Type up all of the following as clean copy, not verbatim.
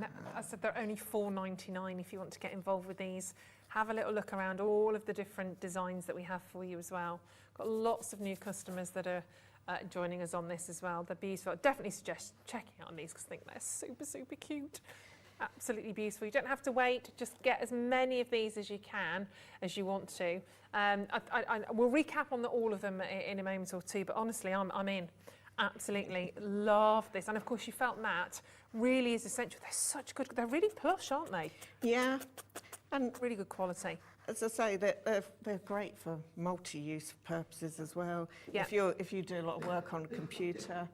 And I said they're only $4.99 if you want to get involved with these. Have a little look around all of the different designs that we have for you as well. Got lots of new customers that are joining us on this as well. They're beautiful. I definitely suggest checking out on these because I think they're super, super cute. Absolutely beautiful. You don't have to wait. Just get as many of these as you can, as you want to. We'll recap on all of them in a moment or two, but honestly, I'm in. Absolutely love this. And of course, you felt that really is essential. They're such good, they're really plush, aren't they? Yeah. And really good quality. As I say, they're great for multi-use purposes as well. Yeah. If you do a lot of work on a computer,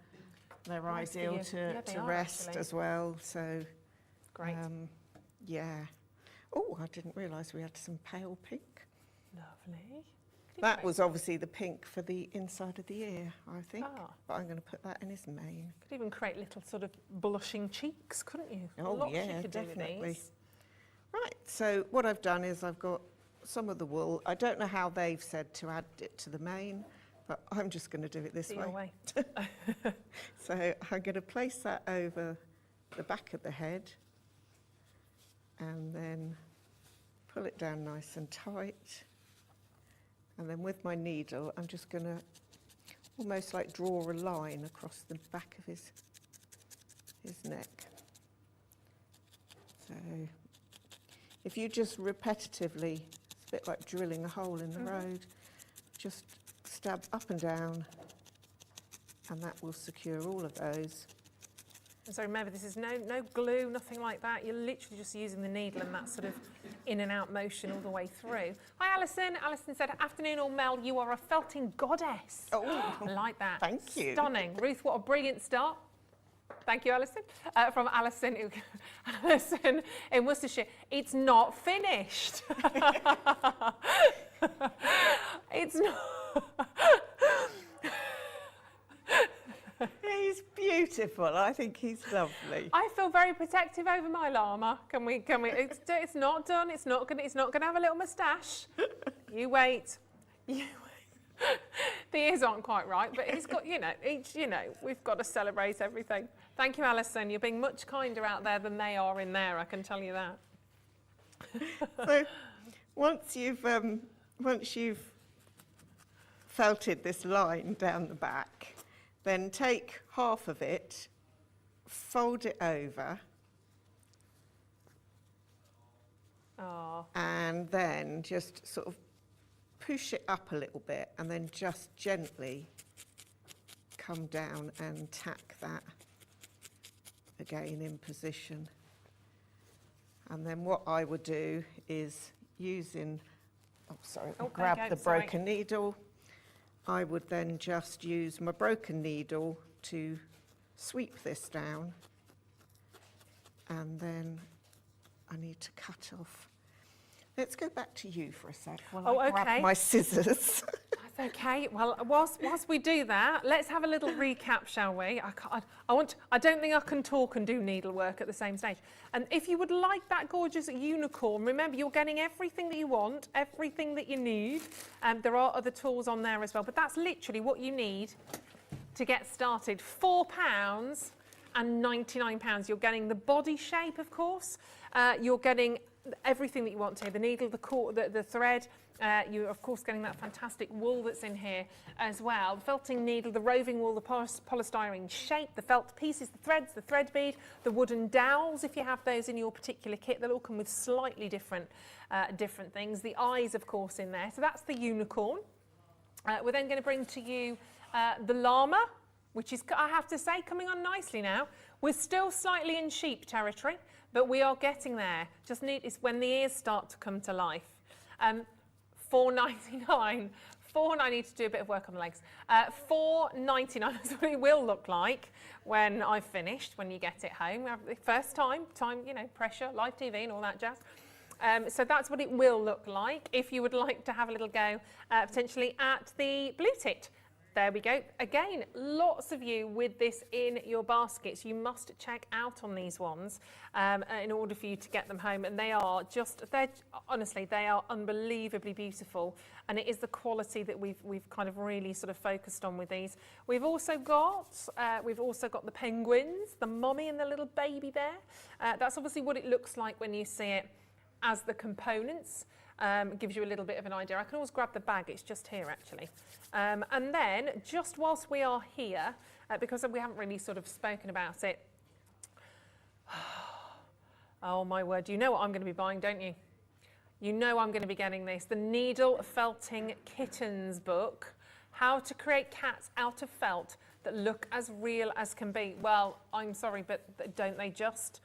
they're ideal to rest actually. as well. So great. Yeah. Oh, I didn't realise we had some pale pink. Lovely. That was obviously the pink for the inside of the ear, I think. Ah. But I'm going to put that in his mane. Could even create little sort of blushing cheeks, couldn't you? Oh, lots yeah, you could definitely. Do with these. Right, so what I've done is I've got some of the wool. I don't know how they've said to add it to the mane, but I'm just going to do it this way. So I'm going to place that over the back of the head and then pull it down nice and tight. And then with my needle, I'm just going to almost like draw a line across the back of his neck. So if you just repetitively, it's a bit like drilling a hole in the road, just stab up and down, and that will secure all of those. And so remember, this is no glue, nothing like that. You're literally just using the needle and that sort of in and out motion all the way through. Hi, Alison. Alison said, afternoon all Mel, you are a felting goddess. Oh, I like that. Thank you. Stunning. Ruth, what a brilliant start. Thank you, Alison. From Alison, Alison in Worcestershire. It's not finished. It's not. He's beautiful. I think he's lovely. I feel very protective over my llama. Can we? It's not done. It's not gonna have a little moustache. You wait. You wait. The ears aren't quite right, but he's got, we've got to celebrate everything. Thank you, Alison. You're being much kinder out there than they are in there, I can tell you that. So once you've felted this line down the back, then take half of it, fold it over, and then just sort of push it up a little bit and then just gently come down and tack that again in position. And then what I would do is grab the broken needle. I would then just use my broken needle to sweep this down, and then I need to cut off. Let's go back to you for a sec while I grab my scissors. That's okay. Well, whilst we do that, let's have a little recap, shall we? I don't think I can talk and do needlework at the same stage. And if you would like that gorgeous unicorn, remember you're getting everything that you want, everything that you need. There are other tools on there as well, but that's literally what you need to get started. £4 and £99. You're getting the body shape, of course. You're getting everything that you want to, the needle, the cord, the thread. You're of course getting that fantastic wool that's in here as well. The felting needle, the roving wool, the polystyrene shape, the felt pieces, the threads, the thread bead, the wooden dowels if you have those in your particular kit. They'll all come with slightly different things. The eyes, of course, in there. So that's the unicorn. We're then going to bring to you the llama, which is, I have to say, coming on nicely now. We're still slightly in sheep territory, but we are getting there. Just is when the ears start to come to life. $4.99. I need to do a bit of work on the legs. $4.99 is what it will look like when I've finished, when you get it home. First time, pressure, live TV and all that jazz. So that's what it will look like if you would like to have a little go potentially at the blue tit. There we go. Again, lots of you with this in your baskets. You must check out on these ones in order for you to get them home. And they are honestly, they are unbelievably beautiful. And it is the quality that we've kind of really sort of focused on with these. We've also got the penguins, the mommy and the little baby there. That's obviously what it looks like when you see it as the components. Gives you a little bit of an idea. I can always grab the bag, it's just here actually. And then, just whilst we are here, because we haven't really sort of spoken about it, oh my word, you know what I'm going to be buying, don't you? You know I'm going to be getting this, the Needle Felting Kittens book, How to Create Cats Out of Felt That Look as Real as Can Be. Well, I'm sorry, but don't they just?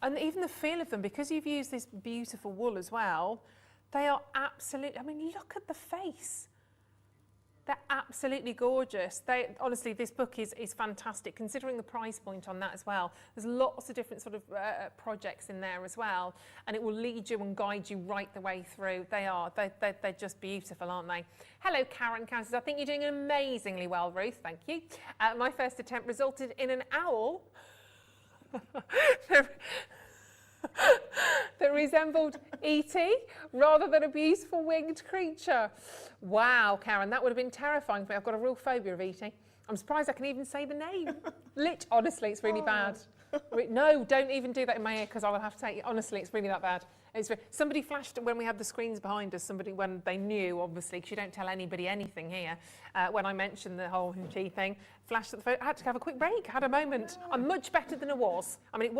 And even the feel of them, because you've used this beautiful wool as well, they are absolutely, I mean, look at the face. They're absolutely gorgeous. Honestly, this book is fantastic, considering the price point on that as well. There's lots of different sort of projects in there as well, and it will lead you and guide you right the way through. They're just beautiful, aren't they? Hello, Karen says, I think you're doing amazingly well, Ruth, thank you. My first attempt resulted in an owl that resembled E.T. rather than a beautiful winged creature. Wow, Karen, that would have been terrifying for me. I've got a real phobia of E.T. I'm surprised I can even say the name. Honestly, it's really bad. No, don't even do that in my ear because I will have to take it. Honestly, it's really that bad. Somebody flashed when we had the screens behind us, when they knew, obviously, because you don't tell anybody anything here, when I mentioned the whole E.T. thing, flashed at the phone. I had to have a quick break, had a moment. I'm much better than I was. I mean,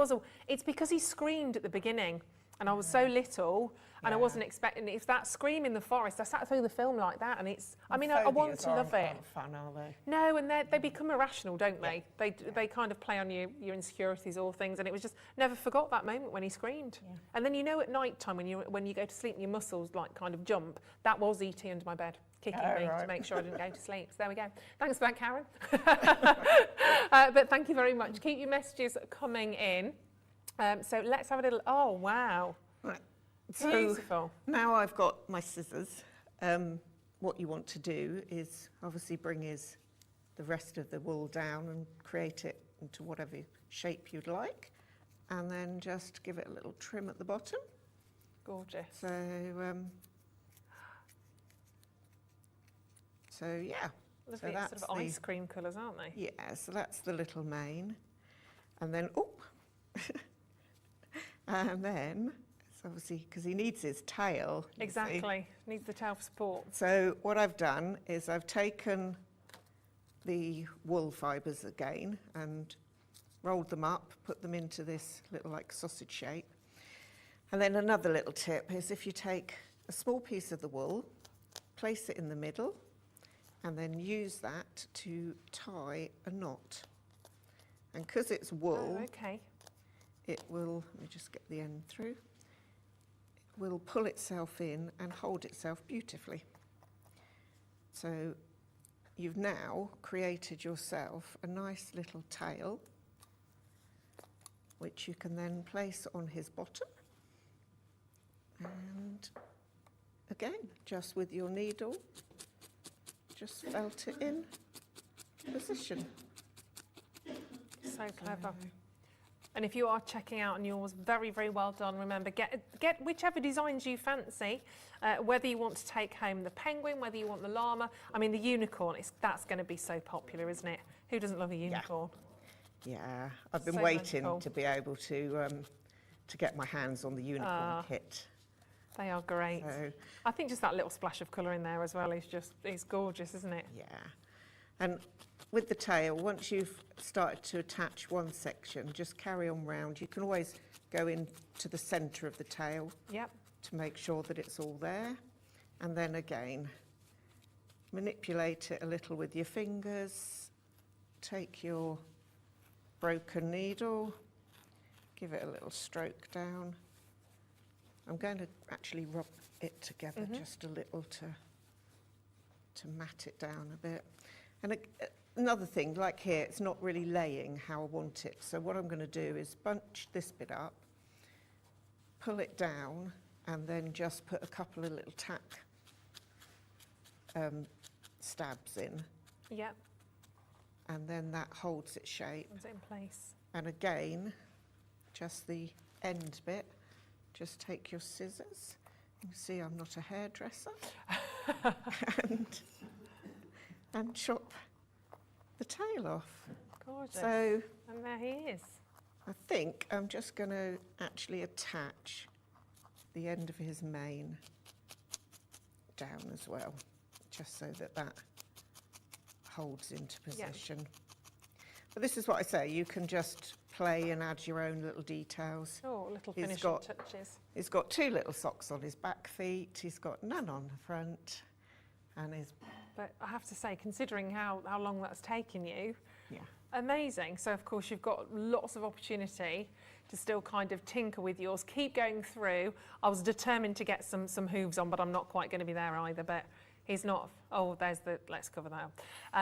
it's because he screamed at the beginning and I was so little and I wasn't expecting it. It's that scream in the forest. I sat through the film like that and I want to love it. Fun, are they? No, and they become irrational, don't they? Yeah. They kind of play on your insecurities or things, and it was just, never forgot that moment when he screamed. Yeah. And then at night time when you go to sleep and your muscles like kind of jump, that was E.T. under my bed, kicking me to make sure I didn't go to sleep. So there we go. Thanks for that, Karen. But thank you very much. Keep your messages coming in. So let's have a little, oh wow. Right. Beautiful. So now I've got my scissors. What you want to do is obviously bring the rest of the wool down and create it into whatever shape you'd like, and then just give it a little trim at the bottom. Gorgeous. So yeah. Lovely, so sort of ice cream colours, aren't they? Yeah, so that's the little mane. And then, and then, it's obviously, because he needs his tail. Exactly, needs the tail for support. So what I've done is I've taken the wool fibres again and rolled them up, put them into this little like sausage shape. And then another little tip is if you take a small piece of the wool, place it in the middle, and then use that to tie a knot. And because it's wool, it will, let me just get the end through, it will pull itself in and hold itself beautifully. So you've now created yourself a nice little tail, which you can then place on his bottom. And again, just with your needle, just felt it in position. So clever. And if you are checking out on yours, very, very well done. Remember, get whichever designs you fancy, whether you want to take home the penguin, whether you want the llama. I mean, the unicorn, that's going to be so popular, isn't it? Who doesn't love a unicorn? Yeah, I've been waiting to be able to get my hands on the unicorn kit. They are great. So, I think just that little splash of colour in there as well is gorgeous, isn't it? Yeah. And with the tail, once you've started to attach one section, just carry on round. You can always go into the centre of the tail to make sure that it's all there. And then again, manipulate it a little with your fingers. Take your broken needle, give it a little stroke down. I'm going to actually rub it together just a little to mat it down a bit. And another thing, like here, it's not really laying how I want it. So what I'm going to do is bunch this bit up, pull it down, and then just put a couple of little tack stabs in Yep. And then that holds its shape. Holds it in place. And again, just the end bit, just take your scissors. You can see I'm not a hairdresser. and chop the tail off. Gorgeous. So, and there he is. I think I'm just going to actually attach the end of his mane down as well, just so that that holds into position. Yep. But this is what I say, you can just play and add your own little details. Oh, little finishing touches. He's got 2 little socks on his back feet, he's got none on the front, and his... But I have to say, considering how long that's taken you, yeah. Amazing. So of course you've got lots of opportunity to still kind of tinker with yours, keep going through. I was determined to get some hooves on, but I'm not quite going to be there either, but he's not. Oh, there's the, let's cover that.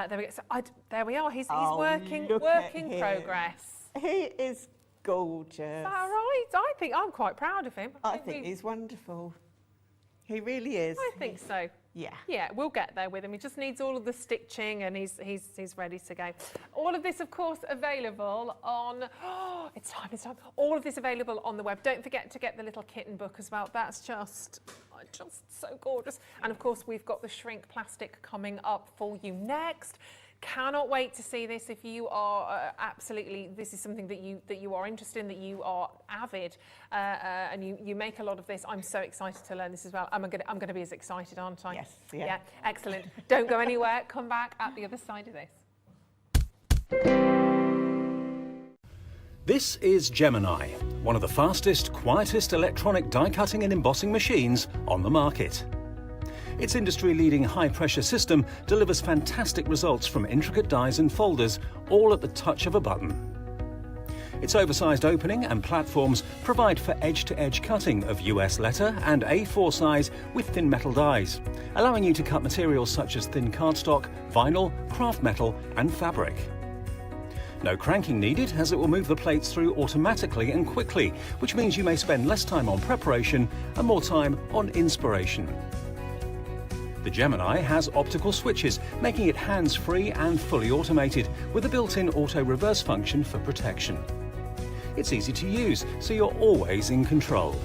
There we go. So there we are. He's work in progress. He is gorgeous. Is that right? I think I'm quite proud of him. I think he's wonderful. He really is. I think so. Yeah. Yeah, we'll get there with him. He just needs all of the stitching and he's ready to go. All of this, of course, available on, it's time. All of this available on the web. Don't forget to get the little kitten book as well. That's just so gorgeous. And of course, we've got the shrink plastic coming up for you next. Cannot wait to see this. If you are absolutely, this is something that you are interested in, that you are avid, and you make a lot of this. I'm so excited to learn this as well. I'm gonna be as excited, aren't I? Yes. Yeah. Excellent. Don't go anywhere. Come back at the other side of this. This is Gemini, one of the fastest, quietest electronic die cutting and embossing machines on the market. Its industry-leading high-pressure system delivers fantastic results from intricate dies and folders, all at the touch of a button. Its oversized opening and platforms provide for edge-to-edge cutting of US letter and A4 size with thin metal dies, allowing you to cut materials such as thin cardstock, vinyl, craft metal and fabric. No cranking needed, as it will move the plates through automatically and quickly, which means you may spend less time on preparation and more time on inspiration. The Gemini has optical switches, making it hands-free and fully automated, with a built-in auto-reverse function for protection. It's easy to use, so you're always in control.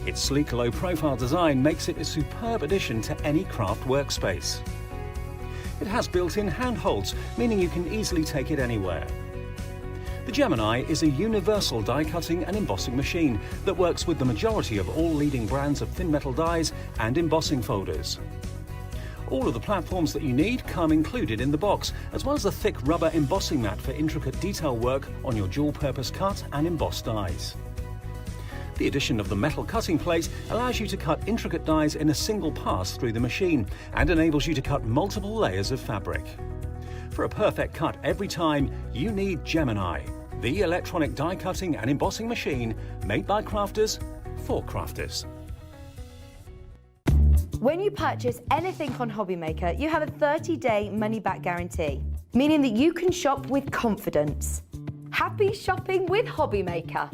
Its sleek, low-profile design makes it a superb addition to any craft workspace. It has built-in handholds, meaning you can easily take it anywhere. The Gemini is a universal die-cutting and embossing machine that works with the majority of all leading brands of thin metal dies and embossing folders. All of the platforms that you need come included in the box, as well as a thick rubber embossing mat for intricate detail work on your dual-purpose cut and embossed dies. The addition of the metal cutting plate allows you to cut intricate dies in a single pass through the machine and enables you to cut multiple layers of fabric. For a perfect cut every time, you need Gemini, the electronic die cutting and embossing machine made by crafters for crafters. When you purchase anything on HobbyMaker, you have a 30-day money-back guarantee, meaning that you can shop with confidence. Happy shopping with HobbyMaker.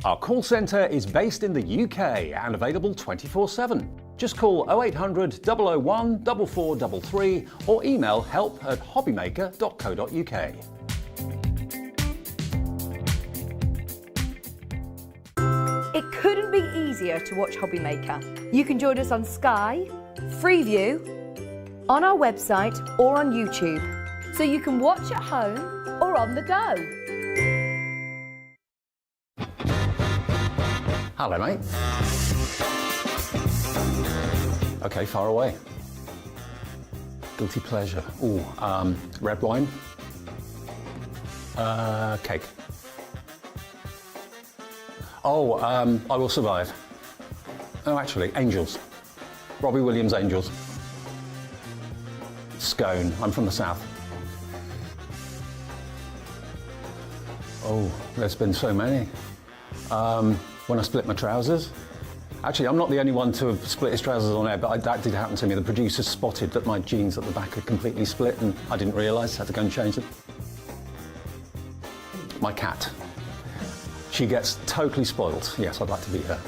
Our call centre is based in the UK and available 24/7. Just call 0800 001 4433 or email help@hobbymaker.co.uk. It couldn't be easier to watch HobbyMaker. You can join us on Sky, Freeview, on our website or on YouTube, so you can watch at home or on the go. Hello, mate. Okay, far away. Guilty pleasure. Ooh, red wine. Cake. Oh, I Will Survive. Oh, actually, Angels. Robbie Williams' Angels. Scone. I'm from the south. Oh, there's been so many. When I split my trousers. Actually, I'm not the only one to have split his trousers on air, but that did happen to me. The producer spotted that my jeans at the back had completely split and I didn't realise, had to go and change them. My cat. She gets totally spoiled. Yes, I'd like to be her.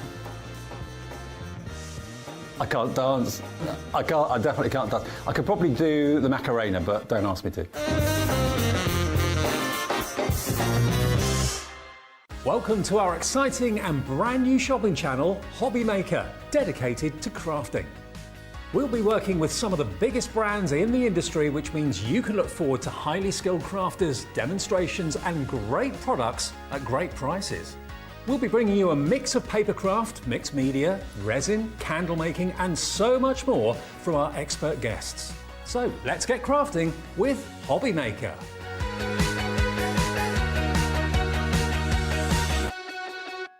I can't dance. I definitely can't dance. I could probably do the Macarena, but don't ask me to. Welcome to our exciting and brand new shopping channel, HobbyMaker, dedicated to crafting. We'll be working with some of the biggest brands in the industry, which means you can look forward to highly skilled crafters, demonstrations and great products at great prices. We'll be bringing you a mix of papercraft, mixed media, resin, candle making and so much more from our expert guests. So let's get crafting with HobbyMaker.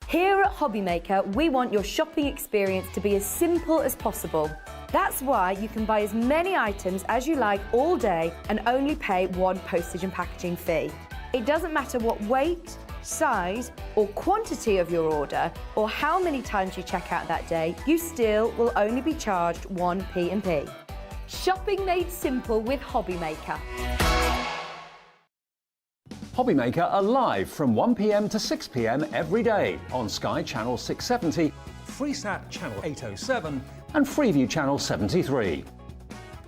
Here at HobbyMaker, we want your shopping experience to be as simple as possible. That's why you can buy as many items as you like all day and only pay one postage and packaging fee. It doesn't matter what weight, size or quantity of your order or how many times you check out that day, you still will only be charged one P&P. Shopping made simple with HobbyMaker. HobbyMaker are live from 1 p.m. to 6 p.m. every day on Sky Channel 670, Freesat Channel 807 and Freeview Channel 73.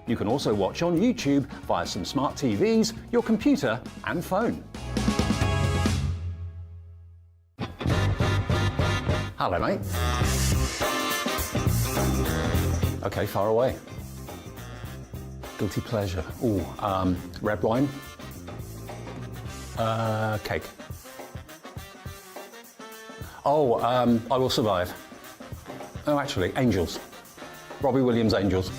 You can also watch on YouTube via some smart TVs, your computer and phone. Hello, mate. Okay, far away. Guilty pleasure. Ooh, red wine. Cake. Oh, I Will Survive. Oh, actually, Angels. Robbie Williams' Angels.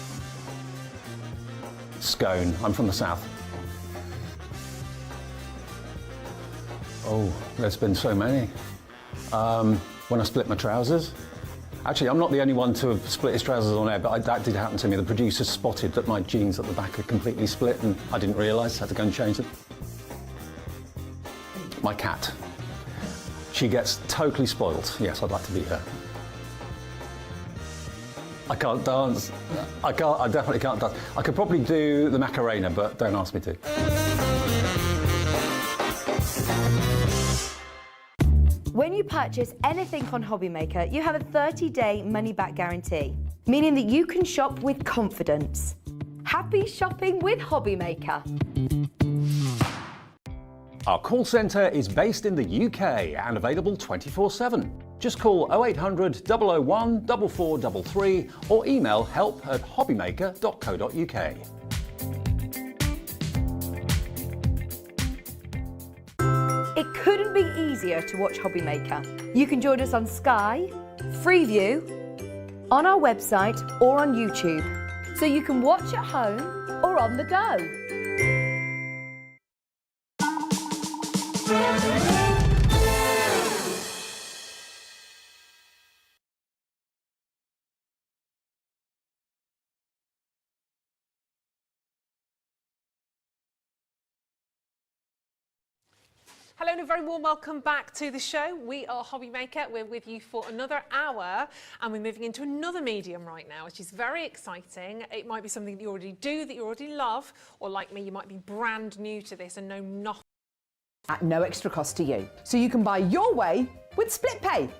Scone. I'm from the south. Oh, there's been so many. When I split my trousers. Actually, I'm not the only one to have split his trousers on air, but that did happen to me. The producer spotted that my jeans at the back are completely split and I didn't realise, had to go and change them. My cat. She gets totally spoilt. Yes, I'd like to be her. I can't dance. I definitely can't dance. I could probably do the Macarena, but don't ask me to. When you purchase anything on HobbyMaker, you have a 30-day money-back guarantee, meaning that you can shop with confidence. Happy shopping with HobbyMaker. Our call centre is based in the UK and available 24/7. Just call 0800 001 4433 or email help@hobbymaker.co.uk. It couldn't be easier to watch HobbyMaker. You can join us on Sky, Freeview, on our website or on YouTube, so you can watch at home or on the go. Hello and a very warm welcome back to the show. We are HobbyMaker. We're with you for another hour and we're moving into another medium right now, which is very exciting. It might be something that you already do, that you already love, or like me, you might be brand new to this and know nothing. At no extra cost to you. So you can buy your way with split pay.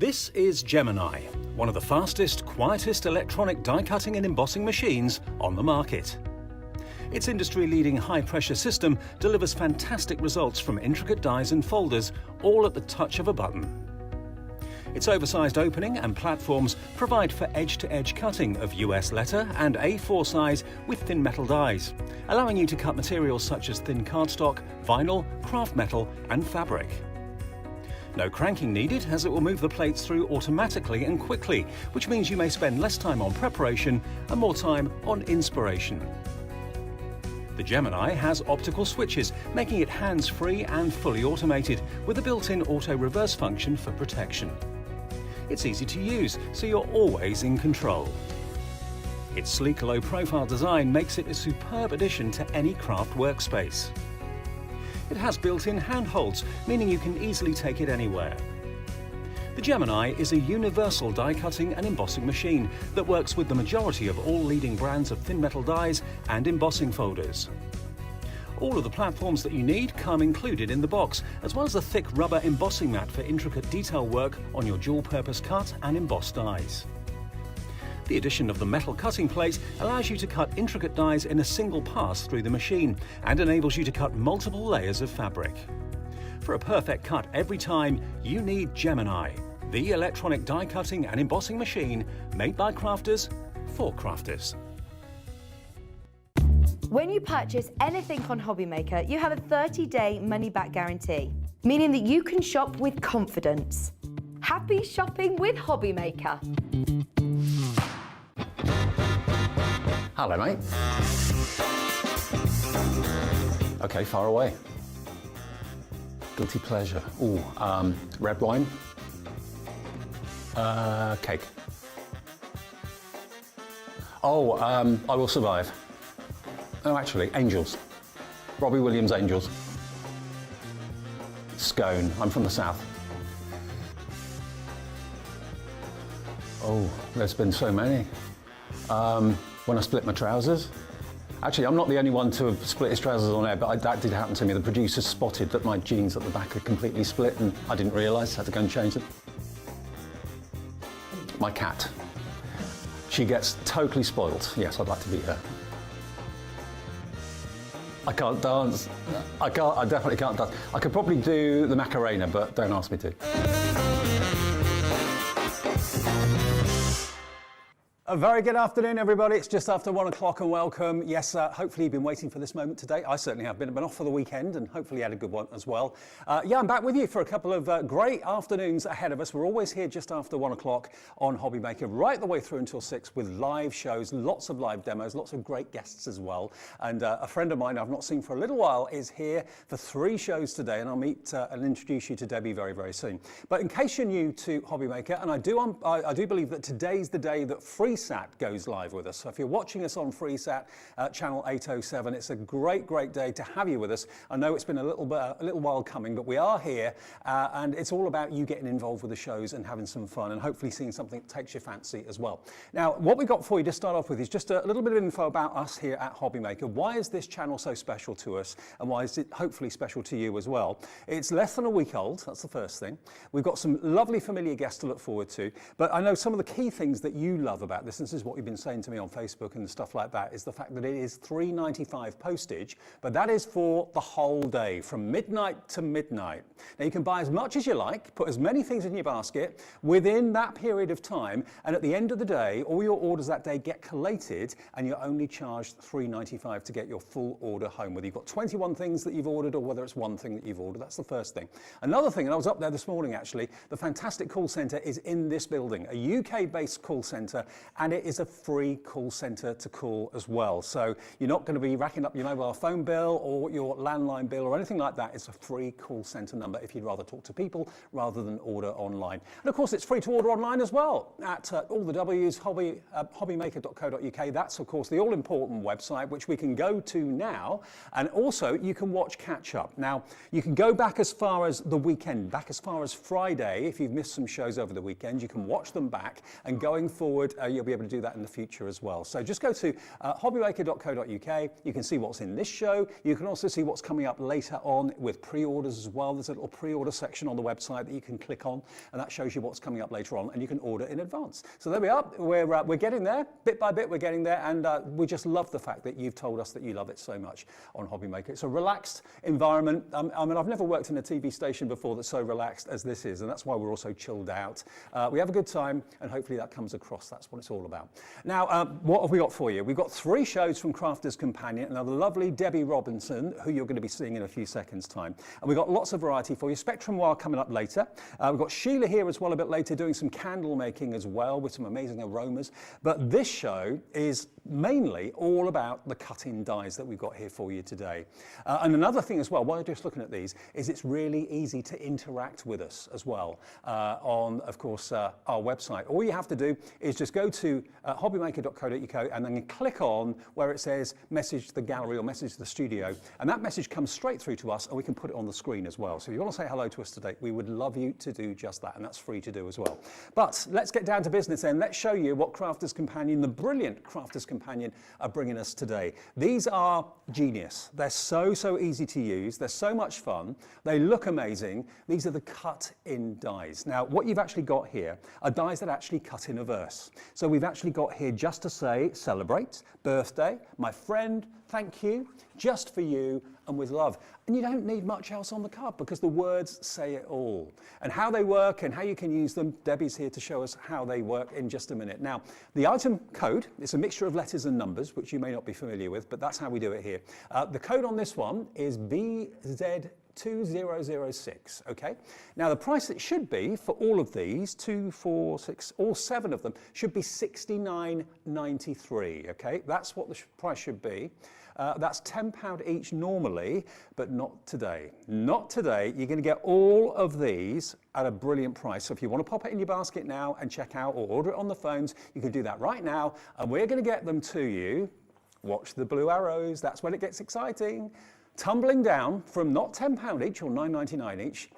This is Gemini, one of the fastest, quietest electronic die cutting and embossing machines on the market. Its industry-leading high-pressure system delivers fantastic results from intricate dies and folders, all at the touch of a button. Its oversized opening and platforms provide for edge-to-edge cutting of US letter and A4 size with thin metal dies, allowing you to cut materials such as thin cardstock, vinyl, craft metal and fabric. No cranking needed, as it will move the plates through automatically and quickly, which means you may spend less time on preparation and more time on inspiration. The Gemini has optical switches, making it hands-free and fully automated, with a built-in auto-reverse function for protection. It's easy to use, so you're always in control. Its sleek low-profile design makes it a superb addition to any craft workspace. It has built-in handholds, meaning you can easily take it anywhere. The Gemini is a universal die cutting and embossing machine that works with the majority of all leading brands of thin metal dies and embossing folders. All of the platforms that you need come included in the box, as well as a thick rubber embossing mat for intricate detail work on your dual-purpose cut and embossed dies. The addition of the metal cutting plate allows you to cut intricate dies in a single pass through the machine and enables you to cut multiple layers of fabric. For a perfect cut every time, you need Gemini, the electronic die cutting and embossing machine made by crafters for crafters. When you purchase anything on HobbyMaker, you have a 30-day money-back guarantee, meaning that you can shop with confidence. Happy shopping with HobbyMaker. Hello, mate. Okay, far away. Guilty pleasure. Ooh, red wine. Cake. Oh, I Will Survive. Oh, actually, Angels. Robbie Williams' Angels. Scone. I'm from the south. Oh, there's been so many. When I split my trousers. Actually, I'm not the only one to have split his trousers on air, but that did happen to me. The producer spotted that my jeans at the back had completely split, and I didn't realise, had to go and change them. My cat. She gets totally spoiled. Yes, I'd like to beat her. I can't dance. I definitely can't dance. I could probably do the Macarena, but don't ask me to. A very good afternoon, everybody. It's just after 1 o'clock and welcome. Yes, hopefully you've been waiting for this moment today. I certainly have been. I've been off for the weekend and hopefully had a good one as well. Yeah, I'm back with you for a couple of great afternoons ahead of us. We're always here just after 1 o'clock on HobbyMaker, right the way through until 6 with live shows, lots of live demos, lots of great guests as well. And a friend of mine I've not seen for a little while is here for 3 shows today, and I'll meet and introduce you to Debbie very, very soon. But in case you're new to HobbyMaker, and I do believe that today's the day that FreeSat goes live with us. So if you're watching us on FreeSat channel 807, it's a great day to have you with us. I know it's been a little while coming, but we are here, and it's all about you getting involved with the shows and having some fun, and hopefully seeing something that takes your fancy as well. Now, what we got for you to start off with is just a little bit of info about us here at HobbyMaker. Why is this channel so special to us, and why is it hopefully special to you as well? It's less than a week old. That's the first thing. We've got some lovely familiar guests to look forward to, but I know some of the key things that you love about this, and this is what you've been saying to me on Facebook and stuff like that, is the fact that it is $3.95 postage, but that is for the whole day, from midnight to midnight. Now you can buy as much as you like, put as many things in your basket within that period of time, and at the end of the day, all your orders that day get collated, and you're only charged $3.95 to get your full order home, whether you've got 21 things that you've ordered or whether it's one thing that you've ordered. That's the first thing. Another thing, and I was up there this morning actually, the fantastic call centre is in this building, a UK-based call centre, and it is a free call centre to call as well. So you're not going to be racking up your mobile phone bill or your landline bill or anything like that. It's a free call centre number if you'd rather talk to people rather than order online. And of course, it's free to order online as well at all the W's, hobbymaker.co.uk. That's of course the all-important website which we can go to now, and also you can watch catch up. Now you can go back as far as the weekend, back as far as Friday. If you've missed some shows over the weekend, you can watch them back, and going forward you'll be able to do that in the future as well. So just go to hobbymaker.co.uk. You can see what's in this show. You can also see what's coming up later on with pre-orders as well. There's a little pre-order section on the website that you can click on, and that shows you what's coming up later on, and you can order in advance. So there we are. We're getting there, bit by bit. We're getting there, and we just love the fact that you've told us that you love it so much on HobbyMaker. It's a relaxed environment. I mean, I've never worked in a TV station before that's so relaxed as this is, and that's why we're also chilled out. We have a good time, and hopefully that comes across. That's what it's all about. Now, what have we got for you? We've got 3 shows from Crafters Companion, and the lovely Debbie Robinson, who you're going to be seeing in a few seconds' time. And we've got lots of variety for you. Spectrum Wire coming up later. We've got Sheila here as well a bit later doing some candle making as well with some amazing aromas. But this show is mainly all about the cut-in dies that we've got here for you today. And another thing as well, while you're just looking at these, is it's really easy to interact with us as well on, of course, our website. All you have to do is just go to to hobbymaker.co.uk and then click on where it says message the gallery or message the studio, and that message comes straight through to us and we can put it on the screen as well. So if you want to say hello to us today, we would love you to do just that, and that's free to do as well. But let's get down to business then. Let's show you what Crafters Companion, the brilliant Crafters Companion, are bringing us today. These are genius. They're so easy to use. They're so much fun. They look amazing. These are the cut-in dies. Now, what you've actually got here are dies that actually cut in a verse. So we've actually got here just to say, celebrate, birthday, my friend, thank you, just for you, and with love. And you don't need much else on the card because the words say it all. And how they work and how you can use them, Debbie's here to show us how they work in just a minute. Now, the item code is a mixture of letters and numbers, which you may not be familiar with, but that's how we do it here. The code on this one is BZ2006, okay? Now the price it should be for all of these, 2, 4, 6, all 7 of them, should be £69.93, okay? That's what the price should be. That's £10 each normally, but not today. Not today. You're going to get all of these at a brilliant price. So if you want to pop it in your basket now and check out or order it on the phones, you can do that right now. And we're going to get them to you. Watch the blue arrows. That's when it gets exciting. Tumbling down from not £10 each or £9.99 each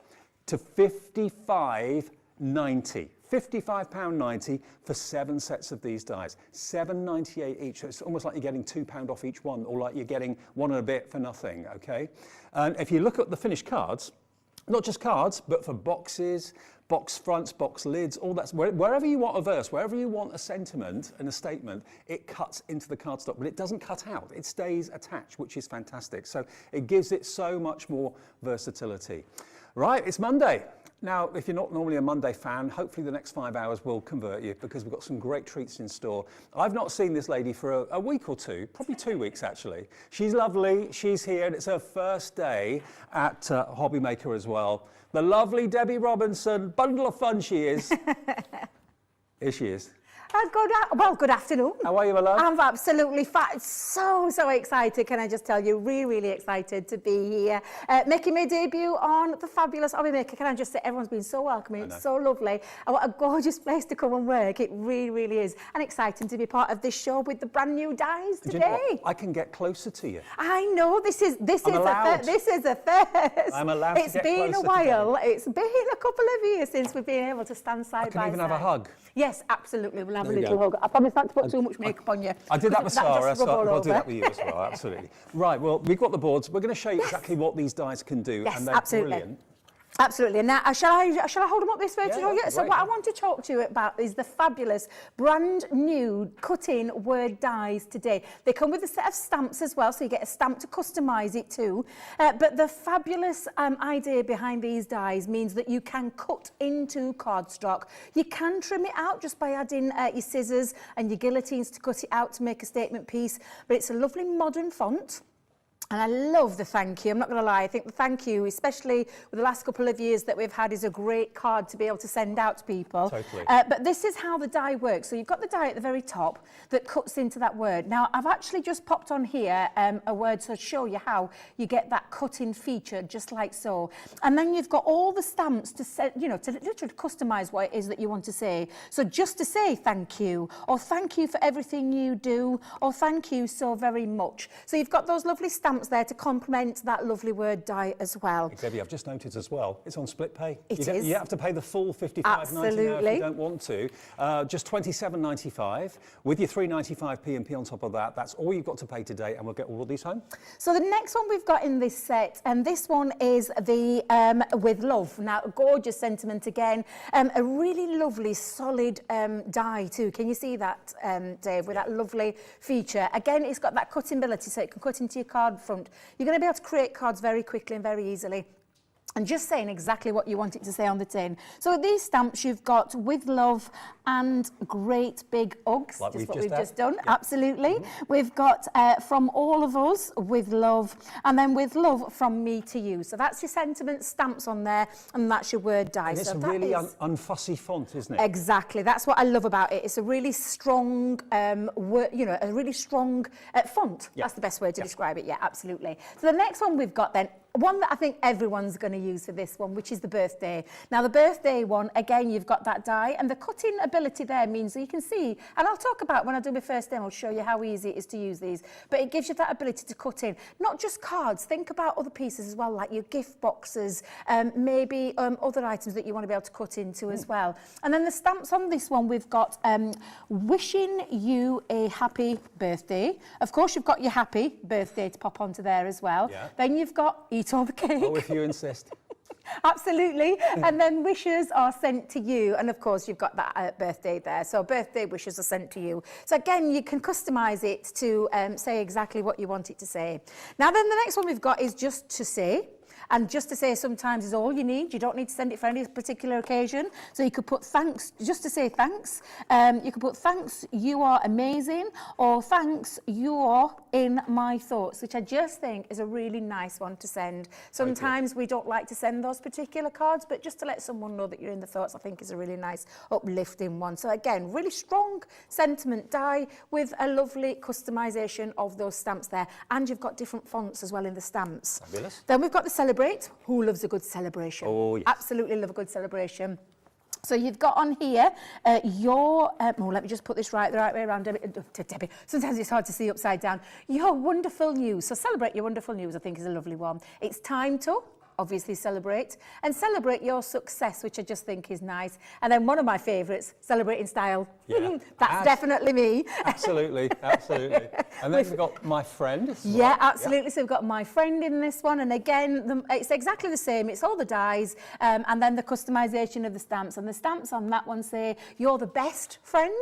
to £55.90. £55.90 for 7 sets of these dies. £7.98 each. So it's almost like you're getting £2 off each one, or like you're getting 1 and a bit for nothing, okay? And if you look at the finished cards, not just cards, but for boxes, box fronts, box lids, all that. Wherever you want a verse, wherever you want a sentiment and a statement, it cuts into the cardstock, but it doesn't cut out. It stays attached, which is fantastic. So it gives it so much more versatility. Right, it's Monday. Now, if you're not normally a Monday fan, hopefully the next 5 hours will convert you because we've got some great treats in store. I've not seen this lady for a week or two, probably 2 weeks actually. She's lovely, she's here, and it's her first day at HobbyMaker as well. The lovely Debbie Robinson, bundle of fun she is. Here she is. Good afternoon. How are you, my love? I'm absolutely fine. So excited, can I just tell you, really excited to be here. Making my debut on the fabulous HobbyMaker. Can I just say, everyone's been so welcoming, it's so lovely. And what a gorgeous place to come and work, it really is. And exciting to be part of this show with the brand new dies today. You know what? I can get closer to you. I know, this is a first. I'm allowed to get closer. It's been a while, it's been a couple of years since we've been able to stand side by side. I can even have a hug. Yes, absolutely. We'll have a little hug. I promise not to put too much makeup on you. I did that with Sarah, so I'll do that with you as well, absolutely. Right, well, we've got the boards. We're going to show you exactly what these dies can do, and they're brilliant. Absolutely. Now, shall I hold them up this way to show you? So great. what I want to talk to you about is the fabulous brand new cut-in word dies today. They come with a set of stamps as well, so you get a stamp to customise it too. But the fabulous idea behind these dies means that you can cut into cardstock. You can trim it out just by adding your scissors and your guillotines to cut it out to make a statement piece. But it's a lovely modern font. And I love the thank you. I'm not going to lie. I think the thank you, especially with the last couple of years that we've had, is a great card to be able to send out to people. Totally. But this is how the die works. So you've got the die at the very top that cuts into that word. Now, I've actually just popped on here a word to show you how you get that cut-in feature, just like so. And then you've got all the stamps to set, to literally customise what it is that you want to say. So just to say thank you, or thank you for everything you do, or thank you so very much. So you've got those lovely stamps there to complement that lovely word die as well. Debbie, I've just noticed as well, it's on split pay. It is. You have to pay the full £55.90 now if you don't want to. Just £27.95 with your £3.95 P&P on top of that. That's all you've got to pay today, and we'll get all of these home. So the next one we've got in this set, and this one is the With Love. Now, gorgeous sentiment again. A really lovely, solid die too. Can you see that, Dave, with that lovely feature? Again, it's got that cutting ability, so it can cut into your card front. You're going to be able to create cards very quickly and very easily. And just saying exactly what you want it to say on the tin. So with these stamps, you've got with love and great big hugs, like just what we've we've just just done, absolutely. We've got from all of us with love, and then with love from me to you. So that's your sentiment stamps on there, and that's your word die. And it's so a really unfussy font, isn't it? Exactly, that's what I love about it. It's a really strong, a really strong font. That's the best way to describe it, yeah, absolutely. So the next one we've got then, one that I think everyone's going to use for this one, which is the birthday. Now, the birthday one, again, you've got that die, and the cutting ability there means that you can see, and I'll talk about when I do my first demo, I'll show you how easy it is to use these, but it gives you that ability to cut in, not just cards, think about other pieces as well, like your gift boxes, maybe other items that you want to be able to cut into as well. And then the stamps on this one, we've got wishing you a happy birthday. Of course, you've got your happy birthday to pop onto there as well. Yeah. Then you've got eat all the cake. Oh, if you insist. Absolutely. And then wishes are sent to you. And of course, you've got that birthday there. So birthday wishes are sent to you. So again, you can customize it to say exactly what you want it to say. Now then, the next one we've got is just to say. And just to say sometimes is all you need. You don't need to send it for any particular occasion. So you could put thanks, just to say thanks. You could put thanks, you are amazing, or thanks, you're in my thoughts, which I just think is a really nice one to send. Sometimes we don't like to send those particular cards, but just to let someone know that you're in the thoughts, I think is a really nice uplifting one. So again, really strong sentiment die with a lovely customization of those stamps there. And you've got different fonts as well in the stamps. Fabulous. Then we've got the celebrate. Who loves a good celebration? Oh, yes. Absolutely love a good celebration. So you've got on here your, let me just put this right the right way around, Debbie. Sometimes it's hard to see upside down. Your wonderful news. So celebrate your wonderful news, I think is a lovely one. It's time to obviously celebrate, and celebrate your success, which I just think is nice. And then one of my favourites, celebrate in style. Yeah. That's definitely me. Absolutely, absolutely. And then we've got my friend. Yeah, absolutely. So we've got my friend in this one, and again, it's exactly the same. It's all the dies, and then the customization of the stamps. And the stamps on that one say, you're the best friend,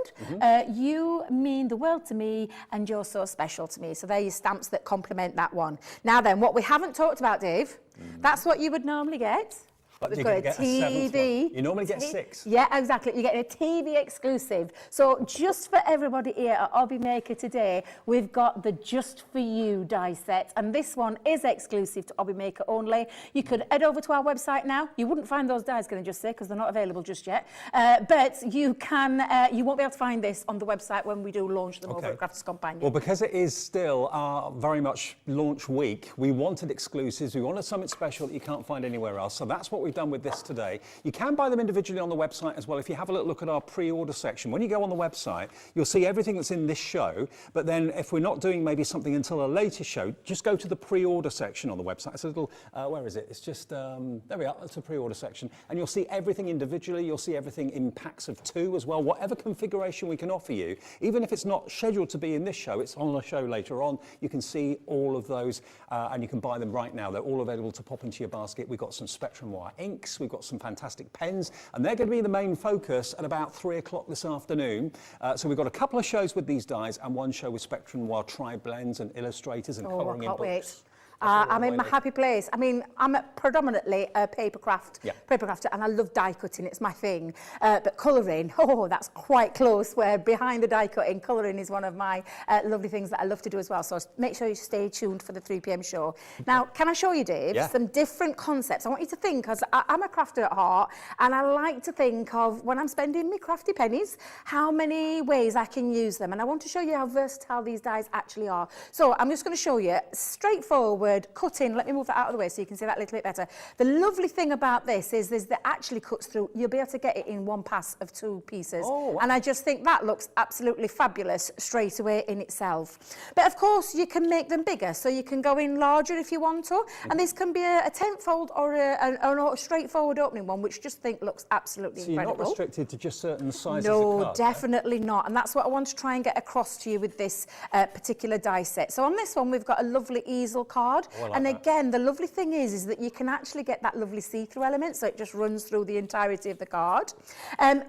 you mean the world to me, and you're so special to me. So they're your stamps that complement that one. Now then, what we haven't talked about, Dave, that's what you would normally get. But We've you got can a get a seventh TV. one. You normally get 6. Yeah, exactly. You get a TV exclusive. So just for everybody here at HobbyMaker today, we've got the Just For You die set. And this one is exclusive to HobbyMaker only. You could head over to our website now. You wouldn't find those dies, can I just say, because they're not available just yet. But you can, you won't be able to find this on the website when we do launch them over at Crafters Companion. Well, because it is still our very much launch week, we wanted exclusives. We wanted something special that you can't find anywhere else. So that's what we've done with this today. You can buy them individually on the website as well. If you have a little look at our pre-order section, when you go on the website, you'll see everything that's in this show. But then if we're not doing maybe something until a later show, just go to the pre-order section on the website. It's a little, where is it? It's just, there we are, it's a pre-order section. And you'll see everything individually. You'll see everything in packs of 2 as well. Whatever configuration we can offer you, even if it's not scheduled to be in this show, it's on a show later on, you can see all of those and you can buy them right now. They're all available to pop into your basket. We've got some Spectrum Wire inks. We've got some fantastic pens, and they're going to be the main focus at about 3 o'clock this afternoon. So we've got a couple of shows with these dies and one show with Spectrum Wire tri-blends and illustrators and colouring in books. Wait. I'm in my happy place. I mean, I'm predominantly a papercrafter, and I love die cutting, it's my thing. But colouring, that's quite close, where behind the die cutting, colouring is one of my lovely things that I love to do as well. So make sure you stay tuned for the 3 p.m. show. Now, can I show you, Dave, some different concepts? I want you to think, because I'm a crafter at heart, and I like to think of, when I'm spending my crafty pennies, how many ways I can use them. And I want to show you how versatile these dies actually are. So I'm just going to show you, straightforward, cutting. Let me move that out of the way so you can see that a little bit better. The lovely thing about this is that it actually cuts through. You'll be able to get it in one pass of 2 pieces. Oh, wow. And I just think that looks absolutely fabulous straight away in itself. But of course, you can make them bigger, so you can go in larger if you want to. And this can be a 10-fold or a straightforward opening one, which just think looks absolutely incredible. So you're not restricted to just certain sizes of No, cards, definitely not. And that's what I want to try and get across to you with this particular die set. So on this one, we've got a lovely easel card. And again, the lovely thing is that you can actually get that lovely see-through element, so it just runs through the entirety of the card.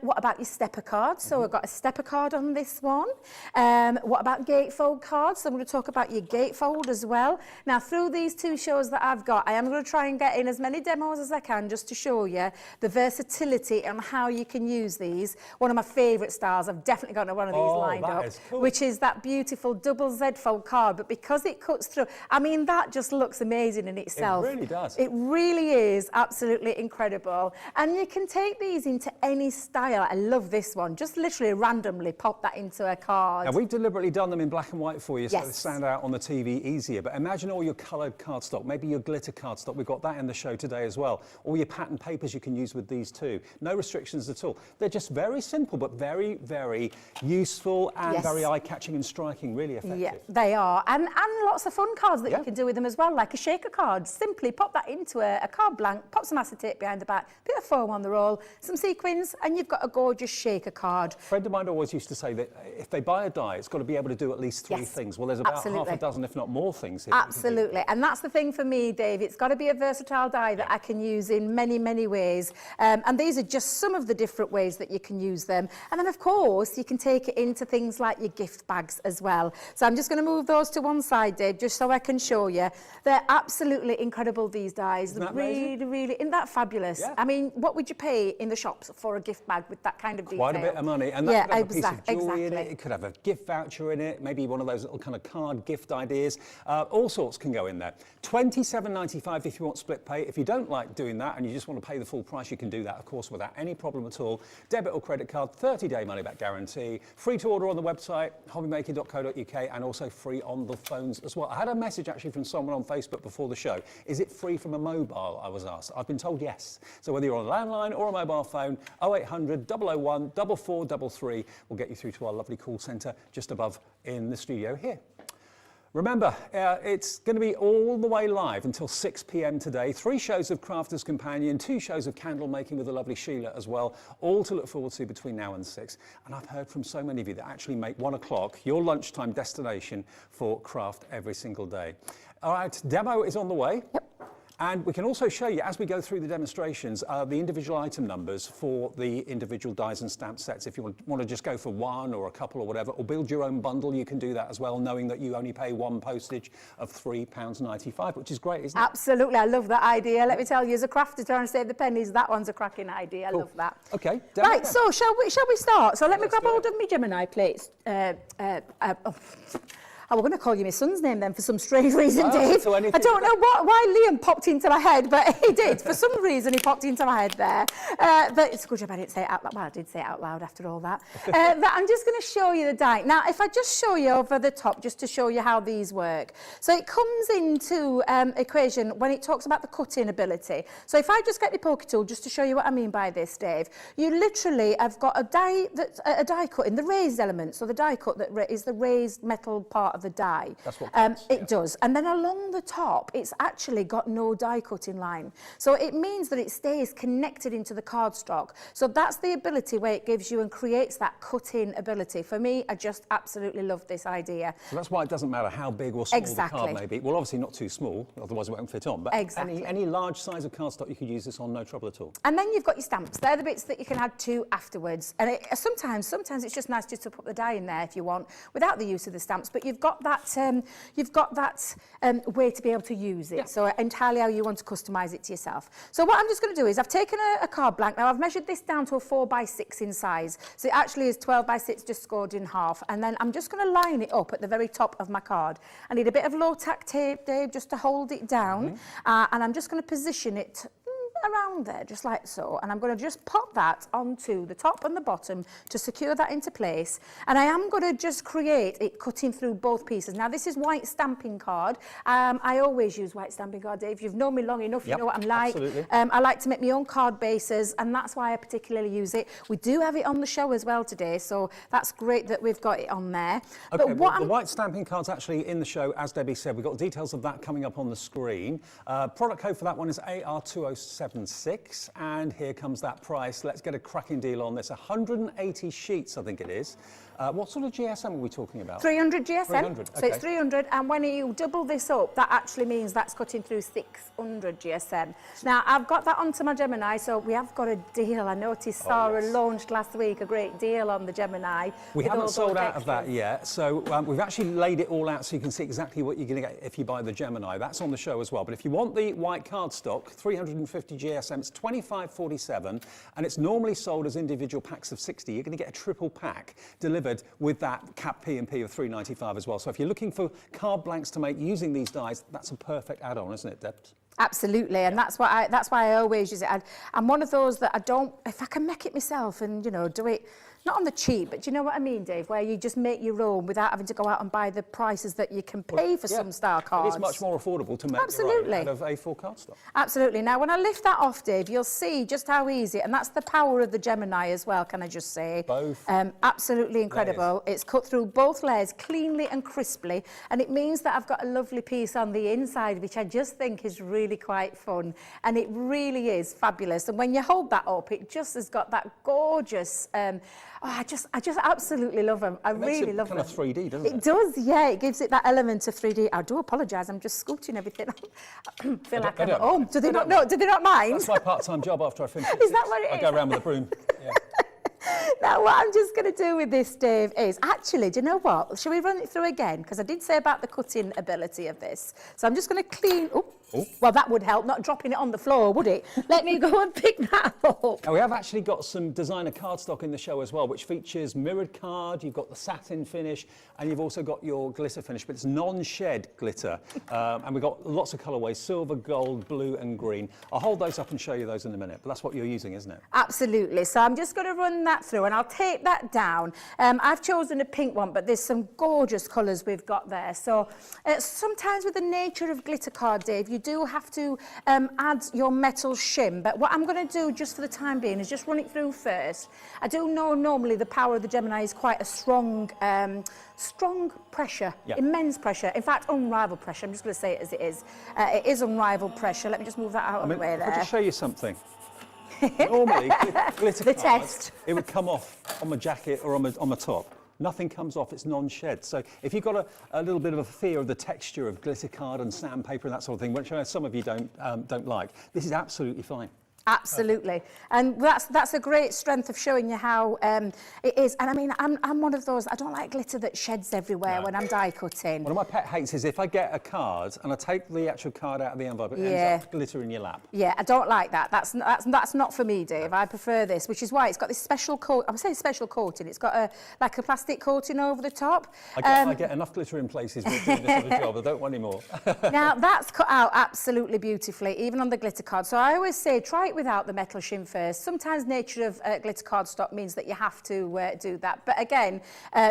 What about your stepper cards? So we've got a stepper card on this one. What about gatefold cards? So I'm going to talk about your gatefold as well. Now, through these 2 shows that I've got, I am going to try and get in as many demos as I can just to show you the versatility and how you can use these. One of my favourite styles, I've definitely got one of these lined up, which is that beautiful double Z fold card. But because it cuts through, I mean, that just looks amazing in itself. It really does. It really is absolutely incredible. And you can take these into any style. I love this one. Just literally randomly pop that into a card. Now, we've deliberately done them in black and white for you so Yes. they stand out on the TV easier. But imagine all your coloured cardstock, maybe your glitter cardstock. We've got that in the show today as well. All your pattern papers you can use with these too. No restrictions at all. They're just very simple, but very, very useful and Yes. very eye-catching and striking, really effective. Yeah, they are. And lots of fun cards that you can do with them as well, like a shaker card. Simply pop that into a card blank, pop some acetate behind the back, bit of foam on the roll, some sequins, and you've got a gorgeous shaker card. A friend of mine always used to say that if they buy a die, it's got to be able to do at least 3 Yes, things. Well, there's about absolutely. half a dozen, if not more things here. that you can do. Absolutely. And that's the thing for me, Dave. It's got to be a versatile die that I can use in many, many ways. And these are just some of the different ways that you can use them. And then, of course, you can take it into things like your gift bags as well. So I'm just going to move those to one side, Dave, just so I can show you. They're absolutely incredible, these dies. Isn't that really, amazing? really, isn't that fabulous? Yeah. I mean, what would you pay in the shops for a gift bag with that kind of detail? Quite a bit of money, and that could have a piece of jewellery in it, exactly. it could have a gift voucher in it, maybe one of those little kind of card gift ideas. All sorts can go in there. £27.95 if you want split pay. If you don't like doing that and you just want to pay the full price, you can do that, of course, without any problem at all. Debit or credit card, 30-day money-back guarantee. Free to order on the website, hobbymaker.co.uk, and also free on the phones as well. I had a message actually from someone on Facebook before the show. Is it free from a mobile, I was asked. I've been told yes. So whether you're on a landline or a mobile phone, 0800 001 4433 will get you through to our lovely call centre just above in the studio here. Remember, it's going to be all the way live until 6 p.m. today. 3 shows of Crafter's Companion, 2 shows of candle making with the lovely Sheila as well, all to look forward to between now and 6. And I've heard from so many of you that actually make 1 o'clock your lunchtime destination for craft every single day. All right, demo is on the way. Yep. And we can also show you, as we go through the demonstrations, the individual item numbers for the individual dies and stamp sets. If you want to just go for 1 or a couple or whatever, or build your own bundle, you can do that as well, knowing that you only pay 1 postage of £3.95, which is great, isn't it? Absolutely. I love that idea. Let me tell you, as a crafter trying to save the pennies, that one's a cracking idea. I love that. Okay. Right, so shall we start? So let me grab hold of my Gemini plates. I was going to call you my son's name then for some strange reason, Dave. So I don't know why Liam popped into my head, but he did. For some reason, he popped into my head there. But it's a good job I didn't say it out loud. Well, I did say it out loud after all that. But I'm just going to show you the die. Now, if I just show you over the top, just to show you how these work. So it comes into equation when it talks about the cutting ability. So if I just get the poker tool, just to show you what I mean by this, Dave, you literally have got a die cut in the raised element. So the die cut that is the raised metal part of the die. That's what counts, It does. And then along the top, it's actually got no die cutting line. So it means that it stays connected into the cardstock. So that's the ability where it gives you and creates that cutting ability. For me, I just absolutely love this idea. So that's why it doesn't matter how big or small Exactly. the card may be. Well, obviously not too small, otherwise it won't fit on. But Exactly. any large size of cardstock, you could use this on, no trouble at all. And then you've got your stamps. They're the bits that you can add to afterwards. And sometimes it's just nice just to put the die in there if you want, without the use of the stamps. But you've got that way to be able to use it. Yeah. So entirely how you want to customise it to yourself. So what I'm just going to do is I've taken a card blank. Now I've measured this down to a 4x6 in size. So it actually is 12x6 just scored in half. And then I'm just going to line it up at the very top of my card. I need a bit of low tack tape, Dave, just to hold it down. And I'm just going to position it around there, just like so, and I'm going to just pop that onto the top and the bottom to secure that into place, and I am going to just create it cutting through both pieces. Now this is white stamping card. I always use white stamping card, Dave. You've known me long enough, you know what I'm like. Absolutely. I like to make my own card bases, and that's why I particularly use it. We do have it on the show as well today, so that's great that we've got it on there. Okay, But what the white stamping card's actually in the show, as Debbie said. We've got details of that coming up on the screen. Product code for that one is AR2076, and here comes that price. Let's get a cracking deal on this. 180 sheets, I think it is. What sort of GSM are we talking about? 300 GSM. 300, So it's okay. 300, and when you double this up, that actually means that's cutting through 600 GSM. Now, I've got that onto my Gemini, so we have got a deal. I noticed Sarah launched last week a great deal on the Gemini. We with all haven't those sold out of that extras. yet, so we've actually laid it all out so you can see exactly what you're going to get if you buy the Gemini. That's on the show as well. But if you want the white cardstock, 350 GSM. It's $25.47, and it's normally sold as individual packs of 60. You're going to get a triple pack delivered with that cap P&P of $3.95 as well. So if you're looking for card blanks to make using these dies, that's a perfect add-on, isn't it, Deb? Absolutely, and that's why I always use it. I'm one of those that I don't, if I can make it myself and, you know, do it, not on the cheap, but do you know what I mean, Dave, where you just make your own without having to go out and buy the prices that you can pay for some star cards. It is much more affordable to make your own out of A4 cardstock. Absolutely. Now, when I lift that off, Dave, you'll see just how easy, and that's the power of the Gemini as well, can I just say? Both. Absolutely incredible. It's cut through both layers cleanly and crisply, and it means that I've got a lovely piece on the inside, which I just think is really quite fun, and it really is fabulous. And when you hold that up, it just has got that gorgeous... I just absolutely love them. I really love them. It makes it kind of 3D, doesn't it? It does, yeah. It gives it that element of 3D. I do apologise. I'm just scooting everything. I feel like I'm at home. Do they not know? Do they not mind? That's my part-time job after I finish. Is that what it is? I go around with a broom. Yeah. Now, what I'm just going to do with this, Dave, is actually, do you know what? Shall we run it through again? Because I did say about the cutting ability of this. So I'm just going to clean... Oh, well, that would help, not dropping it on the floor, would it? Let me go and pick that up. Now, we have actually got some designer cardstock in the show as well, which features mirrored card, you've got the satin finish, and you've also got your glitter finish, but it's non-shed glitter. And we've got lots of colourways, silver, gold, blue and green. I'll hold those up and show you those in a minute, but that's what you're using, isn't it? Absolutely. So I'm just going to run that through and I'll take that down. I've chosen a pink one, but there's some gorgeous colours we've got there. So sometimes with the nature of glitter card, Dave, you do have to add your metal shim, but what I'm going to do just for the time being is just run it through first. I do know normally the power of the Gemini is quite a strong pressure, immense pressure, in fact unrivaled pressure. I'm just going to say it as it is. It is unrivaled pressure. Let me just move that out of the way there. I'll just show you something. Normally, glitter the cards, test. it would come off on my jacket or on my top. Nothing comes off, it's non-shed. So if you've got a little bit of a fear of the texture of glitter card and sandpaper and that sort of thing, which I know some of you don't like, this is absolutely fine. Absolutely, and that's a great strength of showing you how it is. And I mean, I'm one of those, I don't like glitter that sheds everywhere when I'm die cutting. One of my pet hates is if I get a card and I take the actual card out of the envelope, it ends up glitter in your lap. Yeah, I don't like that. That's not for me, Dave. I prefer this, which is why it's got this special coat. I'm saying special coating. It's got like a plastic coating over the top. I get enough glitter in places with doing this sort of job. I don't want any more. Now that's cut out absolutely beautifully, even on the glitter card. So I always say try it without the metal shim first. Sometimes nature of glitter cardstock means that you have to do that. But again,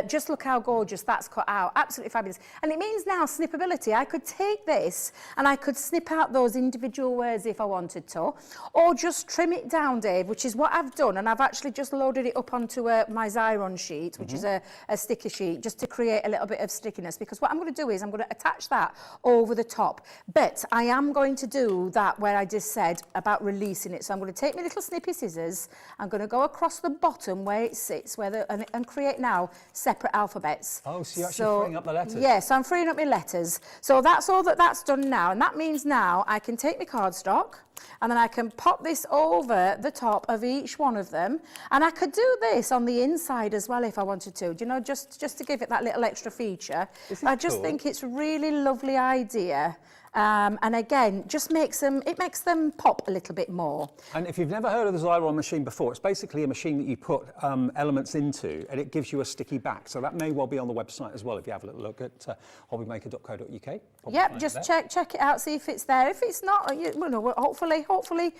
just look how gorgeous that's cut out. Absolutely fabulous. And it means now snippability. I could take this and I could snip out those individual words if I wanted to, or just trim it down, Dave, which is what I've done. And I've actually just loaded it up onto my Xyron sheet, which is a sticky sheet, just to create a little bit of stickiness. Because what I'm going to do is I'm going to attach that over the top. But I am going to do that where I just said about releasing it. So I'm going to take my little snippy scissors, I'm going to go across the bottom where it sits, and create now separate alphabets. Oh, so you're actually freeing up the letters? Yes, so I'm freeing up my letters. So that's all that's done now, and that means now I can take my cardstock and then I can pop this over the top of each one of them, and I could do this on the inside as well if I wanted to, you know, just to give it that little extra feature. I just think it's a really lovely idea. And again, just makes them pop a little bit more. And if you've never heard of the Xyron machine before, it's basically a machine that you put elements into and it gives you a sticky back. So that may well be on the website as well if you have a little look at hobbymaker.co.uk. Yep, just check it out, see if it's there. If it's not, hopefully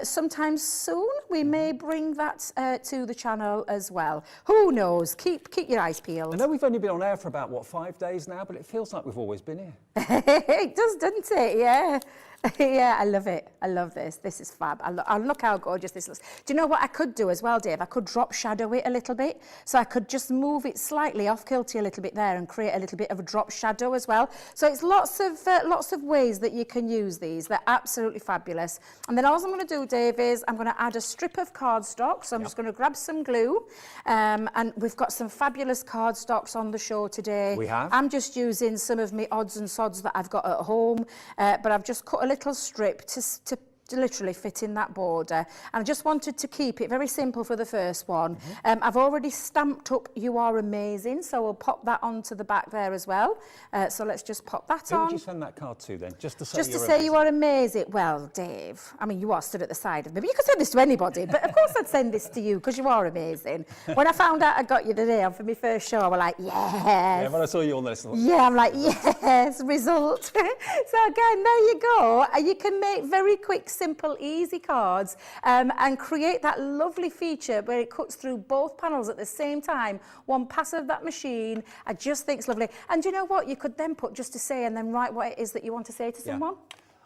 sometime soon we may bring that to the channel as well. Who knows? Keep your eyes peeled. I know we've only been on air for about, 5 days now, but it feels like we've always been here. It does, doesn't it? Yeah. Yeah, I love it. I love this. This is fab. Look how gorgeous this looks. Do you know what I could do as well, Dave? I could drop shadow it a little bit. So I could just move it slightly off kilter a little bit there and create a little bit of a drop shadow as well. So it's lots of ways that you can use these. They're absolutely fabulous. And then all I'm going to do, Dave, is I'm going to add a strip of cardstock. So I'm just going to grab some glue. And we've got some fabulous cardstocks on the show today. We have. I'm just using some of my odds and sods that I've got at home. But I've just cut a little strip to literally fit in that border. And I just wanted to keep it very simple for the first one. I've already stamped up "You Are Amazing," so we'll pop that onto the back there as well. So let's just pop that on. Who would you send that card to then? Just to say You are amazing. Well, Dave, I mean, you are stood at the side of me, but you could send this to anybody. But of course I'd send this to you because you are amazing. When I found out I got you today on for my first show, I was like, yes. Yeah, when I saw you on this. Yeah, I'm like, yes, result. So again, there you go. You can make very quick, simple, easy cards and create that lovely feature where it cuts through both panels at the same time. One pass of that machine. I just think it's lovely. And you know what? You could then put just to say and then write what it is that you want to say to someone.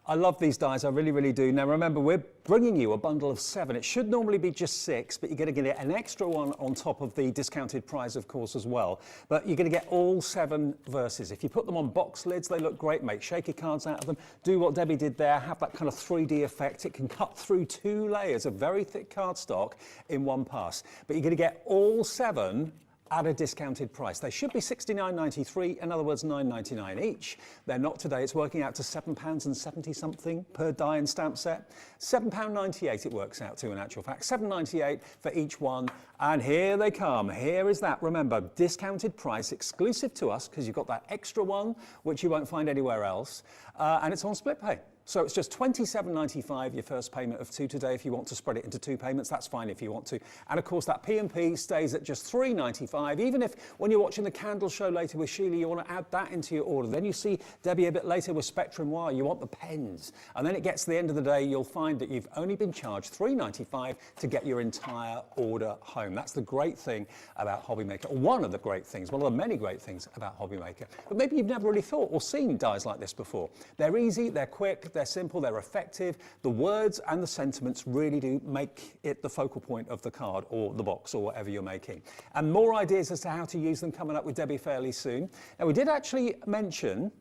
I love these dies, I really, really do. Now remember, we're bringing you a bundle of 7. It should normally be just 6, but you're going to get an extra one on top of the discounted price, of course, as well. But you're going to get all 7 verses. If you put them on box lids, they look great. Make shaky cards out of them. Do what Debbie did there, have that kind of 3D effect. It can cut through 2 layers of very thick cardstock in one pass. But you're going to get all 7 at a discounted price. They should be £69.93, in other words £9.99 each. They're not today. It's working out to £7.70 something per die and stamp set. £7.98 it works out to in actual fact. £7.98 for each one. And here they come. Here is that. Remember, discounted price exclusive to us because you've got that extra one which you won't find anywhere else. And it's on split pay. So it's just £27.95, your first payment of 2 today. If you want to spread it into 2 payments, that's fine if you want to. And of course, that P&P stays at just £3.95. Even if when you're watching the candle show later with Sheila, you want to add that into your order. Then you see Debbie a bit later with Spectrum Wire, you want the pens. And then it gets to the end of the day, you'll find that you've only been charged £3.95 to get your entire order home. That's the great thing about HobbyMaker, or one of the great things, one of the many great things about HobbyMaker. But maybe you've never really thought or seen dies like this before. They're easy, they're quick, they're simple, they're effective. The words and the sentiments really do make it the focal point of the card or the box or whatever you're making. And more ideas as to how to use them coming up with Debbie fairly soon. Now, we did actually mention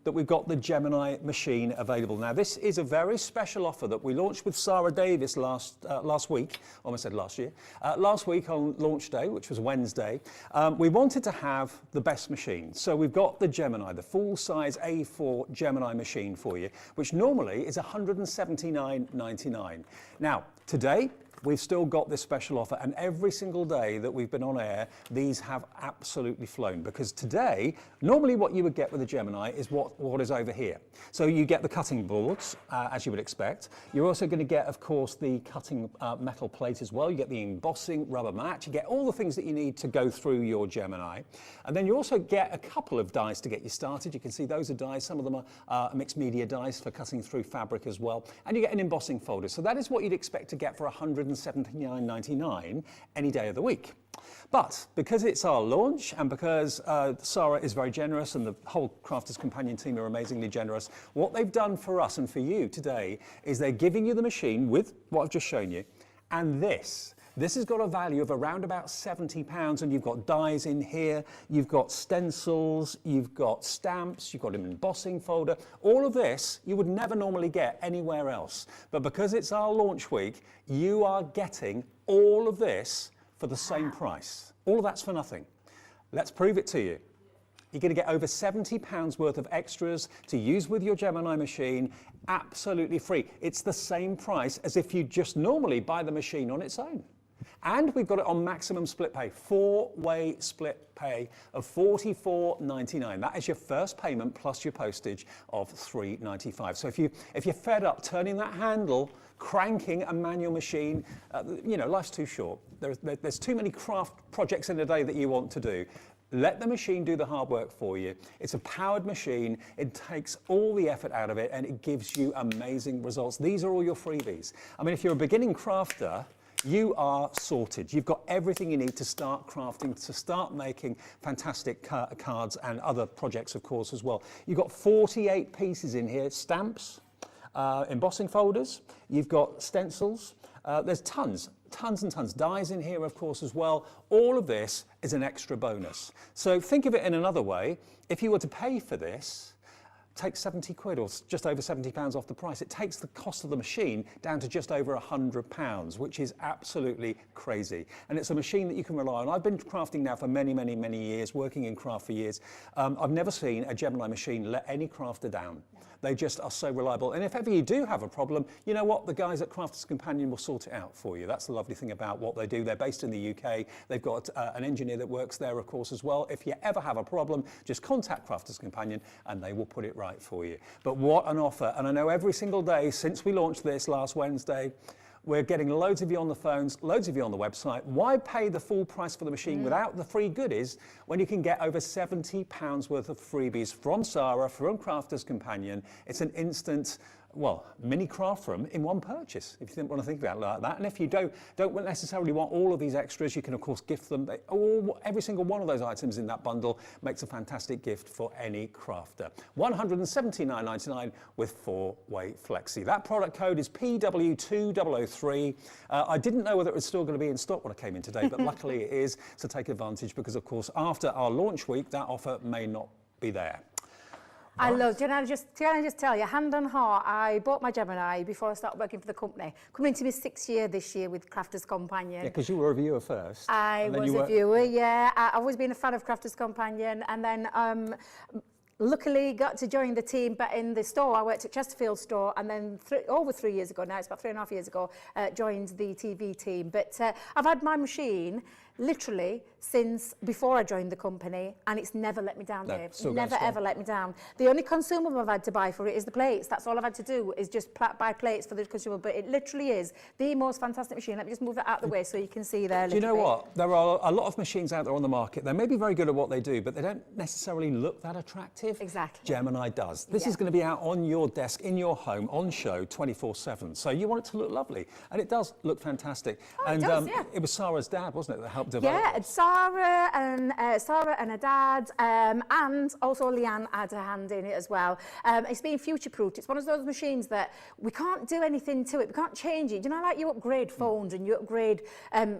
that we've got the Gemini machine available. Now, this is a very special offer that we launched with Sarah Davis last week, almost said last year, last week on launch day, which was Wednesday. We wanted to have the best machine. So we've got the Gemini, the full-size A4 Gemini machine for you, which normally is $179.99. Now, today, we've still got this special offer, and every single day that we've been on air, these have absolutely flown, because today, normally what you would get with a Gemini is what is over here. So you get the cutting boards, as you would expect. You're also going to get, of course, the cutting metal plate as well. You get the embossing rubber mat. You get all the things that you need to go through your Gemini. And then you also get a couple of dies to get you started. You can see those are dies. Some of them are mixed media dies for cutting through fabric as well. And you get an embossing folder. So that is what you'd expect to get for $179.99 any day of the week. But because it's our launch, and because Sarah is very generous and the whole Crafters Companion team are amazingly generous, what they've done for us and for you today is they're giving you the machine with what I've just shown you, and this. This has got a value of around about £70, and you've got dies in here, you've got stencils, you've got stamps, you've got an embossing folder. All of this you would never normally get anywhere else. But because it's our launch week, you are getting all of this for the same price. All of that's for nothing. Let's prove it to you. You're going to get over £70 worth of extras to use with your Gemini machine, absolutely free. It's the same price as if you just normally buy the machine on its own. And we've got it on maximum split pay, 4-way split pay of $44.99. That is your first payment plus your postage of $3.95. So if you're fed up turning that handle, cranking a manual machine, you know, life's too short. There's too many craft projects in a day that you want to do. Let the machine do the hard work for you. It's a powered machine. It takes all the effort out of it, and it gives you amazing results. These are all your freebies. I mean, if you're a beginning crafter, you are sorted. You've got everything you need to start crafting, to start making fantastic cards and other projects, of course, as well. You've got 48 pieces in here, stamps, embossing folders, you've got stencils, there's tons and tons. Dies in here, of course, as well. All of this is an extra bonus. So think of it in another way. If you were to pay for this, takes 70 quid or just over £70 off the price. It takes the cost of the machine down to just over £100, which is absolutely crazy. And it's a machine that you can rely on. I've been crafting now for many, many, many years, working in craft for years. I've never seen a Gemini machine let any crafter down. They just are so reliable. And if ever you do have a problem, you know what? The guys at Crafters Companion will sort it out for you. That's the lovely thing about what they do. They're based in the UK. They've got an engineer that works there, of course, as well. If you ever have a problem, just contact Crafters Companion and they will put it right for you. But what an offer. And I know every single day since we launched this last Wednesday, we're getting loads of you on the phones, loads of you on the website. Why pay the full price for the machine without the free goodies when you can get over £70 worth of freebies from Sarah, from Crafters Companion? It's an instant, well, mini craft room in one purchase, if you didn't want to think about it like that. And if you don't necessarily want all of these extras, you can of course gift them. Every single one of those items in that bundle makes a fantastic gift for any crafter. £179.99 with 4-way flexi. That product code is PW2003. I didn't know whether it was still going to be in stock when I came in today, but luckily it is, so take advantage because of course after our launch week, that offer may not be there. I love, can I just tell you, hand on heart, I bought my Gemini before I started working for the company. Coming into my 6th year this year with Crafters Companion. Yeah, because you were a viewer first. I was a viewer, yeah. I've always been a fan of Crafters Companion, and then luckily got to join the team, but in the store, I worked at Chesterfield store, and then over 3 years ago now, it's about 3.5 years ago, joined the TV team. But I've had my machine literally since before I joined the company, and it's never let me down, Dave. Never ever let me down. The only consumable I've had to buy for it is the plates. That's all I've had to do is just buy plates for the consumable, but it literally is the most fantastic machine. Let me just move that out of the way so you can see there a little bit. Do you know what? There are a lot of machines out there on the market. They may be very good at what they do, but they don't necessarily look that attractive. Exactly. Gemini does. This is going to be out on your desk, in your home, on show, 24/7. So you want it to look lovely, and it does look fantastic. Oh, and it does, yeah. It was Sarah's dad, wasn't it, that helped develop Yeah, it? Sarah and her dad, and also Leanne had her hand in it as well. It's been future-proofed. It's one of those machines that we can't do anything to it. We can't change it. You know, like you upgrade phones and you upgrade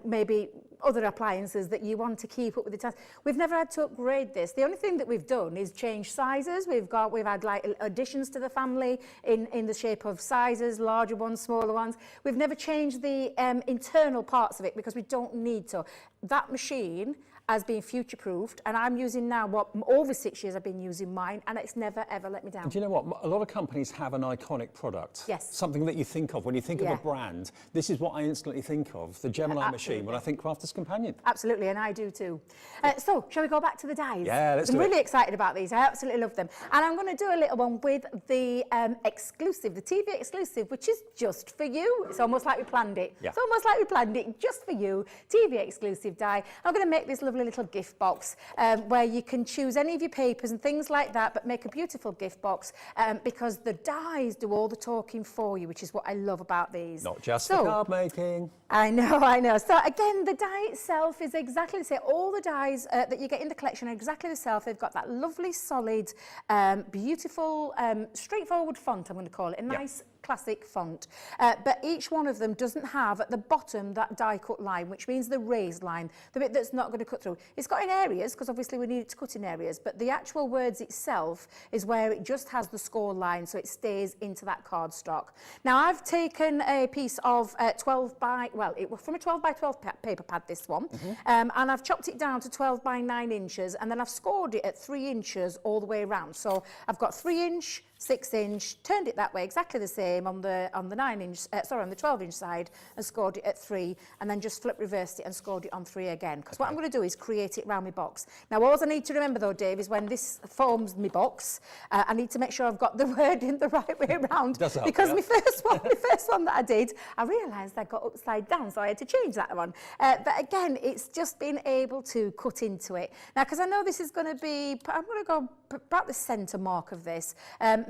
maybe other appliances that you want to keep up with the times. We've never had to upgrade this. The only thing that we've done is change sizes. We've had like additions to the family in the shape of sizes, larger ones, smaller ones. We've never changed the internal parts of it because we don't need to. That machine has been future-proofed, and I'm using now over 6 years I've been using mine, and it's never ever let me down. Do you know what? A lot of companies have an iconic product. Yes. Something that you think of when you think of a brand. This is what I instantly think of, the Gemini machine, when I think Crafters Companion. Absolutely, and I do too. So, shall we go back to the dies? Yeah, let's do it. I'm really excited about these. I absolutely love them. And I'm going to do a little one with the exclusive, the TV exclusive, which is just for you. It's almost like we planned it. Yeah. It's almost like we planned it just for you. TV exclusive die. I'm going to make this lovely little gift box where you can choose any of your papers and things like that, but make a beautiful gift box because the dies do all the talking for you, which is what I love about these. Not just the card making. I know. So again, the die itself is exactly the same. All the dies that you get in the collection are exactly the same. They've got that lovely, solid, beautiful, straightforward font, I'm going to call it. A nice classic font. But each one of them doesn't have at the bottom that die cut line, which means the raised line, the bit that's not going to cut through. It's got in areas, because obviously we need it to cut in areas, but the actual words itself is where it just has the score line, so it stays into that cardstock. Now, I've taken a piece of 12 by, well, it was from a 12 by 12 paper pad, this one, and I've chopped it down to 12 by 9 inches, and then I've scored it at 3 inches all the way around. So I've got 3 inch, 6 inch, turned it that way, exactly the same on the 9 inch, on the 12 inch side, and scored it at 3, and then just flip reversed it and scored it on 3 again. Because what I'm going to do is create it around my box. Now, all I need to remember though, Dave, is when this forms my box, I need to make sure I've got the word in the right way around. Because my first one that I did, I realised I got upside down, so I had to change that one. But again, it's just being able to cut into it. Now, because I know this is going to be, I'm going to go about the centre mark of this.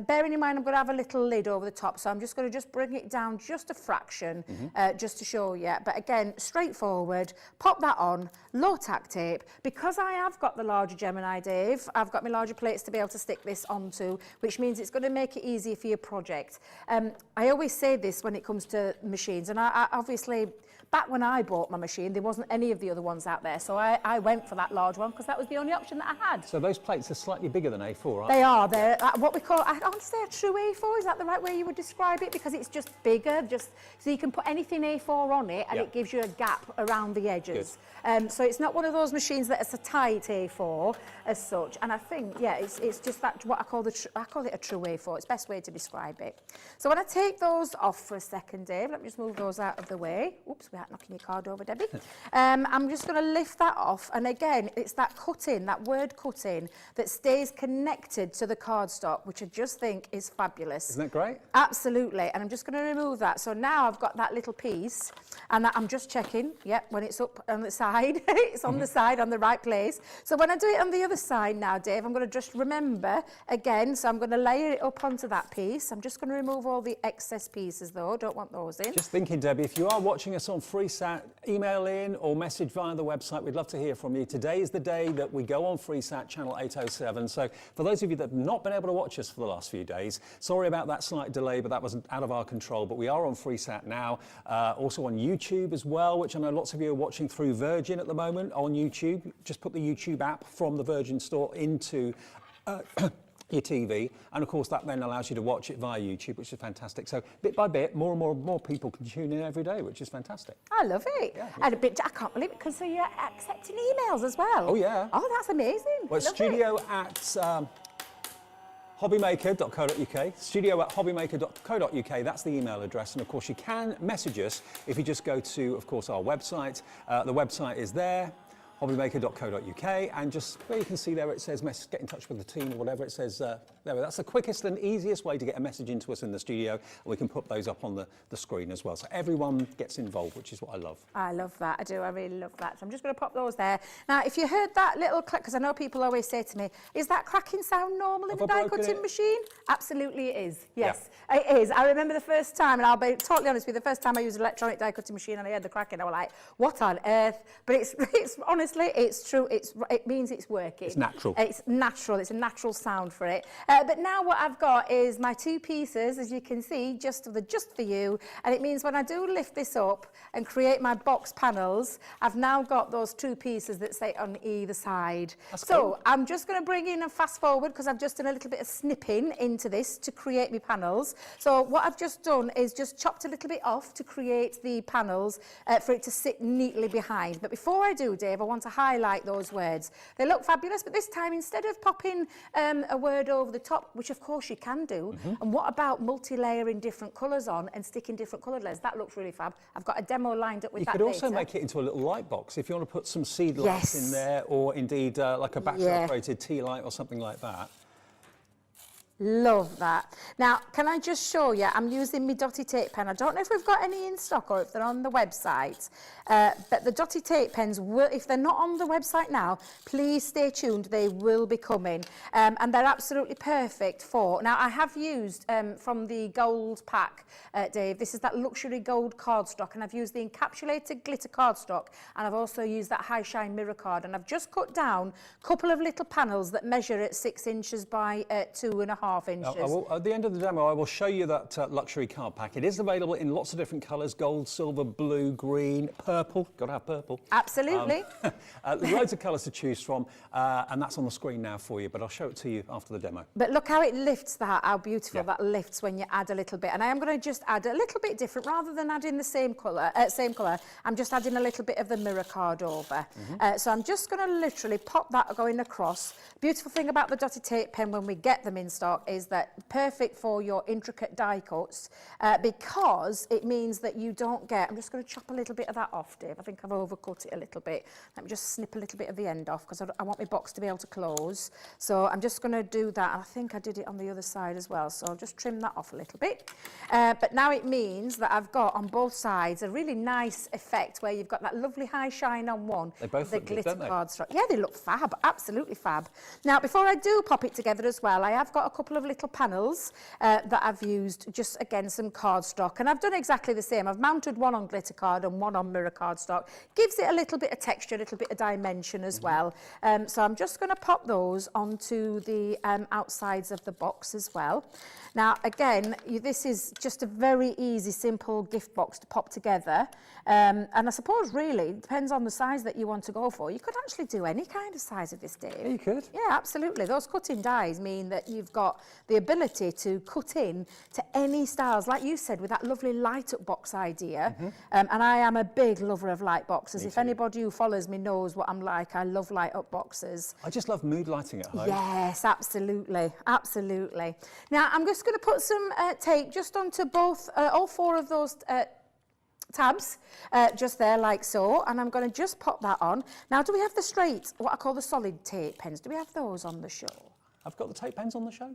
Bearing in mind I'm going to have a little lid over the top, so I'm just going to bring it down just a fraction, just to show you. But again, straightforward, pop that on, low tack tape. Because I have got the larger Gemini, Dave, I've got my larger plates to be able to stick this onto, which means it's going to make it easier for your project. I always say this when it comes to machines, and I obviously, back when I bought my machine, there wasn't any of the other ones out there. So I went for that large one because that was the only option that I had. So those plates are slightly bigger than A4, aren't They are. They're what we call, I want to say a true A4. Is that the right way you would describe it? Because it's just bigger, just so you can put anything A4 on it and it gives you a gap around the edges. So it's not one of those machines that is a tight A4 as such. And I think, yeah, it's just that what I call it a true A4. It's the best way to describe it. So when I take those off for a second, Dave, let me just move those out of the way. Oops, we aren't knocking your card over, Debbie. I'm just going to lift that off. And again, it's that cutting, that word cutting, that stays connected to the cardstock, which I just think is fabulous. Isn't that great? Absolutely. And I'm just going to remove that. So now I've got that little piece, and I'm just checking, when it's up on the side, it's on the side, on the right place. So when I do it on the other side now, Dave, I'm going to just remember again, so I'm going to layer it up onto that piece. I'm just going to remove all the excess pieces though, don't want those in. Just thinking, Debbie, if you are watching us on FreeSat, email in or message via the website. We'd love to hear from you. Today is the day that we go on FreeSat channel 807. So for those of you that have not been able to watch us for the last few days, sorry about that slight delay, but that was out of our control. But we are on FreeSat now, also on YouTube as well, which I know lots of you are watching through Virgin at the moment on YouTube. Just put the YouTube app from the Virgin store into your TV, and of course that then allows you to watch it via YouTube, which is fantastic. So bit by bit, more and more people can tune in every day, which is fantastic. I love it. Yeah, and I can't believe it, because so you're accepting emails as well. Oh yeah. Oh, that's amazing. Well, studio at hobbymaker.co.uk, studio@hobbymaker.co.uk, that's the email address. And of course you can message us if you just go to, of course, our website. The website is there, hobbymaker.co.uk, and just where you can see there it says get in touch with the team or whatever, it says there. That's the quickest and easiest way to get a message into us in the studio, and we can put those up on the screen as well. So everyone gets involved, which is what I love. I love that, I do, I really love that. So I'm just going to pop those there. Now, if you heard that little click, because I know people always say to me, is that cracking sound normal in a die cutting machine? Absolutely it is, yes, it is. I remember the first time, and I'll be totally honest with you, the first time I used an electronic die cutting machine and I heard the cracking, I was like, what on earth? But it's honestly, it's true, it means it's working. It's natural. It's natural, it's a natural sound for it. But now what I've got is my two pieces, as you can see, just for you. And it means when I do lift this up and create my box panels, I've now got those two pieces that sit on either side. That's cool. I'm just going to bring in and fast forward, because I've just done a little bit of snipping into this to create my panels. So what I've just done is just chopped a little bit off to create the panels for it to sit neatly behind. But before I do, Dave, I want to highlight those words. They look fabulous, but this time, instead of popping a word over the top, which of course you can do, and what about multi-layering different colours on and sticking different coloured layers? That looks really fab. I've got a demo lined up with that. You could also make it into a little light box if you want to put some seed lights in there, or indeed like a battery operated tea light or something like that. Love that. Now, can I just show you, I'm using my dotty tape pen. I don't know if we've got any in stock or if they're on the website, but the dotty tape pens will, if they're not on the website now, please stay tuned, they will be coming. And they're absolutely perfect for, now I have used from the gold pack, Dave, this is that luxury gold cardstock, and I've used the encapsulated glitter cardstock, and I've also used that high shine mirror card, and I've just cut down a couple of little panels that measure at 6 inches by 2.5 inches. At the end of the demo, I will show you that luxury card pack. It is available in lots of different colours: gold, silver, blue, green, purple. Got to have purple. Absolutely. Loads of colours to choose from, and that's on the screen now for you, but I'll show it to you after the demo. But look how it lifts that, how beautiful that lifts when you add a little bit. And I am going to just add a little bit different, rather than adding the same colour, I'm just adding a little bit of the mirror card over. So I'm just going to literally pop that going across. Beautiful thing about the dotted tape pen when we get them in stock is that perfect for your intricate die cuts, because it means that you don't get, I'm just going to chop a little bit of that off, Dave. I think I've overcut it a little bit. Let me just snip a little bit of the end off, because I want my box to be able to close. So I'm just going to do that. I think I did it on the other side as well, so I'll just trim that off a little bit. But now it means that I've got on both sides a really nice effect where you've got that lovely high shine on one. They both look good, don't they? Yeah, they look fab, absolutely fab. Now, before I do pop it together as well, I have got a couple couple of little panels that I've used, just again some cardstock, and I've done exactly the same. I've mounted one on glitter card and one on mirror cardstock. Gives it a little bit of texture, a little bit of dimension as well. So I'm just going to pop those onto the outsides of the box as well. Now again, this is just a very easy, simple gift box to pop together. And I suppose really, it depends on the size that you want to go for. You could actually do any kind of size of this, Dave. Yeah, you could. Yeah, absolutely. Those cutting dies mean that you've got the ability to cut in to any styles, like you said, with that lovely light up box idea. And I am a big lover of light boxes. If anybody who follows me knows what I'm like, I love light up boxes. I just love mood lighting at home. Yes, absolutely, absolutely. Now I'm just going to put some tape just onto both, all four of those tabs, just there like so, and I'm going to just pop that on. Now, do we have the straight, what I call the solid tape pens? Do we have those on the show? I've got the tape pens on the show.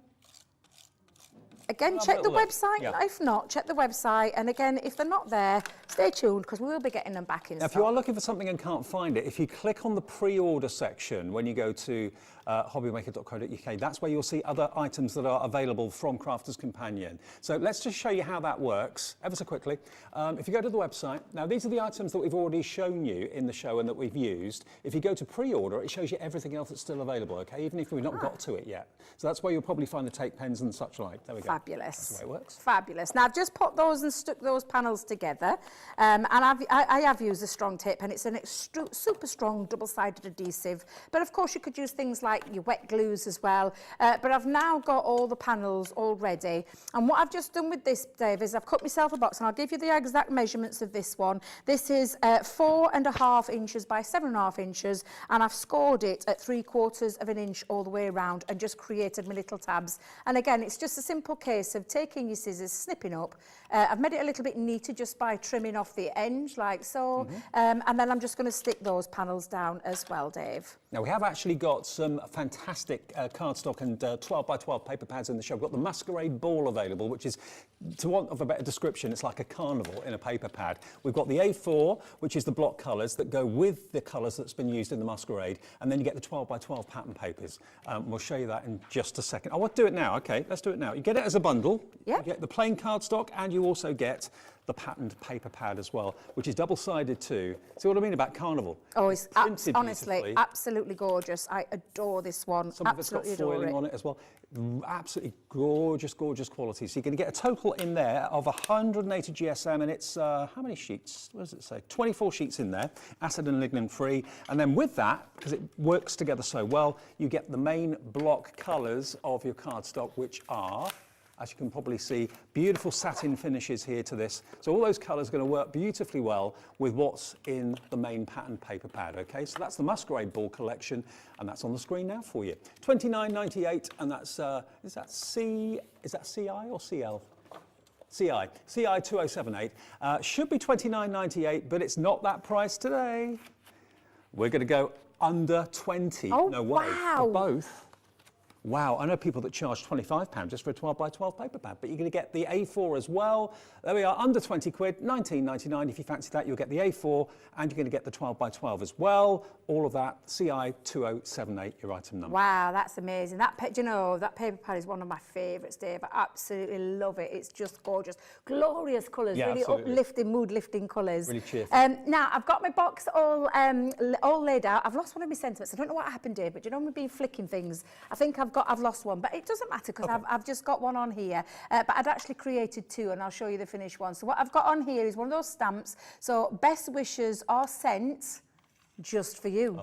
Again, check the website. If not, check the website. And again, if they're not there, stay tuned because we will be getting them back in stock. If you are looking for something and can't find it, if you click on the pre-order section when you go to hobbymaker.co.uk, that's where you'll see other items that are available from Crafter's Companion. So let's just show you how that works ever so quickly. If you go to the website, now these are the items that we've already shown you in the show and that we've used. If you go to pre-order, it shows you everything else that's still available, okay, even if we've not got to it yet. So that's where you'll probably find the tape pens and such like. There we go. Fabulous. That's the way it works. Fabulous. Now I've just put those and stuck those panels together, and I have used a strong tape pen. It's a super strong double-sided adhesive, but of course you could use things like your wet glues as well. But I've now got all the panels all ready, and what I've just done with this, Dave, is I've cut myself a box, and I'll give you the exact measurements of this one. This is 4.5 inches by 7.5 inches, and I've scored it at 3/4 of an inch all the way around, and just created my little tabs. And again, it's just a simple case of taking your scissors, snipping up. I've made it a little bit neater just by trimming off the end like so, and then I'm just going to stick those panels down as well, Dave. Now we have actually got some fantastic cardstock and 12 by 12 paper pads in the show. We've got the Masquerade Ball available, which is, to want of a better description, it's like a carnival in a paper pad. We've got the A4, which is the block colours that go with the colours that's been used in the Masquerade, and then you get the 12 by 12 pattern papers. We'll show you that in just a second. Oh, we'll do it now. Okay, let's do it now. You get it as a bundle. Yeah. You get the plain cardstock, and you also get the patterned paper pad as well, which is double-sided too. See what I mean about carnival? Oh, it's printed honestly beautifully. Absolutely gorgeous. I adore this one. Some of it's got foiling on it as well. Absolutely gorgeous, gorgeous quality. So you're going to get a total in there of 180 GSM, and it's, how many sheets? What does it say? 24 sheets in there, acid and lignin free. And then with that, because it works together so well, you get the main block colours of your cardstock, which are, as you can probably see, beautiful satin finishes here to this. So all those colours are going to work beautifully well with what's in the main pattern paper pad, okay? So that's the Masquerade Ball collection, and that's on the screen now for you. $29.98, and that's, is that CI or CL? CI 2078. Should be $29.98, but it's not that price today. We're going to go under 20. Oh, no way. wow. For both. Wow, I know people that charge £25 just for a 12 by 12 paper pad, but you're going to get the A4 as well. There we are, under 20 quid, $19.99. If you fancy that, you'll get the A4, and you're going to get the 12 by 12 as well. All of that, CI 2078, your item number. Wow, that's amazing. That you know, that paper pad is one of my favourites, Dave. I absolutely love it. It's just gorgeous. Glorious colours, Yeah, really absolutely. uplifting, mood-lifting colours. Really cheerful. Now, I've got my box all laid out. I've lost one of my sentiments. I don't know what happened, Dave, but you know, we've been flicking things. I think I've lost one, but it doesn't matter because I've just got one on here. But I'd actually created two, and I'll show you the finished one. So what I've got on here is one of those stamps. So best wishes are sent just for you.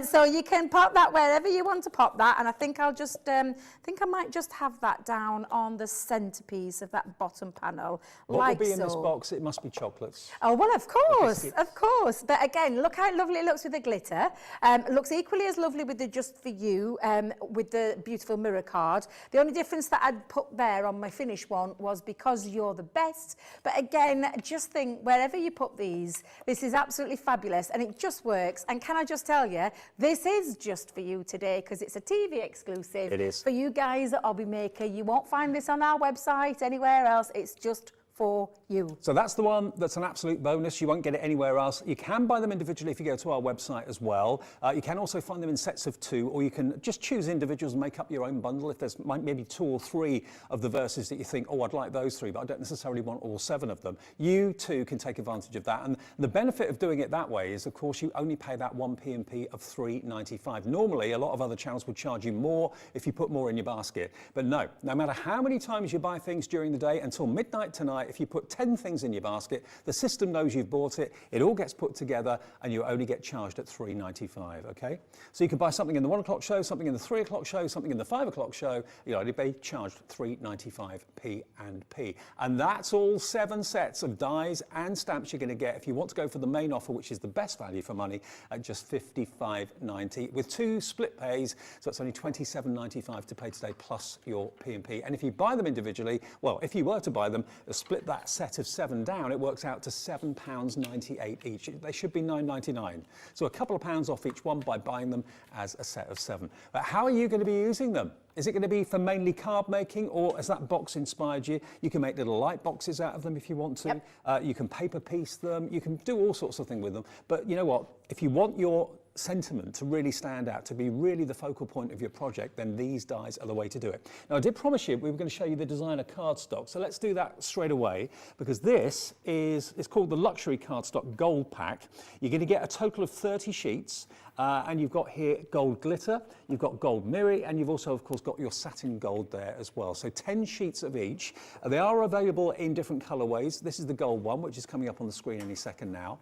So you can pop that wherever you want to pop that, and I think I'll just think I might just have that down on the centerpiece of that bottom panel. What like will be in so. this box? It must be chocolates. Oh, well, of course. But again, look how lovely it looks with the glitter. It looks equally as lovely with the Just For You, with the beautiful mirror card. The only difference that I'd put there on my finished one was because you're the best. But again, just think, wherever you put these, this is absolutely fabulous, and it just works. And can I just tell you, this is just for you today because it's a TV exclusive. It is. For you guys at HobbyMaker. You won't find this on our website, anywhere else. It's just for you. So that's the one that's an absolute bonus. You won't get it anywhere else. You can buy them individually if you go to our website as well. You can also find them in sets of 2, or you can just choose individuals and make up your own bundle. If there's maybe 2 or 3 of the verses that you think, oh, I'd like those 3, but I don't necessarily want all 7 of them, you too can take advantage of that. And the benefit of doing it that way is, of course, you only pay that one P&P of $3.95. Normally, a lot of other channels would charge you more if you put more in your basket. But no matter how many times you buy things during the day, until midnight tonight, if you put 10 things in your basket, the system knows you've bought it, it all gets put together, and you only get charged at $3.95, okay? So you can buy something in the 1 o'clock show, something in the 3 o'clock show, something in the 5 o'clock show, you'll only be charged $3.95 P&P. And that's all 7 sets of dies and stamps you're going to get if you want to go for the main offer, which is the best value for money, at just $55.90 with 2 split pays, so it's only $27.95 to pay today plus your P&P. And if you buy them individually, well, if you were to buy them, split that set of 7 down, it works out to £7.98 each. They should be $9.99. So a couple of pounds off each one by buying them as a set of 7. But how are you going to be using them? Is it going to be for mainly card making, or has that box inspired you? You can make little light boxes out of them if you want to. Yep. You can paper piece them. You can do all sorts of things with them. But you know what? If you want your sentiment to really stand out, to be really the focal point of your project, then these dies are the way to do it. Now, I did promise you we were going to show you the designer cardstock, so let's do that straight away, because this is, it's called the Luxury Cardstock Gold Pack. You're going to get a total of 30 sheets, and you've got here gold glitter, you've got gold mirror, and you've also, of course, got your satin gold there as well. So 10 sheets of each. They are available in different colorways. This is the gold one, which is coming up on the screen any second now.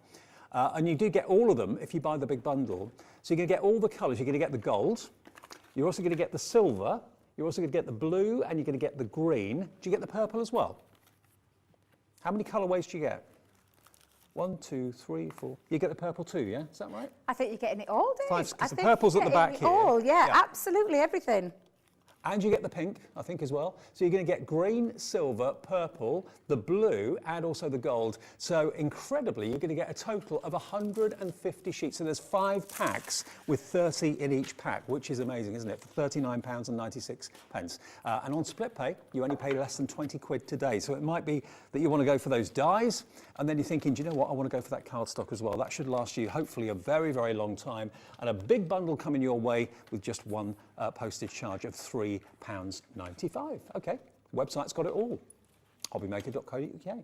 And you do get all of them if you buy the big bundle. So you're going to get all the colours. You're going to get the gold. You're also going to get the silver. You're also going to get the blue, and you're going to get the green. Do you get the purple as well? How many colourways do you get? 1, 2, 3, 4. You get the purple too, yeah? Is that right? I think you're getting it all, Dave. 5, because the purple's at the back here. All, yeah, absolutely everything. And you get the pink, I think, as well. So you're going to get green, silver, purple, the blue, and also the gold. So incredibly, you're going to get a total of 150 sheets. So there's 5 packs with 30 in each pack, which is amazing, isn't it? For £39.96. And on split pay, you only pay less than 20 quid today. So it might be that you want to go for those dies, and then you're thinking, do you know what? I want to go for that cardstock as well. That should last you, hopefully, a very, very long time. And a big bundle coming your way with just one postage charge of £3.95. Okay, website's got it all. HobbyMaker.co.uk.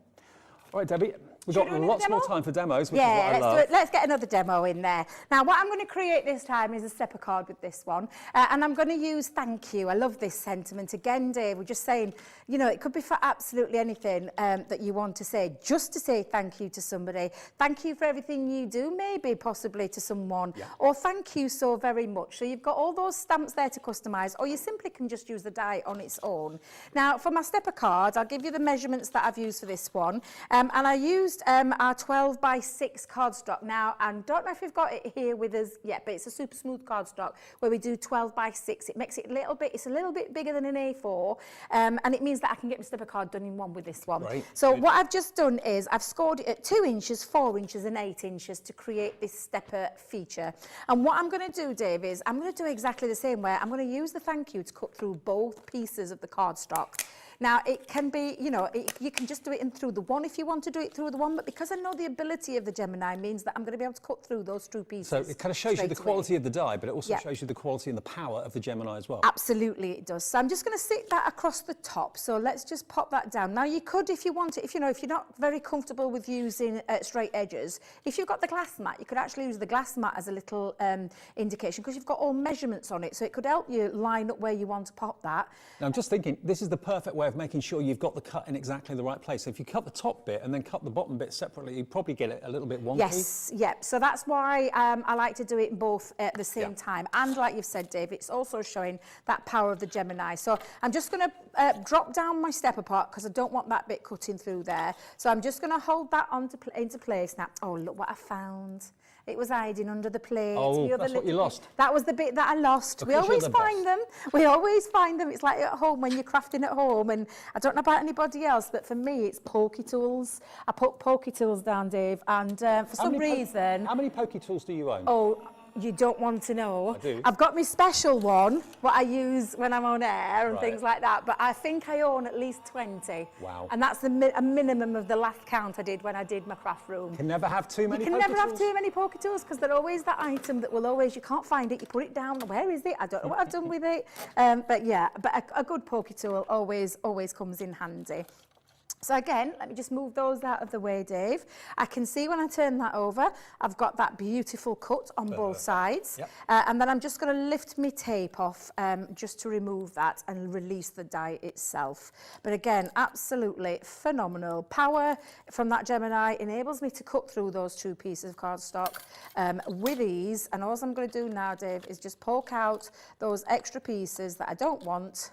All right, Debbie, we've got lots more time for demos, which is what I love. Let's get another demo in there. Now, what I'm going to create this time is a stepper card with this one. And I'm going to use thank you. I love this sentiment. Again, Dave, we're just saying, you know, it could be for absolutely anything that you want to say, just to say thank you to somebody. Thank you for everything you do, maybe possibly to someone, or thank you so very much. So you've got all those stamps there to customise, or you simply can just use the die on its own. Now, for my stepper card, I'll give you the measurements that I've used for this one. And I used our 12 by 6 cardstock. Now, I don't know if we've got it here with us yet, but it's a super smooth cardstock where we do 12 by 6. It makes it a little bit, it's a little bit bigger than an A4, and it means that I can get my stepper card done in one with this one. Right. So what I've just done is I've scored it at 2 inches, 4 inches and 8 inches to create this stepper feature. And what I'm going to do, Dave, is I'm going to do exactly the same way. I'm going to use the thank you to cut through both pieces of the cardstock. Now, it can be, you know, you can just do it in through the one if you want to do it through the one, but because I know the ability of the Gemini means that I'm going to be able to cut through those 2 pieces. So it kind of shows you the quality of the die, but it also shows you the quality and the power of the Gemini as well. Absolutely, it does. So I'm just going to stick that across the top. So let's just pop that down. Now, you could, if you want it, if you're not very comfortable with using straight edges, if you've got the glass mat, you could actually use the glass mat as a little indication, because you've got all measurements on it, so it could help you line up where you want to pop that. Now, I'm just thinking, this is the perfect way of making sure you've got the cut in exactly the right place. So if you cut the top bit and then cut the bottom bit separately, you probably get it a little bit wonky. Yes, yep. So that's why I like to do it both at the same time. And like you've said, Dave, it's also showing that power of the Gemini. So I'm just going to drop down my stepper part because I don't want that bit cutting through there. So I'm just going to hold that into place now. Oh, look what I found. It was hiding under the plate. Oh, that's what you lost. That was the bit that I lost. We always find them. We always find them. It's like at home when you're crafting at home. And I don't know about anybody else, but for me, it's pokey tools. I put pokey tools down, Dave, and for some reason... How many pokey tools do you own? Oh, you don't want to know. I do. I've got my special one, what I use when I'm on air and Right. things like that, but I think I own at least 20. Wow. And that's a minimum of the last count I did when I did my craft room. Can never have too many You can poker never have tools. too many poker tools because they're always that item that will always, you can't find it, you put it down, where is it? I don't know what I've done with it. But yeah, but a good poker tool always comes in handy. So again, let me just move those out of the way, Dave. I can see when I turn that over, I've got that beautiful cut on both sides. Yep. And then I'm just going to lift my tape off just to remove that and release the die itself. But again, absolutely phenomenal. Power from that Gemini enables me to cut through those 2 pieces of cardstock with ease. And all I'm going to do now, Dave, is just poke out those extra pieces that I don't want.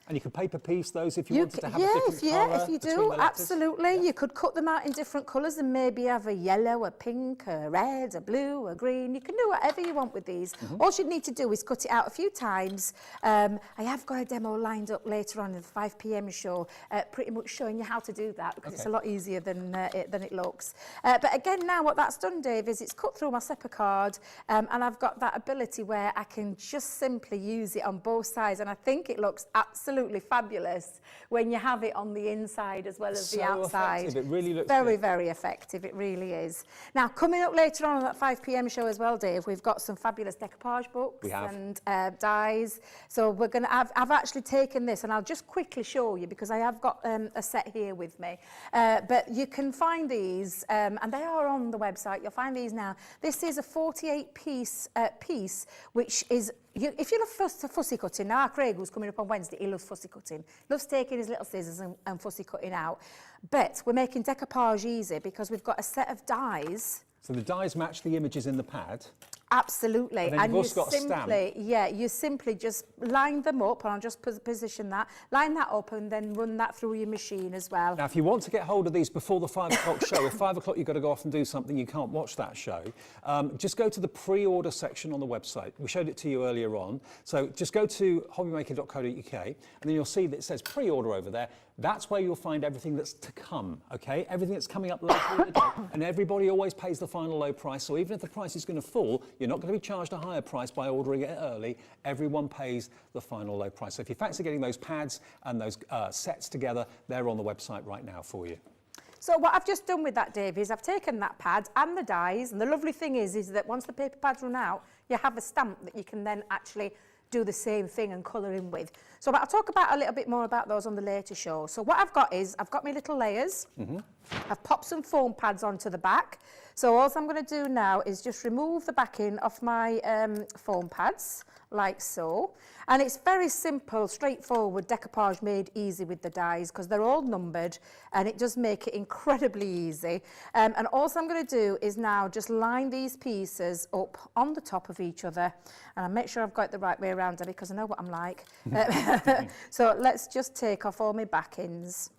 And you could paper piece those if you wanted to have a different colour if you between do, the letters. absolutely. You could cut them out in different colours and maybe have a yellow, a pink, a red, a blue, a green. You can do whatever you want with these. All you need to do is cut it out a few times. I have got a demo lined up later on in the 5 p.m. show, pretty much showing you how to do that because it's a lot easier than it looks. But again, now what that's done, Dave, is it's cut through my sepia card and I've got that ability where I can just simply use it on both sides, and I think it looks absolutely fabulous when you have it on the inside as well as the outside. Effective. It really looks very, good. very effective. It really is. Now, coming up later on that 5 p.m. show as well, Dave, we've got some fabulous decoupage books and dies. So we're going to I've actually taken this, and I'll just quickly show you because I have got a set here with me. But you can find these, and they are on the website. You'll find these now. This is a 48-piece piece, which is if you love fussy cutting, now Craig, who's coming up on Wednesday, he loves fussy cutting. Loves taking his little scissors and fussy cutting out. But we're making decoupage easy because we've got a set of dies. So the dies match the images in the pad. Absolutely. And then you've also got a stamp. You simply just line them up, and I'll just position that, line that up and then run that through your machine as well. Now, if you want to get hold of these before the 5 o'clock show, if 5 o'clock you've got to go off and do something, you can't watch that show, just go to the pre-order section on the website. We showed it to you earlier on. So just go to hobbymaker.co.uk and then you'll see that it says pre-order over there. That's where you'll find everything that's to come, okay? Everything that's coming up later in the day. And everybody always pays the final low price, so even if the price is going to fall, you're not going to be charged a higher price by ordering it early. Everyone pays the final low price. So if you fancy getting those pads and those sets together, they're on the website right now for you. So what I've just done with that, Dave, is I've taken that pad and the dies, and the lovely thing is that once the paper pads run out, you have a stamp that you can then actually do the same thing and colour in with. So I'll talk about a little bit more about those on the later show. So what I've got is, I've got my little layers. I've popped some foam pads onto the back. So all I'm going to do now is just remove the backing off my foam pads, like so. And it's very simple, straightforward decoupage made easy with the dies because they're all numbered, and it does make it incredibly easy. And all I'm going to do is now just line these pieces up on the top of each other, and I'll make sure I've got it the right way around, Debbie, because I know what I'm like. So let's just take off all my backings.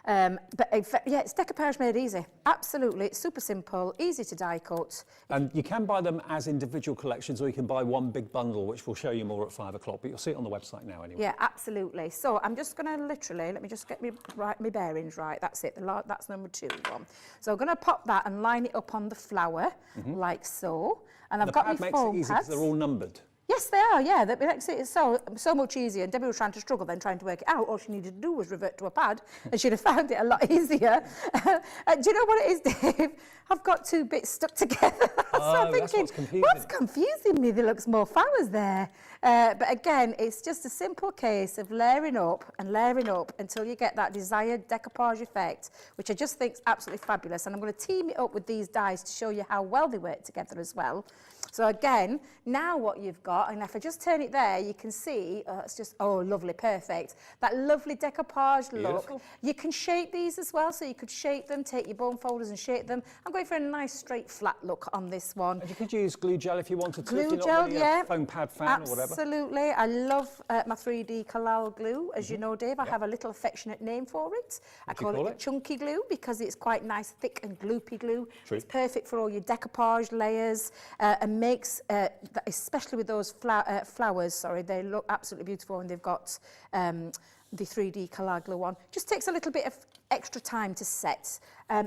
But yeah, it's decoupage made easy. Absolutely, it's super simple, easy to die cut. And you can buy them as individual collections, or you can buy one big bundle, which we'll show you more at 5 o'clock, but you'll see it on the website now anyway. Yeah, absolutely. So I'm just going to literally, let me just get my bearings right. That's it, that's number 2 one. So I'm going to pop that and line it up on the flower, like so. And I've got my foam pads. The pad makes it easy because they're all numbered. Yes, they are, yeah. That makes it so much easier. And Debbie was trying to struggle then, trying to work it out. All she needed to do was revert to a pad, and she'd have found it a lot easier. Do you know what it is, Dave? I've got 2 bits stuck together. So I'm thinking, what's confusing me? There looks more flowers there. But again, it's just a simple case of layering up until you get that desired decoupage effect, which I just think is absolutely fabulous. And I'm going to team it up with these dies to show you how well they work together as well. So again, now what you've got, and if I just turn it there, you can see, it's just, oh, lovely, perfect. That lovely decoupage look. You can shape these as well, so you could shape them, take your bone folders and shape them. I'm going for a nice straight flat look on this one. And you could use glue gel if you wanted to. Glue if you're gel, not really yeah. a foam pad fan or whatever. Absolutely. I love my 3D Kalal glue, as you know, Dave. I have a little affectionate name for it. I call it chunky glue because it's quite nice, thick and gloopy glue. True. It's perfect for all your decoupage layers and makes, especially with those flowers, they look absolutely beautiful when they've got the 3D Kalal glue on. Just takes a little bit of extra time to set.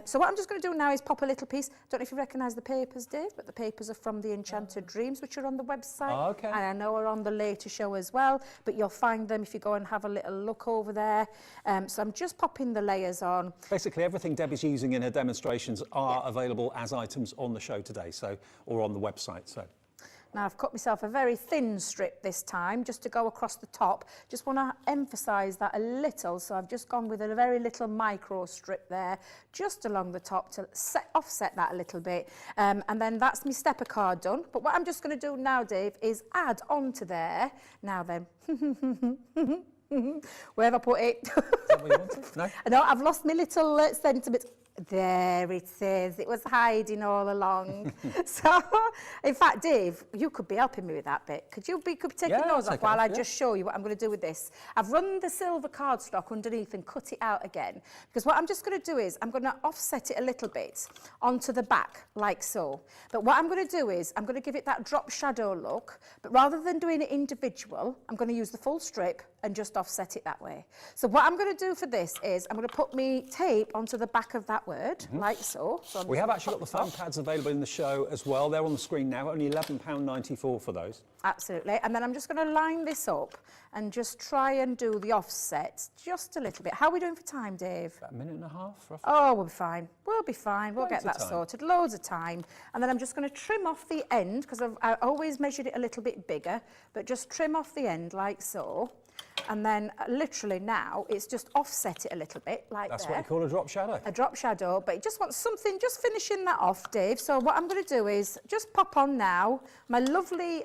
So what I'm just going to do now is pop a little piece. Don't know if you recognise the papers, Dave, but the papers are from the Enchanted Dreams, which are on the website. Oh, okay. And I know are on the later show as well, but you'll find them if you go and have a little look over there. So I'm just popping the layers on. Basically, everything Debbie's using in her demonstrations are available as items on the show today, or on the website. So. Now I've cut myself a very thin strip this time, just to go across the top. Just want to emphasise that a little, so I've just gone with a very little micro strip there, just along the top to offset that a little bit. And then that's my stepper card done. But what I'm just going to do now, Dave, is add onto there. Now then, where have I put it? Is that what you wanted? No? No, I've lost my little sentiment. There it is. It was hiding all along. So, in fact, Dave, you could be helping me with that bit. Could you be taking those off while I just show you what I'm going to do with this? I've run the silver cardstock underneath and cut it out again. Because what I'm just going to do is I'm going to offset it a little bit onto the back, like so. But what I'm going to do is I'm going to give it that drop shadow look. But rather than doing it individual, I'm going to use the full strip and just offset it that way. So what I'm going to do for this is I'm going to put me tape onto the back of that word, like so. We have actually got the foam pads available in the show as well. They're on the screen now, only £11.94 for those. Absolutely. And then I'm just going to line this up and just try and do the offset just a little bit. How are we doing for time, Dave? About a minute and a half, roughly. Oh, we'll be fine. We'll be fine. We'll get that time. sorted. Loads of time. And then I'm just going to trim off the end, because I always measured it a little bit bigger, but just trim off the end like so. And then literally now it's just offset it a little bit like That's there. what you call a drop shadow. A drop shadow, but you just want something, just finishing that off, Dave. So what I'm going to do is just pop on now my lovely,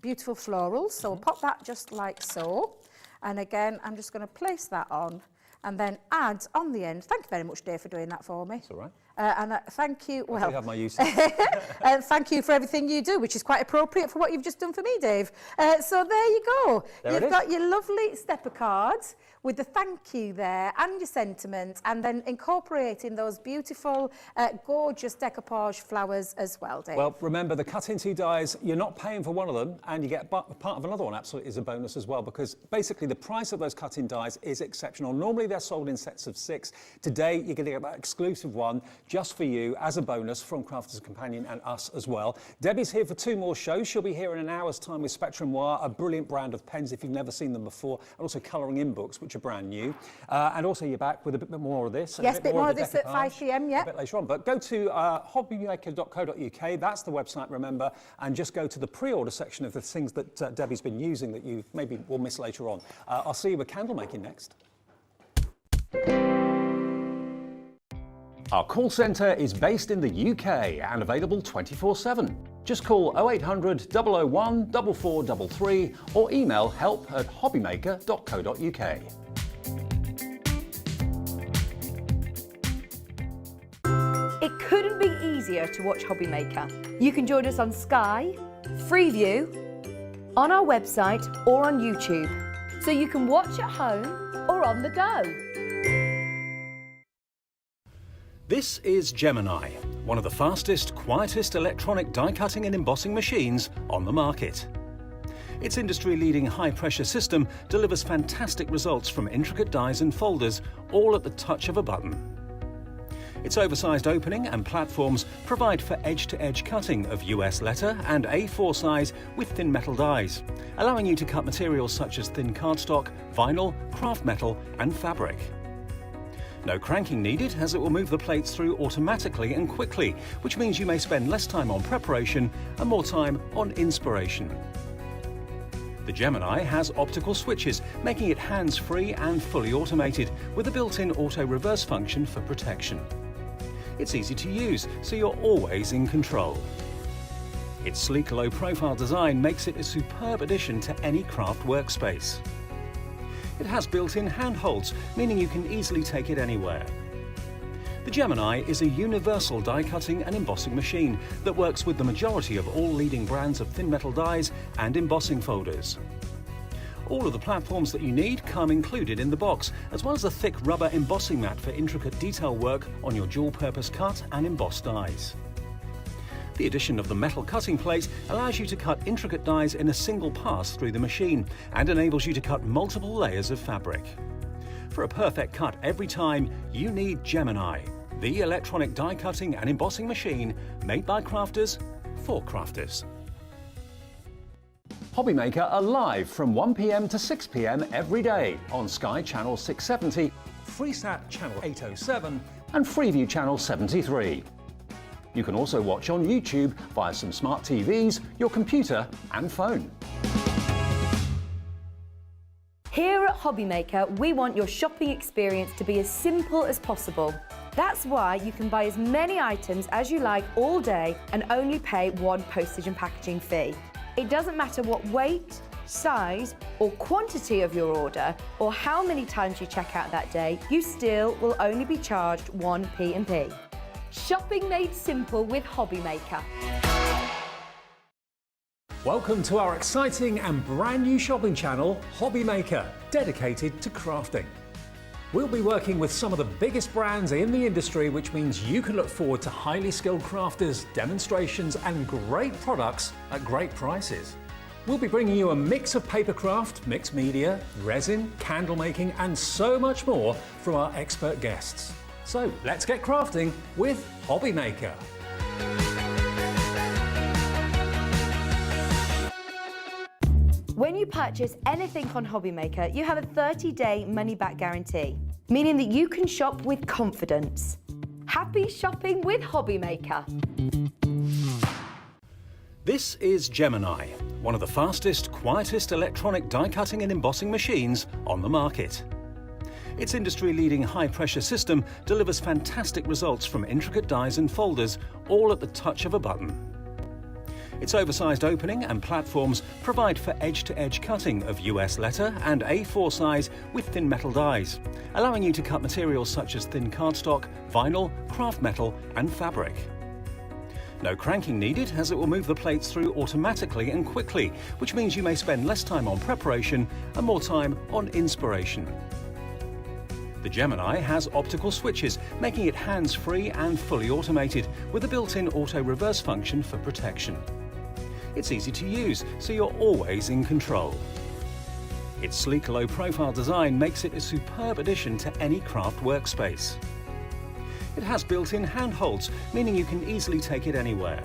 beautiful florals. So we'll pop that just like so. And again, I'm just going to place that on and then add on the end. Thank you very much, Dave, for doing that for me. That's all right. And thank you. I do have my uses. Thank you for everything you do, which is quite appropriate for what you've just done for me, Dave. So there you go. You've got your lovely stepper cards with the thank you there and your sentiment, and then incorporating those beautiful, gorgeous decoupage flowers as well, Dave. Well, remember, the cut-into dies, you're not paying for one of them, and you get part of another one absolutely is a bonus as well, because basically the price of those cut-in dies is exceptional. Normally they're sold in sets of 6. Today you're going to get that exclusive one just for you as a bonus from Crafters Companion and us as well. Debbie's here for 2 more shows. She'll be here in an hour's time with Spectrum Noir, a brilliant brand of pens if you've never seen them before, and also colouring in books, which are brand new. And also you're back with a bit more of this. Yes, a bit more of this at 5 p.m, yeah. A bit later on. But go to hobbymaker.co.uk, that's the website, remember, and just go to the pre-order section of the things that Debbie's been using that you maybe will miss later on. I'll see you with candle making next. Our call centre is based in the UK and available 24/7. Just call 0800 001 4433 or email help@hobbymaker.co.uk. It couldn't be easier to watch HobbyMaker. You can join us on Sky, Freeview, on our website or on YouTube, so you can watch at home or on the go. This is Gemini, one of the fastest, quietest electronic die-cutting and embossing machines on the market. Its industry-leading high-pressure system delivers fantastic results from intricate dies and folders, all at the touch of a button. Its oversized opening and platforms provide for edge-to-edge cutting of US letter and A4 size with thin metal dies, allowing you to cut materials such as thin cardstock, vinyl, craft metal and fabric. No cranking needed, as it will move the plates through automatically and quickly, which means you may spend less time on preparation and more time on inspiration. The Gemini has optical switches, making it hands-free and fully automated, with a built-in auto-reverse function for protection. It's easy to use, so you're always in control. Its sleek, low-profile design makes it a superb addition to any craft workspace. It has built-in handholds, meaning you can easily take it anywhere. The Gemini is a universal die-cutting and embossing machine that works with the majority of all leading brands of thin metal dies and embossing folders. All of the platforms that you need come included in the box, as well as a thick rubber embossing mat for intricate detail work on your dual-purpose cut and embossed dies. The addition of the metal cutting plate allows you to cut intricate dies in a single pass through the machine and enables you to cut multiple layers of fabric. For a perfect cut every time, you need Gemini, the electronic die cutting and embossing machine made by crafters for crafters. HobbyMaker are live from 1 p.m. to 6 p.m. every day on Sky Channel 670, FreeSat Channel 807 and Freeview Channel 73. You can also watch on YouTube via some smart TVs, your computer and phone. Here at HobbyMaker, we want your shopping experience to be as simple as possible. That's why you can buy as many items as you like all day and only pay one postage and packaging fee. It doesn't matter what weight, size or quantity of your order or how many times you check out that day, you still will only be charged one P&P. Shopping made simple with HobbyMaker. Welcome to our exciting and brand new shopping channel, HobbyMaker, dedicated to crafting. We'll be working with some of the biggest brands in the industry, which means you can look forward to highly skilled crafters, demonstrations and great products at great prices. We'll be bringing you a mix of papercraft, mixed media, resin, candle making and so much more from our expert guests. So let's get crafting with HobbyMaker. When you purchase anything on HobbyMaker, you have a 30-day money-back guarantee, meaning that you can shop with confidence. Happy shopping with HobbyMaker. This is Gemini, one of the fastest, quietest electronic die cutting and embossing machines on the market. Its industry-leading high-pressure system delivers fantastic results from intricate dies and folders, all at the touch of a button. Its oversized opening and platforms provide for edge-to-edge cutting of US letter and A4 size with thin metal dies, allowing you to cut materials such as thin cardstock, vinyl, craft metal and fabric. No cranking needed, as it will move the plates through automatically and quickly, which means you may spend less time on preparation and more time on inspiration. The Gemini has optical switches, making it hands-free and fully automated, with a built-in auto-reverse function for protection. It's easy to use, so you're always in control. Its sleek low-profile design makes it a superb addition to any craft workspace. It has built-in handholds, meaning you can easily take it anywhere.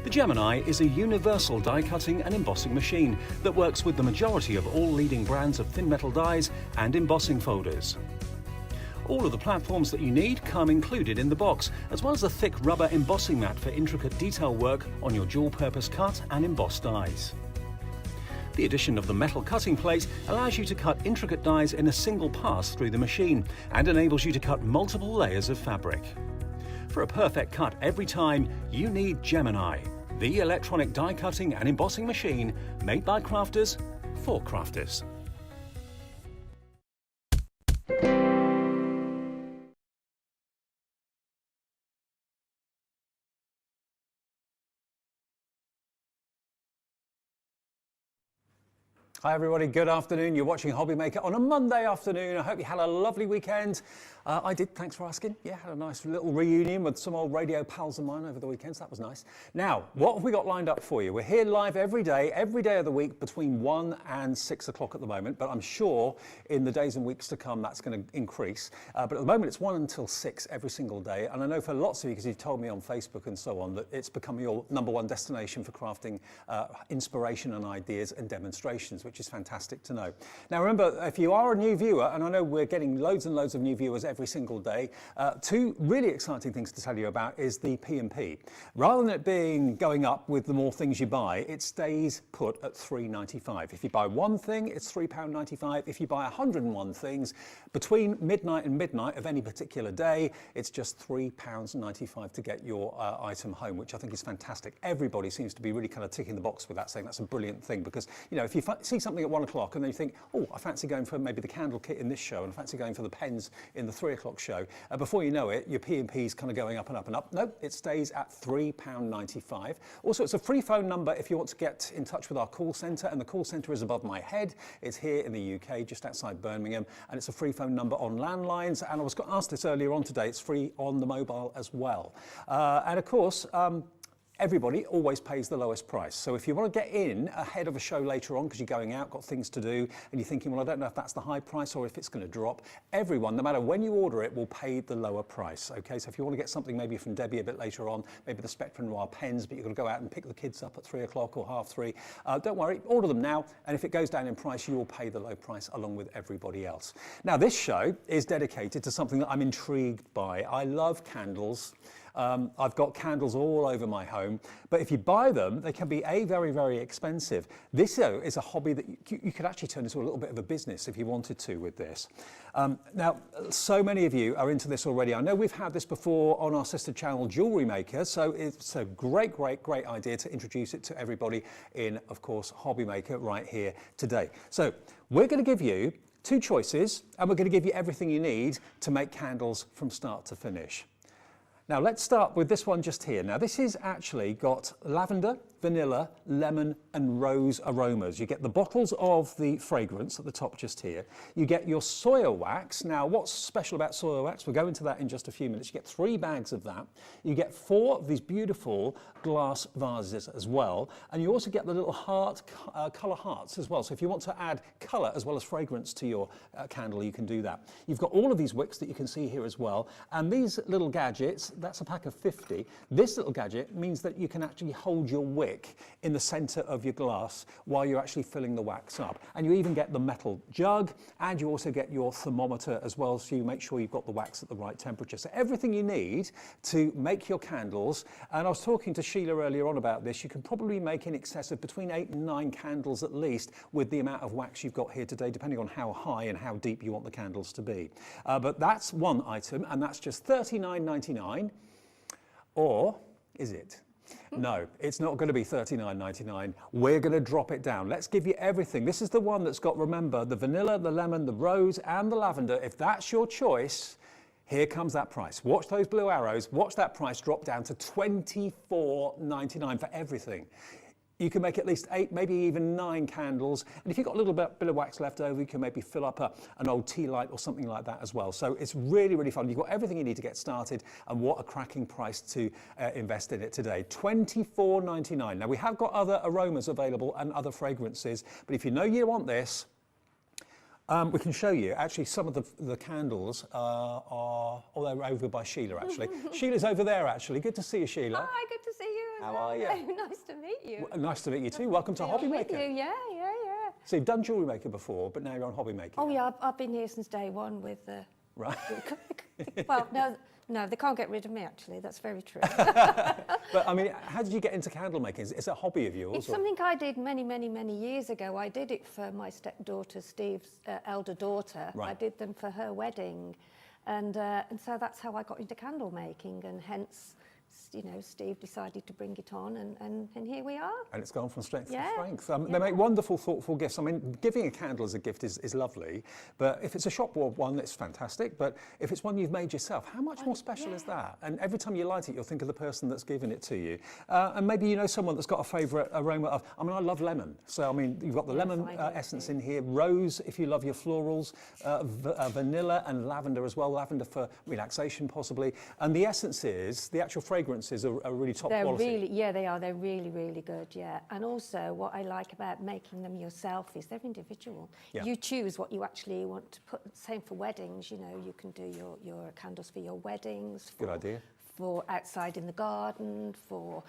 The Gemini is a universal die-cutting and embossing machine that works with the majority of all leading brands of thin metal dies and embossing folders. All of the platforms that you need come included in the box, as well as a thick rubber embossing mat for intricate detail work on your dual-purpose cut and embossed dies. The addition of the metal cutting plate allows you to cut intricate dies in a single pass through the machine and enables you to cut multiple layers of fabric. For a perfect cut every time, you need Gemini, the electronic die cutting and embossing machine made by crafters for crafters. Hi everybody, good afternoon. You're watching HobbyMaker on a Monday afternoon. I hope you had a lovely weekend. I did, thanks for asking. Yeah, had a nice little reunion with some old radio pals of mine over the weekend, so that was nice. Now, what have we got lined up for you? We're here live every day of the week between 1 and 6 o'clock at the moment, but I'm sure in the days and weeks to come that's going to increase. But at the moment it's 1 until 6 every single day, and I know for lots of you, because you've told me on Facebook and so on, that it's become your #1 destination for crafting inspiration and ideas and demonstrations, which is fantastic to know. Now remember, if you are a new viewer, and I know we're getting loads and loads of new viewers every single day, two really exciting things to tell you about is the P&P. Rather than it being going up with the more things you buy, it stays put at £3.95. If you buy one thing, it's £3.95. If you buy 101 things between midnight and midnight of any particular day, it's just £3.95 to get your item home, which I think is fantastic. Everybody seems to be really kind of ticking the box with that, saying that's a brilliant thing, because, you know, if you see something at 1 o'clock and then you think, oh, I fancy going for maybe the candle kit in this show, and I fancy going for the pens in the 3 o'clock show, before you know it, your P&P's kind of going up and up and up. No, it stays at £3.95. Also, it's a free phone number if you want to get in touch with our call centre, and the call centre is above my head. It's here in the UK, just outside Birmingham, and it's a free phone number on landlines, and I was asked this earlier on today, it's free on the mobile as well. And of course, everybody always pays the lowest price. So if you want to get in ahead of a show later on because you're going out, got things to do, and you're thinking, well, I don't know if that's the high price or if it's going to drop, everyone, no matter when you order it, will pay the lower price, okay? So if you want to get something maybe from Debbie a bit later on, maybe the Spectrum Noir pens, but you've got to go out and pick the kids up at 3 o'clock or 3:30, don't worry, order them now, and if it goes down in price, you will pay the low price along with everybody else. Now, this show is dedicated to something that I'm intrigued by. I love candles. I've got candles all over my home, but if you buy them, they can be very, very expensive. This though is a hobby that you could actually turn into a little bit of a business if you wanted to with this. Now, so many of you are into this already. I know we've had this before on our sister channel, Jewelry Maker, so it's a great idea to introduce it to everybody in, of course, HobbyMaker right here today. So we're going to give you 2 choices, and we're going to give you everything you need to make candles from start to finish. Now let's start with this one just here. Now this is actually got lavender, vanilla, lemon and rose aromas. You get the bottles of the fragrance at the top just here. You get your soy wax. Now what's special about soy wax? We'll go into that in just a few minutes. You get 3 bags of that. You get 4 of these beautiful glass vases as well. And you also get the little heart, colour hearts as well. So if you want to add colour as well as fragrance to your candle, you can do that. You've got all of these wicks that you can see here as well. And these little gadgets, that's a pack of 50. This little gadget means that you can actually hold your wick in the center of your glass while you're actually filling the wax up. And you even get the metal jug, and you also get your thermometer as well, so you make sure you've got the wax at the right temperature. So everything you need to make your candles, and I was talking to Sheila earlier on about this, you can probably make in excess of between 8 and 9 candles at least with the amount of wax you've got here today, depending on how high and how deep you want the candles to be. But that's one item, and that's just $39.99. Or is it? No, it's not going to be $39.99. We're going to drop it down. Let's give you everything. This is the one that's got, remember, the vanilla, the lemon, the rose and the lavender. If that's your choice, here comes that price. Watch those blue arrows. Watch that price drop down to $24.99 for everything. You can make at least 8, maybe even 9 candles. And if you've got a little bit of wax left over, you can maybe fill up an old tea light or something like that as well. So it's really, really fun. You've got everything you need to get started, and what a cracking price to invest in it today. $24.99. Now we have got other aromas available and other fragrances, but if you know you want this, we can show you. Actually, some of the candles they're over by Sheila, actually. Sheila's over there, actually. Good to see you, Sheila. Hi, good to see you. How are you? Nice to meet you. Well, nice to meet you too. Welcome to HobbyMaker. Yeah. So you've done Jewelry Maker before, but now you're on HobbyMaker. Oh yeah, I've been here since day one with the... Right. Well, no, they can't get rid of me, actually. That's very true. But I mean, how did you get into candle making? Is it a hobby of yours? It's something I did many years ago. I did it for my stepdaughter, Steve's elder daughter. Right. I did them for her wedding. And so that's how I got into candle making, and hence, you know, Steve decided to bring it on, and here we are. And it's gone from strength to strength. They make wonderful, thoughtful gifts. I mean, giving a candle as a gift is lovely, but if it's a shop bought one, it's fantastic. But if it's one you've made yourself, how much more special is that? And every time you light it, you'll think of the person that's given it to you. And maybe you know someone that's got a favourite aroma of, I mean, I love lemon. So, I mean, you've got the lemon essence in here, rose if you love your florals, vanilla and lavender as well, lavender for relaxation possibly. And the essences, the actual fragrances are really top quality. They're really good, yeah. And also what I like about making them yourself is they're individual. Yeah. You choose what you actually want to put. Same for weddings, you know, you can do your candles for your weddings. Good idea. For outside in the garden, for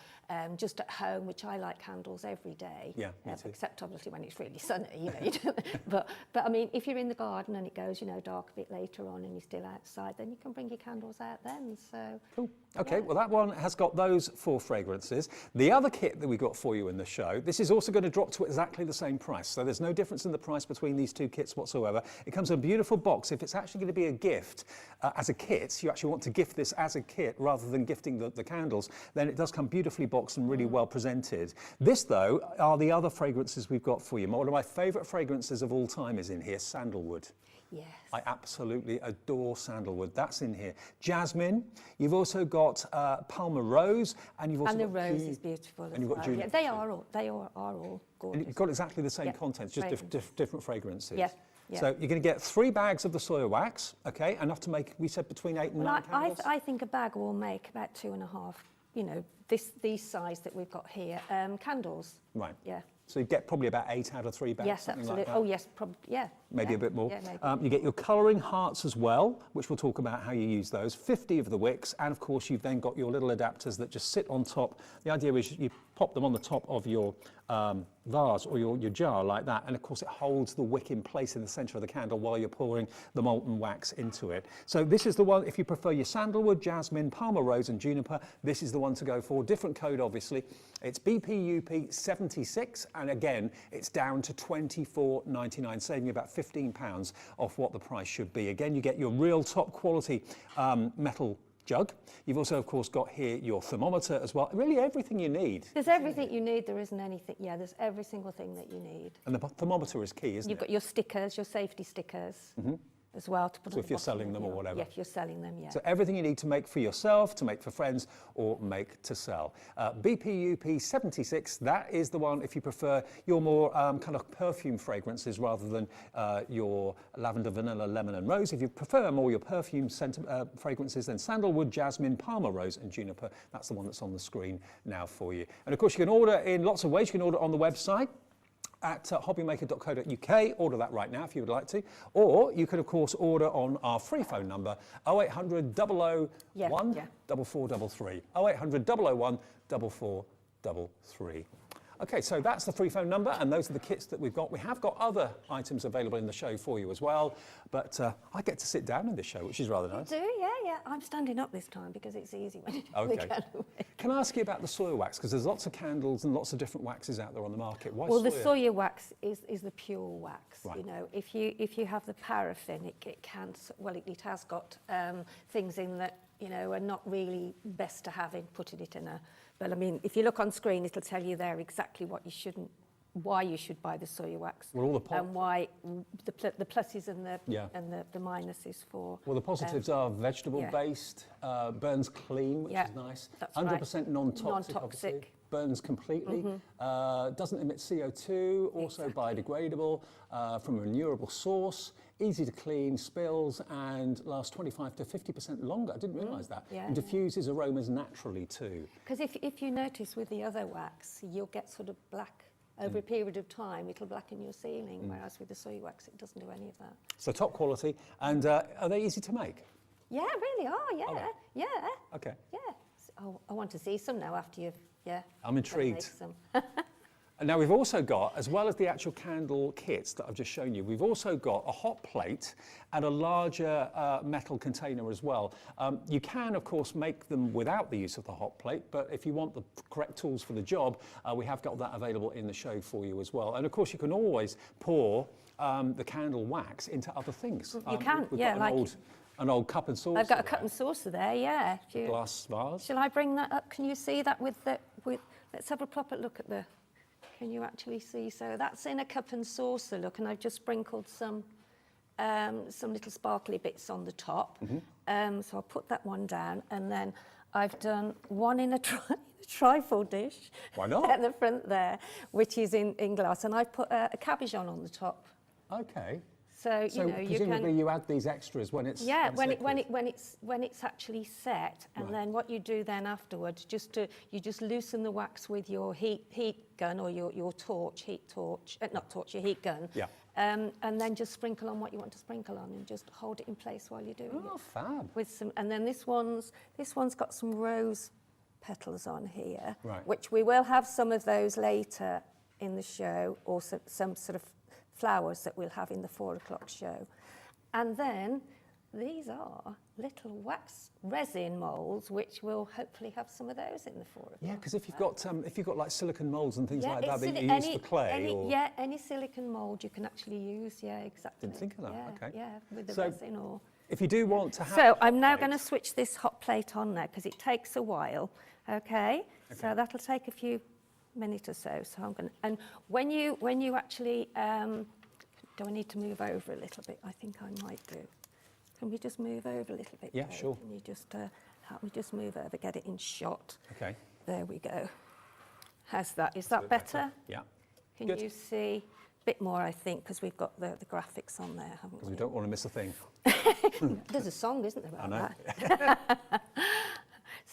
just at home, which I like candles every day. Yeah, me too. Except obviously when it's really sunny, you know. but I mean, if you're in the garden and it goes, you know, dark a bit later on and you're still outside, then you can bring your candles out then. So cool. Okay, well that one has got those 4 fragrances. The other kit that we got for you in the show, this is also going to drop to exactly the same price. So there's no difference in the price between these 2 kits whatsoever. It comes in a beautiful box. If it's actually going to be a gift as a kit, you actually want to gift this as a kit rather than gifting the candles, then it does come beautifully boxed and really well presented. This though are the other fragrances we've got for you. One of my favourite fragrances of all time is in here, sandalwood. yes. I absolutely adore sandalwood. That's in here. Jasmine. You've also got Palmer Rose, and you've also And the got rose is beautiful as and you've got well. juniper. Yeah, they are all gorgeous. And you've got exactly the same Yeah, contents, just different fragrances. Yeah, yeah. So you're going to get 3 bags of the soy wax, okay, enough to make, we said, between 8 and 9 candles. I think a bag will make about 2.5 you know, these size that we've got here, candles. Right. Yeah. So you get probably about 8 out of 3 bags, Yes, something absolutely. like that. Oh, yes, probably. Yeah. Maybe yeah. a bit more. Yeah, maybe. You get your colouring hearts as well, which we'll talk about how you use those. 50 of the wicks, and of course you've then got your little adapters that just sit on top. The idea is you pop them on the top of your vase or your jar like that, and of course it holds the wick in place in the centre of the candle while you're pouring the molten wax into it. So this is the one, if you prefer your sandalwood, jasmine, Parma rose and juniper, this is the one to go for. Different code obviously. It's BPUP 76, and again it's down to £24.99, saving you about £15 off what the price should be. Again, you get your real top quality metal jug. You've also, of course, got here your thermometer as well. Really everything you need. There's everything you need. There isn't anything. Yeah, there's every single thing that you need. And the thermometer is key, isn't You've it? got your stickers, your safety stickers as well. To put So on if the you're bottom selling of them or your- whatever. Yeah, if you're selling them, yeah. So everything you need to make for yourself, to make for friends, or make to sell. BPUP 76, that is the one if you prefer your more kind of perfume fragrances rather than your lavender, vanilla, lemon and rose. If you prefer more your perfume fragrances, then sandalwood, jasmine, Parma rose and juniper. That's the one that's on the screen now for you. And of course you can order in lots of ways. You can order on the website at hobbymaker.co.uk. Order that right now if you would like to. Or you could, of course, order on our free phone number, 0800 001 4433. 0800 001 4433. Okay, so that's the free phone number, and those are the kits that we've got. We have got other items available in the show for you as well, but I get to sit down in this show, which is rather nice. You do, yeah. I'm standing up this time because it's easy when you do Okay. the candle making. Can I ask you about the soy wax? Because there's lots of candles and lots of different waxes out there on the market. Why Well, the soya? soy wax is the pure wax. Right. You know, if you have the paraffin, it can. Well, it has got things in that, you know, are not really best to have in putting it in a. But I mean, if you look on screen, it'll tell you there exactly what you shouldn't, why you should buy the soy wax, Well, all the and why the pluses and Yeah. the minuses for. Well, the positives are vegetable-based, burns clean, which Yeah, is nice. that's 100% right. non-toxic, obviously. Non-toxic. Burns completely. Doesn't emit CO2, also biodegradable, from a renewable source. Easy to clean, spills, and lasts 25 to 50% longer. I didn't realise that. Yeah, and diffuses aromas naturally too. Because if you notice with the other wax, you'll get sort of black. Over a period of time, it'll blacken your ceiling, whereas with the soy wax, it doesn't do any of that. So top quality, and are they easy to make? Yeah, really are, yeah, Are they? yeah, Okay. yeah. Oh, I want to see some now after you've, yeah. I'm intrigued. make some. And now we've also got, as well as the actual candle kits that I've just shown you, we've also got a hot plate and a larger metal container as well. You can, of course, make them without the use of the hot plate, but if you want the correct tools for the job, we have got that available in the show for you as well. And of course, you can always pour the candle wax into other things. You can, we've yeah, got like an old cup and saucer. I've got a there, cup and saucer there, yeah. If you- glass vase. Shall I bring that up? Can you see that with let's have a proper look at the, can you actually see? So that's in a cup and saucer, look, and I've just sprinkled some little sparkly bits on the top. So I'll put that one down, and then I've done one in a trifle dish. Why not? At the front there, which is in glass, and I've put a cabbage on the top. Okay. So, So you know, you presumably can. you add these extras when it's When it's actually set, and Right. then what you do then afterwards, you just loosen the wax with your heat gun or your heat gun. Yeah. And then just sprinkle on what you want to sprinkle on, and just hold it in place while you're doing Oh, it. fab. With some, and then this one's got some rose petals on here, Right. which we will have some of those later in the show, or some sort of flowers that we'll have in the 4 o'clock show. And then these are little wax resin moulds, which will hopefully have some of those in the 4 o'clock. Yeah, because if you've got like silicone moulds and things Yeah, like that it's that you any- use for clay, or any silicone mould you can actually use. Yeah, exactly. Didn't think of that, Yeah, okay. yeah, with the So resin or. if you do want to have. So I'm hot now plates- going to switch this hot plate on there because it takes a while. Okay. So that'll take a few minutes or so. So I'm going to, and when you actually, do I need to move over a little bit? I think I might do. Can we just move over a little bit? Yeah, Dave? sure. Can you just help me just move over, get it in shot? Okay. There we go. How's that? Is that better? Yeah. Can Good. you see a bit more, I think, because we've got the graphics on there, haven't Because we? we don't want to miss a thing. There's a song, isn't there, I about know. that?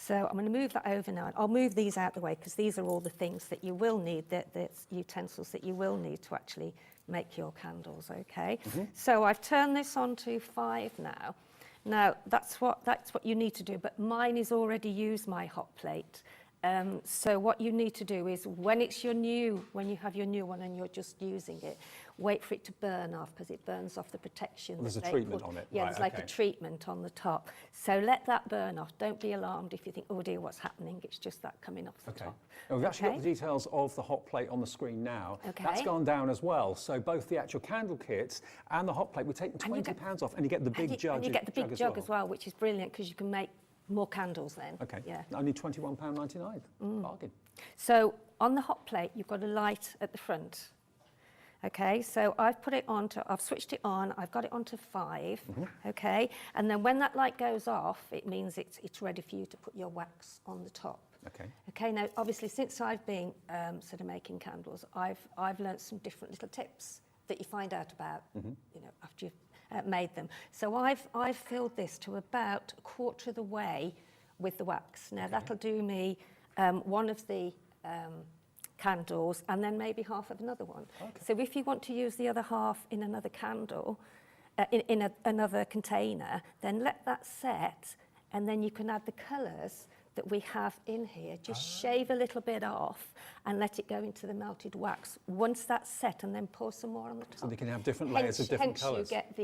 So I'm going to move that over now. I'll move these out the way because these are all the things that you will need, the utensils that you will need to actually make your candles, okay? So I've turned this on to 5 now. Now, that's what you need to do, but mine is already used, my hot plate. So what you need to do is when you have your new one and you're just using it, wait for it to burn off because it burns off the protection. Well, there's a treatment on it. Yeah, right, there's like a treatment on the top. So let that burn off. Don't be alarmed if you think, oh dear, what's happening? It's just that coming off the top. Now, we've actually got the details of the hot plate on the screen now. Okay. That's gone down as well. So both the actual candle kits and the hot plate, we're taking £20 off, and you get the big jug. And you get the big jug as well, which is brilliant because you can make more candles then. Okay. Yeah. Only £21.99. Bargain. So on the hot plate, you've got a light at the front. Okay, so I've switched it on, I've got it onto 5, okay? And then when that light goes off, it means it's ready for you to put your wax on the top. Okay. Okay, now obviously since I've been sort of making candles, I've learnt some different little tips that you find out about, you know, after you've made them. So I've filled this to about 1/4 of the way with the wax. Now that'll do me one of the candles and then maybe half of another one. Okay. So if you want to use the other half in another candle, another container, then let that set and then you can add the colours that we have in here. Just shave a little bit off and let it go into the melted wax. Once that's set, and then pour some more on the top. So they can have different layers of different colours. Hence you get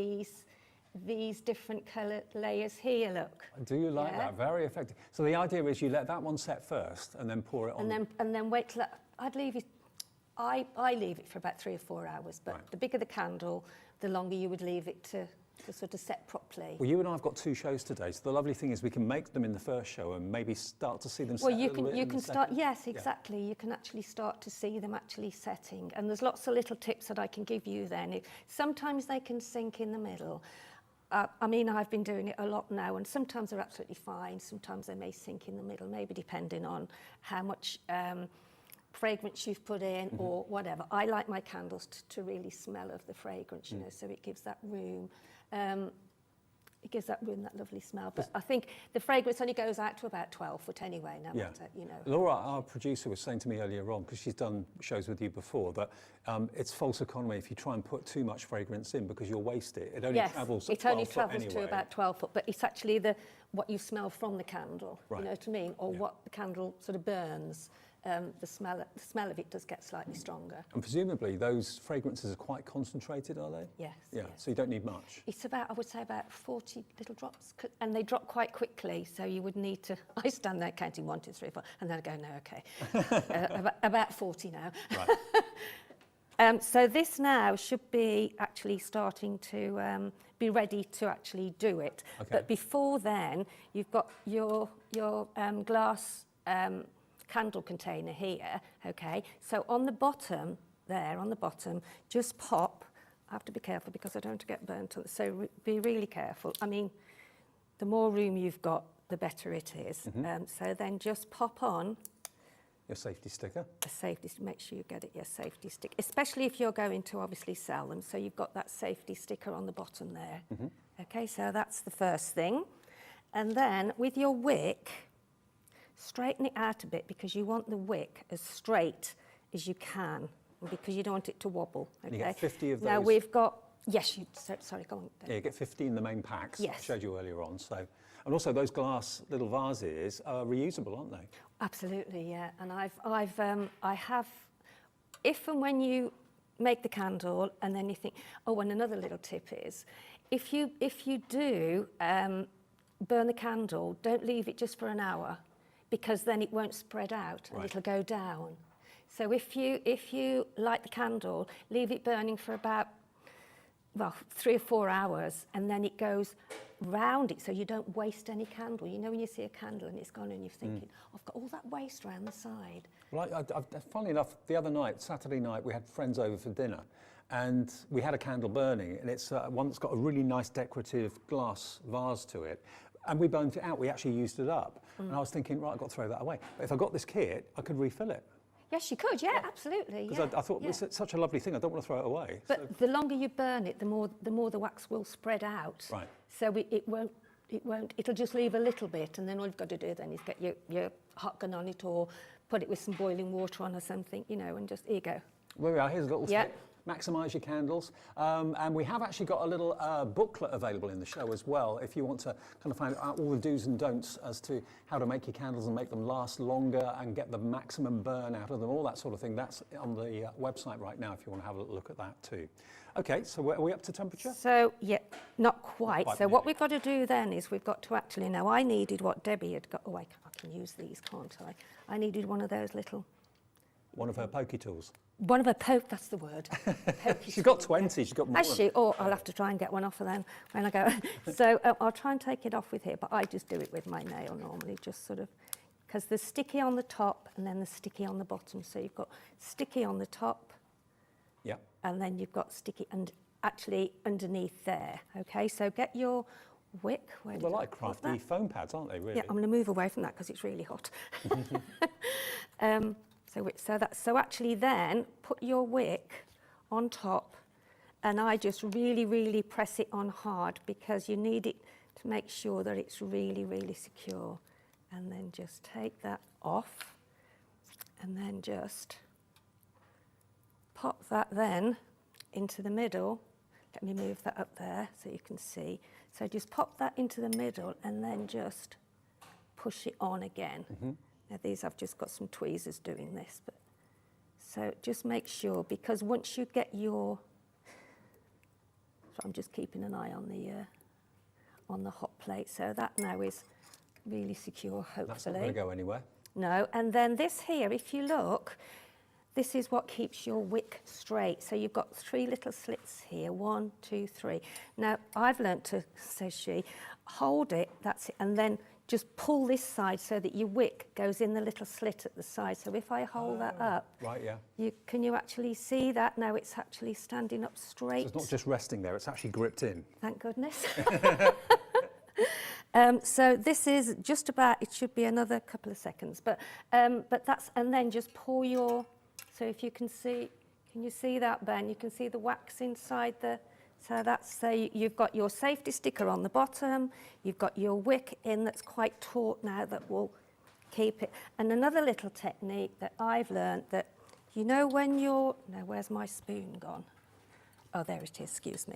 these different colour layers here, look. Do you like that? Very effective. So the idea is you let that one set first and then pour it on. And then wait till I'd leave it. I leave it for about 3 or 4 hours, but the bigger the candle, the longer you would leave it to sort of set properly. Well, you and I have got 2 shows today, so the lovely thing is we can make them in the first show and maybe start to see them set. Well, you can start. Yes, exactly. You can actually start to see them actually setting, and there's lots of little tips that I can give you. Then sometimes they can sink in the middle. I mean, I've been doing it a lot now, and sometimes they're absolutely fine. Sometimes they may sink in the middle, maybe depending on how much fragrance you've put in or whatever. I like my candles to really smell of the fragrance, you know, so it gives that room. It gives that room that lovely smell. But I think the fragrance only goes out to about 12 foot anyway. Now, you know. Laura, our producer, was saying to me earlier on, because she's done shows with you before, that it's false economy if you try and put too much fragrance in because you'll waste it. It only travels 12 foot anyway. It only travels to about 12 foot, but it's actually what you smell from the candle, you know what I mean, or what the candle sort of burns. The smell of it does get slightly stronger. And presumably those fragrances are quite concentrated, are they? Yes. Yeah, so you don't need much. It's I would say about 40 little drops, and they drop quite quickly, so you would need to, I stand there counting 1, 2, 3, 4, and then I go, no, okay. About 40 now. Right. So this now should be actually starting to be ready to actually do it. Okay. But before then, you've got your glass candle container here, okay? So on the bottom, just pop. I have to be careful because I don't want to get burnt, so be really careful. I mean, the more room you've got, the better it is. So then just pop on your safety sticker. Make sure you get it, your safety stick, especially if you're going to obviously sell them. So you've got that safety sticker on the bottom there. Okay, so that's the first thing. And then with your wick, straighten it out a bit because you want the wick as straight as you can because you don't want it to wobble. Okay? You get 50 of those. Now we've got, sorry, go on. Yeah, you get 50 in the main packs. Yes. I showed you earlier on. So, and also those glass little vases are reusable, aren't they? Absolutely, yeah. And I have, if and when you make the candle and then you think, oh, and another little tip is, if you do burn the candle, don't leave it just for an hour, because then it won't spread out and it'll go down. So if you light the candle, leave it burning for about 3 or 4 hours, and then it goes round it, so you don't waste any candle. You know when you see a candle and it's gone and you're thinking, I've got all that waste around the side. Well, funnily enough, the other night, Saturday night, we had friends over for dinner, and we had a candle burning, and it's one that's got a really nice decorative glass vase to it. And we burned it out, we actually used it up. And I was thinking, right, I've got to throw that away. But if I got this kit, I could refill it. Yes, you could, yeah, absolutely. Because I thought, it's such a lovely thing, I don't want to throw it away. But the longer you burn it, the more the wax will spread out. Right. So it won't it'll just leave a little bit, and then all you've got to do then is get your hot gun on it, or put it with some boiling water on or something, you know, and just, here you go. There we are, here's a little Yeah. tip. Maximise your candles. And we have actually got a little booklet available in the show as well, if you want to kind of find out all the do's and don'ts as to how to make your candles and make them last longer and get the maximum burn out of them, all that sort of thing. That's on the website right now if you want to have a look at that too. Okay, so are we up to temperature? So, yeah, not quite. Quite So what nearly. we've got to do then is we've got to actually, now I needed what Debbie had got, oh, I can use these, can't I? I needed one of those little, One of her pokey tools. one of her that's the word. She's got 20, she's got more. Has she? Oh, I'll have to try and get one off her then when I go. So I'll try and take it off with here, but I just do it with my nail normally, just sort of, because there's sticky on the top and then there's sticky on the bottom. So you've got sticky on the top, Yeah. and then you've got sticky and actually underneath there. Okay, so get your wick. Where They're did I like put crafty that? foam pads, aren't they, really? Yeah, I'm going to move away from that because it's really hot. So actually then put your wick on top, and I just really press it on hard because you need it to make sure that it's really secure. And then just take that off, and then just pop that then into the middle. Let me move that up there so you can see. So just pop that into the middle and then just push it on again. Now these, I've just got some tweezers doing this, but so just make sure, because once you get your, so I'm just keeping an eye on the hot plate. So that now is really secure, hopefully. That's not going to go anywhere. No, and then this here, if you look, this is what keeps your wick straight. So you've got 3 little slits here, 1, 2, 3. Now, I've learnt to, says she, hold it, that's it, and then just pull this side so that your wick goes in the little slit at the side. So if I hold that up, Right, yeah. can you actually see that? Now it's actually standing up straight. So it's not just resting there, it's actually gripped in. Thank goodness. So this is just about, it should be another couple of seconds, but that's, and then just pour your, so if you can see, can you see that, Ben? You can see the wax inside the, so that's, so you've got your safety sticker on the bottom, you've got your wick in that's quite taut now that will keep it. And another little technique that I've learned, that, you know, when you're, now where's my spoon gone? Oh, there it is, excuse me.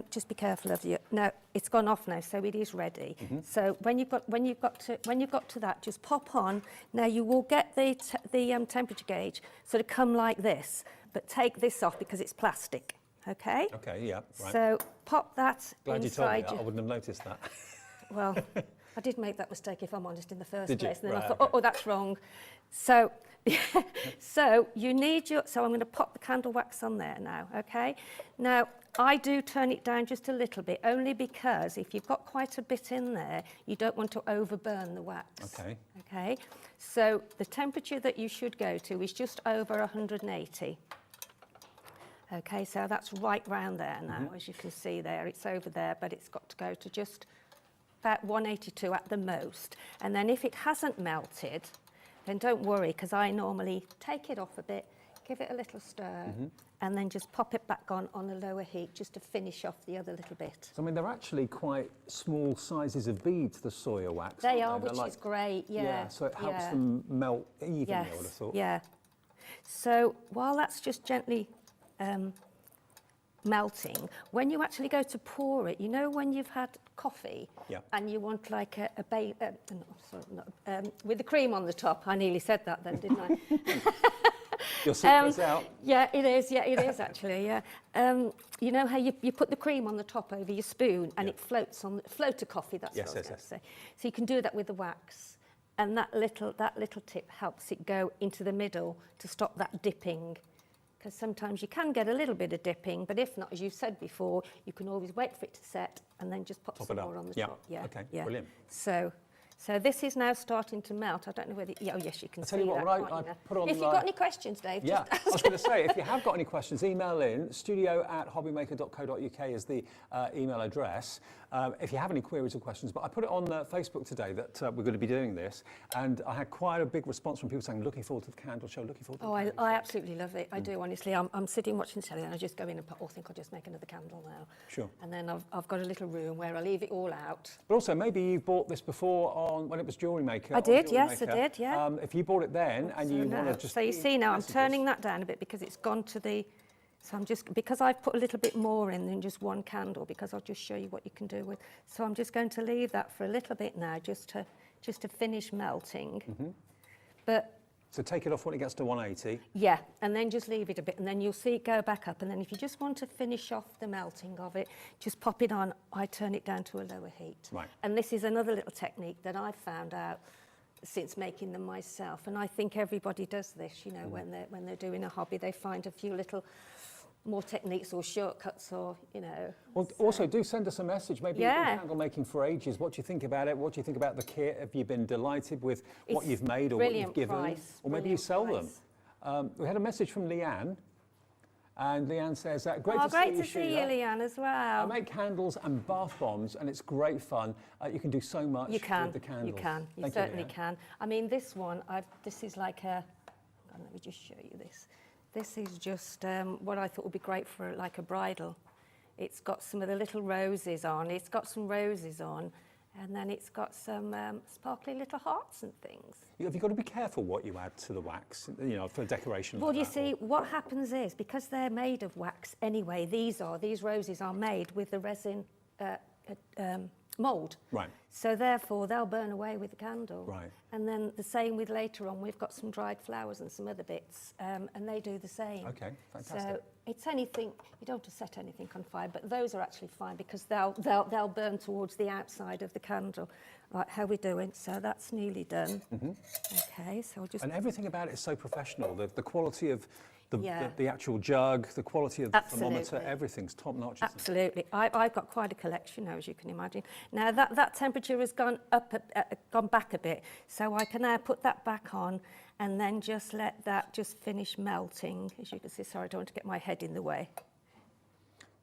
Just be careful of you. No, it's gone off now, so it is ready. So when you've got to that, just pop on. Now you will get the temperature gauge sort of come like this, but take this off because it's plastic. Okay? Okay, yeah, right. So pop that Glad you told me inside. that, I wouldn't have noticed that. Well, I did make that mistake, if I'm honest, in the first Did you? place. And then Right, I thought, okay. oh, that's wrong. So, so you need your, so I'm going to pop the candle wax on there now, okay? Now, I do turn it down just a little bit, only because if you've got quite a bit in there, you don't want to overburn the wax. Okay. Okay? So the temperature that you should go to is just over 180. Okay, so that's right round there now, as you can see there. It's over there, but it's got to go to just about 182 at the most. And then if it hasn't melted, then don't worry, because I normally take it off a bit, give it a little stir, and then just pop it back on a lower heat just to finish off the other little bit. So, I mean, they're actually quite small sizes of beads, the soy wax. They aren't are, They're which is great, yeah. Yeah, so it helps yeah. them melt evenly, Yes, I would have thought. yeah. So while that's just gently melting, when you actually go to pour it, you know when you've had coffee Yeah. and you want like with the cream on the top. I nearly said that then, didn't I? Your secret's out. Yeah, it is actually, yeah. You know how you put the cream on the top over your spoon and it floats on, float of coffee, that's Yes, what I was yes, going to yes. say. So you can do that with the wax. And that little tip helps it go into the middle to stop that dipping. Because sometimes you can get a little bit of dipping, but if not, as you said before, you can always wait for it to set and then just pop Top some it up. more on the Yeah. top. Yeah, Okay, yeah. brilliant. So So this is now starting to melt. I don't know whether, oh yes, you can I'll see tell you what, that, when can't you, I put on if you've got any questions, Dave, yeah, just ask. I was going to say, if you have got any questions, email in. studio@hobbymaker.co.uk is the email address. If you have any queries or questions, but I put it on Facebook today that we're going to be doing this, and I had quite a big response from people saying, looking forward to the candle show, looking forward to the candle show. I absolutely love it. I do, honestly. I'm sitting watching telly and I just go in and I think I'll just make another candle now. Sure. And then I've got a little room where I leave it all out. But also, maybe you bought this before when it was Jewellery Maker. I did, yes, I did, yeah. If you bought it then and you want to just... So you see now, I'm turning that down a bit because it's gone to the... So I'm just, because I've put a little bit more in than just one candle, because I'll just show you what you can do with. So I'm just going to leave that for a little bit now, just to finish melting. But so take it off when it gets to 180. yeah, and then just leave it a bit, and then you'll see it go back up. And then if you just want to finish off the melting of it, just pop it on. I turn it down to a lower heat. Right. And this is another little technique that I've found out since making them myself. And I think everybody does this, you know, when they're doing a hobby, they find a few little more techniques or shortcuts or, you know. Well, so. also do send us a message. Maybe you've been candle making for ages. What do you think about it? What do you think about the kit? Have you been delighted with what you've made or what you've given? Price, or maybe you sell them. We had a message from Leanne, and Leanne says, great to great see you, to see you, Sheila. Leanne, as well. I make candles and bath bombs, and it's great fun. You can do so much with the candles. You can. You Thank certainly Leanne. can. I mean, this one, this is like a... Hang on, let me just show you this. This is just what I thought would be great for like a bridal. It's got some of the little roses on. It's got some roses on, and then it's got some sparkly little hearts and things. Have you got to be careful what you add to the wax, you know, for decoration? Well, like you that, see, what happens is, because they're made of wax anyway, these roses are made with the resin mould. Right. So therefore, they'll burn away with the candle. Right. And then the same with later on, we've got some dried flowers and some other bits, and they do the same. Okay, fantastic. So it's anything, you don't have to set anything on fire, but those are actually fine because they'll burn towards the outside of the candle. Right, how are we doing? So that's nearly done. Okay, so I'll just... And everything about it is so professional. The quality of the actual jug, the quality of the thermometer, everything's top notch. Absolutely. I've got quite a collection now, as you can imagine. Now that temperature has gone back a bit, so I can now put that back on and then just let that just finish melting. As you can see, sorry, I don't want to get my head in the way.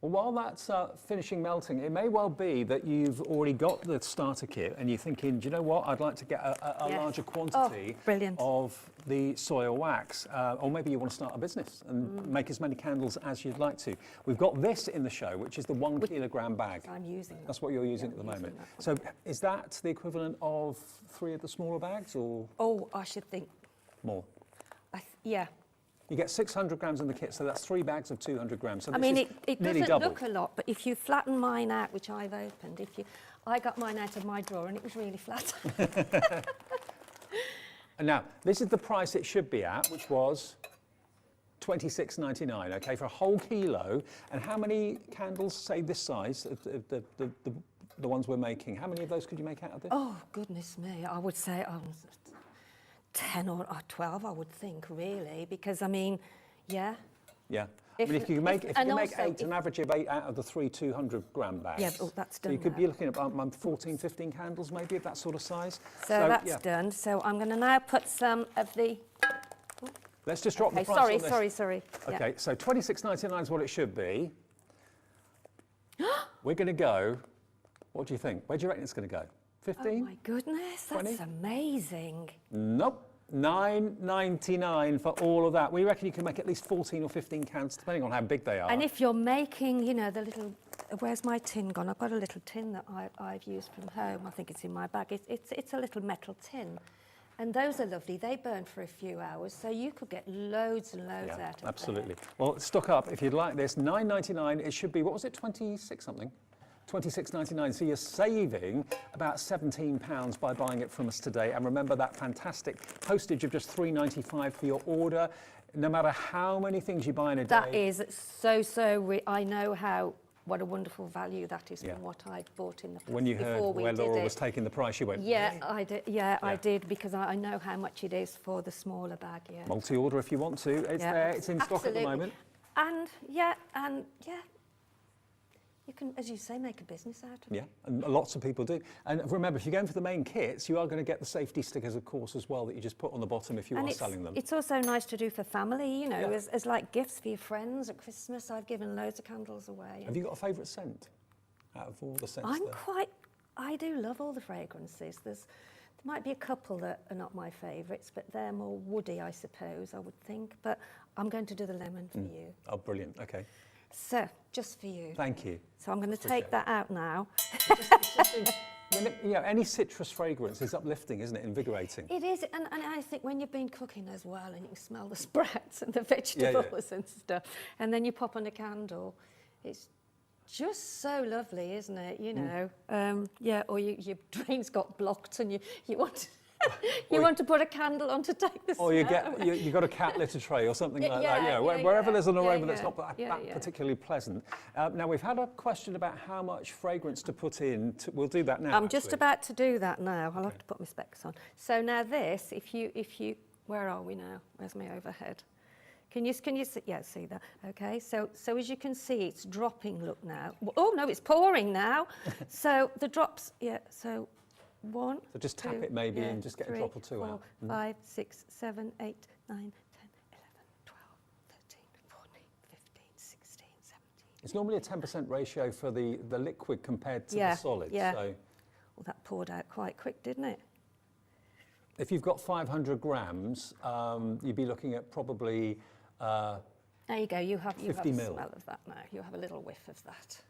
Well, while that's finishing melting, it may well be that you've already got the starter kit and you're thinking, do you know what, I'd like to get a larger quantity of the soy wax. Or maybe you want to start a business and make as many candles as you'd like to. We've got this in the show, which is the 1 kilogram bag. I'm using that. That's what you're using at the moment. So is that the equivalent of 3 of the smaller bags or? Oh, I should think. More? Yeah. You get 600 grams in the kit, so that's 3 bags of 200 grams. So I mean, it doesn't double. look a lot, but if you flatten mine out, which I've opened, I got mine out of my drawer and it was really flat. And now, this is the price it should be at, which was $26.99, okay, for a whole kilo. And how many candles, say this size, the ones we're making, how many of those could you make out of this? Oh, goodness me, I would say 10 or 12, I would think, really, because, I mean, yeah. Yeah. I mean, if you make 8, an average of 8 out of the 3 200-gram bags. Yeah, well, that's done. So you could be looking at 14, 15 candles, maybe, of that sort of size. So that's done. So I'm going to now put some of the... Let's just drop the price on this. Sorry. Okay, so $26.99 is what it should be. We're going to go... What do you think? Where do you reckon it's going to go? 15? Oh, my goodness, 20? that's amazing. Nope. $9.99 for all of that. We reckon you can make at least 14 or 15 cans, depending on how big they are. And if you're making, you know, the little... Where's my tin gone? I've got a little tin that I've used from home. I think it's in my bag. It's a little metal tin. And those are lovely. They burn for a few hours, so you could get loads and loads out of them. Absolutely. Well, stock up if you'd like this. $9.99. It should be, what was it, 26 something? $26.99, so you're saving about £17 by buying it from us today. And remember that fantastic postage of just $3.95 for your order, no matter how many things you buy in a day. That is I know what a wonderful value that is from what I bought in the past. When you heard where Laura was taking the price, you went, yeah, really? I did. Yeah, I did, because I know how much it is for the smaller bag. Yeah. Multi-order if you want to. It's there. It's in stock at the moment. And you can, as you say, make a business out of it. Yeah, and lots of people do. And remember, if you're going for the main kits, you are going to get the safety stickers, of course, as well, that you just put on the bottom if you are selling them. It's also nice to do for family, you know, Yeah. as like gifts for your friends at Christmas. I've given loads of candles away. Have you got a favourite scent out of all the scents I do love all the fragrances. There might be a couple that are not my favourites, but they're more woody, I suppose, I would think. But I'm going to do the lemon for you. Oh, brilliant. Okay. So, just for you. Thank you. So I'm going to take that out now. You know, any citrus fragrance is uplifting, isn't it? Invigorating. It is, and I think when you've been cooking as well, and you can smell the sprouts and the vegetables and stuff, and then you pop on a candle, it's just so lovely, isn't it? You know, yeah. Or your drain's got blocked, and you want. You want to put a candle on to take the Or you got a cat litter tray or something like that. Yeah, wherever there's an aroma that's not that particularly pleasant. Now we've had a question about how much fragrance to put in. We'll do that now. I'm just about to do that now. I'll have to put my specs on. So now this, if you, where are we now? Where's my overhead? Can you see? Yeah, see that. Okay. So as you can see, it's dropping. Look now. Oh no, it's pouring now. So the drops. Yeah. So. 1, so just tap it maybe and just get 3, a drop or two 4, out. 5, 6, 7, 8, 9, 10, 11, 12, 13, 14, 15, 16, 17. It's normally a 10% ratio for the liquid compared to the solid. Yeah. So Well, that poured out quite quick, didn't it? if you've got 500 grams, you'd be looking at probably There you go. You have 50 a mil. smell of that now. You have a little whiff of that.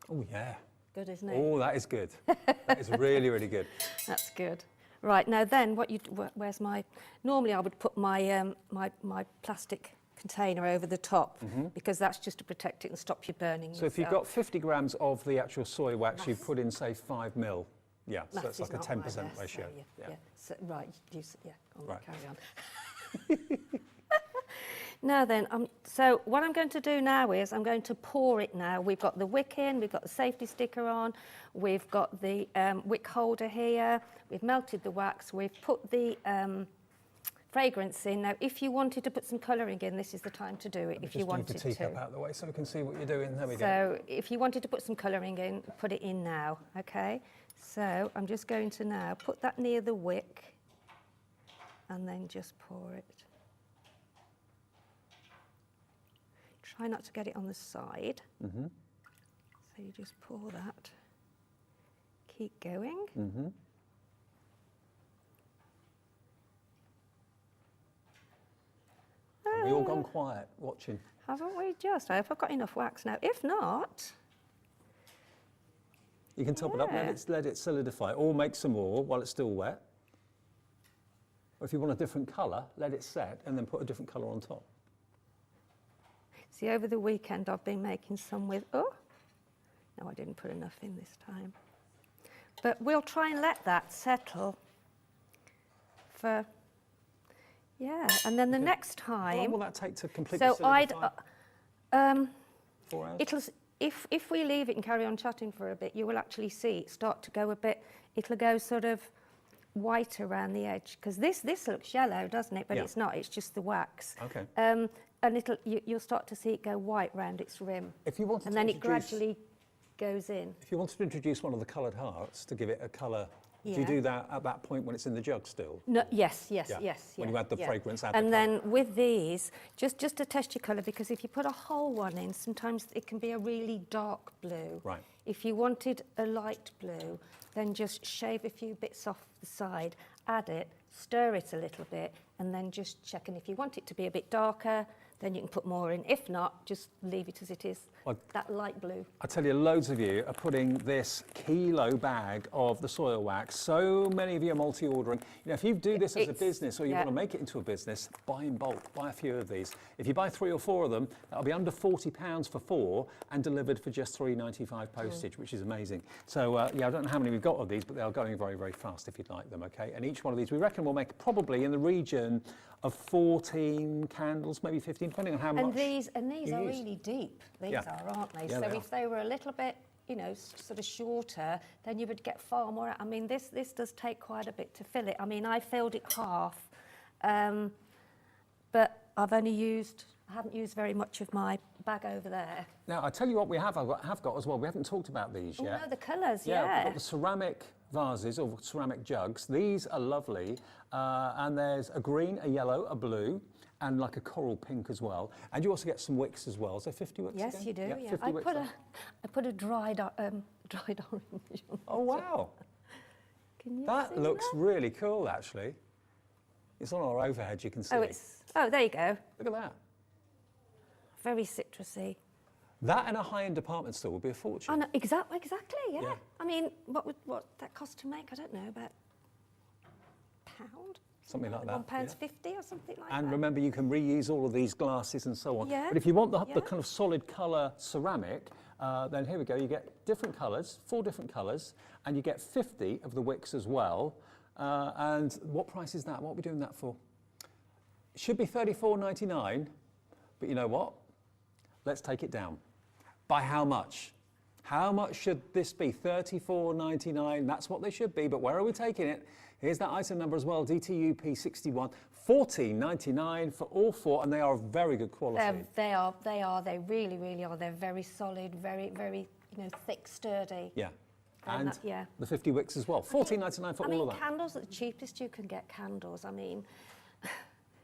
Oh yeah. Good, isn't it? Oh, that is good. That is really, really good. That's good. Right, now then, where's my... Normally I would put my, my plastic container over the top because that's just to protect it and stop you burning So if you've got 50 grams of the actual soy wax, you've put in, say, 5 mil. Yeah, so it's like a 10% ratio. So, yeah. So, right, Right. carry on. Now then, so what I'm going to do now is I'm going to pour it now. We've got the wick in, we've got the safety sticker on, we've got the wick holder here, we've melted the wax, we've put the fragrance in. Now, if you wanted to put some colouring in, this is the time to do it, if you wanted to. Just move the teacup out of the way so we can see what you're doing. There we go. So if you wanted to put some colouring in, put it in now, okay? So I'm just going to now put that near the wick and then just pour it. Try not to get it on the side. So you just pour that. Keep going. Have we all gone quiet watching? Haven't we just? I hope I've got enough wax now. If not... You can top it up, let it solidify, or make some more while it's still wet. Or if you want a different colour, let it set and then put a different colour on top. See, over the weekend I've been making some with... Oh! No, I didn't put enough in this time. But we'll try and let that settle for... Yeah, and then the next time... How long will that take to completely So solidify? 4 hours? If we leave it and carry on chatting for a bit, you will actually see it start to go a bit... It'll go sort of white around the edge, because this looks yellow, doesn't it? But it's not, it's just the wax. Okay. And you'll start to see it go white round its rim. If you wanted and to then it introduce- gradually goes in. If you wanted to introduce one of the coloured hearts to give it a colour, do you Yeah. do that at that point when it's in the jug still? No, yes. When you add the fragrance, add and the colour. then with these, just to test your colour, because if you put a whole one in, sometimes it can be a really dark blue. Right. If you wanted a light blue, then just shave a few bits off the side, add it, stir it a little bit, and then just check. And if you want it to be a bit darker, then you can put more in. If not, just leave it as it is, that light blue. I tell you, loads of you are putting this kilo bag of the soil wax. So many of you are multi-ordering. You know, if you do this as a business or you want to make it into a business, buy in bulk, buy a few of these. If you buy 3 or 4 of them, that'll be under £40 for 4 and delivered for just £3.95 postage, which is amazing. So, yeah, I don't know how many we've got of these, but they are going very, very fast if you'd like them, okay? And each one of these, we reckon will make probably in the region of 14 candles, maybe 15, depending on how much. And these are use. really deep. These are, aren't they? Yeah, so they if they were a little bit, you know, sort of shorter, then you would get far more. I mean, this does take quite a bit to fill it. I mean, I filled it half, but I haven't used very much of my bag over there. Now, I tell you what we have got as well. We haven't talked about these Oh, yet. no, the colours, We've yeah. got the ceramic vases or ceramic jugs. These are lovely. And there's a green, a yellow, a blue, and like a coral pink as well. And you also get some wicks as well. So 50 wicks Yes, again? you do, Yeah, yeah. 50 I wicks put there. I put a dried orange on. Oh, wow. Can you That see looks that? really cool, actually. It's on our overhead, you can see. Oh, there you go. Look at that. Very citrusy. That in a high-end department store would be a fortune. Oh, no, exactly, yeah. Yeah. I mean, what that cost to make? I don't know, about £1? Something like that. £1.50 or something like that. And remember, you can reuse all of these glasses and so on. Yeah, But if you want the yeah. kind of solid colour ceramic, then here we go. You get different colours, 4 different colours, and you get 50 of the wicks as well. And what price is that? What are we doing that for? It should be $34.99, but you know what? Let's take it down. By how much? How much should this be? $34.99, that's what they should be, but where are we taking it? Here's that item number as well, DTUP61, $14.99 for all 4, and they are of very good quality. They really, really are. They're very solid, very, thick, sturdy. Yeah. And yeah. the 50 wicks as well. $14.99 for all of that. Candles at the cheapest you can get candles. I mean,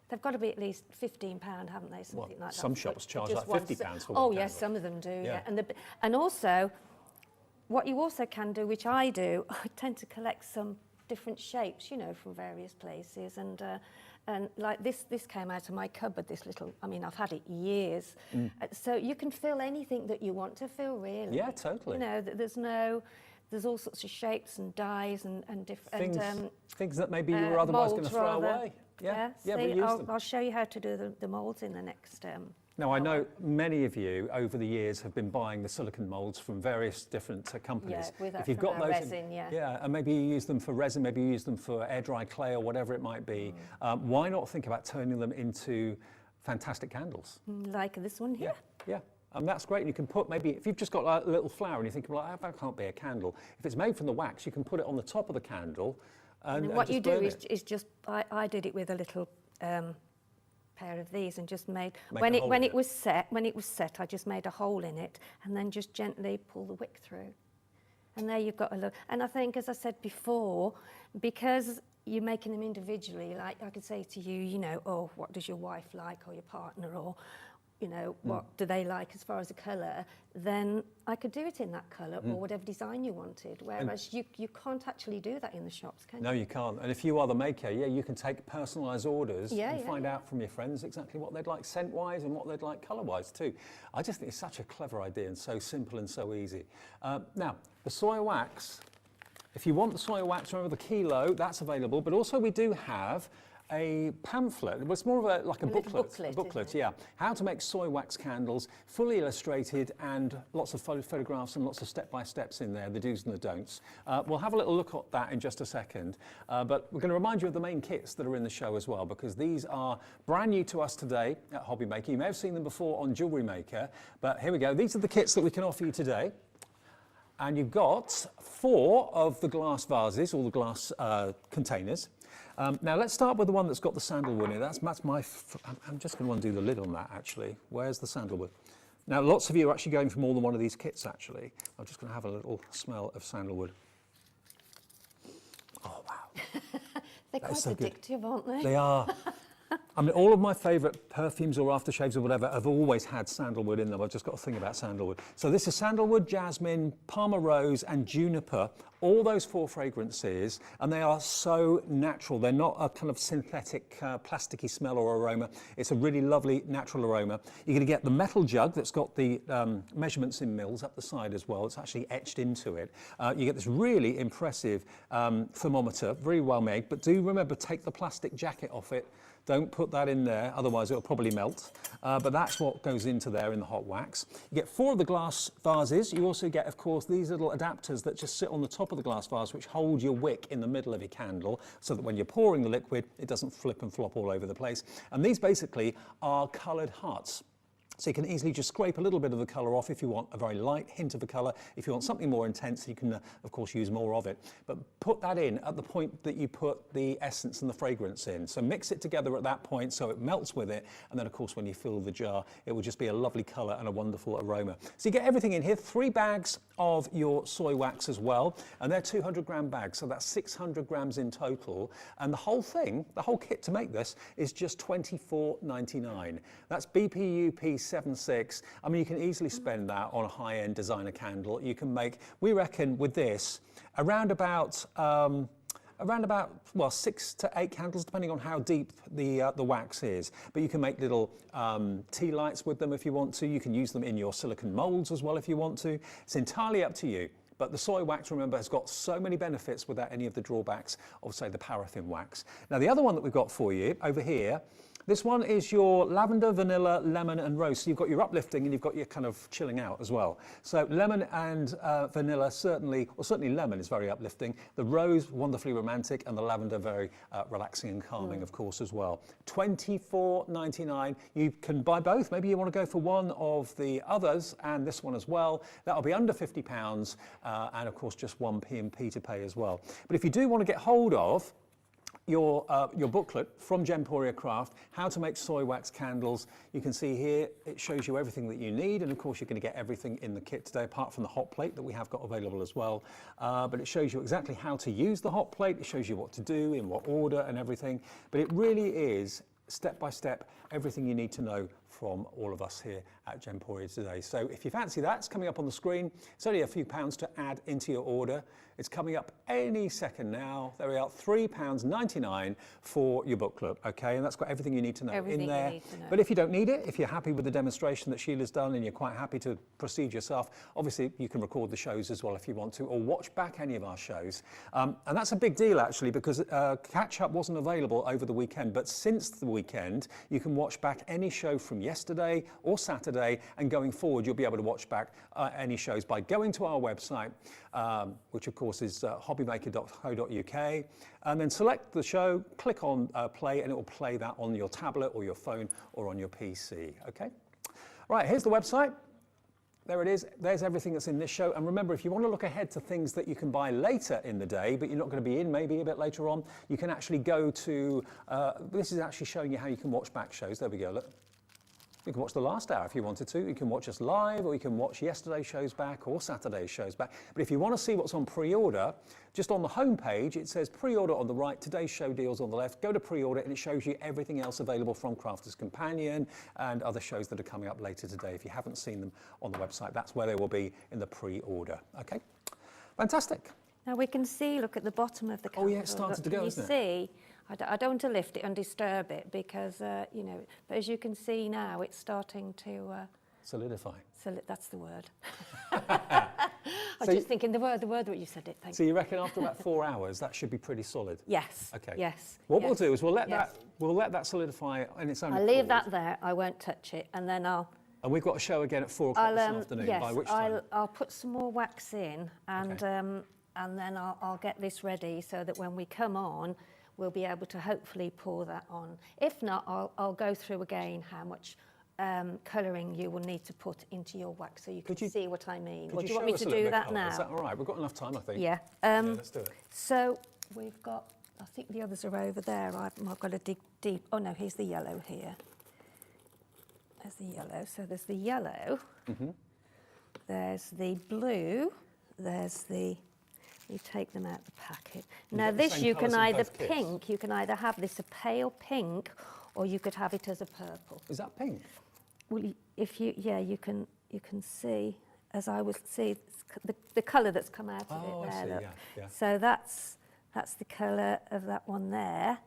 they've got to be at least £15, haven't they? Something like that. Some shops charge Just like one £50 for one Oh, candle. yes, some of them do, Yeah. yeah. And also, what you also can do, which I do, I tend to collect some different shapes, from various places. And like this came out of my cupboard, this little, I've had it years. So you can fill anything that you want to fill, really. Yeah, totally. There's all sorts of shapes and dyes and different things that maybe you were otherwise going to throw away. Yeah, see, reuse them. I'll show you how to do the moulds in the next. Now, I know many of you over the years have been buying the silicone moulds from various different companies. Yeah, if you've got from our those resin, yeah. Yeah, and maybe you use them for resin, maybe you use them for air dry clay or whatever it might be. Why not think about turning them into fantastic candles? Like this one here. Yeah. That's great. You can put maybe, if you've just got a little flower and you think, well, that can't be a candle. If it's made from the wax, you can put it on the top of the candle. And what just you do burn is just, I did it with a little pair of these and just made, Make when a hole in it was set, I just made a hole in it and then just gently pull the wick through. And there you've got a look. And I think, as I said before, because you're making them individually, like I could say to you, oh, what does your wife like or your partner, or what do they like as far as a colour, then I could do it in that colour or whatever design you wanted, whereas you can't actually do that in the shops, can you? No, you can't. And if you are the maker, you can take personalised orders and find out from your friends exactly what they'd like scent-wise and what they'd like colour-wise too. I just think it's such a clever idea and so simple and so easy. Now, the soy wax, if you want the soy wax, remember the kilo, that's available, but also we do have a pamphlet. It's more of like a booklet, yeah. How to make soy wax candles, fully illustrated, and lots of photographs and lots of step-by-steps in there, the do's and the don'ts. We'll have a little look at that in just a second, but we're going to remind you of the main kits that are in the show as well, because these are brand new to us today at HobbyMaker. You may have seen them before on Jewellery Maker, but here we go. These are the kits that we can offer you today. And you've got 4 of the glass vases, all the glass containers. Now let's start with the one that's got the sandalwood in it. That's my. I'm just going to undo the lid on that actually. Where's the sandalwood? Now lots of you are actually going for more than one of these kits actually. I'm just going to have a little smell of sandalwood. Oh wow. They're quite so good. addictive, aren't they? They are. All of my favourite perfumes or aftershaves or whatever have always had sandalwood in them. I've just got a thing about sandalwood. So this is sandalwood, jasmine, Parma rose and juniper, all those 4 fragrances, and they are so natural. They're not a kind of synthetic plasticky smell or aroma. It's a really lovely natural aroma. You're going to get the metal jug that's got the measurements in mils up the side as well. It's actually etched into it. You get this really impressive thermometer, very well made, but do remember, take the plastic jacket off it. Don't put that in there, otherwise it'll probably melt. But that's what goes into there in the hot wax. You get 4 of the glass vases. You also get, of course, these little adapters that just sit on the top of the glass vase, which hold your wick in the middle of your candle, so that when you're pouring the liquid, it doesn't flip and flop all over the place. And these basically are coloured hearts. So you can easily just scrape a little bit of the colour off if you want a very light hint of a colour. If you want something more intense, you can, of course, use more of it. But put that in at the point that you put the essence and the fragrance in. So mix it together at that point so it melts with it. And then, of course, when you fill the jar, it will just be a lovely colour and a wonderful aroma. So you get everything in here. 3 bags of your soy wax as well. And they're 200-gram bags, so that's 600 grams in total. And the whole thing, the whole kit to make this, is just $24.99. That's BPUP 76. I mean, you can easily spend that on a high-end designer candle. You can make, we reckon with this, around about well, 6 to 8 candles, depending on how deep the wax is. But you can make little tea lights with them if you want to. You can use them in your silicone molds as well if you want to. It's entirely up to you. But the soy wax, remember, has got so many benefits without any of the drawbacks of, say, the paraffin wax. Now, the other one that we've got for you over here, this one is your lavender, vanilla, lemon and rose. So you've got your uplifting and you've got your kind of chilling out as well. So lemon and vanilla certainly lemon is very uplifting. The rose, wonderfully romantic, and the lavender, very relaxing and calming, of course, as well. $24.99. You can buy both. Maybe you want to go for one of the others and this one as well. That'll be under £50 and, of course, just one P&P to pay as well. But if you do want to get hold of your booklet from Gemporia Craft, how to make soy wax candles. You can see here, it shows you everything that you need. And of course, you're going to get everything in the kit today, apart from the hot plate that we have got available as well. But it shows you exactly how to use the hot plate. It shows you what to do, in what order and everything. But it really is, step by step, everything you need to know from all of us here at Gemporia today. So if you fancy that, it's coming up on the screen. It's only a few pounds to add into your order. It's coming up any second now. There we are, £3.99 for your booklet, okay? And that's got everything you need to know in there. But if you don't need it, if you're happy with the demonstration that Sheila's done and you're quite happy to proceed yourself, obviously you can record the shows as well if you want to, or watch back any of our shows. And that's a big deal actually, because Catch Up wasn't available over the weekend, but since the weekend, you can watch back any show from yesterday or Saturday, and going forward, you'll be able to watch back any shows by going to our website, which of course is hobbymaker.co.uk, and then select the show, click on play, and it will play that on your tablet or your phone or on your PC, okay? Right, here's the website. There it is. There's everything that's in this show. And remember, if you want to look ahead to things that you can buy later in the day, but you're not going to be in maybe a bit later on, you can actually go to, this is actually showing you how you can watch back shows. There we go, look. You can watch the last hour if you wanted to. You can watch us live, or you can watch yesterday's shows back or Saturday's shows back. But if you want to see what's on pre-order, just on the home page, it says pre-order on the right, today's show deals on the left. Go to pre-order and it shows you everything else available from Crafter's Companion and other shows that are coming up later today. If you haven't seen them on the website, that's where they will be in the pre-order. Okay, fantastic. Now we can see, look at the bottom of the candle. Oh yeah, it started to go, isn't it? You see, I don't want to lift it and disturb it because, you know, but as you can see now, it's starting to... solidify. That's the word. I was just thinking the word that you said it, thank you. So you reckon after about 4 hours, that should be pretty solid? Yes. Okay. Yes. What we'll do is we'll let that solidify in its own I'll leave that there, I won't touch it, and then I'll... And we've got a show again at 4 o'clock this afternoon, yes, by which time? I'll put some more wax in, and then I'll get this ready so that when we come on, we'll be able to hopefully pour that on. If not, I'll go through again how much colouring you will need to put into your wax so you can see what I mean. Or do you want me to do that now? Is that all right? We've got enough time, I think. Yeah. Let's do it. So we've got, I think the others are over there. I've got to dig deep. Oh no, here's the yellow here. There's the yellow. So there's the yellow. There's the blue. There's the... You take them out the packet. Now this you can either pink, you can either have this a pale pink, or you could have it as a purple. Is that pink? Well, if you, you can see, as I would see, the colour that's come out of it there. Look. Yeah. So that's the colour of that one there.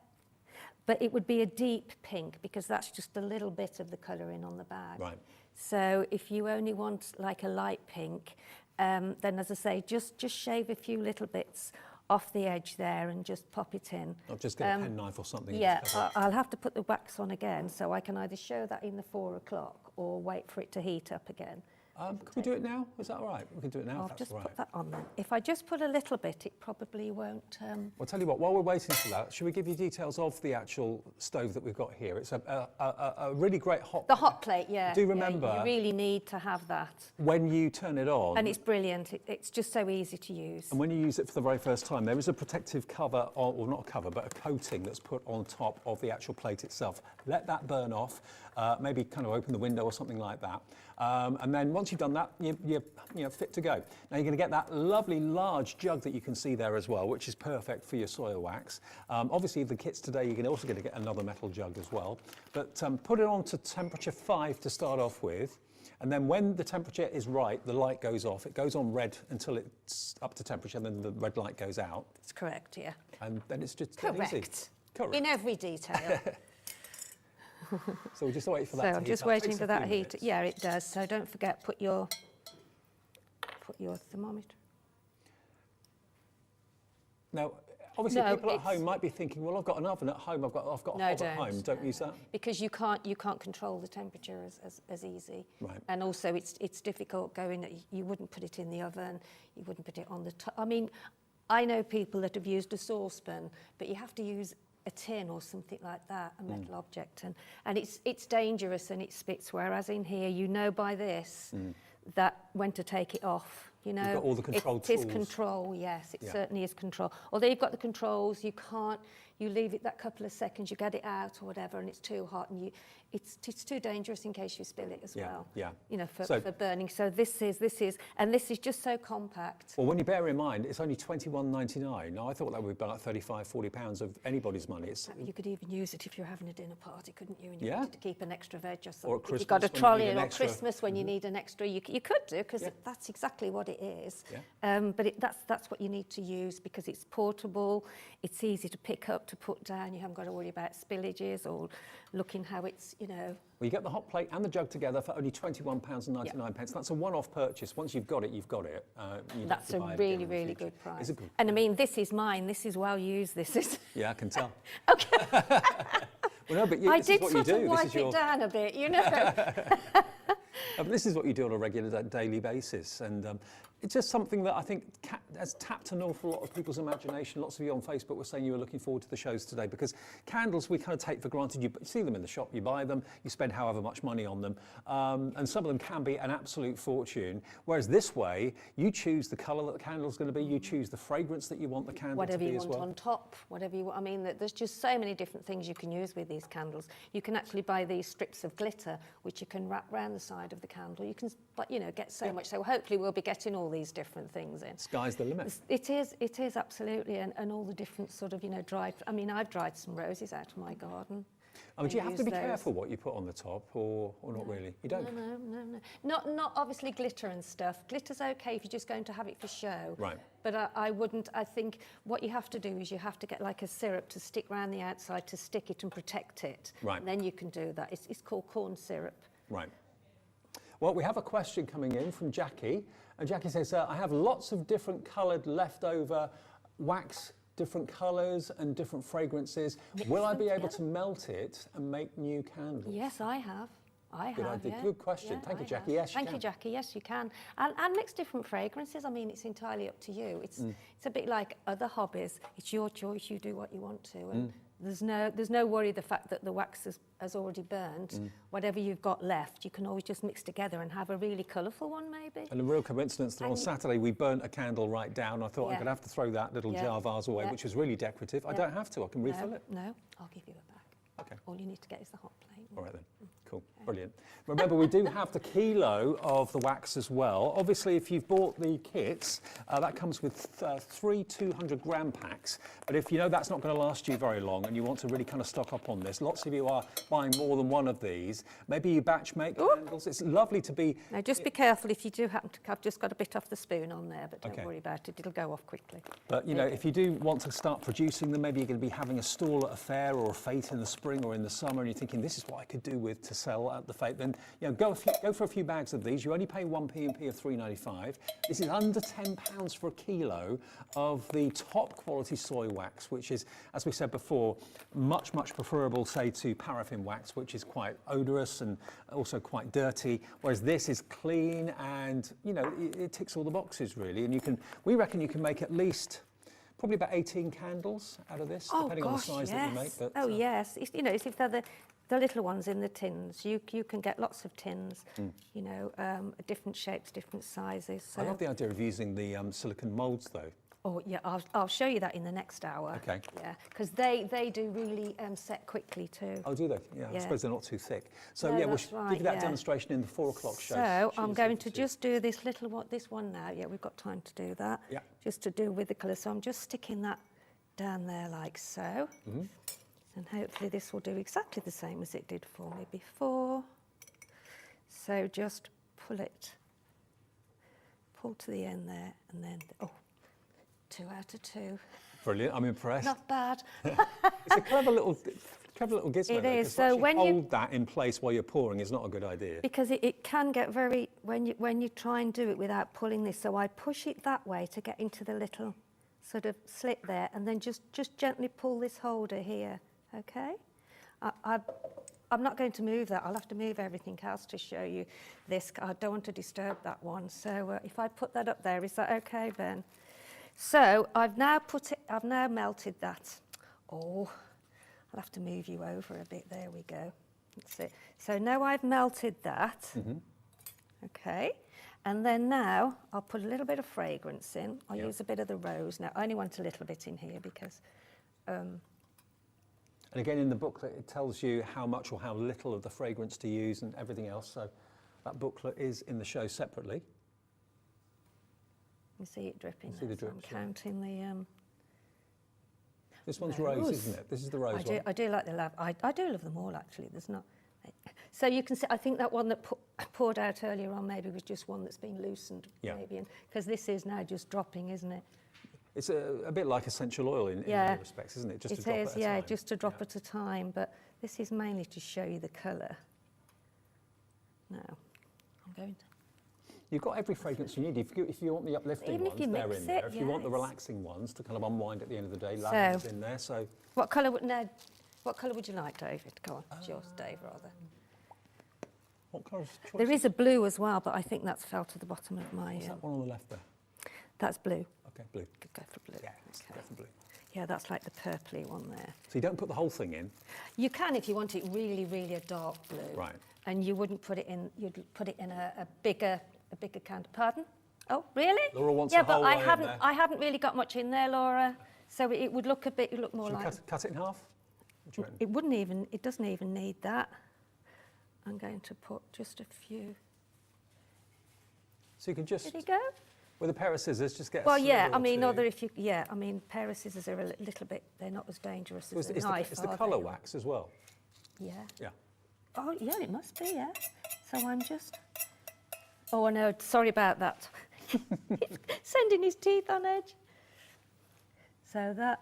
But it would be a deep pink because that's just a little bit of the colouring on the bag. Right. So if you only want like a light pink, then as I say, just shave a few little bits off the edge there and just pop it in. I'll just get a penknife or something. Yeah, I'll have to put the wax on again, so I can either show that in the 4 o'clock or wait for it to heat up again. Can we do it now? Is that all right? We can do it now. I'll if that's just all right. put that on then. If I just put a little bit, it probably won't... Well, tell you what, while we're waiting for that, should we give you details of the actual stove that we've got here? It's a really great hot... The hot plate, yeah. Do remember... Yeah, you really need to have that. When you turn it on... And it's brilliant. It's just so easy to use. And when you use it for the very first time, there is a protective cover, or not a cover, but a coating that's put on top of the actual plate itself. Let that burn off, maybe kind of open the window or something like that. And then once you've done that, you're fit to go. Now you're going to get that lovely large jug that you can see there as well, which is perfect for your soy wax. Obviously, the kits today, you're also going to get another metal jug as well. But put it on to temperature 5 to start off with. And then when the temperature is right, the light goes off. It goes on red until it's up to temperature, and then the red light goes out. It's correct, yeah. And then it's just dead easy. Correct. In every detail. So we'll just wait for that to So heat I'm just up. waiting Takes for a that few heat. minutes. Yeah, it does. So don't forget, put your thermometer. Now, obviously, No, people at home might be thinking, well, I've got an oven at home, I've got a hob at home. Don't use that. Because you can't control the temperature as easy. Right. And also it's difficult going, you wouldn't put it in the oven, you wouldn't put it on the top. I mean, I know people that have used a saucepan, but you have to use a tin or something like that, a metal object, and it's dangerous and it spits, whereas in here, you know by this that when to take it off. You know, you've got all the control it is tools. control, yes, it certainly is control. Although you've got the controls, you leave it that couple of seconds, you get it out or whatever, and it's too hot, and it's too dangerous in case you spill it as well. Yeah. You know, for burning. So this is just so compact. Well, when you bear in mind, it's only £21.99. Now, I thought that would be about £35–40 of anybody's money. You could even use it if you're having a dinner party, couldn't you? And you Yeah. wanted to keep an extra veg or something. Or at Christmas, if you've got a when you trolley need an or extra. Christmas when you need an extra, you could do, because that's exactly what it is. Yeah. But that's what you need to use, because it's portable, it's easy to pick up, to put down. You haven't got to worry about spillages or looking how it's, you know. Well, you get the hot plate and the jug together for only £21.99. That's a one-off purchase. Once you've got it, you've got it. That's a really, really good price. It's a good and I mean, this is mine. This is well used. This is. Yeah, I can tell. Okay. Well, no, but I this did is what you sort do. of wipe it down a bit, you know. But this is what you do on a regular daily basis, and it's just something that I think has tapped an awful lot of people's imagination. Lots of you on Facebook were saying you were looking forward to the shows today, because candles we kind of take for granted. You see them in the shop, you buy them, you spend however much money on them, and some of them can be an absolute fortune. Whereas this way, you choose the colour that the candle's going to be, you choose the fragrance that you want the candle to be as well. Whatever you want on top, whatever you want. I mean, there's just so many different things you can use with these candles. You can actually buy these strips of glitter, which you can wrap around the side of the candle. You can, get so much. So hopefully we'll be getting all these different things in. Sky's the limit. It is absolutely, and all the different sort of, dried. I mean, I've dried some roses out of my garden. I mean, do you have to be careful what you put on the top, or not really? You don't? No. Not obviously glitter and stuff. Glitter's okay if you're just going to have it for show. Right. But I wouldn't. I think what you have to do is you have to get like a syrup to stick around the outside to stick it and protect it. Right. And then you can do that. It's called corn syrup. Right. Well, we have a question coming in from Jackie, and Jackie says, I have lots of different coloured leftover wax, different colours and different fragrances. Will I be able to melt it and make new candles? Yes, I have. Good idea. Yeah. Good question. Yeah, Thank you, I Jackie. have. Yes, Thank you, Jackie. Yes, you can. And mix different fragrances. I mean, it's entirely up to you. It's a bit like other hobbies. It's your choice. You do what you want to. And there's no worry the fact that the wax has already burnt. Whatever you've got left, you can always just mix together and have a really colourful one, maybe. And a real coincidence that on Saturday we burnt a candle right down. I thought I'm going to have to throw that little jar vase away, which was really decorative. I don't have to. I can refill it. No, I'll give you it back. Okay. All you need to get is the hot plate. All right then. Cool. Brilliant. Remember, we do have the kilo of the wax as well. Obviously, if you've bought the kits, that comes with 3 200-gram packs. But if you know that's not going to last you very long and you want to really kind of stock up on this, lots of you are buying more than one of these. Maybe you batch make candles. It's lovely to be... Now, just be careful if you do happen to... I've just got a bit off the spoon on there, but don't worry about it. It'll go off quickly. But, if you do want to start producing them, maybe you're going to be having a stall at a fair or a fete in the spring or in the summer, and you're thinking, this is what I could do with to sell at the fate, then go for a few bags of these. You only pay 1p and p of 3.95. This is under £10 for a kilo of the top quality soy wax, which is, as we said before, much preferable, say, to paraffin wax, which is quite odorous and also quite dirty. Whereas this is clean and it ticks all the boxes really. And we reckon you can make at least probably about 18 candles out of this, depending on the size that you make. But, yes. If they're the little ones in the tins, you can get lots of tins, different shapes, different sizes. So. I love the idea of using the silicone moulds though. Oh yeah, I'll show you that in the next hour. Okay. Yeah, because they do really set quickly too. Oh, do they? Yeah, I suppose they're not too thick. So No, yeah, we'll that's right, give you that yeah. demonstration in the 4 o'clock show. So I'm going to just do this this one now. Yeah, we've got time to do that. Yeah. Just to do with the colour. So I'm just sticking that down there like so. And hopefully this will do exactly the same as it did for me before. So just pull to the end there, and then 2 out of 2. Brilliant, I'm impressed. Not bad. It's a clever little gizmo. It though, is. 'cause So to when actually you- hold that in place while you're pouring is not a good idea. Because it can get very, when you try and do it without pulling this, so I push it that way to get into the little sort of slit there, and then just gently pull this holder here, okay? I'm not going to move that. I'll have to move everything else to show you this. I don't want to disturb that one. So if I put that up there, is that okay, Ben? So I've now melted that. Oh, I'll have to move you over a bit. There we go. That's it. So now I've melted that. Okay. And then now I'll put a little bit of fragrance in. I'll use a bit of the rose. Now I only want a little bit in here because... And again, in the booklet, it tells you how much or how little of the fragrance to use and everything else. So that booklet is in the show separately. You see it dripping. See the there, so drips, I'm counting the... This one's rose, isn't it? This is the rose one. I do like the lab. I do love them all, actually. There's not... So you can see, I think that one that poured out earlier on maybe was just one that's been loosened, maybe. Because this is now just dropping, isn't it? It's a bit like essential oil in many respects, isn't it? Just to drop at a time. Just a drop at a time. But this is mainly to show you the colour. Now, I'm going to... You've got every fragrance you need. If you want the uplifting Even if ones, you they're mix in there. it, If you want the yes. relaxing ones to kind of unwind at the end of the day, lavender's in there. So What colour would you like, David? Go on, it's yours, Dave, rather. what colour's choice? There is a blue as well, but I think that's fell to the bottom of my... What's that one on the left there? That's blue. Okay, blue. Could go for blue. Yeah, let's go for blue. Yeah, that's like the purpley one there. So you don't put the whole thing in? You can if you want it really, really a dark blue. Right. And you wouldn't put it in, you'd put it in a bigger candle. Pardon? Oh, really? Laura wants yeah, the whole but way in there. I haven't really got much in there, Laura. So it would look more Should we like... cut it in half? What do you reckon? It doesn't even need that. I'm going to put just a few. So you can just, Did he go? with a pair of scissors, just get a Well, sliver yeah, or I mean, two. pair of scissors are a little bit, they're not as dangerous So as a is knife, the are colour they? wax as well? Yeah. Yeah. Oh, yeah, it must be, yeah. So I'm just... Oh, no, sorry about that. He's sending his teeth on edge. So that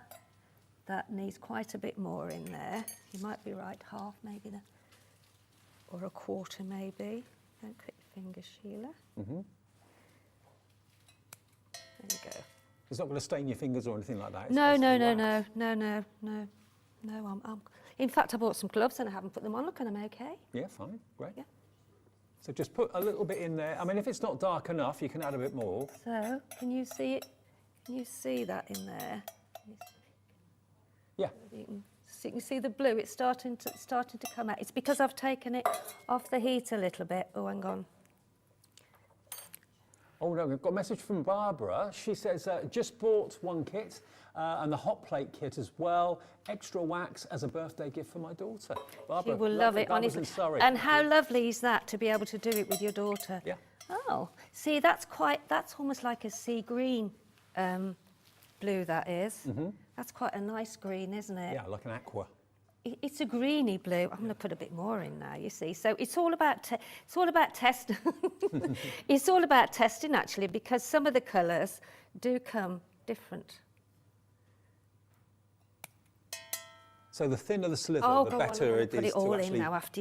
needs quite a bit more in there. You might be right, half maybe, or a quarter maybe. Don't cut your fingers, Sheila. There you go. It's not going to stain your fingers or anything like that? It's No. In fact, I bought some gloves and I haven't put them on. Look, and I'm okay. Yeah, fine, great. Yeah. So just put a little bit in there. I mean, if it's not dark enough, you can add a bit more. So, can you see it? Can you see that in there? Yeah. So you can see the blue. It's starting to come out. It's because I've taken it off the heat a little bit. Oh, hang on. Oh no, we've got a message from Barbara. She says, just bought one kit and the hot plate kit as well. Extra wax as a birthday gift for my daughter. Barbara, She will love it, that was honestly. in Surrey. And how lovely is that to be able to do it with your daughter? Yeah. Oh, see, that's almost like a sea green blue, that is. That's quite a nice green, isn't it? Yeah, like an aqua. It's a greeny blue. I'm going to put a bit more in now, you see. So it's all about testing. It's all about testing, actually, because some of the colours do come different. So the thinner the slither, Oh, the go on, better it put is it all to actually... in now after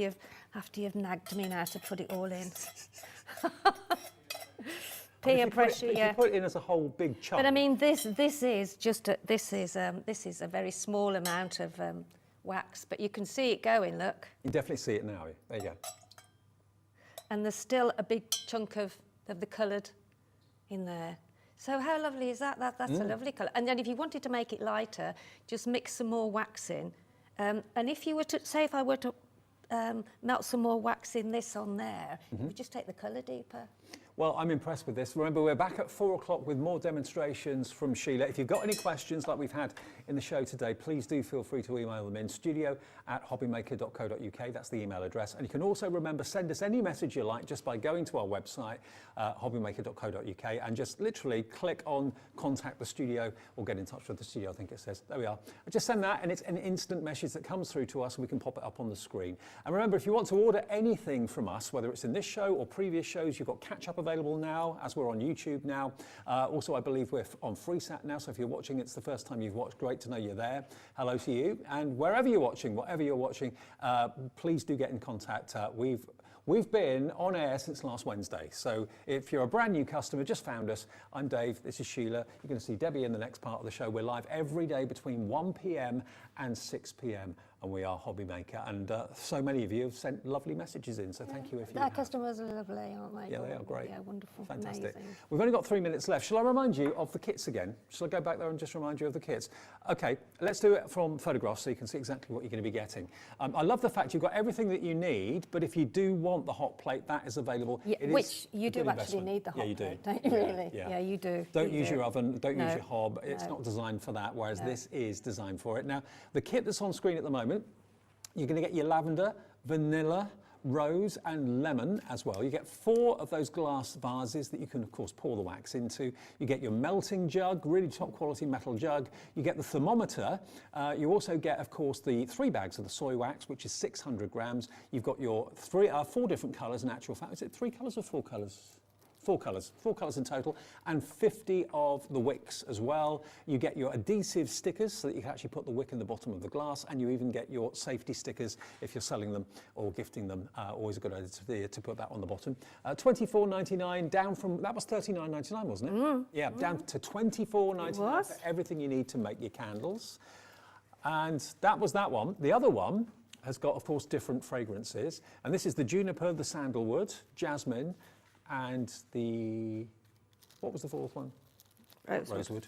you've nagged me now to put it all in. Peer pressure, If you put it in as a whole big chunk. But I mean, this is just this is a very small amount of wax, but you can see it going. Look, You definitely see it now. There you go. and there's still a big chunk of the coloured in there. So how lovely is that? That's a lovely colour. And then if you wanted to make it lighter, just mix some more wax in. And if you were to say, if I were to melt some more wax in this on there, you would just take the colour deeper. Well, I'm impressed with this. Remember, we're back at 4 o'clock with more demonstrations from Sheila. If you've got any questions like we've had in the show today, please do feel free to email them in, studio@hobbymaker.co.uk. That's the email address. And you can also, remember, send us any message you like just by going to our website, hobbymaker.co.uk, and just literally click on contact the studio or get in touch with the studio, I think it says. There we are. Just send that, and it's an instant message that comes through to us, and we can pop it up on the screen. And remember, if you want to order anything from us, whether it's in this show or previous shows, you've got catch-up available now, as we're on YouTube now. Also, I believe we're on FreeSat now, so if you're watching, it's the first time you've watched, great to know you're there. Hello to you. And wherever you're watching, whatever you're watching, please do get in contact. We've been on air since last Wednesday, so if you're a brand new customer, just found us, I'm Dave, this is Sheila. You're going to see Debbie in the next part of the show. We're live every day between 1 p.m. and 6 p.m. and we are HobbyMaker, and so many of you have sent lovely messages in, so thank you if you Our have. customers are lovely, aren't they? Yeah, they are great. Yeah, wonderful. Fantastic. Amazing. We've only got 3 minutes left. Shall I remind you of the kits again? Shall I go back there and just remind you of the kits? Okay, let's do it from photographs so you can see exactly what you're going to be getting. I love the fact you've got everything that you need, but if you do want the hot plate, that is available. Yeah, It which is you a do good actually investment. need the hot Yeah, you do. plate, don't you really? Yeah, you do. Don't You use do. your oven, don't use No. your hob. It's No. not designed for that, whereas this is designed for it. Now, the kit that's on screen at the moment, you're going to get your lavender, vanilla, rose and lemon as well. You get 4 of those glass vases that you can of course pour the wax into. You get your melting jug, really top quality metal jug. You get the thermometer. You also get of course the 3 bags of the soy wax, which is 600 grams. You've got your 4 different colours in actual fact. Is it 3 colours or 4 colours? 4 colours in total, and 50 of the wicks as well. You get your adhesive stickers so that you can actually put the wick in the bottom of the glass, and you even get your safety stickers if you're selling them or gifting them. Always a good idea to put that on the bottom. $24.99 down from, that was $39.99, wasn't it? Yeah, down to $24.99 for everything you need to make your candles. And that was that one. The other one has got, of course, different fragrances, and this is the juniper, the sandalwood, jasmine, and the, what was the 4th one? Rosewood.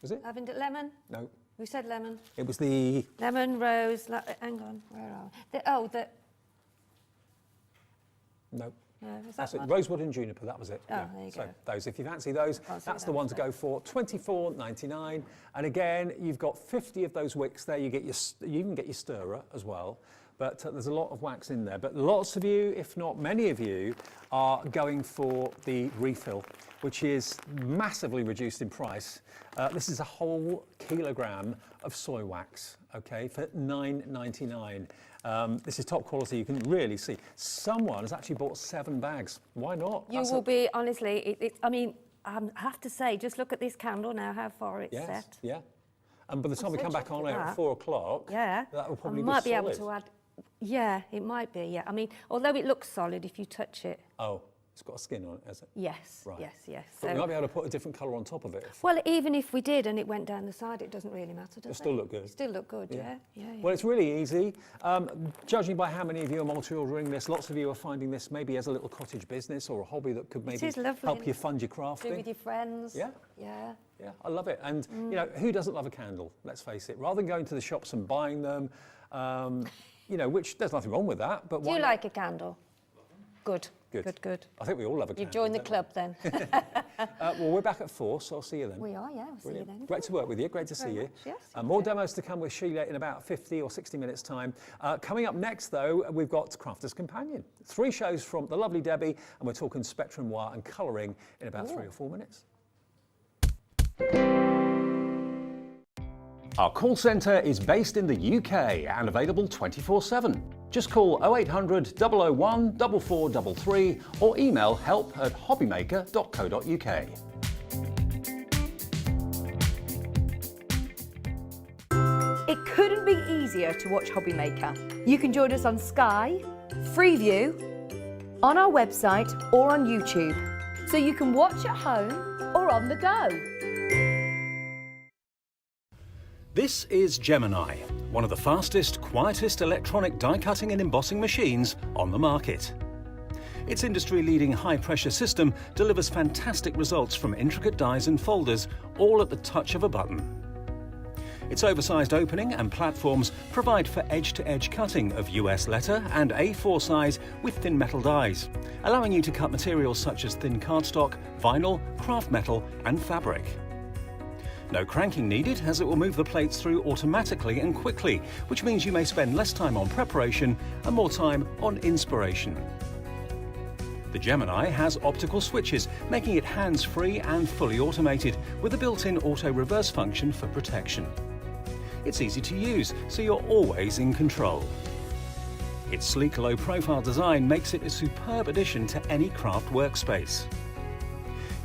Was it? Lavender, lemon? No. We said lemon. It was the... Lemon, rose, hang on, where are we? No. No, is that That's it. one? Rosewood and juniper, that was it. Oh, there you so go. those, if you fancy those, Can't see that's the that, one to so. go for. $24.99. And again, you've got 50 of those wicks there. You even get your stirrer as well. But there's a lot of wax in there. But lots of you, if not many of you, are going for the refill, which is massively reduced in price. This is a whole kilogram of soy wax, okay, for $9.99. This is top quality, you can really see. Someone has actually bought 7 bags. Why not? You will be, honestly, I mean, I have to say, just look at this candle now, how far it's set. Yeah. And by the time we come back on air at 4 o'clock, yeah, that will probably I might be solid. able to add. Yeah, it might be. Yeah, I mean, although it looks solid, if you touch it. Oh, it's got a skin on it, has it? Yes. Right. Yes. But we might be able to put a different colour on top of it. Well, even if we did and it went down the side, it doesn't really matter, does it? It'll still look good. Still look good. Yeah. Well, it's really easy. Judging by how many of you are multi-ordering this, lots of you are finding this maybe as a little cottage business or a hobby that could maybe help you fund your crafting. Do with your friends. Yeah. Yeah. Yeah, I love it. And, you know, who doesn't love a candle? Let's face it. Rather than going to the shops and buying them, you know, which there's nothing wrong with that. But Do you like a candle? Good. Good. I think we all love a candle. You've joined the club then. Well, we're back at 4, so I'll see you then. We are, yeah. We'll see you then. Great to work with you. Great to see you. Yes, More demos to come with Sheila in about 50 or 60 minutes' time. Coming up next, though, we've got Crafter's Companion. 3 shows from the lovely Debbie, and we're talking spectrum wire and colouring in about 3 or 4 minutes. Our call centre is based in the UK and available 24/7. Just call 0800 001 4433 or email help@hobbymaker.co.uk. It couldn't be easier to watch HobbyMaker. You can join us on Sky, Freeview, on our website or on YouTube, so you can watch at home or on the go. This is Gemini, one of the fastest, quietest electronic die cutting and embossing machines on the market. Its industry-leading high-pressure system delivers fantastic results from intricate dies and folders, all at the touch of a button. Its oversized opening and platforms provide for edge-to-edge cutting of US letter and A4 size with thin metal dies, allowing you to cut materials such as thin cardstock, vinyl, craft metal and fabric. No cranking needed, as it will move the plates through automatically and quickly, which means you may spend less time on preparation and more time on inspiration. The Gemini has optical switches, making it hands-free and fully automated, with a built-in auto-reverse function for protection. It's easy to use, so you're always in control. Its sleek, low-profile design makes it a superb addition to any craft workspace.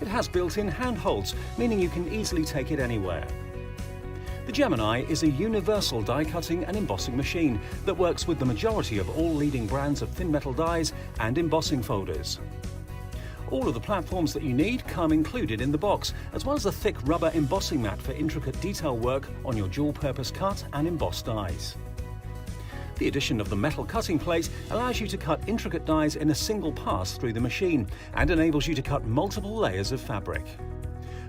It has built-in handholds, meaning you can easily take it anywhere. The Gemini is a universal die-cutting and embossing machine that works with the majority of all leading brands of thin metal dies and embossing folders. All of the platforms that you need come included in the box, as well as a thick rubber embossing mat for intricate detail work on your dual-purpose cut and embossed dies. The addition of the metal cutting plate allows you to cut intricate dies in a single pass through the machine and enables you to cut multiple layers of fabric.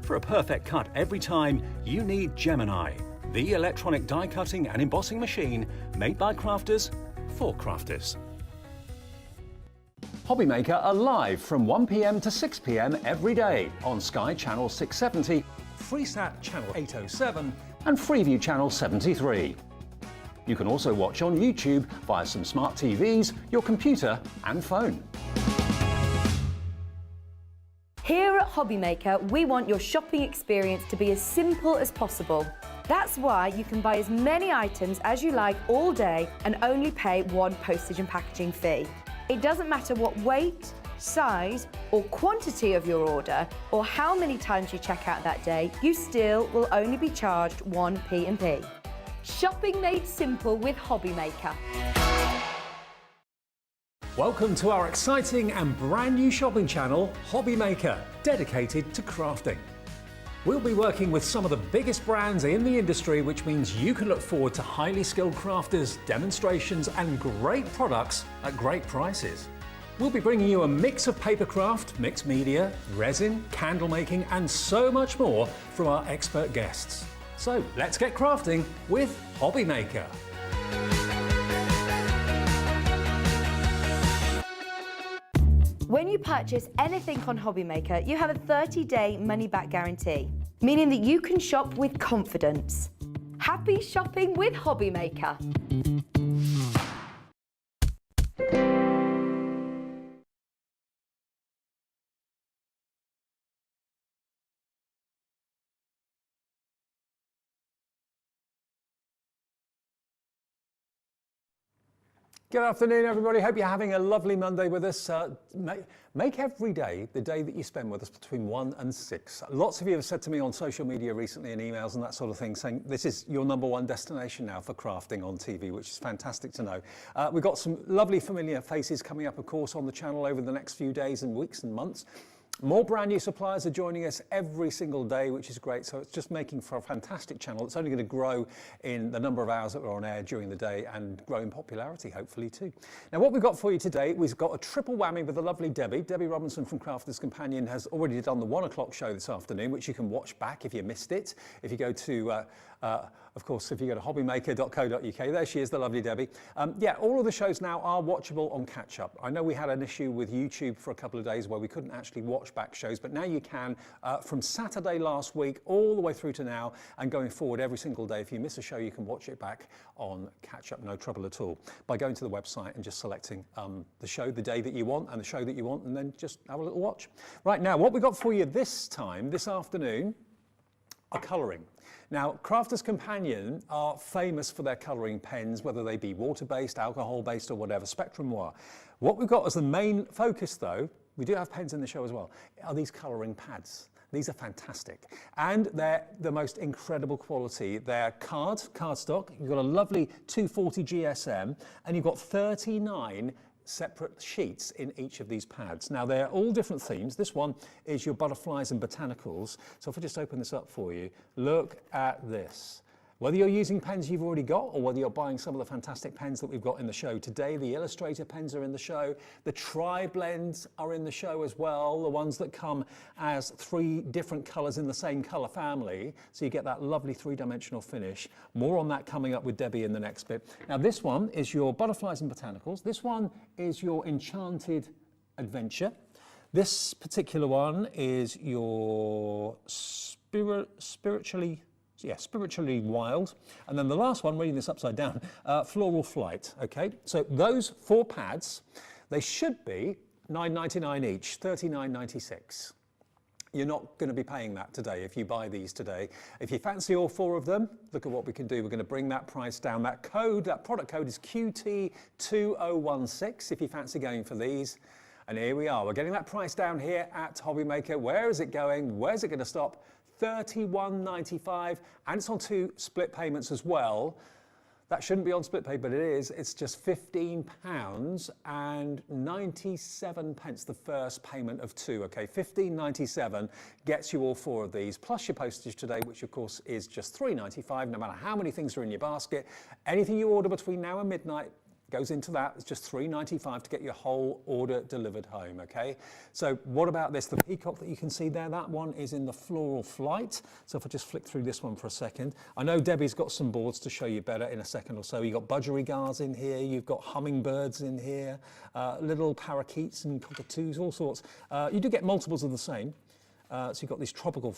For a perfect cut every time, you need Gemini, the electronic die cutting and embossing machine made by crafters for crafters. HobbyMaker are live from 1 p.m. to 6 p.m. every day on Sky Channel 670, FreeSat Channel 807 and Freeview Channel 73. You can also watch on YouTube via some smart TVs, your computer and phone. Here at HobbyMaker, we want your shopping experience to be as simple as possible. That's why you can buy as many items as you like all day and only pay one postage and packaging fee. It doesn't matter what weight, size or quantity of your order or how many times you check out that day, you still will only be charged one P&P. Shopping made simple with HobbyMaker. Welcome to our exciting and brand new shopping channel, HobbyMaker, dedicated to crafting. We'll be working with some of the biggest brands in the industry, which means you can look forward to highly skilled crafters, demonstrations and great products at great prices. We'll be bringing you a mix of papercraft, mixed media, resin, candle making and so much more from our expert guests. So let's get crafting with HobbyMaker. When you purchase anything on HobbyMaker, you have a 30-day money-back guarantee, meaning that you can shop with confidence. Happy shopping with HobbyMaker. Good afternoon, everybody. Hope you're having a lovely Monday with us. Make every day the day that you spend with us between 1 and 6. Lots of you have said to me on social media recently and emails and that sort of thing, saying this is your #1 destination now for crafting on TV, which is fantastic to know. We've got some lovely familiar faces coming up, of course, on the channel over the next few days and weeks and months. More brand new suppliers are joining us every single day, which is great. So it's just making for a fantastic channel. It's only going to grow in the number of hours that we're on air during the day and grow in popularity, hopefully, too. Now, what we've got for you today, we've got a triple whammy with the lovely Debbie. Debbie Robinson from Crafters Companion has already done the 1 o'clock show this afternoon, which you can watch back if you missed it. If you go to of course, if you go to hobbymaker.co.uk, there she is, the lovely Debbie. Yeah, all of the shows now are watchable on catch-up. I know we had an issue with YouTube for a couple of days where we couldn't actually watch back shows, but now you can from Saturday last week all the way through to now and going forward every single day. If you miss a show, you can watch it back on catch-up, no trouble at all, by going to the website and just selecting the show, the day that you want and the show that you want, and then just have a little watch. Right now, what we've got for you this afternoon, are colouring. Now, Crafters Companion are famous for their colouring pens, whether they be water-based, alcohol-based or whatever, Spectrum Noir. What we've got as the main focus though, we do have pens in the show as well, are these colouring pads. These are fantastic, and they're the most incredible quality. They're cardstock. You've got a lovely 240 GSM, and you've got 39 separate sheets in each of these pads. Now, they're all different themes. This one is your butterflies and botanicals. So if I just open this up for you, look at this. Whether you're using pens you've already got or whether you're buying some of the fantastic pens that we've got in the show today, the Illustrator pens are in the show, the tri-blends are in the show as well, the ones that come as 3 different colours in the same colour family, so you get that lovely 3-dimensional finish. More on that coming up with Debbie in the next bit. Now this one is your butterflies and botanicals. This one is your enchanted adventure. This particular one is your spiritually wild. And then the last one, reading this upside down, floral flight. Okay, so those 4 pads, they should be $9.99 each, $39.96. You're not going to be paying that today if you buy these today. If you fancy all 4 of them, look at what we can do. We're going to bring that price down. That product code is QT2016 if you fancy going for these. And here we are. We're getting that price down here at HobbyMaker. Where is it going? Where's it going to stop? $31.95, and it's on 2 split payments as well. That shouldn't be on split pay, but it is. It's just £15.97, the first payment of 2. Okay, $15.97 gets you all 4 of these, plus your postage today, which of course is just $3.95, no matter how many things are in your basket. Anything you order between now and midnight goes into that. It's just $3.95 to get your whole order delivered home, okay? So what about this? The peacock that you can see there, that one is in the floral flight. So if I just flick through this one for a second. I know Debbie's got some boards to show you better in a second or so. You've got budgerigars in here, you've got hummingbirds in here, little parakeets and cockatoos, all sorts. You do get multiples of the same. So you've got these tropical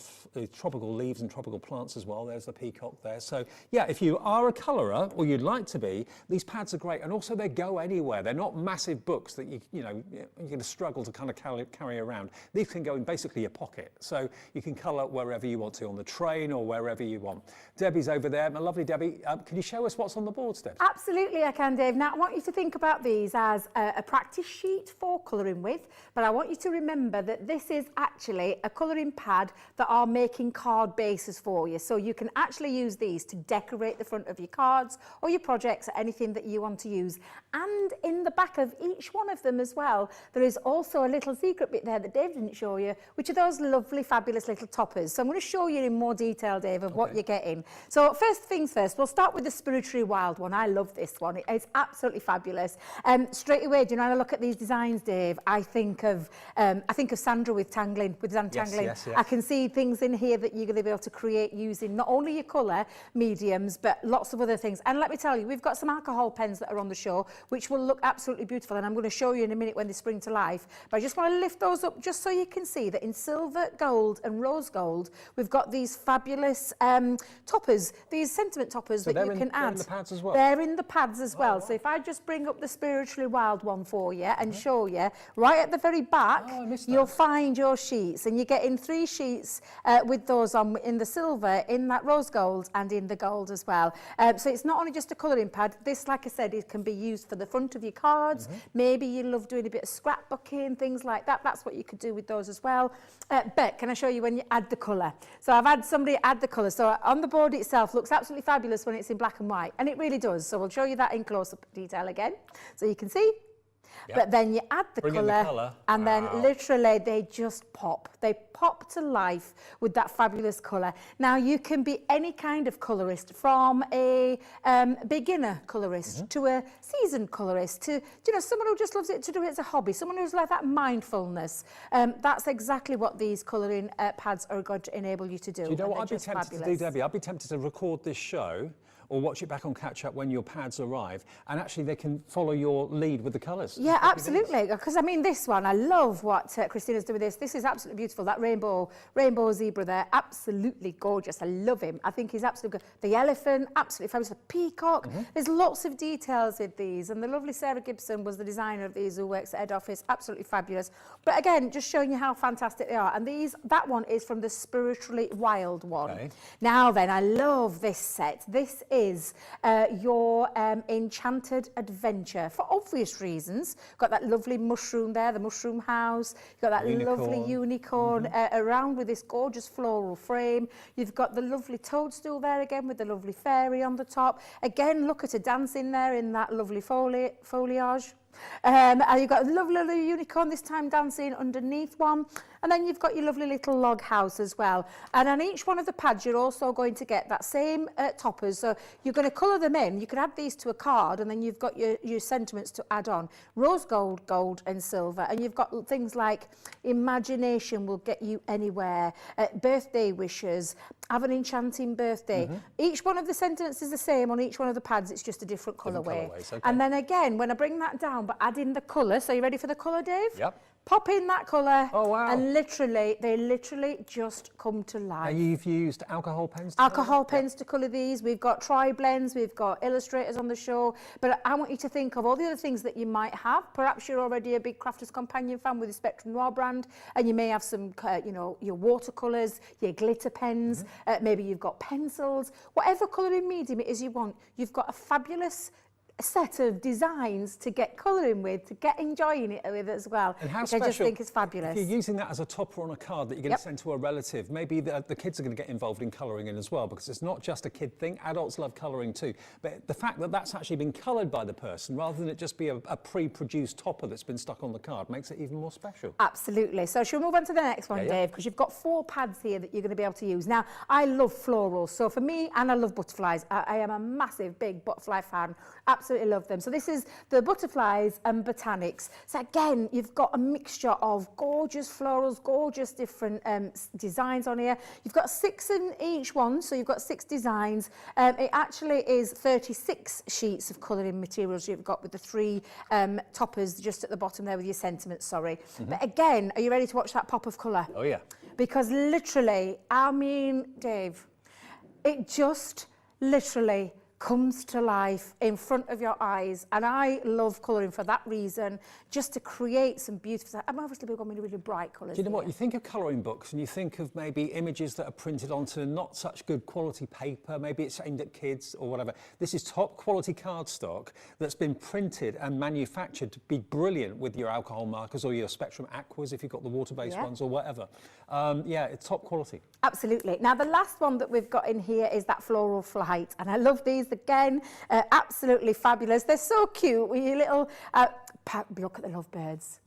leaves and tropical plants as well. There's the peacock there. So yeah, if you are a colourer or you'd like to be, these pads are great, and also they go anywhere. They're not massive books that you're going to struggle to kind of carry around. These can go in basically your pocket, so you can colour wherever you want to, on the train or wherever you want. Debbie's over there, my lovely Debbie. Can you show us what's on the boards, Deb? Absolutely, I can, Dave. Now, I want you to think about these as a practice sheet for colouring with, but I want you to remember that this is actually a colouring pad that are making card bases for you. So you can actually use these to decorate the front of your cards or your projects or anything that you want to use. And in the back of each one of them as well, there is also a little secret bit there that Dave didn't show you, which are those lovely, fabulous little toppers. So I'm going to show you in more detail, Dave, of what you're getting. So first things first, we'll start with the Spiritually Wild one. I love this one. It's absolutely fabulous. Straight away, do you know, when I look at these designs, Dave, I think of Sandra with tangling, with untangling. Yes. I can see things in here that you're going to be able to create using not only your colour mediums, but lots of other things. And let me tell you, we've got some alcohol pens that are on the show, which will look absolutely beautiful. And I'm going to show you in a minute when they spring to life. But I just want to lift those up just so you can see that in silver, gold and rose gold, we've got these fabulous toppers, these sentiment toppers that you can add. They're in the pads as well? They're in the pads as well. So if I just bring up the Spiritually Wild one for you and show you, right at the very back, you'll find your sheets, and you're getting 3 sheets with those on in the silver, in that rose gold and in the gold as well. So it's not only just a colouring pad. This, like I said, it can be used for the front of your cards. Maybe you love doing a bit of scrapbooking, things like that. That's what you could do with those as well. But can I show you when you add the colour? So I've had somebody add the colour. So on the board itself looks absolutely fabulous when it's in black and white, and it really does. So we'll show you that in close-up detail again, so you can see. Yep. But then you add the colour, and then literally they just pop. They pop to life with that fabulous colour. Now, you can be any kind of colourist, from a beginner colourist to a seasoned colourist to, someone who just loves it to do it as a hobby, someone who's like that mindfulness. That's exactly what these colouring pads are going to enable you to do. Do you know what I'd be tempted to do, Debbie? I'd be tempted to record this show or watch it back on catch-up when your pads arrive, and actually they can follow your lead with the colours. Yeah, absolutely, because I mean this one, I love what Christina's doing with this. This is absolutely beautiful. That rainbow zebra there, absolutely gorgeous. I love him. I think he's absolutely good. The elephant, absolutely fabulous. The peacock. There's lots of details with these, and the lovely Sarah Gibson was the designer of these, who works at head office. Absolutely fabulous. But again, just showing you how fantastic they are. And that one is from the Spiritually Wild one. Now then, I love this set. This is your enchanted adventure for obvious reasons. Got that lovely mushroom there, the mushroom house. You've got that lovely unicorn around with this gorgeous floral frame. You've got the lovely toadstool there again with the lovely fairy on the top. Again, look at her dancing there in that lovely foliage. And you've got a lovely little unicorn this time dancing underneath one, and then you've got your lovely little log house as well. And on each one of the pads you're also going to get that same toppers, so you're going to colour them in. You can add these to a card, and then you've got your sentiments to add on: rose gold, gold and silver. And you've got things like imagination will get you anywhere, birthday wishes, have an enchanting birthday. Each one of the sentiments is the same on each one of the pads, it's just a different colourway. Okay. And then again, when I bring that down, but add in the colour. So you ready for the colour, Dave? Yep. Pop in that colour. Oh, wow. And they literally just come to life. And you've used alcohol pens to Alcohol pens to colour these. We've got tri-blends, we've got illustrators on the show. But I want you to think of all the other things that you might have. Perhaps you're already a big Crafters Companion fan with the Spectrum Noir brand, and you may have some, your watercolours, your glitter pens, maybe you've got pencils. Whatever colouring medium it is you want, you've got a fabulous set of designs to get colouring with, to get enjoying it with as well, And how which special, I just think is fabulous. If you're using that as a topper on a card that you're going to send to a relative, maybe the kids are going to get involved in colouring in as well, because it's not just a kid thing. Adults love colouring too. But the fact that that's actually been coloured by the person, rather than it just be a pre-produced topper that's been stuck on the card, makes it even more special. Absolutely. So shall we move on to the next one, Dave? Because you've got 4 pads here that you're going to be able to use. Now, I love florals. So for me, and I love butterflies. I am a massive, big butterfly fan. Absolutely love them. So this is the butterflies and botanics. So again, you've got a mixture of gorgeous florals, gorgeous different designs on here. You've got 6 in each one, so you've got 6 designs. It actually is 36 sheets of colouring materials you've got with the 3 toppers just at the bottom there with your sentiments, sorry. But again, are you ready to watch that pop of colour? Oh, yeah. Because literally, I mean, Dave, it just literally comes to life in front of your eyes, and I love colouring for that reason, just to create some beautiful. I'm obviously big on really bright colours. Do you know what? You think of colouring books and you think of maybe images that are printed onto not such good quality paper, maybe it's aimed at kids or whatever. This is top quality cardstock that's been printed and manufactured to be brilliant with your alcohol markers or your Spectrum Aquas if you've got the water-based ones or whatever. Yeah, it's top quality. Absolutely. Now, the last one that we've got in here is that floral flight, and I love these again. Absolutely fabulous. They're so cute with your little. Look at the lovebirds.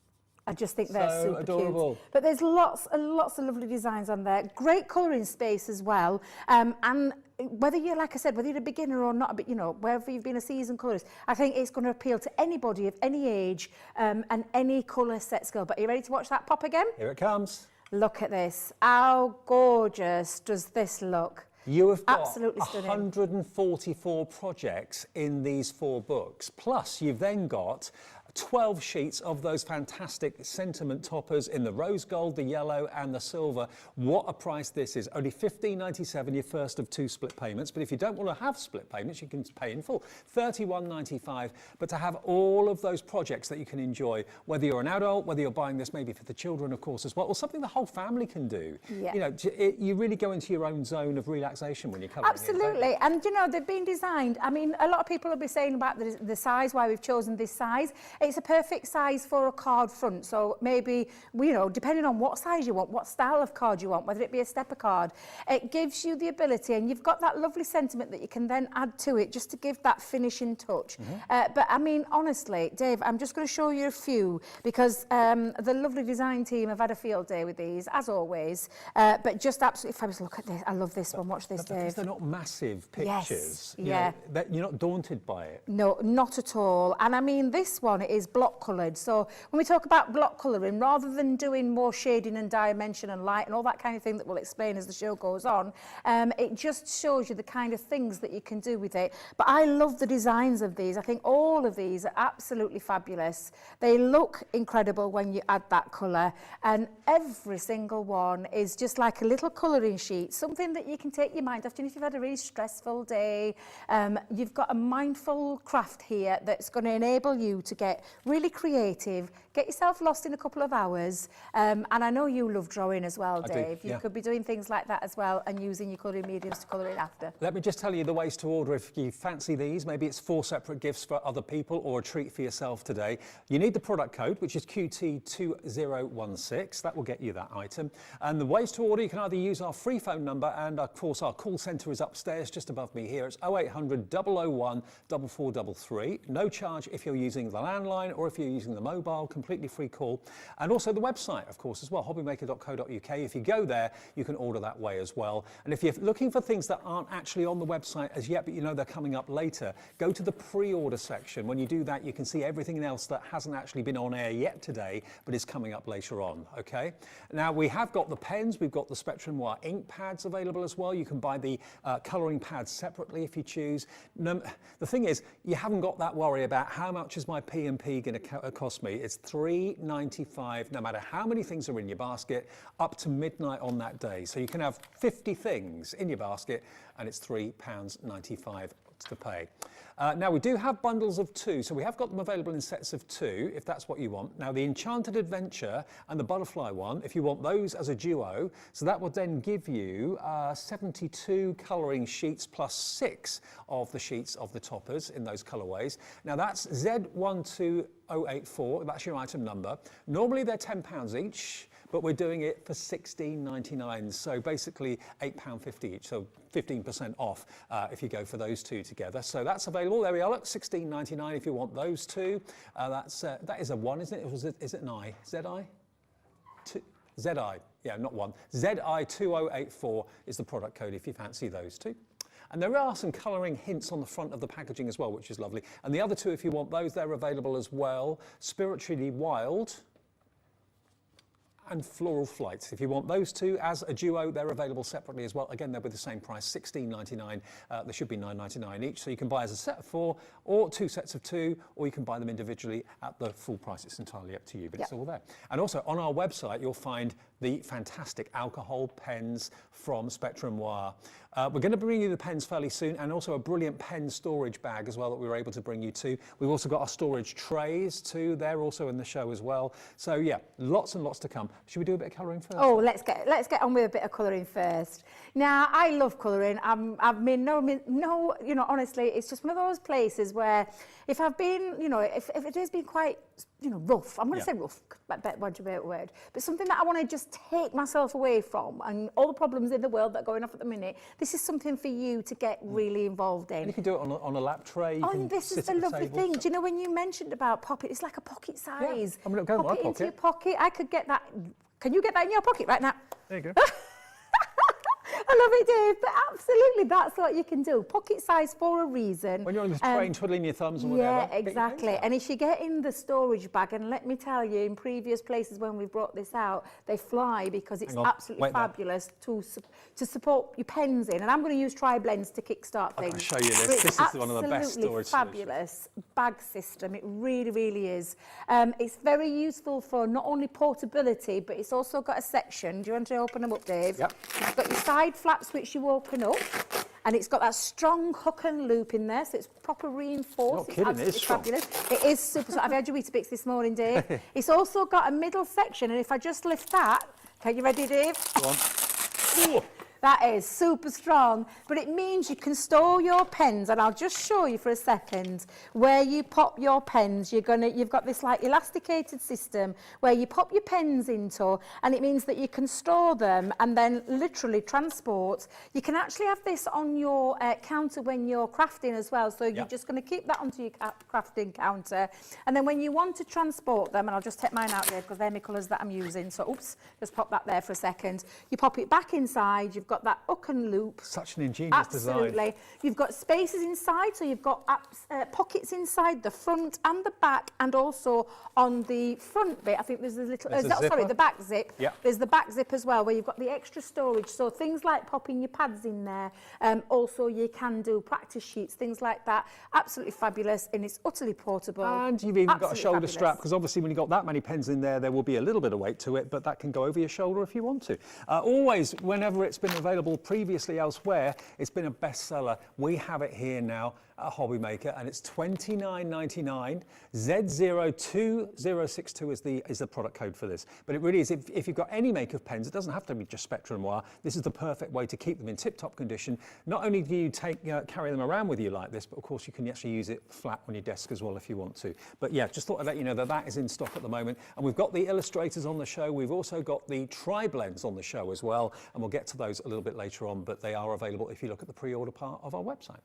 I just think they're So super adorable. cute. But there's lots and lots of lovely designs on there. Great colouring space as well. And whether you're, like I said, whether you're a beginner or not, but wherever you've been a seasoned colourist, I think it's going to appeal to anybody of any age and any colour set skill. But are you ready to watch that pop again? Here it comes. Look at this. How gorgeous does this look? You have got Absolutely stunning. 144 projects in these 4 books. Plus, you've then got 12 sheets of those fantastic sentiment toppers in the rose gold, the yellow and the silver. What a price this is. Only $15.97, your first of 2 split payments. But if you don't want to have split payments, you can pay in full, $31.95. But to have all of those projects that you can enjoy, whether you're an adult, whether you're buying this maybe for the children, of course, as well, or something the whole family can do. Yeah. You really go into your own zone of relaxation when you're colouring. Absolutely. And, they've been designed. I mean, a lot of people will be saying about the size, why we've chosen this size. It's a perfect size for a card front. So maybe, depending on what size you want, what style of card you want, whether it be a stepper card, it gives you the ability, and you've got that lovely sentiment that you can then add to it just to give that finishing touch. But I mean, honestly, Dave, I'm just going to show you a few because the lovely design team have had a field day with these, as always. But just absolutely fabulous. Look at this. I love this one. Watch this, Dave. They're not massive pictures. Yes, You're not daunted by it. No, not at all. And I mean, this one is block coloured. So when we talk about block colouring, rather than doing more shading and dimension and light and all that kind of thing that we'll explain as the show goes on, it just shows you the kind of things that you can do with it. But I love the designs of these. I think all of these are absolutely fabulous. They look incredible when you add that colour, and every single one is just like a little colouring sheet, something that you can take your mind off. If you've had a really stressful day, you've got a mindful craft here that's going to enable you to get really creative, get yourself lost in a couple of hours. And I know you love drawing as well, I do, Dave. You yeah. could be doing things like that as well and using your colouring mediums to colour in after. Let me just tell you the ways to order if you fancy these. Maybe it's 4 separate gifts for other people or a treat for yourself today. You need the product code, which is QT2016. That will get you that item. And the ways to order, you can either use our free phone number, and of course our call centre is upstairs just above me here. It's 0800 001 4433. No charge if you're using the landline or if you're using the mobile, completely free call. And also the website, of course, as well, hobbymaker.co.uk. If you go there, you can order that way as well. And if you're looking for things that aren't actually on the website as yet, but you know they're coming up later, go to the pre-order section. When you do that, you can see everything else that hasn't actually been on air yet today, but is coming up later on, okay? Now, we have got the pens, we've got the Spectrum Noir ink pads available as well. You can buy the colouring pads separately if you choose. The thing is, you haven't got that worry about how much is my P&P going to cost me. It's $3.95, no matter how many things are in your basket, up to midnight on that day. So you can have 50 things in your basket, and it's £3.95 to pay. Now, we do have bundles of 2, so we have got them available in sets of 2, if that's what you want. Now, the Enchanted Adventure and the Butterfly one, if you want those as a duo, so that would then give you 72 colouring sheets plus 6 of the sheets of the toppers in those colourways. Now, that's Z12084, that's your item number. Normally, they're £10 each, but we're doing it for $16.99, so basically £8.50 each, so 15% off if you go for those 2 together. So that's available. There we are. Look, $16.99 if you want those 2. That is a 1, isn't it? Is it an I? ZI? ZI. Yeah, not 1. ZI2084 is the product code if you fancy those 2. And there are some colouring hints on the front of the packaging as well, which is lovely. And the other 2, if you want those, they're available as well. Spiritually Wild and Floral Flight. If you want those 2 as a duo, they're available separately as well. Again, they're with the same price, $16.99. They should be $9.99 each. So you can buy as a set of 4 or 2 sets of 2, or you can buy them individually at the full price. It's entirely up to you, but it's all there. And also on our website, you'll find the fantastic alcohol pens from Spectrum Noir. We're going to bring you the pens fairly soon, and also a brilliant pen storage bag as well that we were able to bring you too. We've also got our storage trays too. They're also in the show as well. So yeah, lots and lots to come. Should we do a bit of colouring first? Oh, let's get on with a bit of colouring first. Now, I love colouring. I've made no, you know, honestly, it's just one of those places where if I've been, you know, if it has been quite, you know, rough, I'm going to say rough, better word, but something that I want to just take myself away from, and all the problems in the world that are going off at the minute, this is something for you to get really involved in. And you can do it on a lap tray. And this is the lovely thing. Do you know, when you mentioned about pocket, it's like a pocket size. Yeah. I'm going to go in my pocket pocket. Into your pocket. I could get that. Can you get that in your pocket right now? There you go. I love it, Dave, but absolutely, that's what you can do. Pocket size for a reason. When you're on the train twiddling your thumbs and whatever. Yeah, exactly. And if you get in the storage bag, and let me tell you, in previous places when we've brought this out, they fly because it's absolutely fabulous to support your pens in. And I'm going to use Tri-Blends to kickstart things. I'll show you this. This is one of the best storage fabulous bag system. It really, really is. It's very useful for not only portability, but it's also got a section. Do you want to open them up, Dave? Yep. It's got your side flaps which you open up, and it's got that strong hook and loop in there, so it's proper reinforced. Not kidding, it's absolutely fabulous. It is super. I've had your Weetabix this morning, Dave. It's also got a middle section, and if I just lift that, okay, you ready, Dave? Go on. Ooh. That is super strong, but it means you can store your pens, and I'll just show you for a second where you pop your pens. You've got this like elasticated system where you pop your pens into, and it means that you can store them and then literally transport. You can actually have this on your counter when you're crafting as well, so you're just going to keep that onto your crafting counter, and then when you want to transport them, and I'll just take mine out there because they're my colours that I'm using, so oops, just pop that there for a second. You pop it back inside. You've got that hook and loop. Such an ingenious design. Absolutely. You've got spaces inside, so you've got pockets inside the front and the back, and also on the front bit, I think there's a little, the back zip. Yep. There's the back zip as well, where you've got the extra storage. So things like popping your pads in there. Also, you can do practice sheets, things like that. Absolutely fabulous, and it's utterly portable. And you've even got a shoulder strap, because obviously when you've got that many pens in there, there will be a little bit of weight to it, but that can go over your shoulder if you want to. Always, whenever it's been available previously elsewhere, it's been a bestseller. We have it here now. at HobbyMaker, and it's $29.99. Z02062 is the product code for this. But it really is, if you've got any make of pens, it doesn't have to be just Spectrum Noir. This is the perfect way to keep them in tip-top condition. Not only do you carry them around with you like this, but of course you can actually use it flat on your desk as well if you want to. But yeah, just thought I'd let you know that that is in stock at the moment. And we've got the illustrators on the show. We've also got the tri-blends on the show as well. And we'll get to those a little bit later on, but they are available if you look at the pre-order part of our website.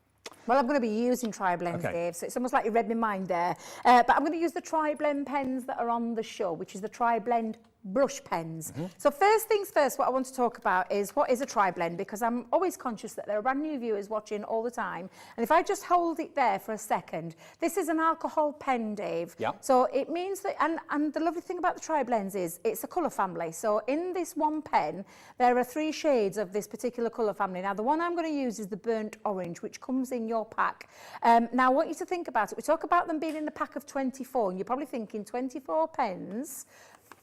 Well, I'm going to be using tri-blends, Dave, so it's almost like you read my mind there. But I'm going to use the tri-blend pens that are on the show, which is the tri-blend brush pens. So first things first, what I want to talk about is what is a tri-blend, because I'm always conscious that there are brand new viewers watching all the time. And if I just hold it there for a second, this is an alcohol pen, Dave. Yep. So it means that, and the lovely thing about the tri-blends is it's a colour family. So in this one pen, there are 3 shades of this particular colour family. Now, the one I'm going to use is the burnt orange, which comes in your pack. Now, I want you to think about it. We talk about them being in the pack of 24, and you're probably thinking 24 pens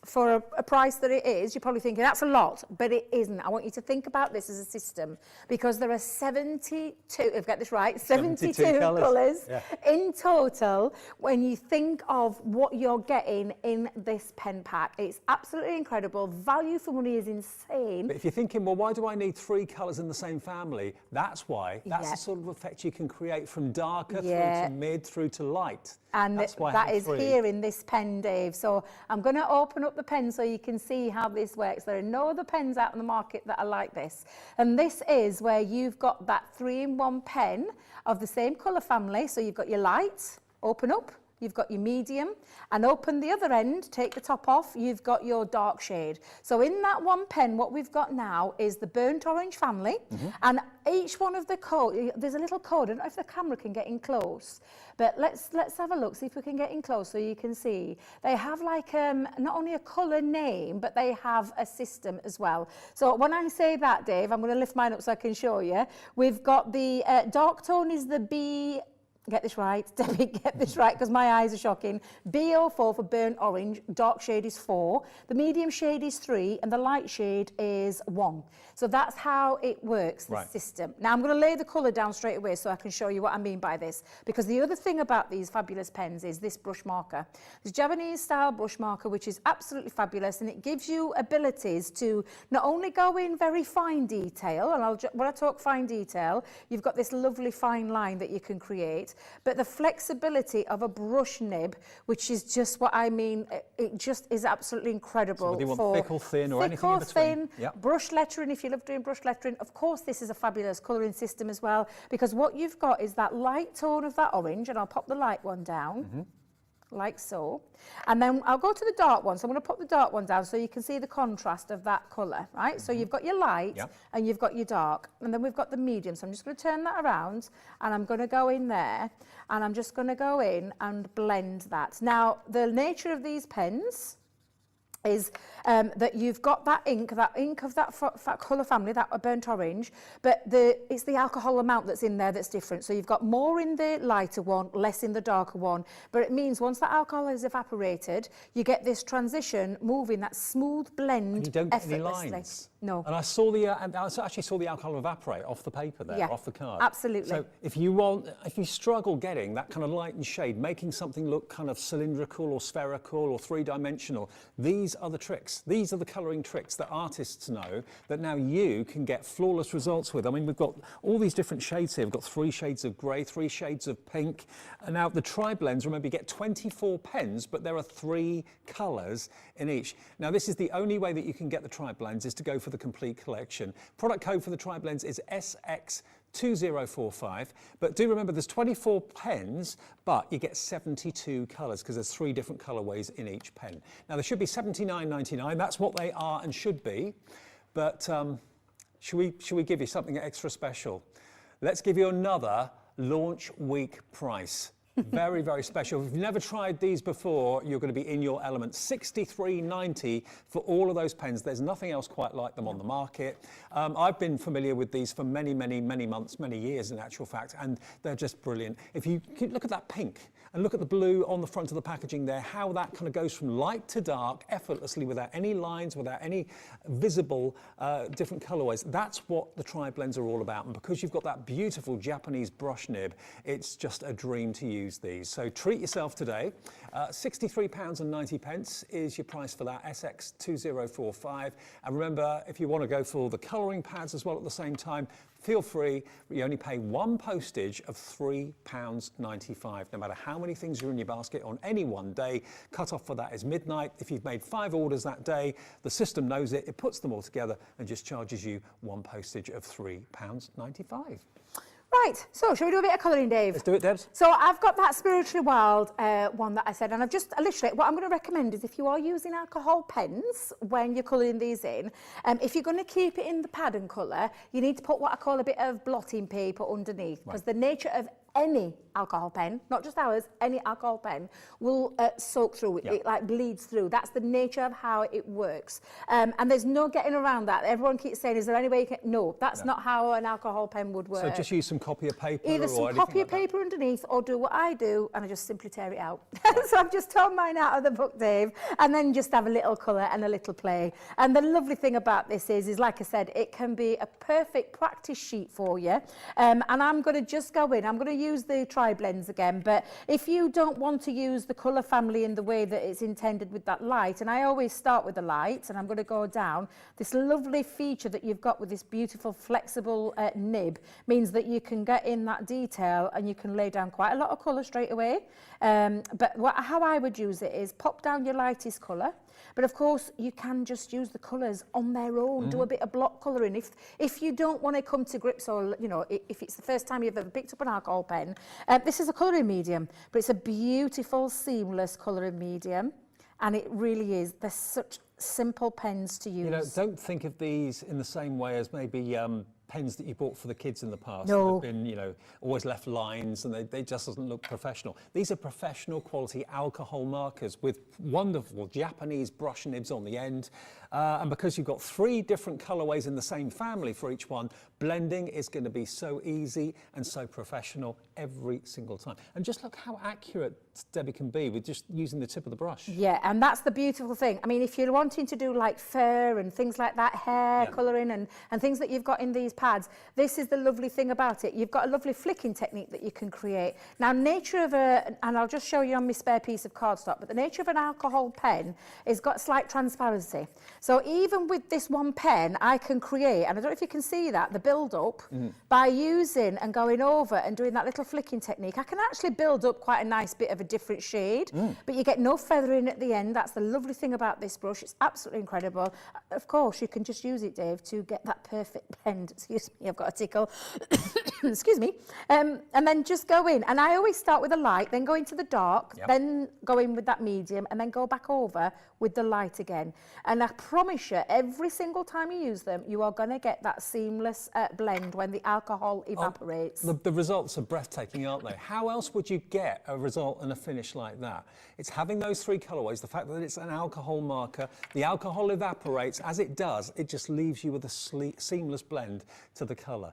for a price that it is, you're probably thinking that's a lot, but it isn't. I want you to think about this as a system, because there are 72, if I get this right, 72 colours in total when you think of what you're getting in this pen pack. It's absolutely incredible. Value for money is insane. But if you're thinking, well, why do I need 3 colours in the same family? That's why. That's the sort of effect you can create from darker through to mid through to light. And that is here in this pen, Dave. So I'm going to open up the pen so you can see how this works. There are no other pens out in the market that are like this. And this is where you've got that 3-in-1 pen of the same colour family. So you've got your light, open up. You've got your medium, and open the other end, take the top off, you've got your dark shade. So in that one pen, what we've got now is the burnt orange family, and each one of the code, there's a little code. I don't know if the camera can get in close, but let's have a look, see if we can get in close so you can see. They have like not only a colour name, but they have a system as well. So when I say that, Dave, I'm going to lift mine up so I can show you. We've got the dark tone is the B. Get this right, Debbie, get this right, because my eyes are shocking. BO4 for burnt orange, dark shade is 4, the medium shade is 3, and the light shade is 1. So that's how it works, the system. Now, I'm going to lay the colour down straight away so I can show you what I mean by this, because the other thing about these fabulous pens is this brush marker. This Japanese style brush marker, which is absolutely fabulous, and it gives you abilities to not only go in very fine detail, and when I talk fine detail, you've got this lovely fine line that you can create, but the flexibility of a brush nib, which is just what I mean, it just is absolutely incredible. So whether you want thick or thin or anything in between. Thin, brush lettering, if you love doing brush lettering. Of course, this is a fabulous colouring system as well, because what you've got is that light tone of that orange, and I'll pop the light one down. Like so, and then I'll go to the dark one. So I'm going to put the dark one down so you can see the contrast of that colour, right? So you've got your light and you've got your dark, and then we've got the medium. So I'm just going to turn that around, and I'm going to go in there, and I'm just going to go in and blend that. Now, the nature of these pens is that you've got that ink of that colour family, that burnt orange, but it's the alcohol amount that's in there that's different. So you've got more in the lighter one, less in the darker one, but it means once that alcohol is evaporated, you get this transition moving, that smooth blend and you don't get any effortlessly. lines. No. And I actually saw the alcohol evaporate off the paper there, off the card. Absolutely. So if you struggle getting that kind of light and shade, making something look kind of cylindrical or spherical or 3-dimensional, these are the tricks. These are the colouring tricks that artists know that now you can get flawless results with. I mean, we've got all these different shades here. We've got 3 shades of grey, 3 shades of pink. And now the tri-blends, remember, you get 24 pens, but there are 3 colours in each. Now, this is the only way that you can get the tri-blends is to go for the complete collection. Product code for the tri-blends is SX2045, but do remember there's 24 pens, but you get 72 colours because there's 3 different colourways in each pen. Now there should be $79.99, that's what they are and should be, but should we give you something extra special? Let's give you another launch week price. Very, very special. If you've never tried these before, you're going to be in your element. $63.90 for all of those pens. There's nothing else quite like them on the market. I've been familiar with these for many, many, many months, many years in actual fact, and they're just brilliant. If you look at that pink, And look at the blue on the front of the packaging there, how that kind of goes from light to dark effortlessly without any lines, without any visible different colorways. That's what the tri-blends are all about. And because you've got that beautiful Japanese brush nib, it's just a dream to use these. So treat yourself today. £63.90 is your price for that SX2045. And remember, if you want to go for the colouring pads as well at the same time, feel free. You only pay one postage of £3.95, no matter how many things are in your basket on any one day. Cut off for that is midnight. If you've made 5 orders that day, the system knows it. It puts them all together and just charges you one postage of £3.95. Right, so shall we do a bit of colouring, Dave? Let's do it, Debs. So I've got that Spiritually Wild one that I said, and I've just illustrated. What I'm going to recommend is if you are using alcohol pens when you're colouring these in, if you're going to keep it in the pad and colour, you need to put what I call a bit of blotting paper underneath, because the nature of any alcohol pen, not just ours, any alcohol pen will soak through. It like bleeds through. That's the nature of how it works. And there's no getting around that. Everyone keeps saying, is there any way you can... No, that's not how an alcohol pen would work. So just use some copy of paper Either some copy of paper underneath, or do what I do and I just simply tear it out. So I've just torn mine out of the book, Dave, and then just have a little colour and a little play. And the lovely thing about this is like I said, it can be a perfect practice sheet for you. And I'm going to just go in. I'm going to use the tri-blends again, but if you don't want to use the colour family in the way that it's intended with that light, and I always start with the light, and I'm going to go down, this lovely feature that you've got with this beautiful flexible nib means that you can get in that detail and you can lay down quite a lot of colour straight away. But how I would use it is pop down your lightest colour, but of course you can just use the colours on their own, do a bit of block colouring. If you don't want to come to grips, or you know, if it's the first time you've ever picked up an alcohol pen, this is a colouring medium, but it's a beautiful seamless colouring medium, and it really is. They're such simple pens to use. You know, don't think of these in the same way as maybe pens that you bought for the kids in the past No. that have been, you know, always left lines and they just doesn't look professional. These are professional quality alcohol markers with wonderful Japanese brush nibs on the end. And because you've got 3 different colorways in the same family for each one, blending is going to be so easy and so professional every single time. And just look how accurate Debbie can be with just using the tip of the brush. Yeah, and that's the beautiful thing. I mean, if you're wanting to do like fur and things like that, hair colouring and things that you've got in these pads, this is the lovely thing about it. You've got a lovely flicking technique that you can create. Now, nature of and I'll just show you on my spare piece of cardstock, but the nature of an alcohol pen is got slight transparency. So even with this one pen, I can create, and I don't know if you can see that, the build-up, by using and going over and doing that little flicking technique, I can actually build up quite a nice bit of a different shade, but you get no feathering at the end. That's the lovely thing about this brush. It's absolutely incredible. Of course, you can just use it, Dave, to get that perfect blend. Excuse me, I've got a tickle. Excuse me. And then just go in. And I always start with the light, then go into the dark, then go in with that medium, and then go back over with the light again. And I promise you, every single time you use them, you are going to get that seamless blend when the alcohol evaporates. The results are breathtaking, aren't they? How else would you get a result and a finish like that? It's having those 3 colorways, the fact that it's an alcohol marker, the alcohol evaporates. As it does, it just leaves you with a seamless blend to the color.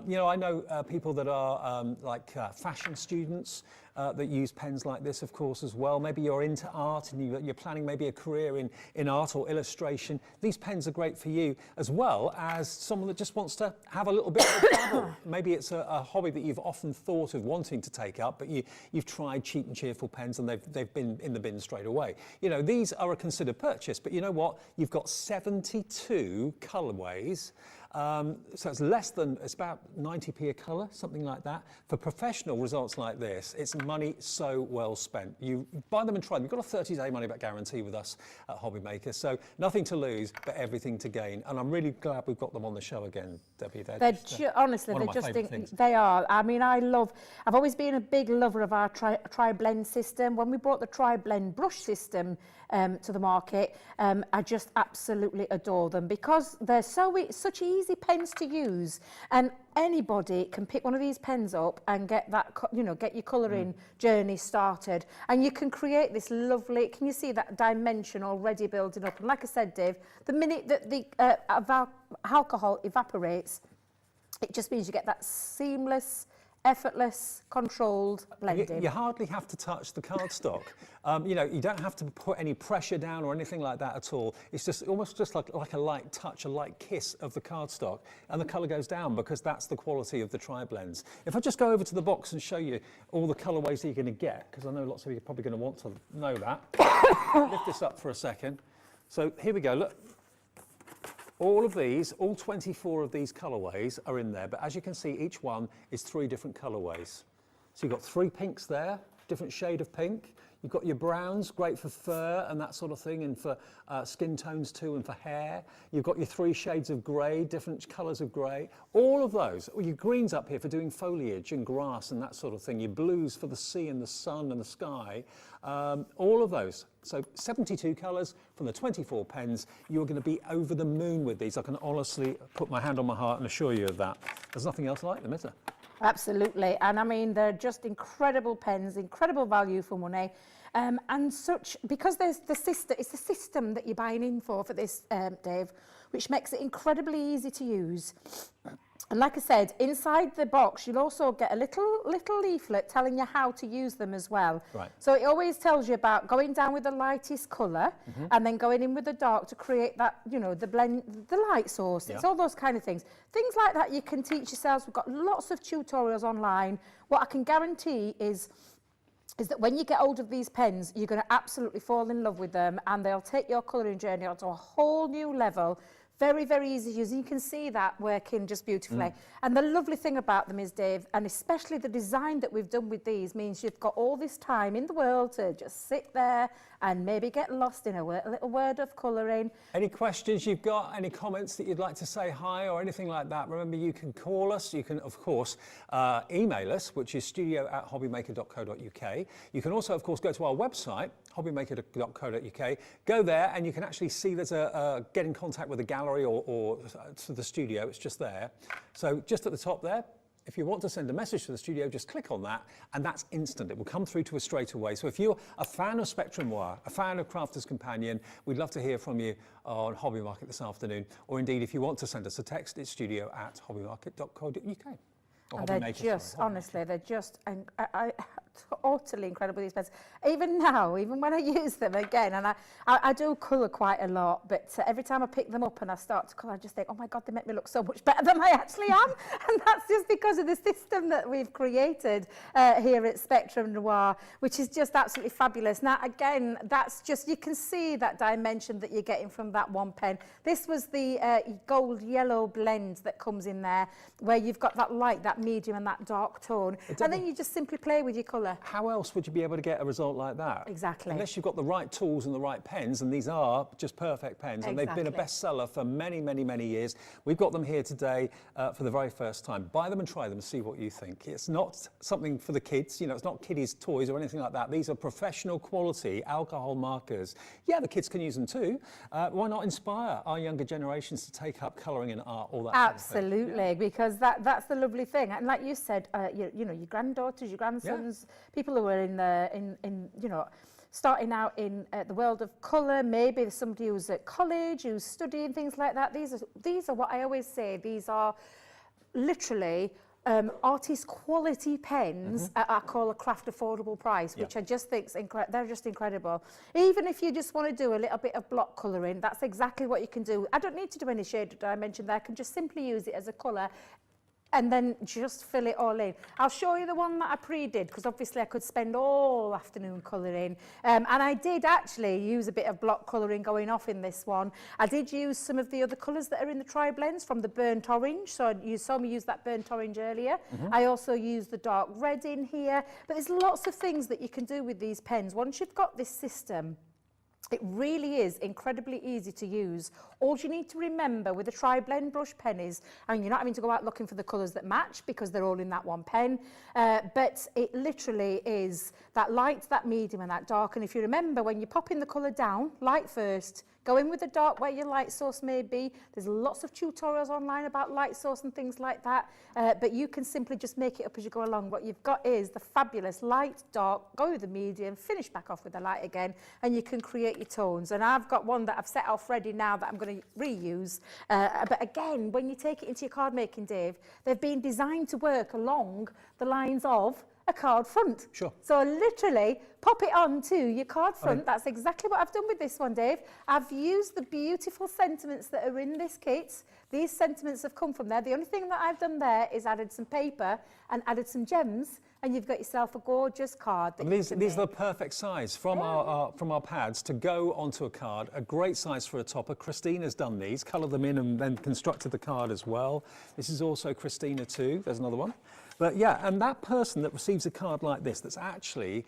You know, I know people that are fashion students that use pens like this, of course, as well. Maybe you're into art and you're planning maybe a career in art or illustration. These pens are great for you, as well as someone that just wants to have a little bit of dabble. Maybe it's a hobby that you've often thought of wanting to take up, but you've tried cheap and cheerful pens and they've been in the bin straight away. You know, these are a considered purchase, but you know what? You've got 72 colorways. So it's about 90p a colour, something like that. For professional results like this, it's money so well spent. You buy them and try them. You've got a 30-day money-back guarantee with us at HobbyMaker, so nothing to lose, but everything to gain. And I'm really glad we've got them on the show again, Debbie. Honestly, they are. I mean, I've always been a big lover of our tri-blend system. When we brought the tri-blend brush system to the market, I just absolutely adore them because they're such easy pens to use, and anybody can pick one of these pens up and get that, get your colouring journey started, and you can create this lovely. Can you see that dimension already building up? And like I said, Dave, the minute that the alcohol evaporates, it just means you get that seamless, effortless, controlled blending. You hardly have to touch the cardstock. You know, you don't have to put any pressure down or anything like that at all. It's just almost just like a light touch, a light kiss of the cardstock, and the colour goes down because that's the quality of the tri-blends. If I just go over to the box and show you all the colourways that you're going to get, because I know lots of you are probably going to want to know that. Lift this up for a second. So here we go, look. All of these, all 24 of these colourways are in there, but as you can see, each one is 3 different colourways. So you've got 3 pinks there, different shade of pink. You've got your browns, great for fur and that sort of thing, and for skin tones too, and for hair. You've got your 3 shades of grey, different colours of grey. All of those, your greens up here for doing foliage and grass and that sort of thing. Your blues for the sea and the sun and the sky. All of those. So 72 colours from the 24 pens. You're going to be over the moon with these. I can honestly put my hand on my heart and assure you of that. There's nothing else like them, is there? Absolutely, and I mean they're just incredible pens, incredible value for money, and such because there's the system. It's the system that you're buying in for this, Dave, which makes it incredibly easy to use. And like I said, inside the box you'll also get a little leaflet telling you how to use them as well. Right. So it always tells you about going down with the lightest colour and then going in with the dark to create that, you know, the blend, the light source. It's all those kind of things. Things like that you can teach yourselves. We've got lots of tutorials online. What I can guarantee is that when you get hold of these pens, you're going to absolutely fall in love with them, and they'll take your colouring journey onto a whole new level. Very, very easy to use. You can see that working just beautifully. And the lovely thing about them is, Dave, and especially the design that we've done with these, means you've got all this time in the world to just sit there and maybe get lost in a little word of colouring. Any questions you've got, any comments that you'd like to say hi or anything like that, remember you can call us. You can, of course, email us, which is studio@hobbymaker.co.uk. You can also, of course, go to our website, hobbymaker.co.uk. Go there and you can actually see there's a get in contact with the gallery or to the studio. It's just there. So just at the top there, if you want to send a message to the studio, just click on that, and that's instant. It will come through to us straight away. So if you're a fan of Spectrum Wire, a fan of Crafter's Companion, we'd love to hear from you on Hobby Market this afternoon. Or indeed, if you want to send us a text, it's studio@hobbymarket.co.uk. And they're just, honestly, they're just totally incredible, these pens. Even now, even when I use them again, and I do colour quite a lot, but every time I pick them up and I start to colour, I just think, oh my God, they make me look so much better than I actually am. And that's just because of the system that we've created here at Spectrum Noir, which is just absolutely fabulous. Now, again, that's just, you can see that dimension that you're getting from that one pen. This was the gold-yellow blend that comes in there, where you've got that light, that medium and that dark tone, and then you just simply play with your colour. How else would you be able to get a result like that? Exactly. Unless you've got the right tools and the right pens, and these are just perfect pens, and they've been a bestseller for many, many, many years. We've got them here today for the very first time. Buy them and try them and see what you think. It's not something for the kids, you know, it's not kiddies' toys or anything like that. These are professional quality alcohol markers. Yeah, the kids can use them too. Why not inspire our younger generations to take up colouring and art, all that Absolutely, kind of thing? because that's the lovely thing. And like you said, you know, your granddaughters, your grandsons, people who are in you know, starting out in the world of colour, maybe somebody who's at college, who's studying things like that. These are what I always say. These are literally artist quality pens at I call a craft affordable price, which I just think they're just incredible. Even if you just want to do a little bit of block colouring, that's exactly what you can do. I don't need to do any shade dimension there. I can just simply use it as a colour and then just fill it all in. I'll show you the one that I pre-did, because obviously I could spend all afternoon colouring. And I did actually use a bit of block colouring going off in this one. I did use some of the other colours that are in the tri-blends from the burnt orange. So you saw me use that burnt orange earlier. I also used the dark red in here. But there's lots of things that you can do with these pens. Once you've got this system, it really is incredibly easy to use. All you need to remember with a tri-blend brush pen is, and you're not having to go out looking for the colours that match because they're all in that one pen, but it literally is that light, that medium and that dark. And if you remember, when you're popping the colour down, light first, Go in with the dark where your light source may be. There's lots of tutorials online about light source and things like that, but you can simply just make it up as you go along. What you've got is the fabulous light, dark, go with the medium, finish back off with the light again, and you can create your tones. And I've got one that I've set off ready now that I'm going to reuse. But again, when you take it into your card making, Dave, they've been designed to work along the lines of a card front. Sure. So literally pop it onto your card front. That's exactly what I've done with this one, Dave. I've used the beautiful sentiments that are in this kit. These sentiments have come from there. The only thing that I've done there is added some paper and added some gems, and you've got yourself a gorgeous card. That These are the perfect size from our pads to go onto a card. A great size for a topper. Christina's done these, coloured them in and then constructed the card as well. This is also Christina too. There's another one. But yeah, and that person that receives a card like this, that's actually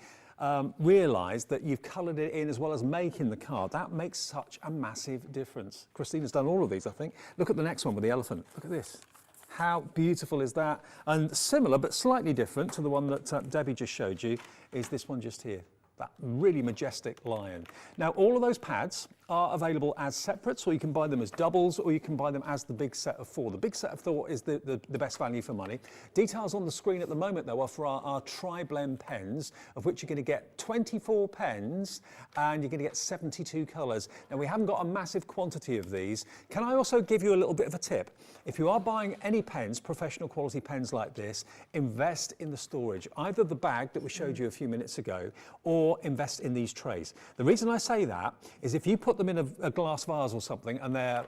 realised that you've coloured it in as well as making the card, that makes such a massive difference. Christina's done all of these, I think. Look at the next one with the elephant. Look at this. How beautiful is that? And similar, but slightly different to the one that Debbie just showed you, is this one just here. That really majestic lion. Now, all of those pads are available as separates, or you can buy them as doubles, or you can buy them as the big set of 4. The big set of 4 is the best value for money. Details on the screen at the moment, though, are for our tri-blend pens, of which you're going to get 24 pens, and you're going to get 72 colours. Now, we haven't got a massive quantity of these. Can I also give you a little bit of a tip? If you are buying any pens, professional quality pens like this, invest in the storage, either the bag that we showed you a few minutes ago, or invest in these trays. The reason I say that is if you put them in a glass vase or something and they're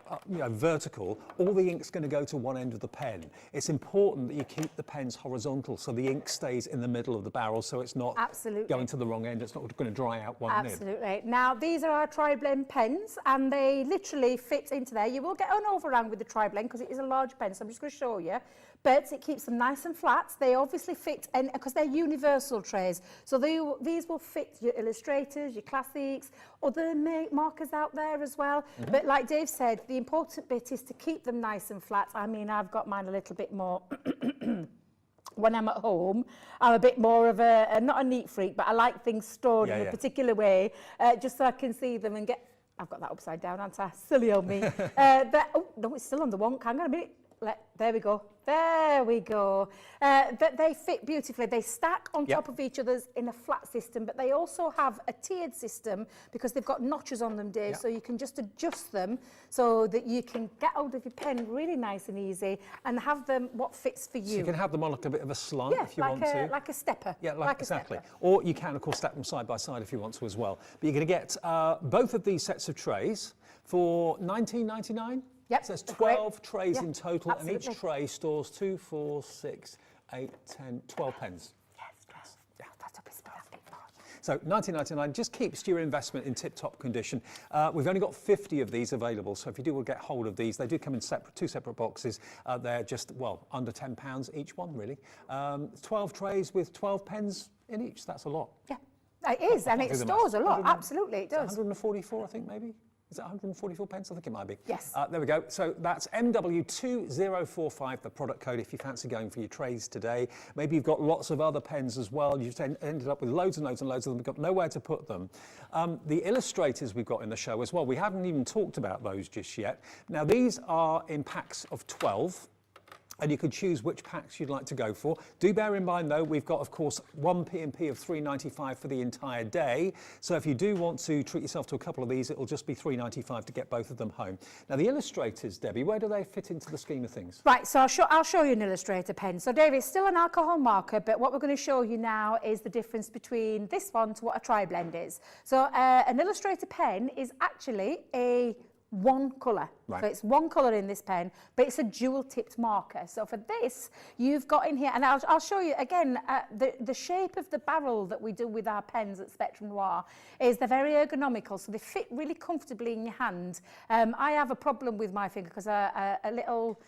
vertical, all the ink's going to go to one end of the pen. It's important that you keep the pens horizontal so the ink stays in the middle of the barrel, so it's not going to the wrong end. It's not going to dry out one nib. Absolutely. Now, these are our tri-blend pens, and they literally fit into there. You will get an overhang with the tri-blend because it is a large pen, so I'm just going to show you. But it keeps them nice and flat. They obviously fit, and because they're universal trays, so these will fit your illustrators, your classics, other markers out there as well. But like Dave said, the important bit is to keep them nice and flat. I mean, I've got mine a little bit more. When I'm at home, I'm a bit more of not a neat freak, but I like things stored in a particular way, just so I can see them and get. I've got that upside down, aren't I? Silly old me. Oh no, it's still on the wonk. Hang on a minute. There we go. There we go. But they fit beautifully. They stack on top of each other's in a flat system, but they also have a tiered system because they've got notches on them, Dave, so you can just adjust them so that you can get hold of your pen really nice and easy and have them what fits for you. So you can have them on like a bit of a slant if you want to. Like a stepper. Yeah, exactly. Or you can, of course, stack them side by side if you want to as well. But you're going to get both of these sets of trays for $19.99. Yep. So there's 12 trays in total, absolutely. and each tray stores 2, 4, 6, 8, 10, 12 pens. Yes, yeah. That's a bit So $19.99 just keeps your investment in tip-top condition. We've only got 50 of these available, so if you do want to get hold of these, they do come in two separate boxes. They're just, well, under £10 each one, really. 12 trays with 12 pens in each, that's a lot. Yeah, it is, and it stores a lot, absolutely, it does. 144, I think, maybe? Is it 144 pence? I think it might be. Yes. There we go. So that's MW2045, the product code, if you fancy going for your trays today. Maybe you've got lots of other pens as well. You've ended up with loads and loads and loads of them. We've got nowhere to put them. The illustrators we've got in the show as well, we haven't even talked about those just yet. Now, these are in packs of 12. And you can choose which packs you'd like to go for. Do bear in mind, though, we've got, of course, one P&P of $3.95 for the entire day. So if you do want to treat yourself to a couple of these, it'll just be $3.95 to get both of them home. Now, the illustrators, Debbie, where do they fit into the scheme of things? Right, so I'll show you an Illustrator pen. So, Dave, it's still an alcohol marker, but what we're going to show you now is the difference between this one to what a tri-blend is. So, an Illustrator pen is actually one colour. Right. So it's one colour in this pen, but it's a dual-tipped marker. So for this, you've got in here, and I'll show you again, the shape of the barrel that we do with our pens at Spectrum Noir is they're very ergonomical, so they fit really comfortably in your hand. I have a problem with my finger because a little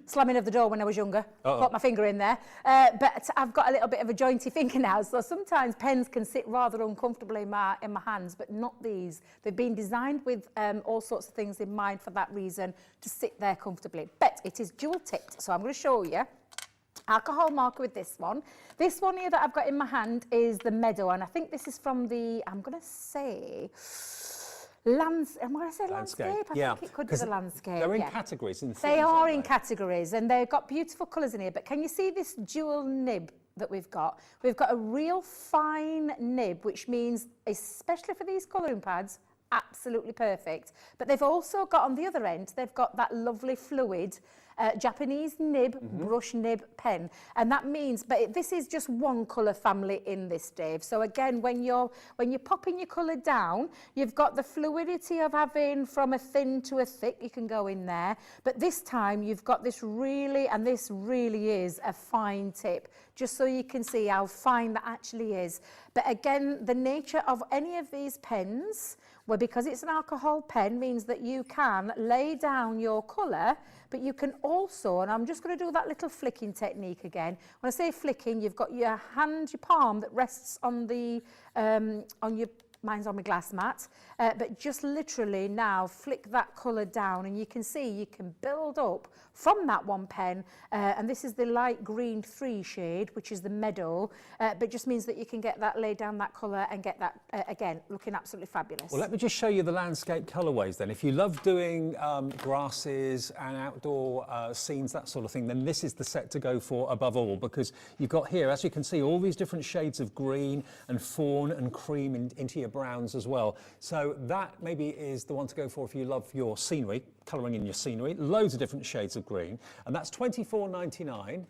slamming of the door when I was younger, got my finger in there, but I've got a little bit of a jointy finger now, so sometimes pens can sit rather uncomfortably in my hands, but not these. They've been designed with all sorts of things in mind for that reason, to sit there comfortably. But it is dual tipped, so I'm going to show you alcohol marker with this one. This one here that I've got in my hand is the Meadow, and I think this is from the, I'm going to say, And when I say landscape, I yeah. think it could be the landscape. They're in yeah. categories. In They themes, are aren't in they? categories, and they've got beautiful colours in here. But can you see this dual nib that we've got? We've got a real fine nib, which means, especially for these colouring pads, absolutely perfect. But they've also got on the other end, they've got that lovely fluid Japanese nib, brush nib pen. And that means, but this is just one colour family in this, Dave. So again, when you're popping your colour down, you've got the fluidity of having from a thin to a thick, you can go in there. But this time you've got this really, and this really is a fine tip, just so you can see how fine that actually is. But again, the nature of any of these pens, well, because it's an alcohol pen, means that you can lay down your colour, but you can also, and I'm just going to do that little flicking technique again. When I say flicking, you've got your hand, your palm that rests on the, mine's on my glass mat, but just literally now flick that colour down, and you can see you can build up from that one pen, and this is the light green 3 shade, which is the meadow, but just means that you can get that, lay down that colour and get that, again, looking absolutely fabulous. Well, let me just show you the landscape colourways then. If you love doing grasses and outdoor scenes, that sort of thing, then this is the set to go for above all, because you've got here, as you can see, all these different shades of green and fawn and cream into your browns as well. So that maybe is the one to go for if you love your scenery, colouring in your scenery. Loads of different shades of green, and that's $24.99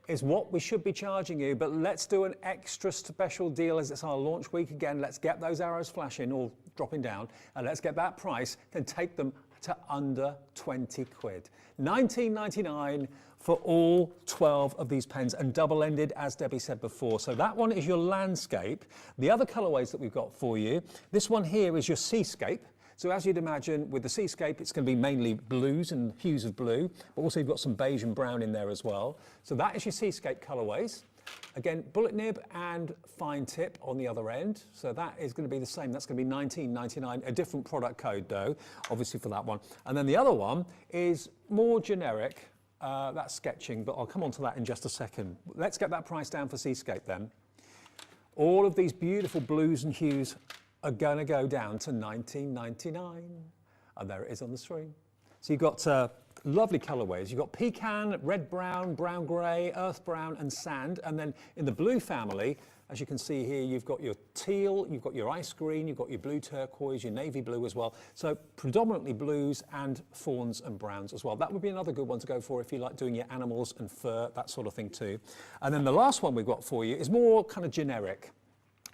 is what we should be charging you, but let's do an extra special deal as it's our launch week again. Let's get those arrows flashing or dropping down, and let's get that price, then take them to under 20 quid. $19.99 for all 12 of these pens, and double-ended, as Debbie said before. So that one is your landscape. The other colourways that we've got for you, this one here is your seascape. So as you'd imagine, with the seascape, it's going to be mainly blues and hues of blue, but also you've got some beige and brown in there as well. So that is your seascape colourways. Again, bullet nib and fine tip on the other end. So that is going to be the same. That's going to be $19.99, a different product code though, obviously for that one. And then the other one is more generic. That's sketching, but I'll come on to that in just a second. Let's get that price down for seascape then. All of these beautiful blues and hues are going to go down to $19.99. And there it is on the screen. So you've got lovely colourways. You've got pecan, red brown, brown grey, earth brown and sand. And then in the blue family, as you can see here, you've got your teal, you've got your ice green, you've got your blue turquoise, your navy blue as well. So predominantly blues and fawns and browns as well. That would be another good one to go for if you like doing your animals and fur, that sort of thing too. And then the last one we've got for you is more kind of generic.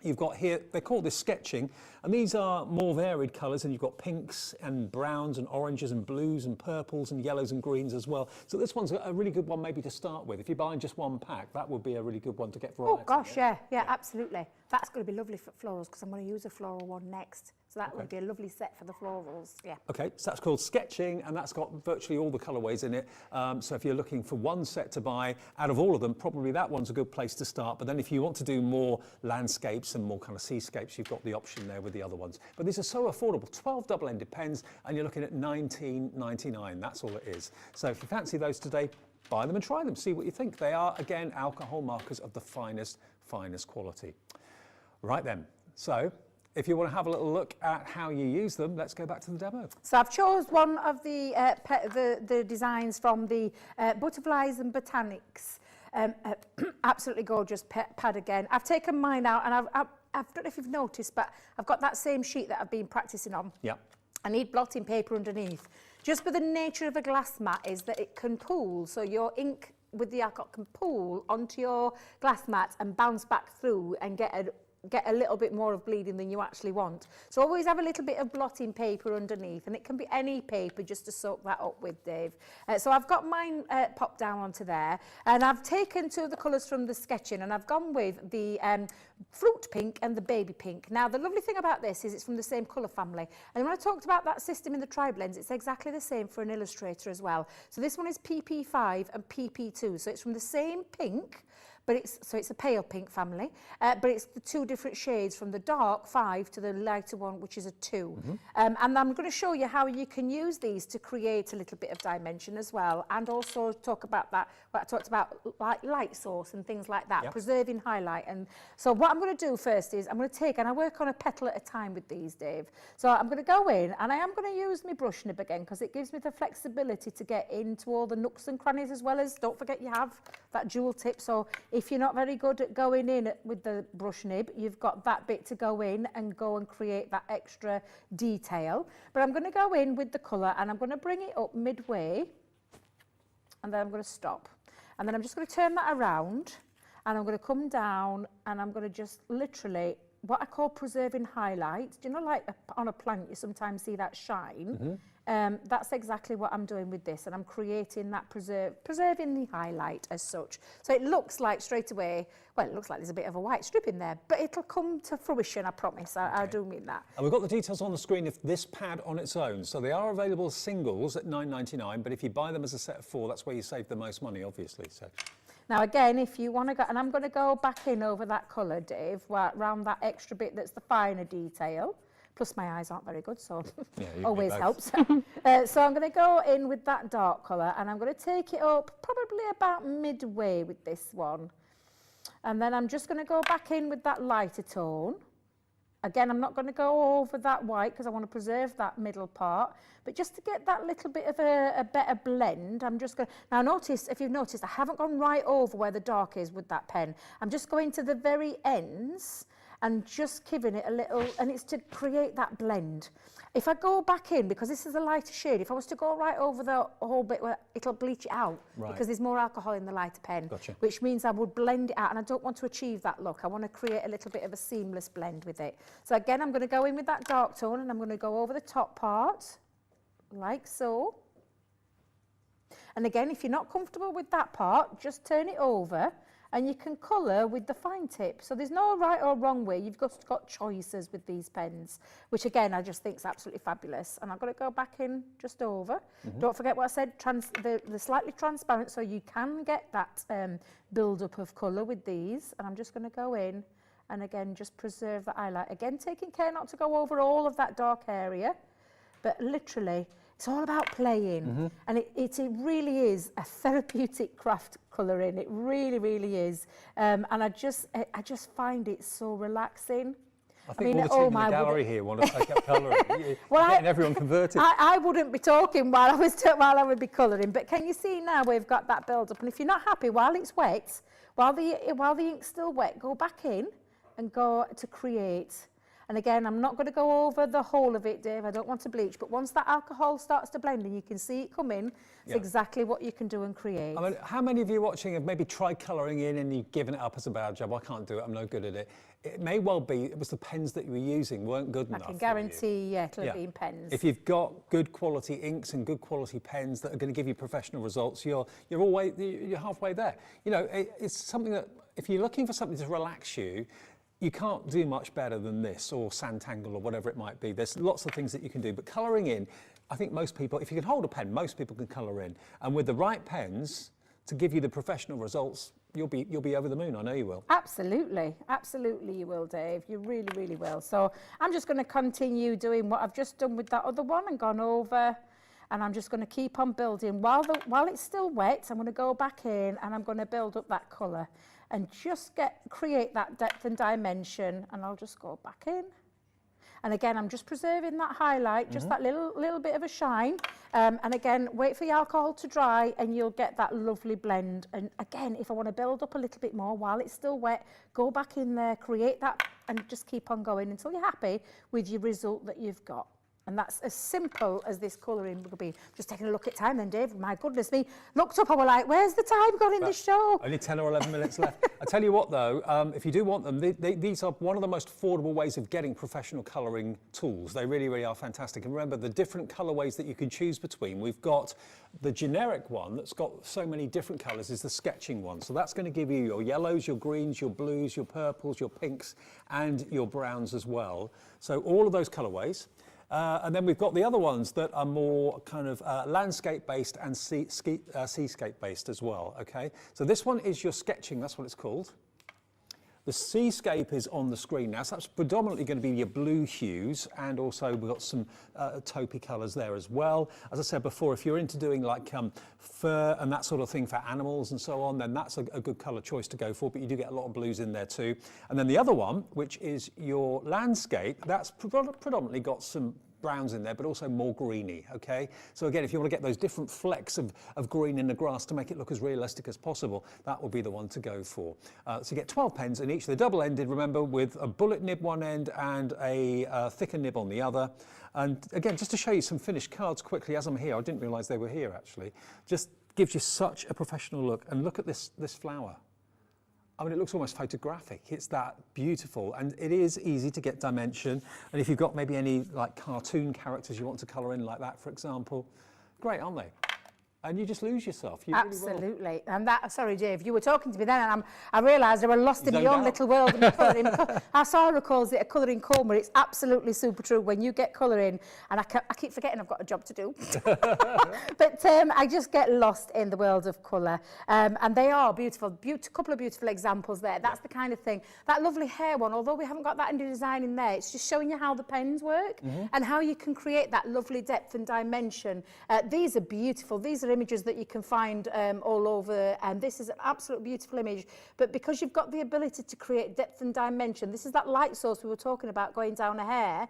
You've got here, they call this sketching, and these are more varied colours, and you've got pinks and browns and oranges and blues and purples and yellows and greens as well. So this one's a really good one maybe to start with. If you're buying just one pack, that would be a really good one to get variety. Oh gosh, yeah, absolutely. That's going to be lovely for florals, because I'm going to use a floral one next. So that would be a lovely set for the florals, yeah. Okay, so that's called sketching, and that's got virtually all the colourways in it. So if you're looking for one set to buy, out of all of them, probably that one's a good place to start. But then if you want to do more landscapes and more kind of seascapes, you've got the option there with the other ones. But these are so affordable, 12 double-ended pens, and you're looking at $19.99. That's all it is. So if you fancy those today, buy them and try them, see what you think. They are, again, alcohol markers of the finest quality. Right then, so if you want to have a little look at how you use them, let's go back to the demo. So I've chose one of the designs from the Butterflies and Botanics. Absolutely gorgeous pad again. I've taken mine out, and I don't know if you've noticed, but I've got that same sheet that I've been practicing on. Yeah. I need blotting paper underneath. Just for the nature of a glass mat is that it can pool, so your ink with the alcohol can pool onto your glass mat and bounce back through and get a little bit more of bleeding than you actually want. So always have a little bit of blotting paper underneath, and it can be any paper just to soak that up with, Dave. So I've got mine popped down onto there, and I've taken two of the colours from the sketching, and I've gone with the fruit pink and the baby pink. Now the lovely thing about this is it's from the same colour family, and when I talked about that system in the tri-blends, it's exactly the same for an Illustrator as well. So this one is PP5 and PP2, so it's from the same pink, but it's a pale pink family, but it's the 2 different shades from the dark 5 to the lighter one, which is a 2. And I'm going to show you how you can use these to create a little bit of dimension as well, and also talk about that, what I talked about, like light source and things like that, preserving highlight. And so what I'm going to do first is I'm going to take, and I work on a petal at a time with these, Dave. So I'm going to go in, and I am going to use my brush nib again, because it gives me the flexibility to get into all the nooks and crannies, as well as, don't forget you have that jewel tip. So if you're not very good at going in with the brush nib, you've got that bit to go in and go and create that extra detail. But I'm going to go in with the colour, and I'm going to bring it up midway, and then I'm going to stop. And then I'm just going to turn that around, and I'm going to come down, and I'm going to just literally, what I call preserving highlight. Do you know, like on a plant, you sometimes see that shine? That's exactly what I'm doing with this, and I'm creating that preserving the highlight as such. So it looks like straight away, well, it looks like there's a bit of a white strip in there, but it'll come to fruition, I promise. I do mean that. And we've got the details on the screen of this pad on its own. So they are available singles at $9.99, but if you buy them as a set of 4, that's where you save the most money, obviously. So. Now again, if you want to go, and I'm going to go back in over that colour, Dave, around that extra bit that's the finer detail. Plus my eyes aren't very good, so always helps. So I'm going to go in with that dark colour, and I'm going to take it up probably about midway with this one. And then I'm just going to go back in with that lighter tone. Again, I'm not going to go over that white because I want to preserve that middle part, but just to get that little bit of a better blend, I'm just going to... Now notice, if you've noticed, I haven't gone right over where the dark is with that pen. I'm just going to the very ends and just giving it a little, and it's to create that blend. If I go back in, because this is a lighter shade, if I was to go right over the whole bit, well, it'll bleach it out, because there's more alcohol in the lighter pen, which means I would blend it out, and I don't want to achieve that look. I want to create a little bit of a seamless blend with it. So again, I'm going to go in with that dark tone, and I'm going to go over the top part, like so. And again, if you're not comfortable with that part, just turn it over, and you can colour with the fine tip. So there's no right or wrong way. You've got choices with these pens, which again, I just think is absolutely fabulous. And I'm going to go back in just over. Don't forget what I said, the slightly transparent, so you can get that build-up of colour with these. And I'm just going to go in and again, just preserve the highlight. Again, taking care not to go over all of that dark area, but literally, it's all about playing, and it really is a therapeutic craft colouring. It really, really is, and I just find it so relaxing. I think all the team in the gallery here want to take up colouring. Well, getting everyone converted. I wouldn't be talking while I would be colouring, but can you see now we've got that build up? And if you're not happy while it's wet, while the ink's still wet, go back in and go to create. And again, I'm not going to go over the whole of it, Dave. I don't want to bleach. But once that alcohol starts to blend and you can see it come in, it's exactly what you can do and create. I mean, how many of you watching have maybe tried colouring in and you've given it up as a bad job? I can't do it. I'm no good at it. It may well be it was the pens that you were using weren't good enough. I can guarantee, it'll have been pens. If you've got good quality inks and good quality pens that are going to give you professional results, you're halfway there. You know, it's something that if you're looking for something to relax you, you can't do much better than this, or Sanntangle, or whatever it might be. There's lots of things that you can do, but colouring in, I think most people, if you can hold a pen, most people can colour in. And with the right pens to give you the professional results, you'll be over the moon. I know you will. Absolutely, absolutely you will, Dave. You really, really will. So I'm just going to continue doing what I've just done with that other one and gone over, and I'm just going to keep on building. While it's still wet, I'm going to go back in and I'm going to build up that colour and just create that depth and dimension, and I'll just go back in. And again, I'm just preserving that highlight, just that little bit of a shine. And again, wait for the alcohol to dry and you'll get that lovely blend. And again, if I want to build up a little bit more while it's still wet, go back in there, create that, and just keep on going until you're happy with your result that you've got. And that's as simple as this colouring will be. Just taking a look at time then, Dave. My goodness me. Looked up, I was like, where's the time gone in the show? Only 10 or 11 minutes left. I tell you what, though, if you do want them, these are one of the most affordable ways of getting professional colouring tools. They really, really are fantastic. And remember, the different colourways that you can choose between. We've got the generic one that's got so many different colours is the sketching one. So that's going to give you your yellows, your greens, your blues, your purples, your pinks, and your browns as well. So all of those colourways. And then we've got the other ones that are more kind of landscape-based and seascape-based as well, okay? So this one is your sketching, that's what it's called. The seascape is on the screen now, so that's predominantly going to be your blue hues, and also we've got some taupey colours there as well. As I said before, if you're into doing like fur and that sort of thing for animals and so on, then that's a good colour choice to go for, but you do get a lot of blues in there too. And then the other one, which is your landscape, that's predominantly got some browns in there, but also more greeny, okay? So again, if you want to get those different flecks of green in the grass to make it look as realistic as possible, that will be the one to go for. So you get 12 pens in each. They're double-ended, remember, with a bullet nib one end and a thicker nib on the other. And again, just to show you some finished cards quickly as I'm here, I didn't realise they were here actually, just gives you such a professional look. And look at this flower. I mean, it looks almost photographic. It's that beautiful, and it is easy to get dimension. And if you've got maybe any like cartoon characters you want to colour in like that, for example, great, aren't they? And you just lose yourself. You Absolutely. Really will. And that, sorry, Dave, you were talking to me then, and I realised I was lost in my own little world of colouring. Our Sarah calls it a colouring coma. It's absolutely super true. When you get colouring, and I keep forgetting I've got a job to do, but I just get lost in the world of colour. And they are beautiful. Couple of beautiful examples there. That's the kind of thing. That lovely hair one, although we haven't got that in the design in there, it's just showing you how the pens work and how you can create that lovely depth and dimension. These are beautiful. These are images that you can find all over, and this is an absolute beautiful image, but because you've got the ability to create depth and dimension, this is that light source we were talking about going down a hair,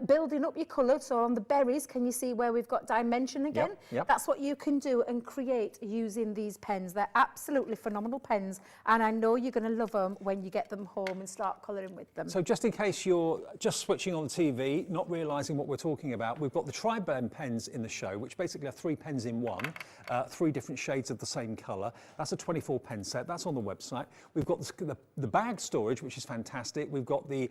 building up your colour. So on the berries, can you see where we've got dimension again? Yep. That's what you can do and create using these pens. They're absolutely phenomenal pens, and I know you're going to love them when you get them home and start colouring with them. So just in case you're just switching on the TV, not realising what we're talking about, we've got the tri-blend pens in the show, which basically are 3 pens in one. 3 different shades of the same colour. That's a 24 pen set. That's on the website. We've got the bag storage, which is fantastic. We've got the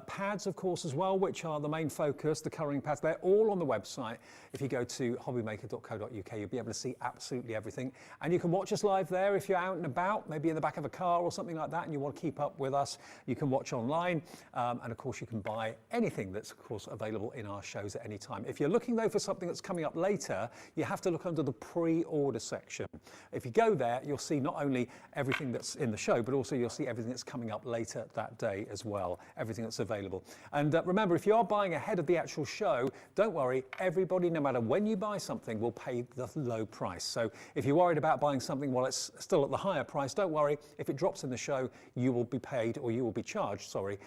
pads, of course, as well, which are the main focus, the colouring pads. They're all on the website. If you go to hobbymaker.co.uk, you'll be able to see absolutely everything. And you can watch us live there if you're out and about, maybe in the back of a car or something like that, and you want to keep up with us. You can watch online. And of course, you can buy anything that's, of course, available in our shows at any time. If you're looking, though, for something that's coming up later, you have to look under the pre-order section. If you go there, you'll see not only everything that's in the show, but also you'll see everything that's coming up later that day as well, everything that's available. And remember, if you are buying ahead of the actual show, don't worry, everybody, no matter when you buy something, will pay the low price. So if you're worried about buying something while it's still at the higher price, don't worry, if it drops in the show, you will be paid, or you will be charged, sorry,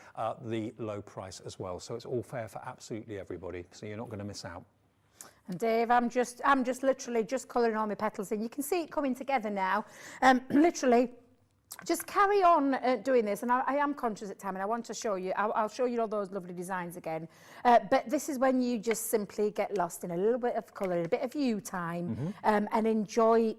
the low price as well. So it's all fair for absolutely everybody, so you're not going to miss out. And Dave, I'm just literally just colouring all my petals in. You can see it coming together now. Literally, just carry on doing this, and I am conscious at time, and I want to show you. I'll show you all those lovely designs again. But this is when you just simply get lost in a little bit of colour, a bit of you time, and enjoy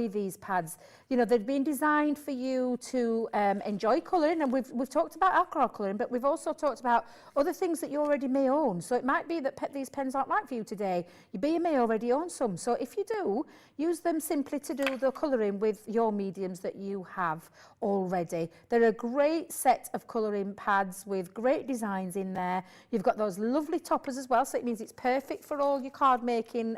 these pads. You know, they've been designed for you to enjoy colouring, and we've talked about alcohol colouring, but we've also talked about other things that you already may own. So it might be that these pens aren't right for you today. You may already own some. So if you do, use them simply to do the colouring with your mediums that you have already. They're a great set of colouring pads with great designs in there. You've got those lovely toppers as well, so it means it's perfect for all your card making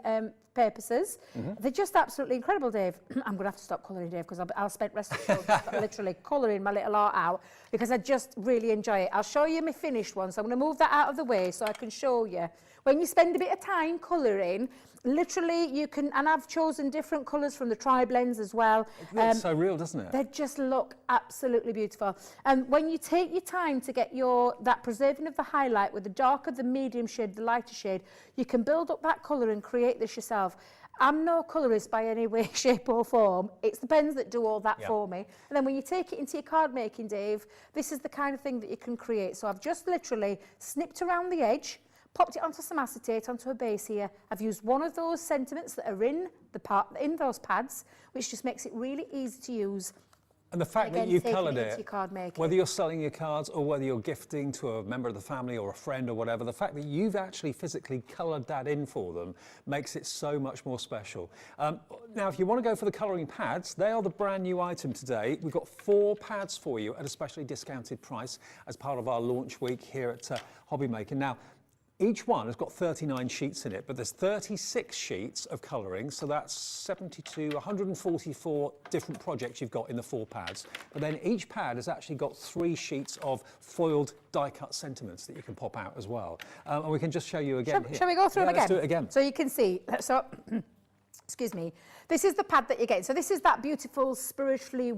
purposes. They're just absolutely incredible, Dave. I'm going to have to stop colouring, Dave, because I'll spend the rest of the show just literally colouring my little art out, because I just really enjoy it. I'll show you my finished one, so I'm going to move that out of the way so I can show you. When you spend a bit of time colouring, literally you can, and I've chosen different colours from the tri-blends as well. It looks so real, doesn't it? They just look absolutely beautiful. And when you take your time to get that preserving of the highlight with the darker, the medium shade, the lighter shade, you can build up that colour and create this yourself. I'm no colourist by any way, shape or form. It's the pens that do all that for me. And then when you take it into your card making, Dave, this is the kind of thing that you can create. So I've just literally snipped around the edge, popped it onto some acetate, onto a base here. I've used one of those sentiments that are in those pads, which just makes it really easy to use. And the fact that you've coloured it, it, whether you're selling your cards or whether you're gifting to a member of the family or a friend or whatever, the fact that you've actually physically coloured that in for them makes it so much more special. Now, if you want to go for the colouring pads, they are the brand new item today. We've got 4 pads for you at a specially discounted price as part of our launch week here at HobbyMaker. Now, Each one has got 39 sheets in it, but there's 36 sheets of colouring, so that's 72, 144 different projects you've got in the 4 pads. But then each pad has actually got 3 sheets of foiled die-cut sentiments that you can pop out as well. And we can just show you again here. Shall we go through them again? Let's do it again. So you can see, so, excuse me, this is the pad that you're getting. So this is that beautiful spiritually,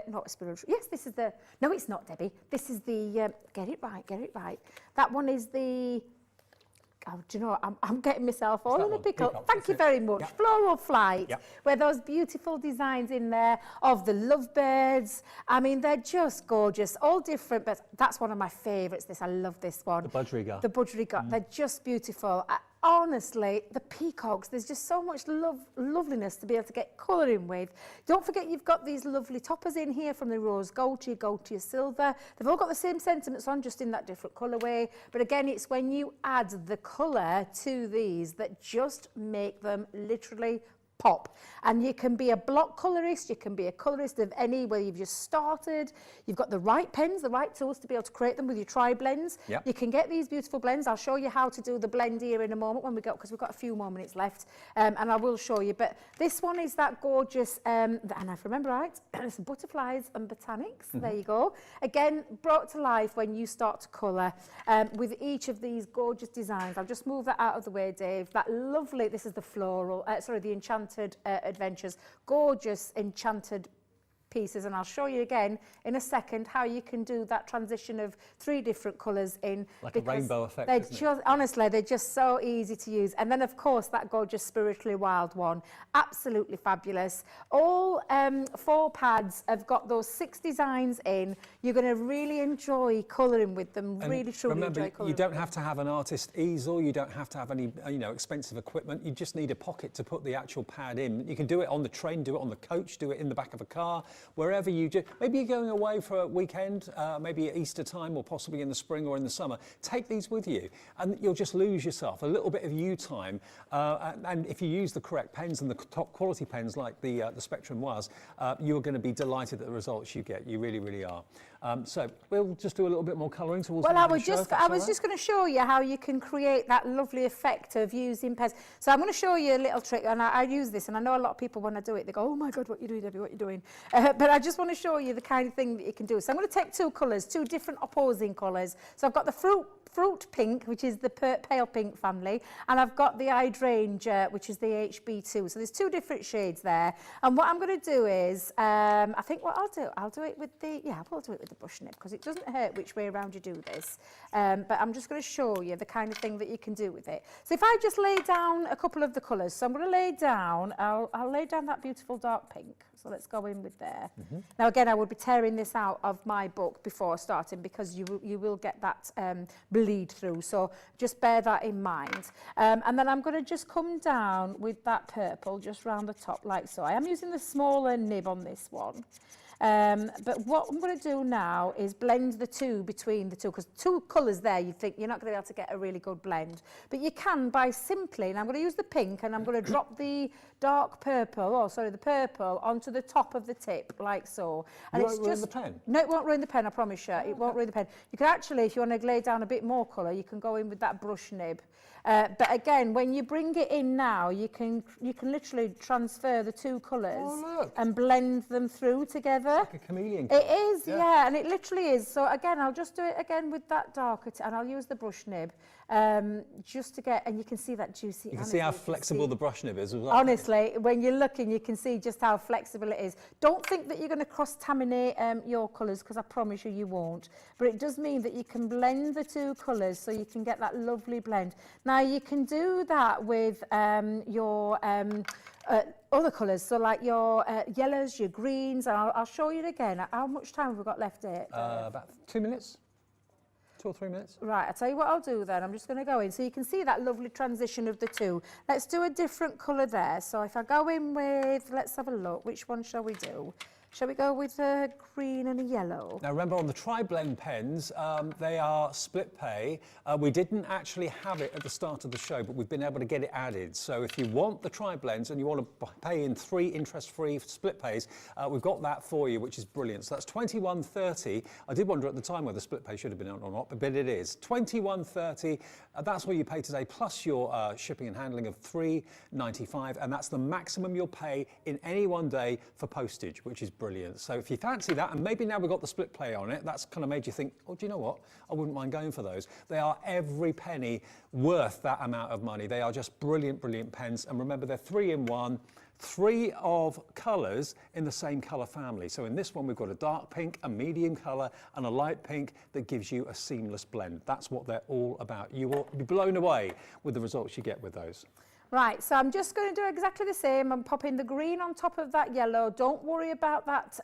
not spiritual, yes, this is the, no it's not, Debbie. This is the, get it right. That one is the, oh, do you know what? I'm getting myself all in a pickle. Thank you very much. Yep. Floral Flight, yep. Where those beautiful designs in there of the lovebirds. I mean, they're just gorgeous, all different, but that's one of my favourites, this. I love this one. The budgerigar. The budgerigar. They're just beautiful. Honestly, the peacocks, there's just so much loveliness to be able to get colouring with. Don't forget you've got these lovely toppers in here from the rose gold to your silver. They've all got the same sentiments on, just in that different colourway. But again, it's when you add the colour to these that just make them literally pop. And you can be a block colourist, you can be a colourist of any where you've just started. You've got the right pens, the right tools to be able to create them with your tri-blends. Yep. You can get these beautiful blends. I'll show you how to do the blend here in a moment when we go, because we've got a few more minutes left, and I will show you. But this one is that gorgeous, and if I remember right, some butterflies and botanics. There you go. Again, brought to life when you start to colour with each of these gorgeous designs. I'll just move that out of the way, Dave. That lovely, this is the floral, the enchanted adventures, gorgeous enchanted pieces, and I'll show you again in a second how you can do that transition of 3 different colours in. Like a rainbow effect, they're isn't just, honestly, they're just so easy to use. And then, of course, that gorgeous Spiritually Wild one, absolutely fabulous. All 4 pads have got those 6 designs in. You're going to really enjoy colouring with them, and really, truly remember, enjoy colouring. You don't have to have an artist easel, you don't have to have any expensive equipment, you just need a pocket to put the actual pad in. You can do it on the train, do it on the coach, do it in the back of a car, wherever you do. Maybe you're going away for a weekend, maybe at Easter time or possibly in the spring or in the summer. Take these with you and you'll just lose yourself, a little bit of you time. And if you use the correct pens and the top quality pens like the Spectrum was, you're going to be delighted at the results you get. You really, really are. So we'll just do a little bit more colouring towards the end of the show, I was just going to show you how you can create that lovely effect of using pens. So I'm going to show you a little trick, and I use this, and I know a lot of people when I do it, they go, oh my God, what are you doing, Debbie, what are you doing? But I just want to show you the kind of thing that you can do. So I'm going to take 2 colours, 2 different opposing colours. So I've got the fruit pink, which is the pale pink family, and I've got the hydrangea, which is the HB2. So there's 2 different shades there. And what I'm going to do is, I think what I'll do it with the, we'll do it with the brush nib, because it doesn't hurt which way around you do this. But I'm just going to show you the kind of thing that you can do with it. So if I just lay down a couple of the colours, so I'm going to lay down, I'll lay down that beautiful dark pink. So let's go in with there. Now again, I will be tearing this out of my book before starting, because you will get that bleed through. So just bear that in mind. And then I'm going to just come down with that purple just round the top like so. I am using the smaller nib on this one. But what I'm going to do now is blend the 2 between the 2, because 2 colours there, you think you're not going to be able to get a really good blend. But you can by simply, and I'm going to use the pink, and I'm going to drop the dark purple, the purple, onto the top of the tip, like so. And it won't ruin the pen? No, it won't ruin the pen, I promise you. It won't ruin the pen. You can actually, if you want to lay down a bit more colour, you can go in with that brush nib. But again, when you bring it in now, you can literally transfer the 2 colours and blend them through together. It's like a chameleon. It is, yeah, and it literally is. So again, I'll just do it again with that darker, and I'll use the brush nib just to get, and you can see that juicy. You can see how flexible the brush nib is as well. Honestly, when you're looking, you can see just how flexible it is. Don't think that you're going to cross-laminate your colours, because I promise you, you won't. But it does mean that you can blend the 2 colours so you can get that lovely blend. Now, you can do that with your other colours, so like your yellows, your greens. I'll show you again. How much time have we got left here? About 2 minutes. 2 or 3 minutes. Right, I'll tell you what I'll do then. I'm just going to go in. So you can see that lovely transition of the 2. Let's do a different colour there. So if I go in with, let's have a look. Which one shall we do? Shall we go with a green and a yellow? Now remember on the tri-blend pens, they are split pay. We didn't actually have it at the start of the show, but we've been able to get it added. So if you want the tri-blends and you want to pay in 3 interest-free split pays, we've got that for you, which is brilliant. So that's $21.30. I did wonder at the time whether split pay should have been on or not, but it is. $21.30, that's what you pay today, plus your shipping and handling of $3.95, and that's the maximum you'll pay in any one day for postage, which is brilliant. So if you fancy that, and maybe now we've got the split pay on it, that's kind of made you think, oh, do you know what? I wouldn't mind going for those. They are every penny worth that amount of money. They are just brilliant, brilliant pens. And remember, they're 3-in-1. 3 of colours in the same colour family. So in this one, we've got a dark pink, a medium colour, and a light pink that gives you a seamless blend. That's what they're all about. You will be blown away with the results you get with those. Right, so I'm just going to do exactly the same. I'm popping the green on top of that yellow. Don't worry about that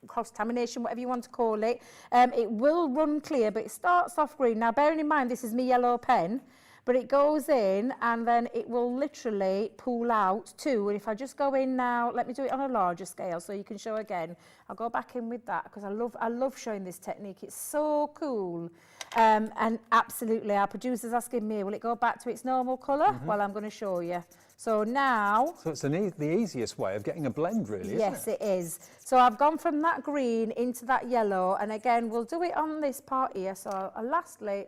cross-contamination, whatever you want to call it. It will run clear, but it starts off green. Now, bearing in mind, this is my yellow pen, but it goes in and then it will literally pool out too. And if I just go in now, let me do it on a larger scale so you can show again. I'll go back in with that because I love showing this technique. It's so cool. And absolutely, our producer's asking me, will it go back to its normal colour? Well, I'm going to show you. So now... So it's the easiest way of getting a blend, really, isn't it? Yes, it is. So I've gone from that green into that yellow, and again, we'll do it on this part here. So lastly,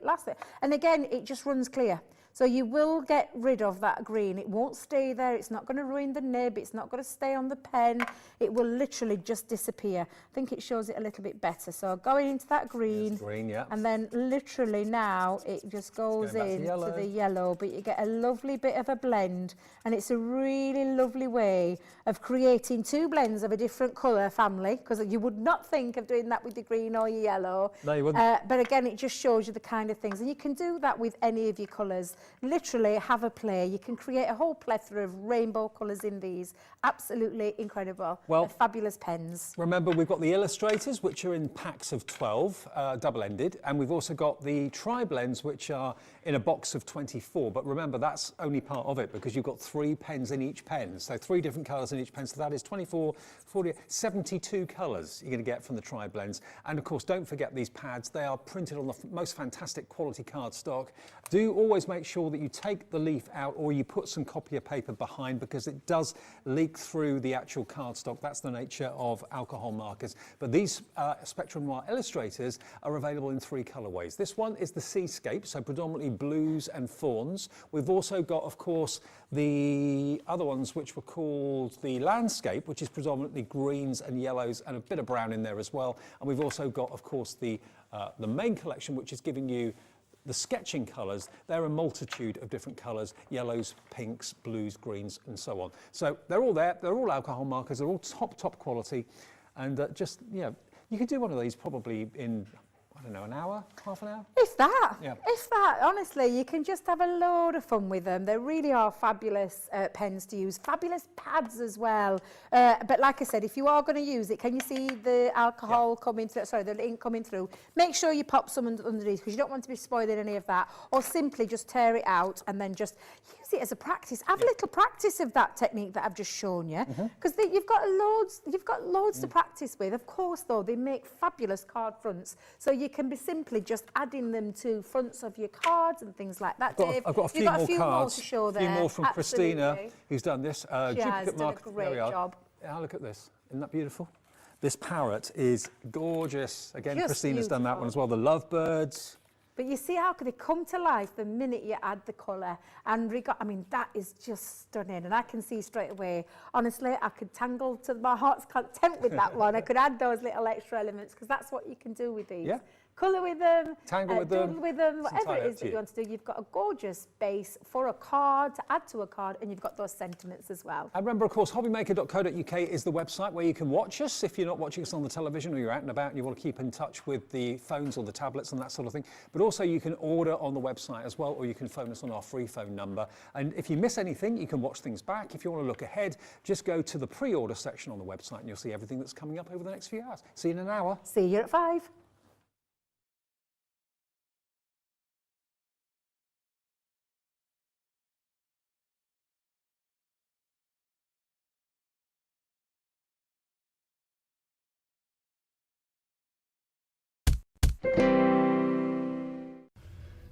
and again, it just runs clear. So you will get rid of that green. It won't stay there. It's not going to ruin the nib. It's not going to stay on the pen. It will literally just disappear. I think it shows it a little bit better. So going into that green, green, yeah. And then literally now it just goes into the yellow, but you get a lovely bit of a blend, and it's a really lovely way of creating 2 blends of a different colour family, because you would not think of doing that with the green or your yellow. No, you wouldn't. But again, it just shows you the kind of things, and you can do that with any of your colours. Literally have a play. You can create a whole plethora of rainbow colours in these. Absolutely incredible. Well, they're fabulous pens. Remember, we've got the illustrators, which are in packs of 12, double-ended, and we've also got the tri-blends, which are in a box of 24. But remember, that's only part of it because you've got 3 pens in each pen. So 3 different colours in each pen. So that is 24, 40, 72 colours you're going to get from the tri-blends. And of course, don't forget these pads. They are printed on the most fantastic quality cardstock. Do always make sure that you take the leaf out or you put some copier paper behind, because it does leak through the actual cardstock. That's the nature of alcohol markers. But these Spectrum Noir illustrators are available in 3 colorways. This one is the Seascape, so predominantly blues and fawns. We've also got, of course, the other ones which were called the Landscape, which is predominantly greens and yellows and a bit of brown in there as well. And we've also got, of course, the main collection, which is giving you the sketching colours. They're a multitude of different colours: yellows, pinks, blues, greens, and so on. So they're all there. They're all alcohol markers. They're all top quality. And just, you know, you could do one of these probably in, I don't know, an hour, half an hour? If that, Yeah. if that, honestly, you can just have a load of fun with them. They really are fabulous pens to use, fabulous pads as well. But like I said, if you are going to use it, can you see the alcohol coming through, sorry, the ink coming through? Make sure you pop some underneath, because you don't want to be spoiling any of that, or simply just tear it out and then just use it as a practice. Have a little practice of that technique that I've just shown you, because you've got loads to practice with. Of course, though, they make fabulous card fronts, so you can be simply just adding them to fronts of your cards and things like that. I've got a few more cards, to show a there. few more from Absolutely. Christina, who's done this. She has Duplicate done a marker. There we great are. job. Yeah, look at this. Isn't that beautiful? This parrot is gorgeous. Again, Just Christina's done that one as beautiful. well. The lovebirds. But you see how they come to life the minute you add the colour. And I mean, that is just stunning. And I can see straight away, honestly, I could tangle to my heart's content with that one. I could add those little extra elements, because that's what you can do with these. Yeah. Colour with them, Tangle with them. doodle with them, It's whatever entirely it up is to that you you. want to do. You've got a gorgeous base for a card, to add to a card, and you've got those sentiments as well. And remember, of course, hobbymaker.co.uk is the website where you can watch us if you're not watching us on the television or you're out and about and you want to keep in touch with the phones or the tablets and that sort of thing. But also you can order on the website as well, or you can phone us on our free phone number. And if you miss anything, you can watch things back. If you want to look ahead, just go to the pre-order section on the website and you'll see everything that's coming up over the next few hours. See you in an hour. See you at 5.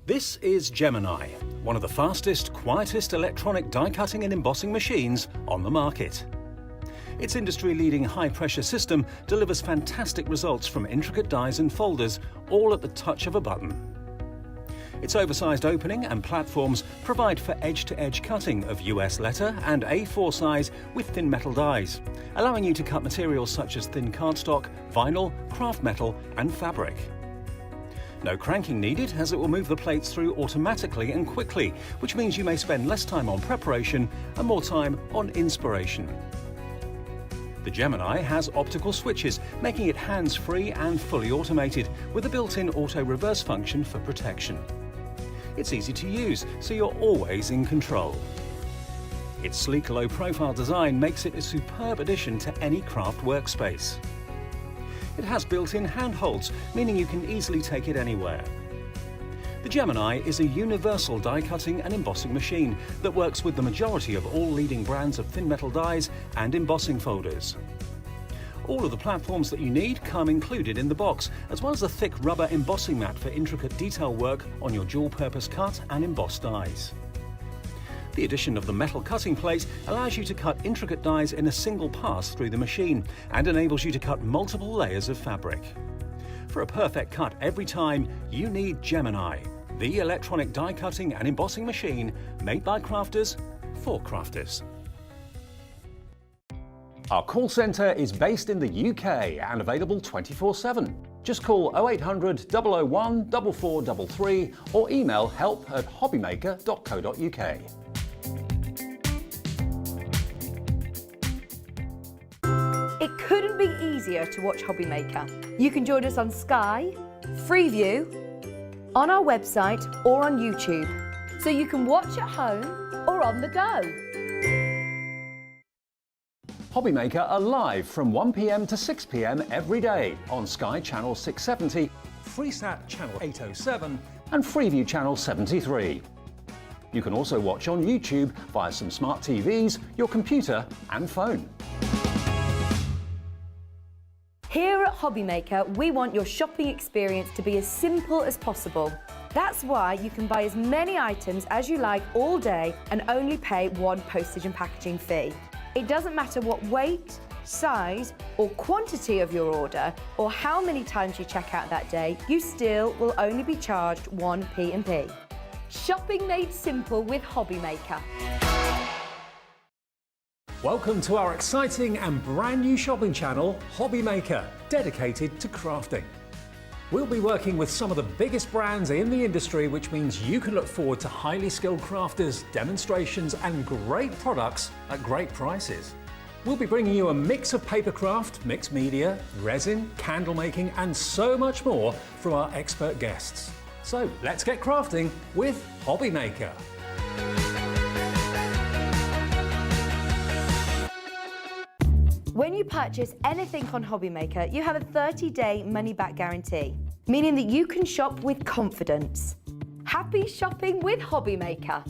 This is Gemini, one of the fastest, quietest electronic die cutting and embossing machines on the market. Its industry-leading high-pressure system delivers fantastic results from intricate dies and folders, all at the touch of a button. Its oversized opening and platforms provide for edge-to-edge cutting of US letter and A4 size with thin metal dies, allowing you to cut materials such as thin cardstock, vinyl, craft metal and fabric. No cranking needed, as it will move the plates through automatically and quickly, which means you may spend less time on preparation and more time on inspiration. The Gemini has optical switches, making it hands-free and fully automated, with a built-in auto-reverse function for protection. It's easy to use, so you're always in control. Its sleek low-profile design makes it a superb addition to any craft workspace. It has built-in handholds, meaning you can easily take it anywhere. The Gemini is a universal die-cutting and embossing machine that works with the majority of all leading brands of thin metal dies and embossing folders. All of the platforms that you need come included in the box, as well as a thick rubber embossing mat for intricate detail work on your dual-purpose cut and embossed dies. The addition of the metal cutting plate allows you to cut intricate dies in a single pass through the machine and enables you to cut multiple layers of fabric. For a perfect cut every time, you need Gemini, the electronic die cutting and embossing machine made by crafters for crafters. Our call centre is based in the UK and available 24/7. Just call 0800 001 4433 or email help@hobbymaker.co.uk. It couldn't be easier to watch HobbyMaker. You can join us on Sky, Freeview, on our website or on YouTube, so you can watch at home or on the go. HobbyMaker are live from 1 p.m. to 6 p.m. every day on Sky Channel 670, FreeSat Channel 807 and Freeview Channel 73. You can also watch on YouTube via some smart TVs, your computer and phone. Here at HobbyMaker, we want your shopping experience to be as simple as possible. That's why you can buy as many items as you like all day and only pay one postage and packaging fee. It doesn't matter what weight, size or quantity of your order or how many times you check out that day, you still will only be charged one P&P. Shopping made simple with HobbyMaker. Welcome to our exciting and brand new shopping channel, HobbyMaker, dedicated to crafting. We'll be working with some of the biggest brands in the industry, which means you can look forward to highly skilled crafters, demonstrations and great products at great prices. We'll be bringing you a mix of papercraft, mixed media, resin, candle making and so much more from our expert guests. So let's get crafting with HobbyMaker. When you purchase anything on HobbyMaker, you have a 30-day money-back guarantee, meaning that you can shop with confidence. Happy shopping with HobbyMaker.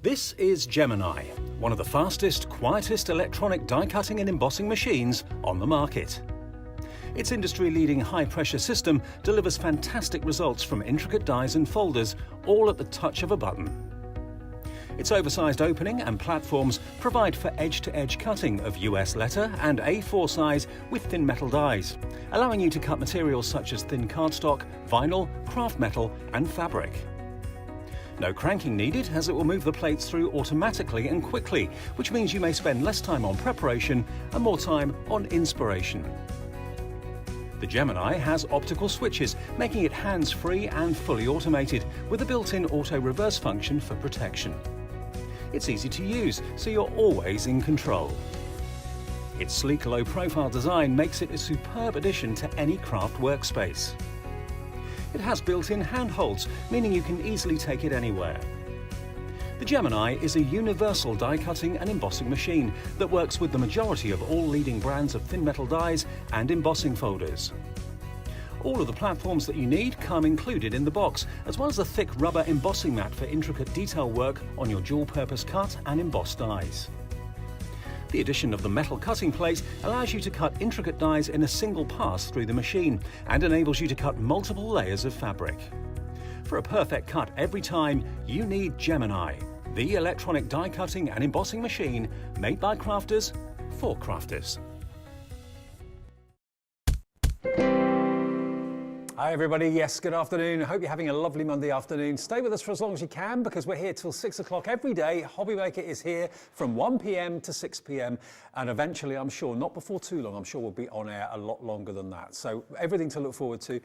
This is Gemini, one of the fastest, quietest electronic die cutting and embossing machines on the market. Its industry-leading high-pressure system delivers fantastic results from intricate dies and folders, all at the touch of a button. Its oversized opening and platforms provide for edge-to-edge cutting of US letter and A4 size with thin metal dies, allowing you to cut materials such as thin cardstock, vinyl, craft metal and fabric. No cranking needed, as it will move the plates through automatically and quickly, which means you may spend less time on preparation and more time on inspiration. The Gemini has optical switches, making it hands-free and fully automated, with a built-in auto-reverse function for protection. It's easy to use, so you're always in control. Its sleek low-profile design makes it a superb addition to any craft workspace. It has built-in handholds, meaning you can easily take it anywhere. The Gemini is a universal die-cutting and embossing machine that works with the majority of all leading brands of thin metal dies and embossing folders. All of the platforms that you need come included in the box, as well as a thick rubber embossing mat for intricate detail work on your dual-purpose cut and embossed dies. The addition of the metal cutting plate allows you to cut intricate dies in a single pass through the machine and enables you to cut multiple layers of fabric. For a perfect cut every time, you need Gemini, the electronic die cutting and embossing machine made by crafters for crafters. Hi everybody, yes, good afternoon. I hope you're having a lovely Monday afternoon. Stay with us for as long as you can because we're here till 6 o'clock every day. HobbyMaker is here from 1 p.m. to 6 p.m. and eventually, I'm sure, not before too long, I'm sure we'll be on air a lot longer than that. So everything to look forward to.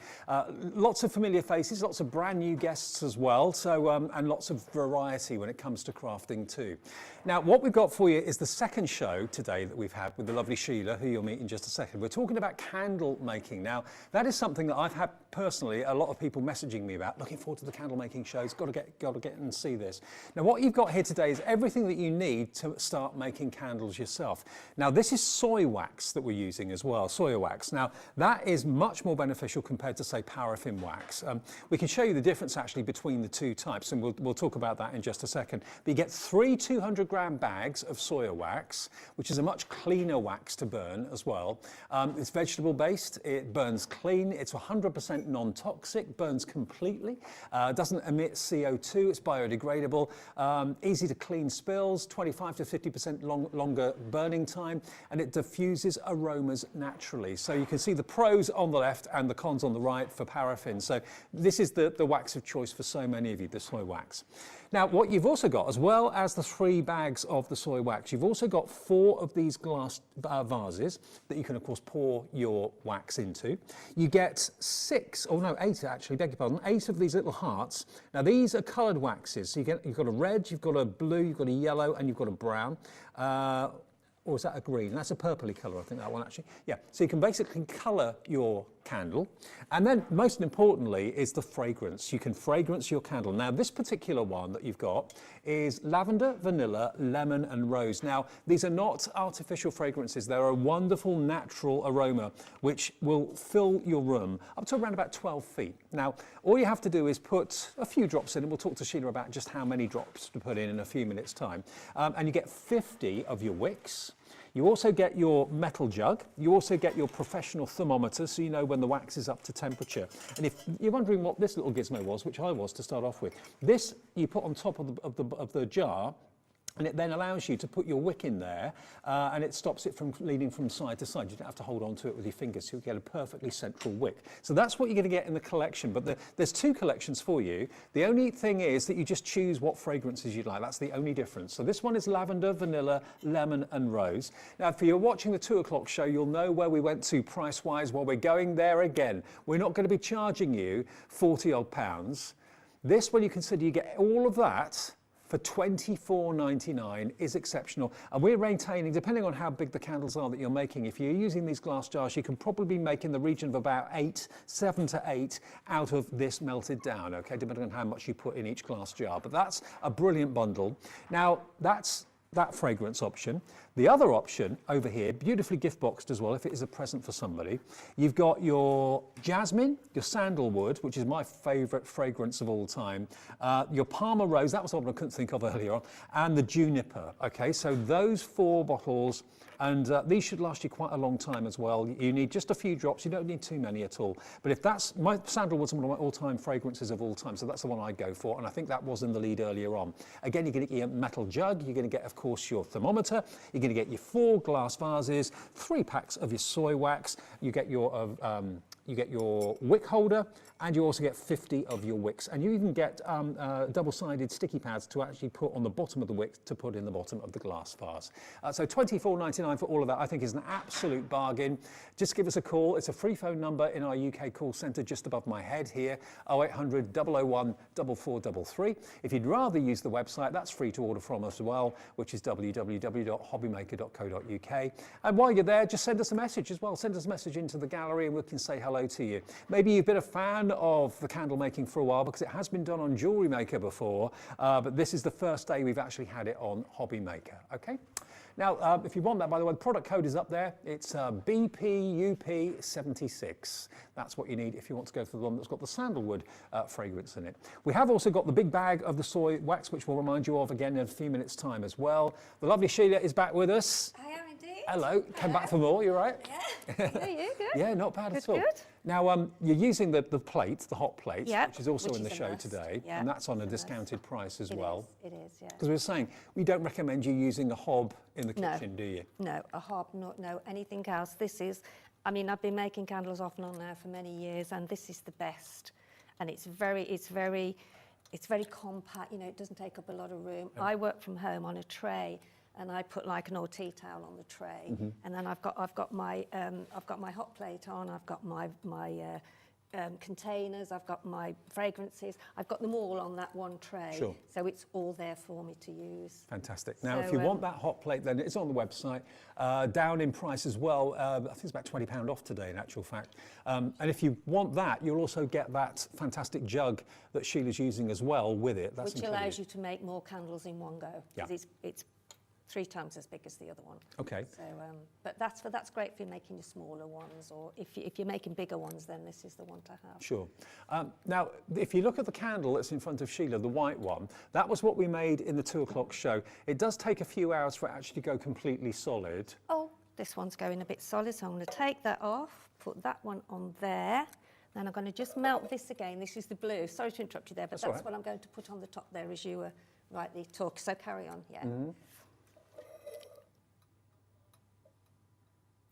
Lots of familiar faces, lots of brand new guests as well, so and lots of variety when it comes to crafting too. Now, what we've got for you is the second show today that we've had with the lovely Sheila, who you'll meet in just a second. We're talking about candle making. Now, that is something that I've had personally a lot of people messaging me about. Looking forward to the candle making shows. Got to get and see this. Now, what you've got here today is everything that you need to start making candles yourself. Now, this is soy wax that we're using as well. Soy wax. Now, that is much more beneficial compared to, say, paraffin wax. We can show you the difference actually between the two types, and we'll talk about that in just a second. But you get 3 200-gram bags of soy wax, which is a much cleaner wax to burn as well. It's vegetable based. It burns clean. It's 100% non-toxic, burns completely, doesn't emit CO2, it's biodegradable, easy to clean spills, 25 to 50% longer burning time, and it diffuses aromas naturally. So you can see the pros on the left and the cons on the right for paraffin. So this is the wax of choice for so many of you, the soy wax. Now, what you've also got, as well as the 3 bags of the soy wax, you've also got 4 of these glass vases that you can, of course, pour your wax into. You get 8 actually, beg your pardon, 8 of these little hearts. Now, these are coloured waxes. So you've got a red, you've got a blue, you've got a yellow, and you've got a brown. Or is that a green? That's a purpley colour, I think, that one actually. Yeah, so you can basically colour your candle. And then, most importantly, is the fragrance. You can fragrance your candle. Now, this particular one that you've got is lavender, vanilla, lemon, and rose. Now, these are not artificial fragrances. They're a wonderful, natural aroma, which will fill your room up to around about 12 feet. Now, all you have to do is put a few drops in, and we'll talk to Sheila about just how many drops to put in a few minutes' time. And you get 50 of your wicks. You also get your metal jug. You also get your professional thermometer, so you know when the wax is up to temperature. And if you're wondering what this little gizmo was, which I was to start off with, this you put on top of the jar, and it then allows you to put your wick in there, and it stops it from leaning from side to side. You don't have to hold on to it with your fingers, so you get a perfectly central wick. So that's what you're going to get in the collection, but there's 2 collections for you. The only thing is that you just choose what fragrances you'd like. That's the only difference. So this one is lavender, vanilla, lemon, and rose. Now, if you're watching the 2 o'clock show, you'll know where we went to price-wise. Well, we're going there again. We're not going to be charging you £40 odd. This, when you consider you get all of that, for £24.99 is exceptional. And we're maintaining, depending on how big the candles are that you're making, if you're using these glass jars, you can probably make in the region of about 7 to 8 out of this melted down, okay, depending on how much you put in each glass jar. But that's a brilliant bundle. Now, that's that fragrance option. The other option over here, beautifully gift boxed as well, if it is a present for somebody, you've got your jasmine, your sandalwood, which is my favourite fragrance of all time, your Parma rose, that was the one I couldn't think of earlier on, and the juniper. Okay, so those 4 bottles, and these should last you quite a long time as well. You need just a few drops, you don't need too many at all. But if that's, my sandalwood's one of my all-time fragrances of all time, so that's the one I go for, and I think that was in the lead earlier on. Again, you're going to get your metal jug, you're going to get, of course, your thermometer, you're going to get your 4 glass vases, 3 packs of your soy wax, you get your wick holder, and you also get 50 of your wicks. And you even get double-sided sticky pads to actually put on the bottom of the wick to put in the bottom of the glass vase. So £24.99 for all of that, I think, is an absolute bargain. Just give us a call. It's a free phone number in our UK call centre just above my head here, 0800 001 4433. If you'd rather use the website, that's free to order from us as well, which is www.hobbymaker.co.uk. And while you're there, just send us a message as well. Send us a message into the gallery and we can say hello to you. Maybe you've been a fan of the candle making for a while because it has been done on Jewellery Maker before, but this is the first day we've actually had it on HobbyMaker, okay? Now, if you want that, by the way, the product code is up there. It's BPUP76. That's what you need if you want to go for the one that's got the sandalwood fragrance in it. We have also got the big bag of the soy wax, which we'll remind you of again in a few minutes' time as well. The lovely Sheila is back with us. I am Hello, came back for more, you all right? Yeah, you good? Yeah, not bad at all. Good. Now, you're using the plate, the hot plate, Yep, which is also which in the is a show must. today, Yeah, and that's on a it's a must. discounted price as It well. is, yeah. Because we were saying, we don't recommend you using a hob in the No. kitchen, do you? No, a hob, no, anything else. This is, I mean, I've been making candles off and on now for many years, and this is the best. And it's very compact, you know, it doesn't take up a lot of room. I work from home on a tray, and I put like an old tea towel on the tray, and then I've got my hot plate on. I've got my containers. I've got my fragrances. I've got them all on that one tray, Sure. so it's all there for me to use. Fantastic. Now, if So, you want that hot plate, then it's on the website, down in price as well. I think it's about £20 off today, in actual fact. And if you want that, you'll also get that fantastic jug that Sheila's using as well with it. That's Which included. allows you to make more candles in one go. Yeah. 'Cause it's 3 times as big as the other one. Okay. So, but that's great for making your smaller ones, or if you're making bigger ones, then this is the one to have. Sure. Now, if you look at the candle that's in front of Sheila, the white one, that was what we made in the 2 o'clock show. It does take a few hours for it actually to go completely solid. Oh, this one's going a bit solid, so I'm going to take that off, put that one on there. Then I'm going to just melt this again. This is the blue. Sorry to interrupt you there, but That's all that's right. what I'm going to put on the top there as you were rightly talking. So carry on, yeah.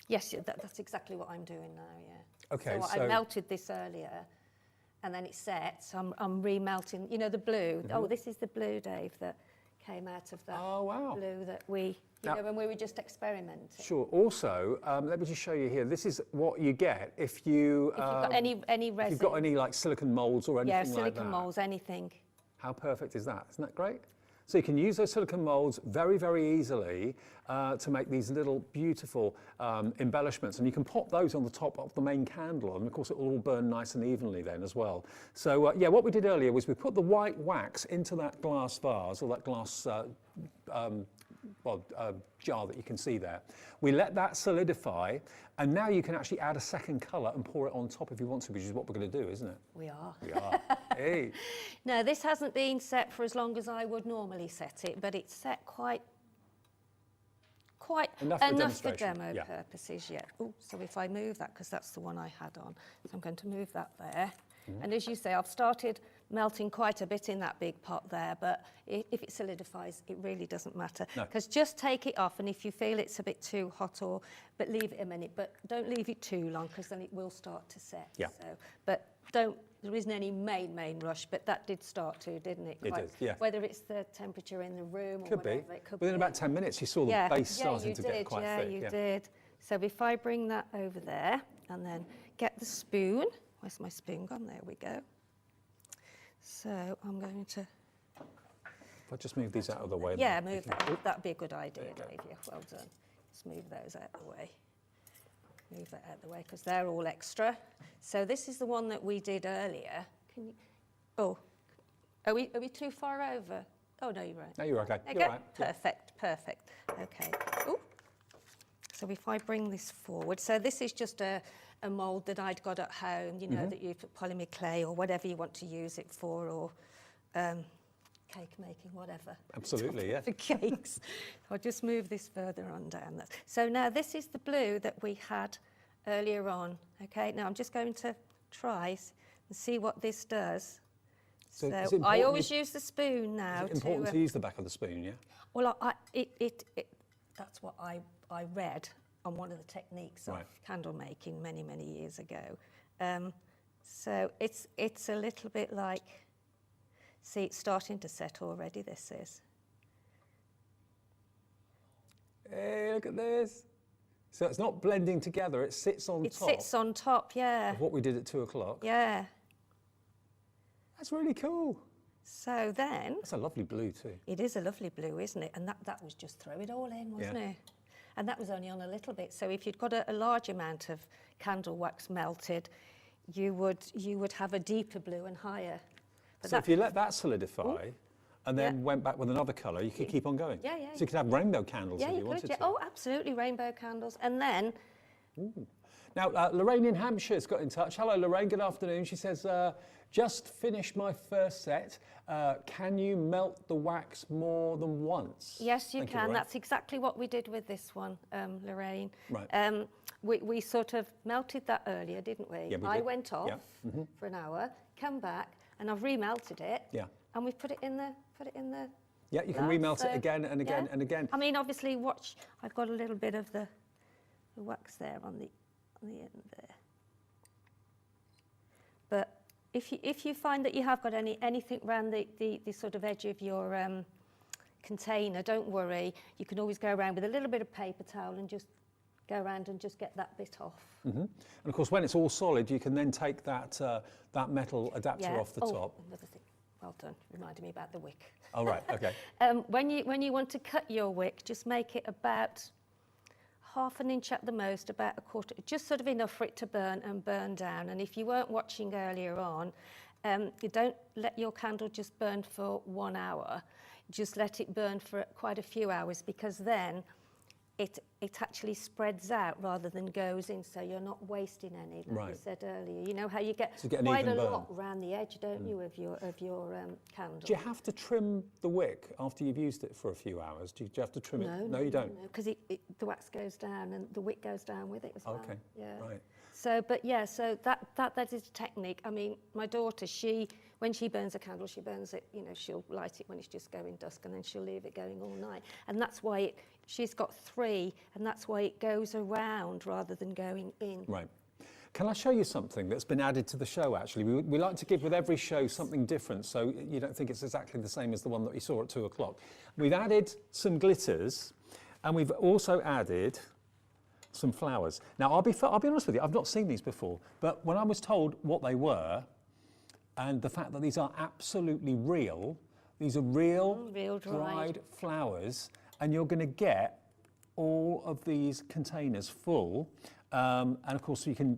Yes, that's exactly what I'm doing now, yeah. Okay, so I melted this earlier, and then it set, so I'm remelting, you know, the blue. Oh, this is the blue, Dave, that came out of that blue that we, you know, when we were just experimenting. Sure. Also, let me just show you here. This is what you get if you've got any resin. If you've got any like silicone moulds or anything like that. Yeah, silicone moulds, anything. How perfect is that? Isn't that great? So you can use those silicone moulds very, very easily to make these little beautiful embellishments. And you can pop those on the top of the main candle. And of course, it will all burn nice and evenly then as well. So yeah, what we did earlier was we put the white wax into that glass vase or that glass jar that you can see there. We let that solidify, and now you can actually add a second colour and pour it on top if you want to, which is what we're going to do, isn't it? We are. We are. Hey. No, this hasn't been set for as long as I would normally set it, but it's set quite enough for demo purposes, yeah. Oh, so if I move that, because that's the one I had on, so I'm going to move that there. And as you say, I've started melting quite a bit in that big pot there, but if it solidifies, it really doesn't matter. Because just take it off, and if you feel it's a bit too hot, but leave it a minute, but don't leave it too long, because then it will start to set. Yeah. So, but there isn't any main rush, but that did start to, didn't it? It did, yeah. Whether it's the temperature in the room or Could whatever, be. it could Within be. about 10 minutes, you saw the base starting to get quite thick. Yeah, you did. So if I bring that over there and then get the spoon, where's my spoon gone? There we go. So I'm going to... If I just move these out of the way. Yeah, move that. That'd be a good idea, Dave. Yeah, well done. Just move those out of the way. Move that out of the way, because they're all extra. So this is the one that we did earlier. Can you... Oh, are we too far over? Oh, no, you're right. No, you're okay. There You're you go. right. Perfect. Okay. Ooh. So if I bring this forward, so this is just a mould that I'd got at home, you know, that you put polymer clay or whatever you want to use it for, or cake making, whatever. Absolutely, yeah. For cakes. I'll just move this further on down. So now this is the blue that we had earlier on. Okay, now I'm just going to try and see what this does. So So I always use the spoon now. Is it important to use the back of the spoon, yeah? Well, that's what I read on one of the techniques of candle making many years ago. So it's a little bit like, see, it's starting to set already. This is. Hey, look at this. So it's not blending together; it sits on top. It sits on top, yeah. Of what we did at 2 o'clock. Yeah. That's really cool. So then... That's a lovely blue too. It is a lovely blue, isn't it? And that was just throw it all in, wasn't it? And that was only on a little bit. So if you'd got a large amount of candle wax melted, you would have a deeper blue and higher. But so if you let that solidify and then went back with another colour, you could keep on going. Yeah. So you could have rainbow candles if you wanted to. Oh, absolutely, rainbow candles. And then... Now, Lorraine in Hampshire's got in touch. Hello, Lorraine, good afternoon. She says, just finished my first set. Can you melt the wax more than once? Yes, you Thank can. Lorraine. That's exactly what we did with this one, Lorraine. Right. We sort of melted that earlier, didn't we? Yeah, we I did. went off for an hour, come back, and I've remelted it. Yeah. And we put it in the Yeah, you can glass, remelt so, it again and again yeah. and again. I mean, obviously, watch. I've got a little bit of the wax there on the end there. But if you find that you have got anything around the sort of edge of your container, don't worry. You can always go around with a little bit of paper towel and just go around and just get that bit off. And of course, when it's all solid, you can then take that that metal adapter off the top. Another thing. Well done. Reminded me about the wick. Oh, right, okay. When you want to cut your wick, just make it about half an inch at the most, about a quarter, just sort of enough for it to burn and burn down. And if you weren't watching earlier on, you don't let your candle just burn for 1 hour. Just let it burn for quite a few hours, because then it actually spreads out rather than goes in, so you're not wasting any, like you said earlier. You know how you get quite a lot around the edge, don't you, of your candle? Do you have to trim the wick after you've used it for a few hours? Do you have to trim it? No, you don't. Because the wax goes down and the wick goes down with it as well. Okay, yeah. right. So, but yeah, so that is a technique. I mean, my daughter, when she burns a candle, she burns it, you know, she'll light it when it's just going dusk, and then she'll leave it going all night. And that's why she's got 3, and that's why it goes around rather than going in. Right. Can I show you something that's been added to the show, actually? We like to give with every show something different, so you don't think it's exactly the same as the one that you saw at 2 o'clock. We've added some glitters, and we've also added some flowers. Now, I'll be honest with you, I've not seen these before, but when I was told what they were, and the fact that these are absolutely real, these are real dried flowers, and you're going to get all of these containers full. And of course, you can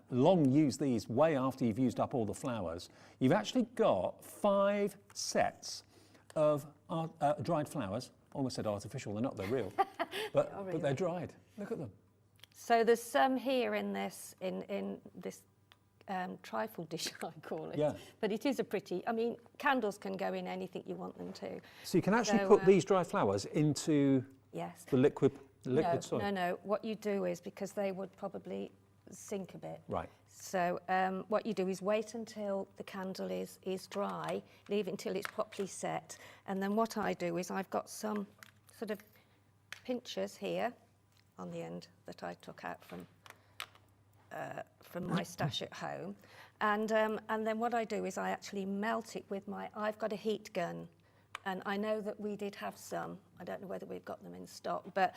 long use these way after you've used up all the flowers. You've actually got 5 sets of dried flowers. Almost said artificial, they're not, they're real. But they're dried. Look at them. So there's some here in this trifle dish, I call it. Yeah. But it is a pretty, I mean, candles can go in anything you want them to. So you can actually put these dry flowers into the liquid soy? No. What you do is, because they would probably sink a bit. Right. So what you do is wait until the candle is dry, leave it until it's properly set. And then what I do is I've got some sort of pinchers here on the end that I took out from my stash at home, and then what I do is I actually melt it with I've got a heat gun, and I know that we did have some. I don't know whether we've got them in stock, but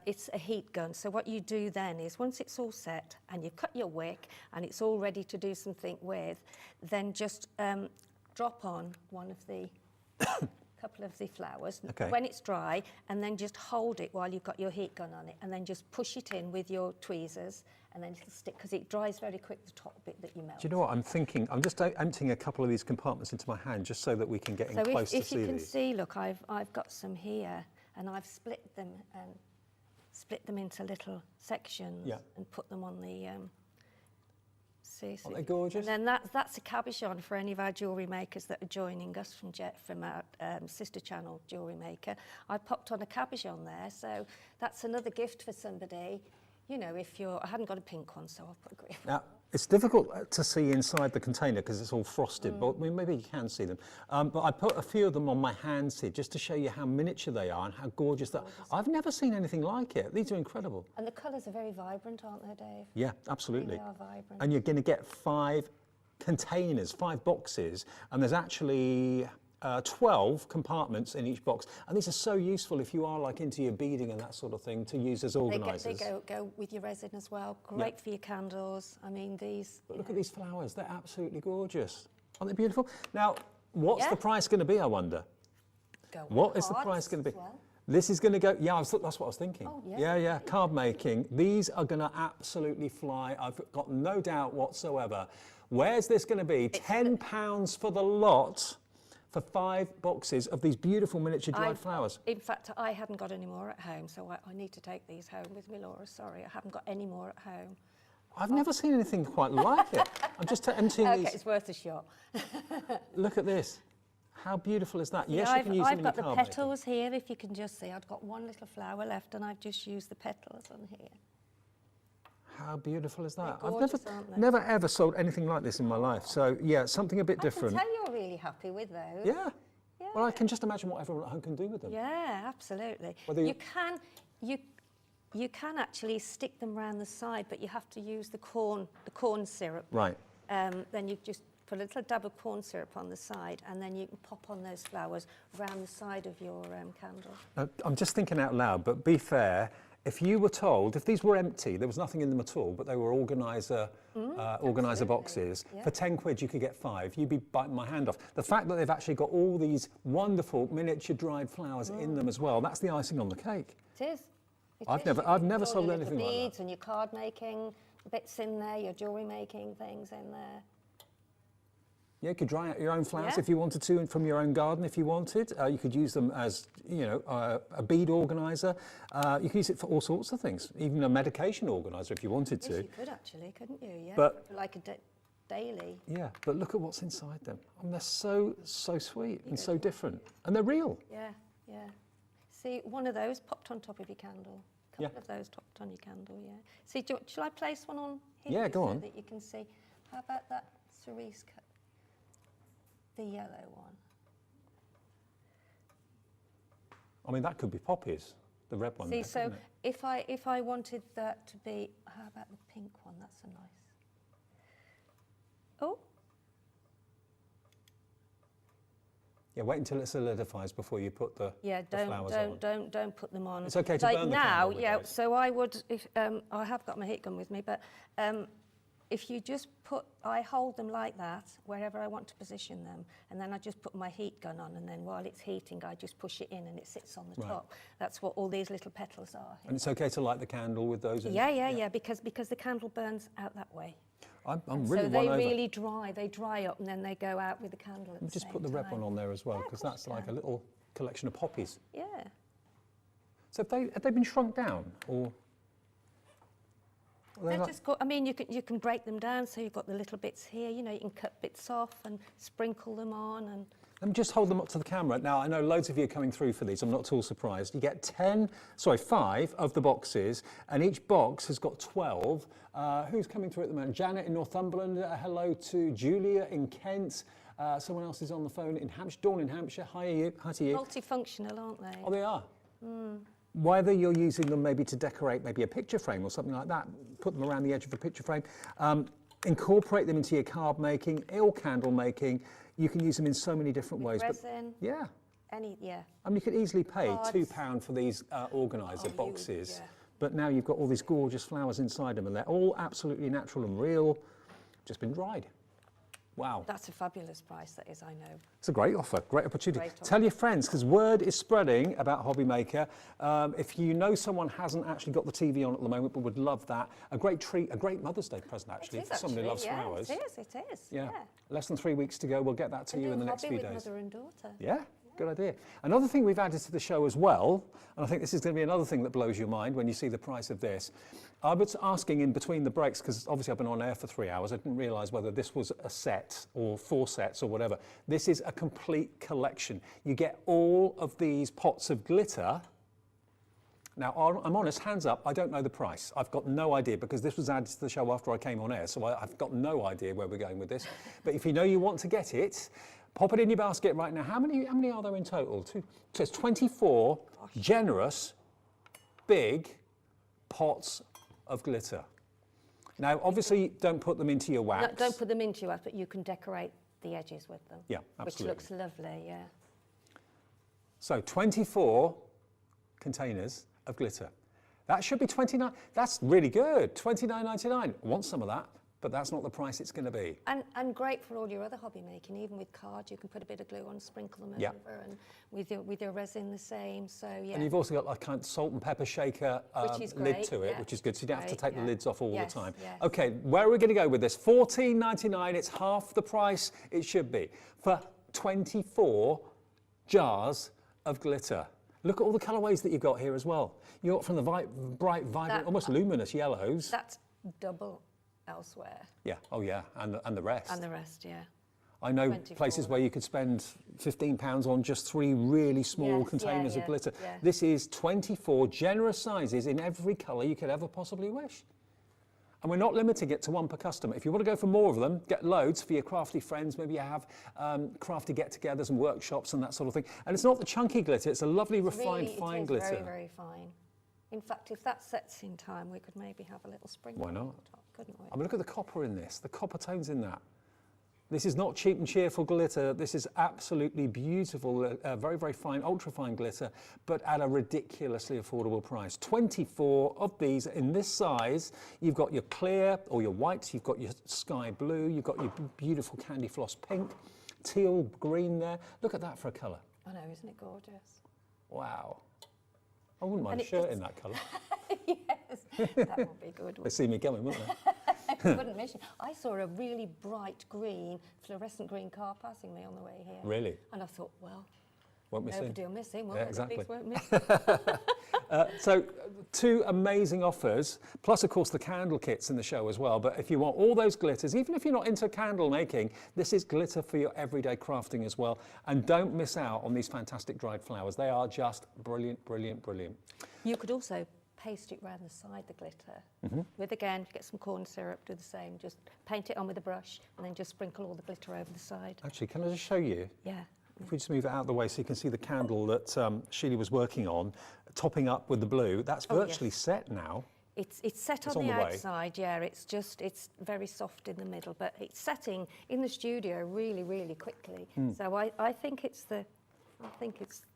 it's a heat gun. So what you do then is, once it's all set and you've cut your wick and it's all ready to do something with, then just drop on one of the couple of the flowers when it's dry, and then just hold it while you've got your heat gun on it, and then just push it in with your tweezers, and then it'll stick, because it dries very quick, the top bit that you melt. Do you know what I'm thinking? I'm just emptying a couple of these compartments into my hand just so that we can get in close to see these. So if you can see, look, I've got some here, and I've split them into little sections and put them on the Aren't they gorgeous? And then that's a cabochon for any of our jewellery makers that are joining us from our sister channel, Jewellery Maker. I popped on a cabochon there, so that's another gift for somebody. You know, I hadn't got a pink one, so I'll put a green one. Now, it's difficult to see inside the container because it's all frosted, but maybe you can see them. But I put a few of them on my hands here just to show you how miniature they are and how gorgeous they are. I've never seen anything like it. These are incredible. And the colours are very vibrant, aren't they, Dave? Yeah, absolutely. They are vibrant. And you're going to get 5 containers, 5 boxes, and there's actually 12 compartments in each box, and these are so useful if you are like into your beading and that sort of thing to use as organisers. They go with your resin as well. Great for your candles. I mean, these. But look at these flowers; they're absolutely gorgeous. Aren't they beautiful? Now, what's the price going to be? I wonder. What is the price going to be? Well. This is going to go. Yeah, that's what I was thinking. Oh, yeah. Yeah. Card making. These are going to absolutely fly. I've got no doubt whatsoever. Where's this going to be? £10 for the lot. for 5 boxes of these beautiful miniature dried flowers. In fact, I hadn't got any more at home, so I need to take these home with me, Laura. Sorry, I haven't got any more at home. I've never seen anything quite like it. I'm just emptying these. Okay, it's worth a shot. Look at this. How beautiful is that? Yes, you can use them in your I've got the card making. petals here, if you can just see. I've got one little flower left, and I've just used the petals on here. How beautiful is that? They're gorgeous, aren't they? never ever sold anything like this in my life. So yeah, something a bit different. I can tell you're really happy with those. Yeah. Well, I can just imagine what everyone at home can do with them. Yeah, absolutely. Whether You can actually stick them around the side, but you have to use the corn syrup. Right. Then you just put a little dab of corn syrup on the side, and then you can pop on those flowers around the side of your candle. Now, I'm just thinking out loud, but be fair. If you were told, if these were empty, there was nothing in them at all, but they were organiser boxes, for 10 quid you could get 5, you'd be biting my hand off. The fact that they've actually got all these wonderful miniature dried flowers in them as well, that's the icing on the cake. It is. I've never sold anything like that. Your beads and your card making bits in there, your jewellery making things in there. Yeah, you could dry out your own flowers if you wanted to, and from your own garden if you wanted. You could use them as, a bead organiser. You could use it for all sorts of things, even a medication organiser if you wanted to. Yes, you could actually, couldn't you? Yeah. But like a daily. Yeah, but look at what's inside them. I mean, they're so sweet and so different, and they're real. Yeah, yeah. See, one of those popped on top of your candle. A couple of those popped on your candle. Yeah. See, shall I place one on here? Yeah, go on. So that you can see. How about that cerise cut? The yellow one. I mean, that could be poppies, the red one. See, there, so couldn't it? if I wanted that to be, how about the pink one? That's a nice. Oh. Yeah, wait until it solidifies before you put the flowers on. Don't put them on. It's okay to like burn the now, candle with yeah. those. So I would, if I have got my heat gun with me, but if you just I hold them like that wherever I want to position them, and then I just put my heat gun on, and then while it's heating, I just push it in, and it sits on the top. That's what all these little petals are. And it's okay to light the candle with those in? Yeah, because the candle burns out that way. I'm really so won over. really dry. They dry up, and then they go out with the candle at the Just same put the red time. one on there as well, because that's like a little collection of poppies. Yeah. So have they been shrunk down, or? They're just I mean, you can break them down, so you've got the little bits here. You can cut bits off and sprinkle them on. And Let me just hold them up to the camera. Now, I know loads of you are coming through for these. I'm not at all surprised. You get 5 of the boxes, and each box has got 12. Who's coming through at the moment? Janet in Northumberland. Hello to Julia in Kent. Someone else is on the phone in Hampshire. Dawn in Hampshire. Hi to you. multifunctional, aren't they? Oh, they are. Whether you're using them maybe to decorate maybe a picture frame or something like that, put them around the edge of a picture frame, incorporate them into your card making, candle making. You can use them in so many different ways. Resin. But yeah. I mean, you could easily pay Cards. £2 for these organiser boxes, but now you've got all these gorgeous flowers inside them, and they're all absolutely natural and real, just been dried. Wow. That's a fabulous price, that is, I know. It's a great offer, great opportunity. Great offer. Tell your friends, because word is spreading about HobbyMaker. If you know someone hasn't actually got the TV on at the moment but would love that, a great treat, a great Mother's Day present actually, for somebody who loves flowers. It is. Yeah. Less than 3 weeks to go. We'll get that to you in the next few days. Mother and daughter. Yeah. Good idea. Another thing we've added to the show as well, and I think this is going to be another thing that blows your mind when you see the price of this. I was asking in between the breaks, because obviously I've been on air for 3 hours, I didn't realise whether this was a set or 4 sets or whatever. This is a complete collection. You get all of these pots of glitter. Now, I'm honest, hands up, I don't know the price. I've got no idea, because this was added to the show after I came on air, so I've got no idea where we're going with this. But if you know you want to get it, pop it in your basket right now. How many are there in total? So it's 24 generous, big pots of glitter. Now, obviously, don't put them into your wax. No, don't put them into your wax, but you can decorate the edges with them. Yeah, absolutely. Which looks lovely, yeah. So 24 containers of glitter. That should be 29. That's really good. $29.99. I want some of that. But that's not the price it's going to be. And great for all your other hobby making. Even with cards, you can put a bit of glue on, sprinkle them over, and with your resin the same. So yeah. And you've also got like kind of salt and pepper shaker lid to it, which is good. So you don't have to take the lids off all the time. Yes. Okay, where are we going to go with this? $14.99. It's half the price it should be. For 24 jars of glitter. Look at all the colourways that you've got here as well. You've got from the bright, vibrant, almost luminous yellows. That's double elsewhere. Yeah, oh yeah, and the rest. And the rest, yeah. I know 24. places where you could spend £15 on just 3 really small containers of glitter. Yeah. This is 24 generous sizes in every colour you could ever possibly wish. And we're not limiting it to one per customer. If you want to go for more of them, get loads for your crafty friends. Maybe you have crafty get-togethers and workshops and that sort of thing. And it's not the chunky glitter, it's a lovely, refined, fine glitter. Very, very fine. In fact, if that sets in time, we could maybe have a little sprinkle. Why not? on top, couldn't we? I mean, look at the copper in this, the copper tones in that. This is not cheap and cheerful glitter. This is absolutely beautiful, very, very fine, ultra-fine glitter, but at a ridiculously affordable price. 24 of these in this size. You've got your clear or your white, you've got your sky blue, you've got your beautiful candy floss pink, teal green there. Look at that for a colour. I know, isn't it gorgeous? Wow. I wouldn't mind a shirt in that colour. Yes, that would be good. They see me coming, wouldn't they? You wouldn't miss it. I saw a really bright green, fluorescent green car passing me on the way here. Really? And I thought, well, Won't miss nobody him. will miss him. Well, Yeah, the exactly. bees won't miss. So 2 amazing offers, plus of course the candle kits in the show as well. But if you want all those glitters, even if you're not into candle making, this is glitter for your everyday crafting as well. And don't miss out on these fantastic dried flowers. They are just brilliant, brilliant, brilliant. You could also paste it round the side, the glitter. With, again, get some corn syrup, do the same. Just paint it on with a brush and then just sprinkle all the glitter over the side. Actually, can I just show you? Yeah. If we just move it out of the way so you can see the candle that Sheila was working on, topping up with the blue, that's virtually set now. It's set It's on the on the way. outside, yeah. It's very soft in the middle, but it's setting in the studio really, really quickly. So I think it's the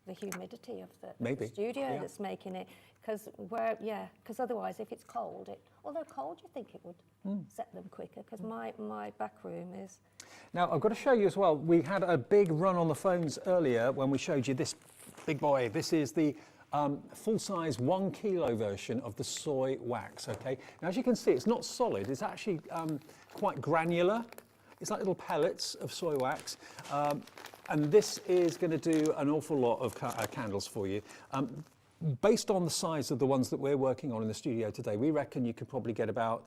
humidity of the studio that's making it. Because otherwise, if it's cold, although cold, you think it would set them quicker. Because my back room is. Now I've got to show you as well. We had a big run on the phones earlier when we showed you this big boy. This is the full-size 1 kilo version of the soy wax. Okay. Now as you can see, it's not solid. It's actually quite granular. It's like little pellets of soy wax. And this is going to do an awful lot of candles for you. Based on the size of the ones that we're working on in the studio today, we reckon you could probably get about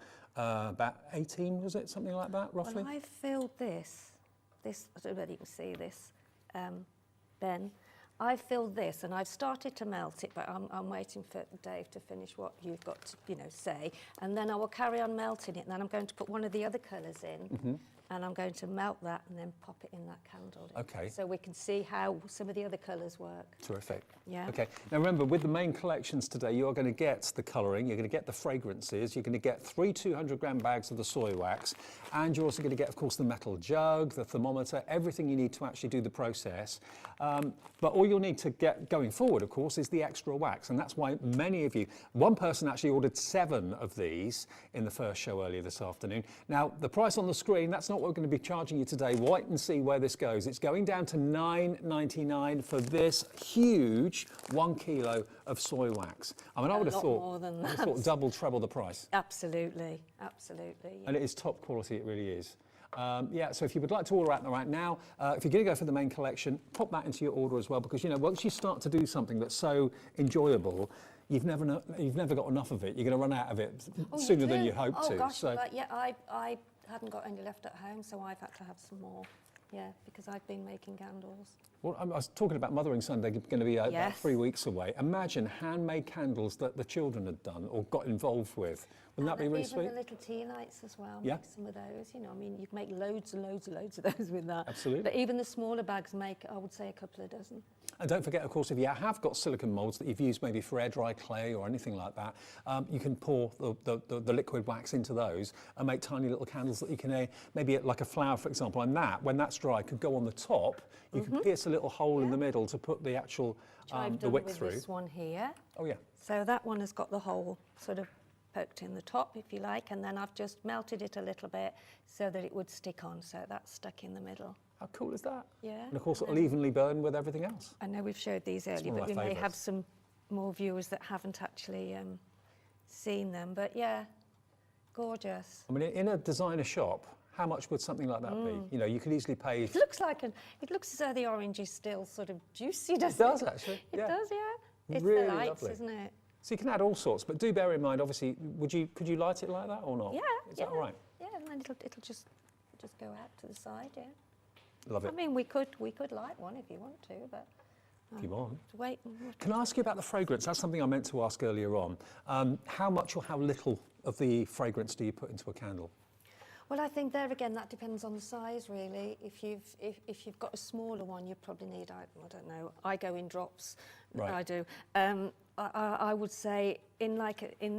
18, was it? Something like that, roughly? Well, I filled this, I don't know whether you can see this, Ben. I filled this and I've started to melt it, but I'm waiting for Dave to finish what you've got to, say. And then I will carry on melting it, and then I'm going to put one of the other colours in. And I'm going to melt that and then pop it in that candle. Okay. So we can see how some of the other colours work. Terrific. Yeah. Okay. Now remember, with the main collections today, you are going to get the colouring, you're going to get the fragrances, you're going to get 3 200-gram bags of the soy wax, and you're also going to get, of course, the metal jug, the thermometer, everything you need to actually do the process. But all you'll need to get going forward, of course, is the extra wax, and that's why many of you, one person actually ordered 7 of these in the first show earlier this afternoon. Now, the price on the screen, that's not what we're going to be charging you today. Wait and see where this goes. It's going down to $9.99 for this huge 1 kilo of soy wax. I mean, I would have thought, more than I would have thought double, treble the price. Absolutely, absolutely. And it is top quality, it really is. Yeah, so if you would like to order out right now, if you're going to go for the main collection, pop that into your order as well, because, once you start to do something that's so enjoyable, you've never got enough of it. You're going to run out of it sooner than you hope to. Oh, gosh, so, I hadn't got any left at home, so I've had to have some more. Yeah, because I've been making candles. Well, I was talking about Mothering Sunday, going to be about Yes. 3 weeks away. Imagine handmade candles that the children had done or got involved with. Wouldn't that be really sweet? Even the little tea lights as well. Yeah. Make some of those. You can make loads and loads and loads of those with that. Absolutely. But even the smaller bags make, I would say, a couple of dozen. And don't forget, of course, if you have got silicone moulds that you've used maybe for air dry clay or anything like that, you can pour the liquid wax into those and make tiny little candles that you can, maybe like a flower, for example, and that, when that's dry, could go on the top. You can pierce a little hole in the middle to put the actual the wick through. This one here. Oh, yeah. So that one has got the hole sort of poked in the top, if you like, and then I've just melted it a little bit so that it would stick on, so that's stuck in the middle. How cool is that? Yeah. And of course, it'll evenly burn with everything else. I know we've showed these earlier, one of but we my may have favourites. some more viewers that haven't actually seen them. But yeah, gorgeous. I mean, in a designer shop, how much would something like that be? You know, you could easily pay... It looks as though the orange is still sort of juicy, doesn't it? It does, actually. It does, yeah. It's really the lights, lovely. isn't it? So you can add all sorts, but do bear in mind, obviously, could you light it like that or not? Yeah, Is that all right? Yeah, and then it'll just go out to the side, yeah. Love it. I mean, we could light one if you want to, but... If you want. Wait. Can I ask you about the fragrance? That's something I meant to ask earlier on. How much or how little of the fragrance do you put into a candle? Well, I think there again, that depends on the size, really. If you've got a smaller one, you probably need, I don't know, I go in drops. Right. I do. I would say in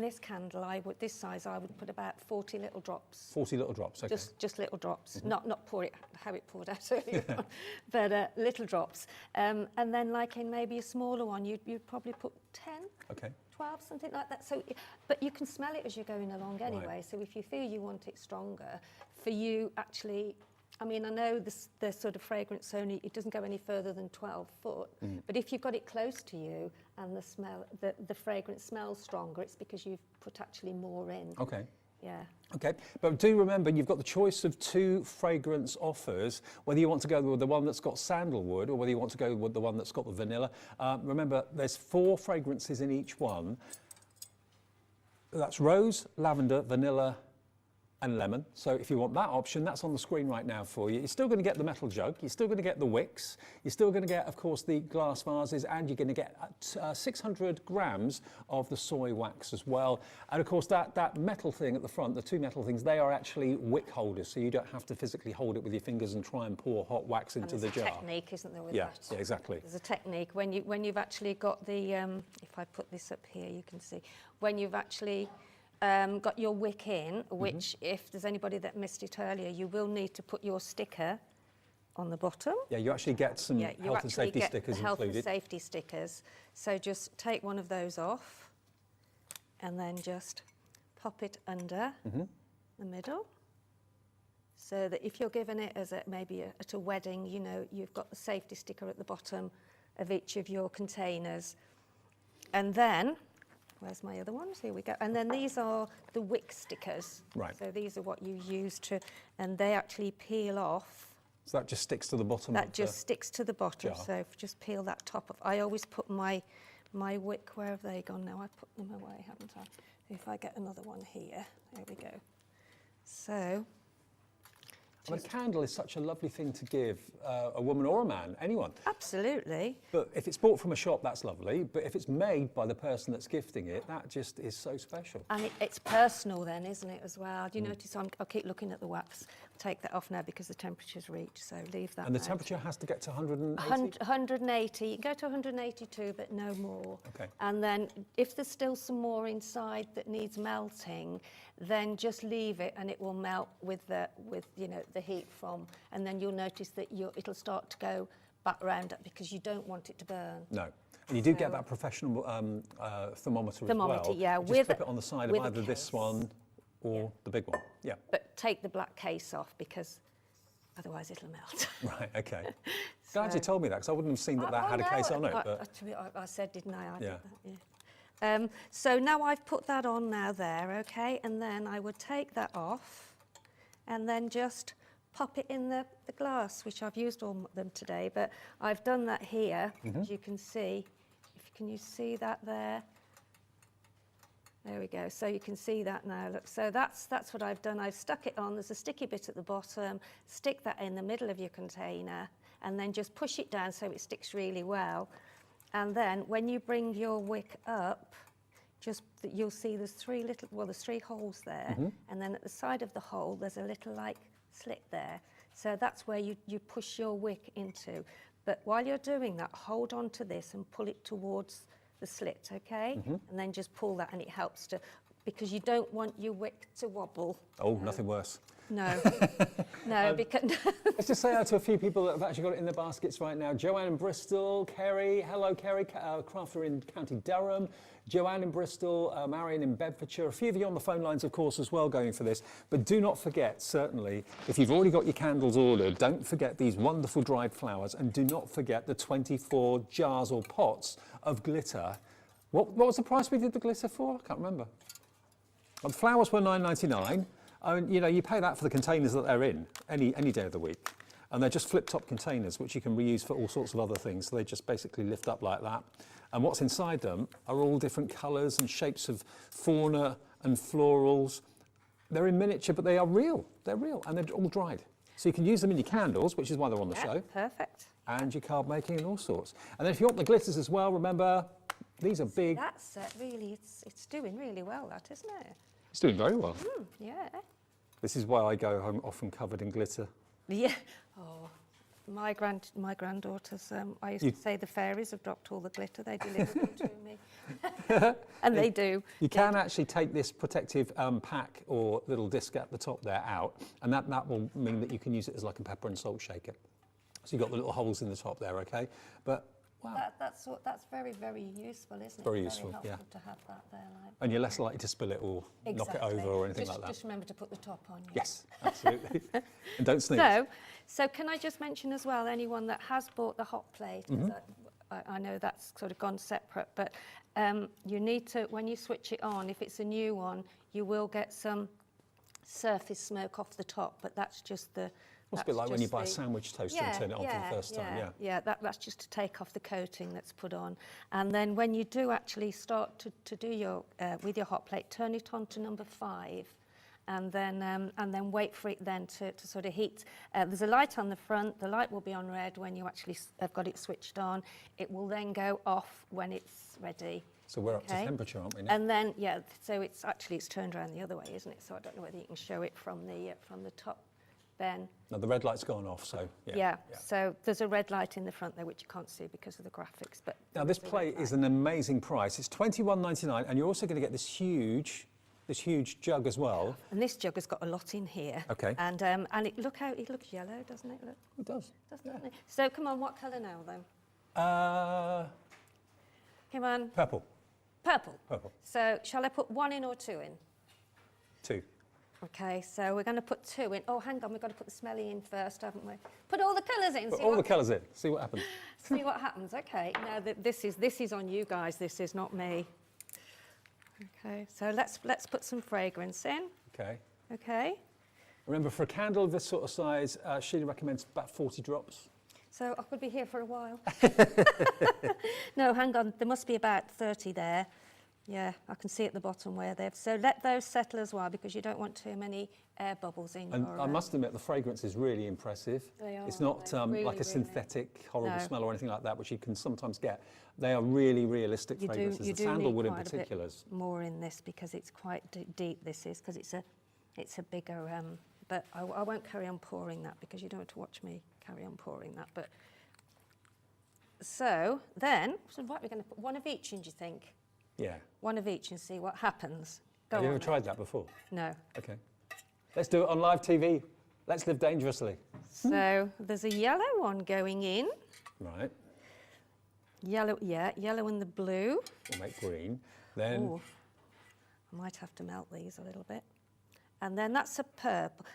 this candle, this size, I would put about 40 little drops. 40 little drops, okay. Just little drops, not pour it how it poured out earlier on, but little drops. And then like in maybe a smaller one, you'd probably put 10. Okay. 12, something like that. So, but you can smell it as you're going along anyway. Right. So if you feel you want it stronger, for you actually, I mean, I know the sort of fragrance only, it doesn't go any further than 12 foot, but if you've got it close to you and the fragrance smells stronger, it's because you've put actually more in. Okay. Yeah. Okay, but do remember you've got the choice of 2 fragrance offers, whether you want to go with the one that's got sandalwood or whether you want to go with the one that's got the vanilla. Remember, there's 4 fragrances in each one. That's rose, lavender, vanilla, and lemon. So if you want that option, that's on the screen right now for you. You're still going to get the metal jug, you're still going to get the wicks, you're still going to get, of course, the glass vases, and you're going to get 600 grams of the soy wax as well. And of course, that metal thing at the front, the 2 metal things, they are actually wick holders, so you don't have to physically hold it with your fingers and try and pour hot wax into the jar. There's a technique, isn't there, with that? Yeah, exactly. There's a technique. When you've actually got the, if I put this up here, you can see, when you've actually got your wick in, which if there's anybody that missed it earlier, you will need to put your sticker on the bottom. Yeah, you actually get some health and safety stickers health included. And safety stickers. So just take one of those off and then just pop it under the middle. So that if you're given it as maybe at a wedding, you know, you've got the safety sticker at the bottom of each of your containers. And then, where's my other ones? Here we go. And then these are the wick stickers. Right. So these are what you use to, and they actually peel off. So that just sticks to the bottom. That just sticks to the bottom. Jar. So just peel that top off. I always put my wick, where have they gone now? I put them away, haven't I? If I get another one here, there we go. So. I mean, a candle is such a lovely thing to give a woman or a man, anyone. Absolutely. But if it's bought from a shop, that's lovely. But if it's made by the person that's gifting it, that just is so special. And it's personal then, isn't it, as well? Do you notice I'll keep looking at the wax. Take that off now because the temperature's reached, so leave that. And the temperature has to get to 180? 180. You can go to 182, but no more. Okay. And then if there's still some more inside that needs melting, then just leave it and it will melt with the heat from, and then you'll notice that it'll start to go back round up because you don't want it to burn. No. And you do get that professional thermometer as well. Yeah. Just clip it on the side of either this one or the big one. Yeah. But take the black case off because otherwise it'll melt. Right, okay. Glad you told me that because I wouldn't have seen that had a case on it. But I said, didn't I? I yeah. did that, yeah. So now I've put that on now there, okay? And then I would take that off and then just pop it in the glass, which I've used all of them today, but I've done that here, as you can see. Can you see that there? There we go. So you can see that now. Look, so that's what I've done. I've stuck it on. There's a sticky bit at the bottom. Stick that in the middle of your container, and then just push it down so it sticks really well. And then when you bring your wick up, you'll see there's 3 holes there, and then at the side of the hole there's a little slit there. So that's where you push your wick into. But while you're doing that, hold on to this and pull it towards the slit, okay? And then just pull that, and it helps to, because you don't want your wick to wobble. Oh, nothing worse. No, no, because... Let's just say hello to a few people that have actually got it in their baskets right now. Joanne in Bristol, Kerry, hello Kerry, crafter in County Durham, Joanne in Bristol, Marion in Bedfordshire, a few of you on the phone lines, of course, as well going for this. But do not forget, certainly, if you've already got your candles ordered, don't forget these wonderful dried flowers, and do not forget the 24 jars or pots of glitter. What was the price we did the glitter for? I can't remember. Well, the flowers were £9.99. And you know, you pay that for the containers that they're in any day of the week. And they're just flip-top containers, which you can reuse for all sorts of other things. So they just basically lift up like that. And what's inside them are all different colours and shapes of fauna and florals. They're in miniature, but they are real. They're real, and they're all dried. So you can use them in your candles, which is why they're on the show. Perfect. And your card making and all sorts. And then if you want the glitters as well, remember, these are big. That's really, it's doing really well, that, isn't it? It's doing very well. Yeah. This is why I go home often covered in glitter. Yeah. Oh, my granddaughters, I used to say the fairies have dropped all the glitter. They delivered them to me. And they do. You can actually take this protective pack or little disc at the top there out, and that will mean that you can use it as like a pepper and salt shaker. So you've got the little holes in the top there, okay? But wow. That's very, very useful, isn't it? Very useful, helpful yeah. to have that there. Like. And you're less likely to spill it or knock it over or anything like that. Just remember to put the top on. Yeah. Yes, absolutely. And don't sneeze. So can I just mention as well, anyone that has bought the hot plate, I know that's sort of gone separate, but you need to, when you switch it on, if it's a new one, you will get some surface smoke off the top, but that's just the... It's a bit like when you buy a sandwich toaster and turn it on for the first time, Yeah, that's just to take off the coating that's put on. And then when you do actually start to do your, with your hot plate, turn it on to number 5. And then wait for it then to sort of heat. There's a light on the front. The light will be on red when you actually have got it switched on. It will then go off when it's ready. So we're up to temperature, aren't we now? And then, so it's turned around the other way, isn't it? So I don't know whether you can show it from the top, Ben. No, the red light's gone off, so yeah. So there's a red light in the front there, which you can't see because of the graphics. But now this plate is an amazing price. It's $21.99, and you're also going to get this huge jug as well. And this jug has got a lot in here. Okay. And look how it looks yellow, doesn't it? Look. It does. Doesn't it? So come on, what colour now then? Come on. Purple. Purple. So shall I put 1 in or 2 in? 2. Okay, so we're going to put 2 in. Oh, hang on, we've got to put the smelly in first, haven't we? Put all the colours in. Put all the colours in. See what happens. See what happens. Okay. Now this is on you guys. This is not me. Okay. So let's put some fragrance in. Okay. Okay. Remember, for a candle of this sort of size, Sheila recommends about 40 drops. So I could be here for a while. No, hang on. There must be about 30 there. Yeah, I can see at the bottom where they've... So let those settle as well, because you don't want too many air bubbles in And your... I must admit, the fragrance is really impressive. They are, it's not really, like a really. synthetic, horrible No. smell or anything like that, which you can sometimes get. They are really realistic fragrances. You the do sandalwood need in quite particular. a bit more in this because it's quite deep, this is, because it's a bigger... but I won't carry on pouring that because you don't want to watch me carry on pouring that. But so then, what we're going to put 1 of each in, do you think? Yeah. 1 of each and see what happens. Go Have you on ever then. tried that before? No. Okay. Let's do it on live TV. Let's live dangerously. So there's a yellow one going in. Right. Yellow, yellow and the blue. We'll make green. Then Ooh, I might have to melt these a little bit. And then that's a purple.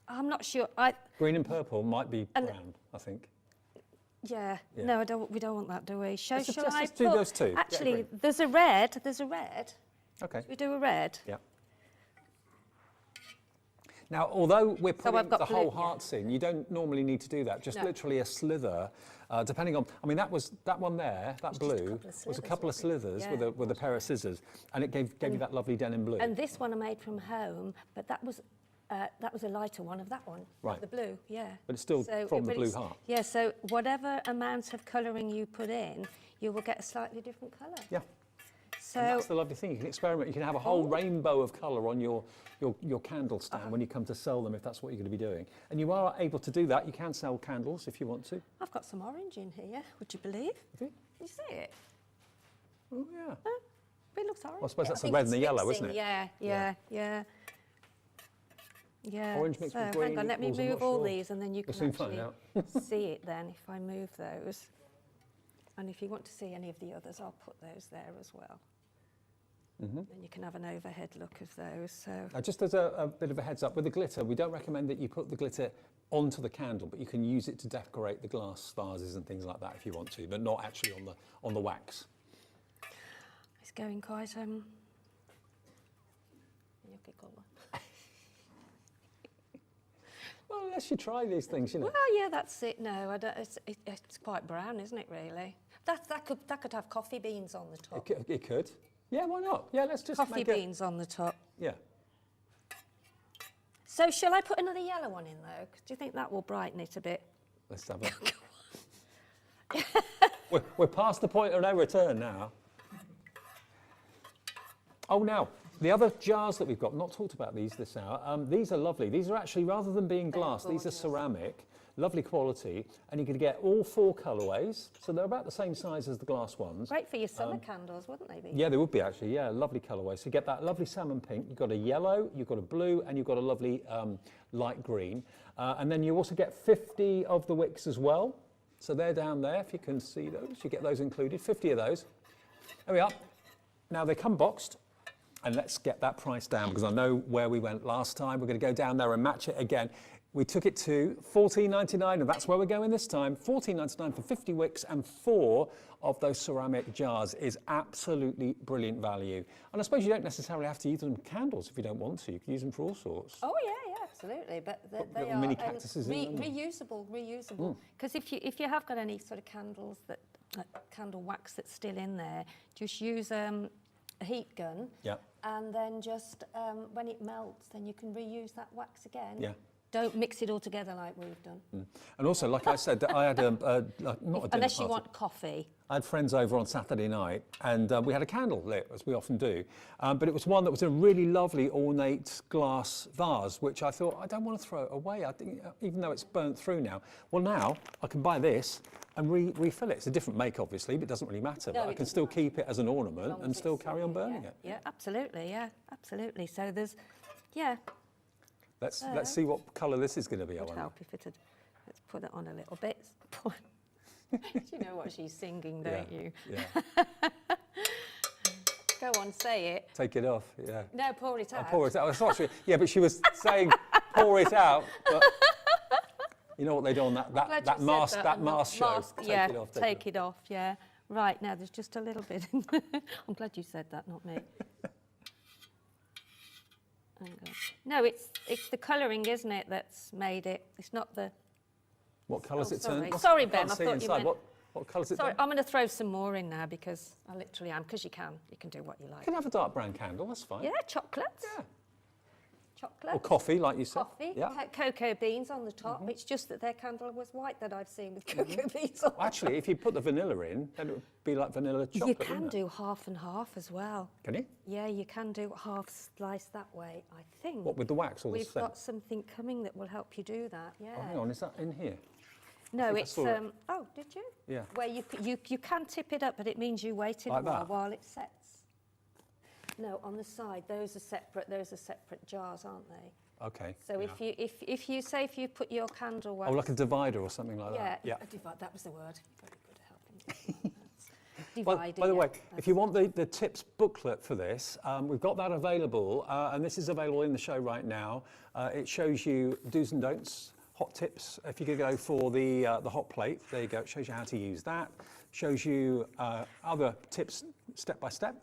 I'm not sure. green and purple might be brown, I think. Yeah. Yeah. No, we don't want that, do we? Shall Let's I just do put- those 2. Yeah, Actually, green. there's a red. Okay. Should we do a red? Yeah. Now, although we're putting I've got the blue, whole yeah. hearts in, you don't normally need to do that. Just No. literally a slither, depending on. I mean, that one there, that just a blue, couple of was a slithers, couple of wasn't it? slithers Yeah. with a pair of scissors, and it gave you that lovely denim blue. And this one I made from home, but that was a lighter one of that one. Right. The blue, yeah. But it's still from the blue heart. Yeah, so whatever amount of colouring you put in, you will get a slightly different colour. Yeah. So And that's the lovely thing. You can experiment. You can have a whole rainbow of colour on your candle stand when you come to sell them, if that's what you're going to be doing. And you are able to do that. You can sell candles if you want to. I've got some orange in here, would you believe? Have you? You see it? Oh, yeah. It looks orange. Well, I suppose that's the think red it's and the yellow, mixing, isn't it? Yeah. Orange mixed so with green hang on, let me equals, I'm move not all sure. these and then you We'll can soon find actually out. see it then if I move those. And if you want to see any of the others, I'll put those there as well. Then you can have an overhead look of those. So Just as a bit of a heads up, with the glitter, we don't recommend that you put the glitter onto the candle, but you can use it to decorate the glass vases and things like that if you want to, but not actually on the wax. it's going quite yucky colour. Well, unless you try these things, you know. Well, yeah, that's it. No, I don't, it's quite brown, isn't it, really? That could have coffee beans on the top. It could. Yeah, why not? Yeah, let's just Coffee make beans on the top. Yeah. So shall I put another yellow one in, though? Do you think that will brighten it a bit? Let's have a... we're past the point of no return now. Oh, now, the other jars that we've got, not talked about these this hour, these are lovely. These are actually, rather than being glass, these are ceramic, lovely quality, and you can get all 4 colourways, so they're about the same size as the glass ones. Great for your summer candles, wouldn't they be? Yeah, they would be actually, yeah, lovely colourway. So you get that lovely salmon pink, you've got a yellow, you've got a blue, and you've got a lovely light green. And then you also get 50 of the wicks as well. So they're down there, if you can see those, you get those included, 50 of those. There we are. Now they come boxed. And let's get that price down, because I know where we went last time. We're going to go down there and match it again. We took it to $14.99, and that's where we're going this time. $14.99 for 50 wicks, and 4 of those ceramic jars is absolutely brilliant value. And I suppose you don't necessarily have to use them in candles if you don't want to. You can use them for all sorts. Oh yeah, absolutely. But they are mini cactuses in them. reusable. Because if you have got any sort of candles that candle wax that's still in there, just use a heat gun, and then just when it melts, then you can reuse that wax again. Yeah. Don't mix it all together like we've done. And also, like I said, I had not a dinner Unless you party. want coffee. I had friends over on Saturday night, and we had a candle lit, as we often do. But it was one that was a really lovely ornate glass vase, which I thought, I don't want to throw it away. I think, even though it's burnt through now. Well, now I can buy this and refill it. It's a different make, obviously, but it doesn't really matter. No, but I can still keep it as an ornament and still carry on burning it. Yeah, absolutely. Yeah, absolutely. So there's, yeah. Let's see what colour this is going to be. It would help if it had. Let's put it on a little bit. You know what she's singing, don't you? Yeah. Go on, say it. Take it off. Yeah. No, pour it out. I'll pour it out. That's not true. Yeah, but she was saying pour it out. But you know what they do on that mask show? Yeah, take it off. Yeah. Right, now there's just a little bit in there. I'm glad you said that, not me. Hang on. No, it's the colouring, isn't it, that's made it. It's not the... What colour's it sorry. turned? Sorry, Ben, I thought you meant... What colour's it Sorry, done? I'm going to throw some more in now because I literally am, because you can do what you like. You can have a dark brown candle, that's fine. Yeah, chocolates. Yeah. Chocolate. Or coffee, like you said. Coffee, Yeah. cocoa beans on the top. It's just that their candle was white that I've seen with cocoa beans on. Actually, if you put the vanilla in, then it would be like vanilla chocolate. You can do half and half as well. Can you? Yeah, you can do half slice that way, I think. What, with the wax or the We've scent? got something coming that will help you do that, yeah. Oh, hang on, is that in here? No, think I it's, saw it. oh, did you? Yeah. Where you can tip it up, but it means you wait in Like a while that? while it sets. No, on the side, those are separate jars, aren't they? Okay. So yeah. if you put your candle wax... Oh, like a divider or something like that? Yeah, that was the word. Very good at helping. Well, Dividing. by the way, if you want the tips booklet for this, we've got that available, and this is available in the show right now. It shows you do's and don'ts, hot tips. If you could go for the hot plate, there you go. It shows you how to use that. Shows you other tips step by step.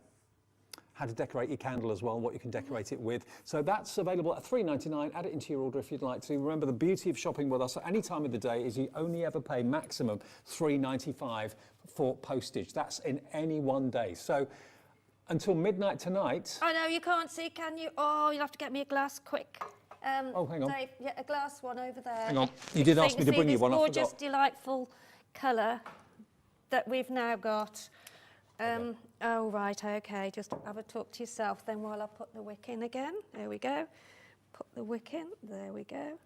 How to decorate your candle as well, and what you can decorate it with. So that's available at $3.99. Add it into your order if you'd like to. Remember, the beauty of shopping with us at any time of the day is you only ever pay maximum $3.95 for postage. That's in any one day. So until midnight tonight. Oh no, you can't see, can you? Oh, you'll have to get me a glass quick. Oh, hang on. Dave, yeah, a glass one over there. Hang on. You did ask me to bring you one. I Gorgeous, forgot. delightful colour that we've now got. Oh, right, okay, just have a talk to yourself then while I put the wick in again. There we go. Put the wick in, there we go.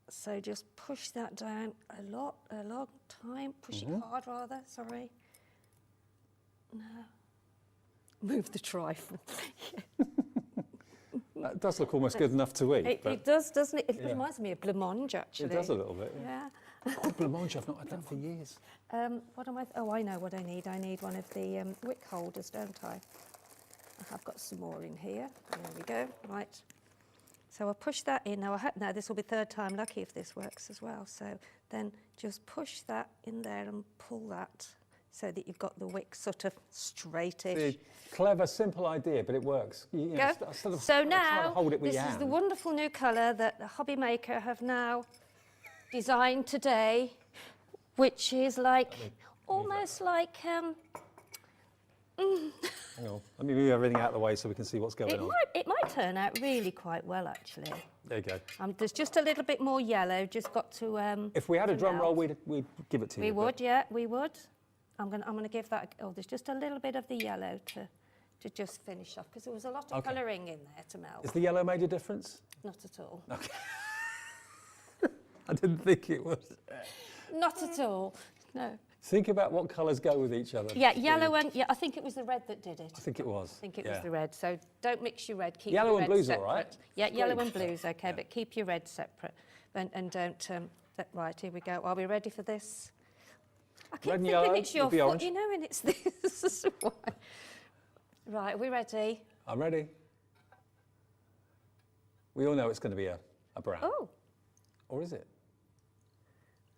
So just push that down a long time. Push it hard, rather, sorry. No. Move the trifle. That does look almost good enough to eat. It does, doesn't it? It reminds me of blancmange, actually. It does a little bit. Yeah. Oh, blancmange, I've not had that for years. What am I? Oh, I know what I need. I need one of the wick holders, don't I? I have got some more in here. There we go. Right. So I'll push that in. Now, now this will be third time lucky if this works as well. So then just push that in there and pull that so that you've got the wick sort of straightish. The clever, simple idea, but it works. You know, Go. sort of So try to now, hold it with this your is the hand. wonderful new colour that the HobbyMaker have now designed today, which is like, almost like, Hang on, let me move everything out of the way so we can see what's going on. it might turn out really quite well, actually. There you go. There's just a little bit more yellow, just got to If we had a to drum roll, melt. we'd give it to you. We but- would, yeah, we would. I'm gonna give that, there's just a little bit of the yellow to just finish off, because there was a lot of Okay. colouring in there to melt. Has the yellow made a difference? Not at all. Okay. I didn't think it was. Not at all, no. Think about what colours go with each other. Yeah, yellow and, I think it was the red that did it. I think it was. I think it was the red, so don't mix your red, keep Yellow your and red blue's all separate. right. Yeah, It's yellow great. and blue's okay, but keep your red separate. And don't, right, here we go. Are we ready for this? I keep Red and thinking yellow it's your with the foot, orange. you know, and it's this. Right, are we ready? I'm ready. We all know it's going to be a brown. Oh, Or is it?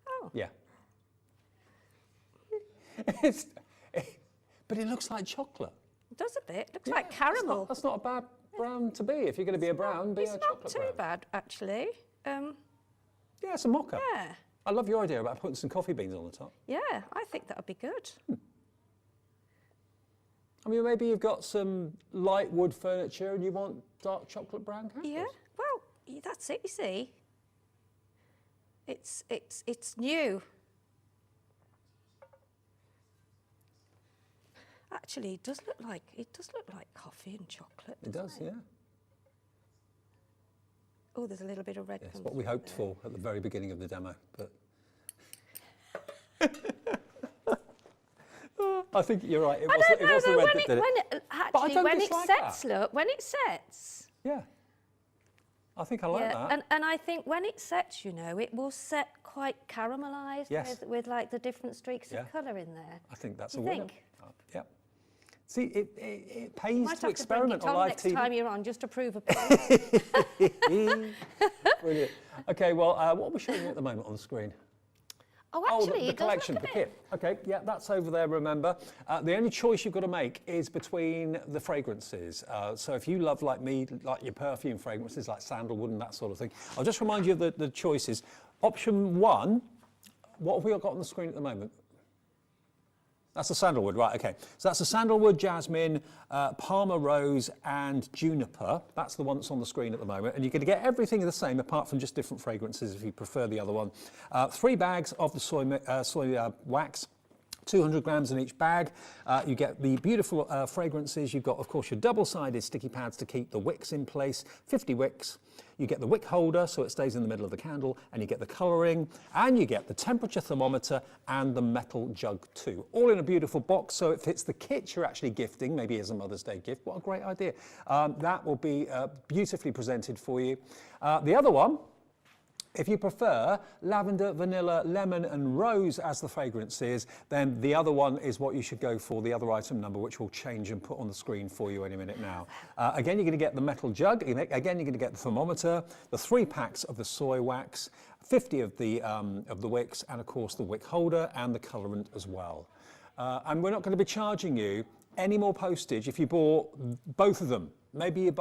oh. Yeah. But it looks like chocolate. It does a bit. Looks Yeah, like caramel. That's not a bad brown to be. If you're going to be a brown, be It's a not chocolate too brown. bad, actually. Yeah, it's a mocha. Yeah, I love your idea about putting some coffee beans on the top. yeah, I think that would be good. I mean, maybe you've got some light wood furniture and you want dark chocolate brown candles. Yeah, well, that's it, you see. It's new. Actually, it does look like coffee and chocolate. It does, yeah. Oh, there's a little bit of red. It's comes what we through hoped there. for at the very beginning of the demo, but I think you're right. It I was, don't it know was the though, red when that it, did it. when it But I actually don't when it dislike sets, that. look, when it sets. Yeah. I think I like that. And I think when it sets, you know, it will set quite caramelised Yes. with like the different streaks Yeah. of colour in there. I think that's You a winner. think? Yeah. See, it pays Might to have to bring experiment it on on live next TV. time you're on, just to prove a point. Brilliant. Okay, well, what are we showing you at the moment on the screen? Oh, Oh, actually, the it does collection, look the a bit. kit. Okay, yeah, that's over there, remember. The only choice you've got to make is between the fragrances. So if you love, like me, like your perfume fragrances, like sandalwood and that sort of thing, I'll just remind you of the choices. Option 1, what have we got on the screen at the moment? That's the sandalwood, right, okay. So that's the sandalwood, jasmine, Parma rose and juniper. That's the one that's on the screen at the moment. And you're going to get everything the same apart from just different fragrances if you prefer the other one. 3 bags of the soy wax. 200 grams in each bag. You get the beautiful fragrances. You've got, of course, your double-sided sticky pads to keep the wicks in place, 50 wicks. You get the wick holder, so it stays in the middle of the candle, and you get the colouring, and you get the temperature thermometer and the metal jug too. All in a beautiful box, so it fits the kit you're actually gifting, maybe as a Mother's Day gift. What a great idea. That will be beautifully presented for you. The other one, if you prefer lavender, vanilla, lemon and rose as the fragrances, then the other one is what you should go for, the other item number, which we'll change and put on the screen for you any minute now. Again, you're going to get the metal jug. Again, you're going to get the thermometer, the 3 packs of the soy wax, 50 of the wicks, and of course the wick holder and the colorant as well. And we're not going to be charging you any more postage if you bought both of them. Maybe you're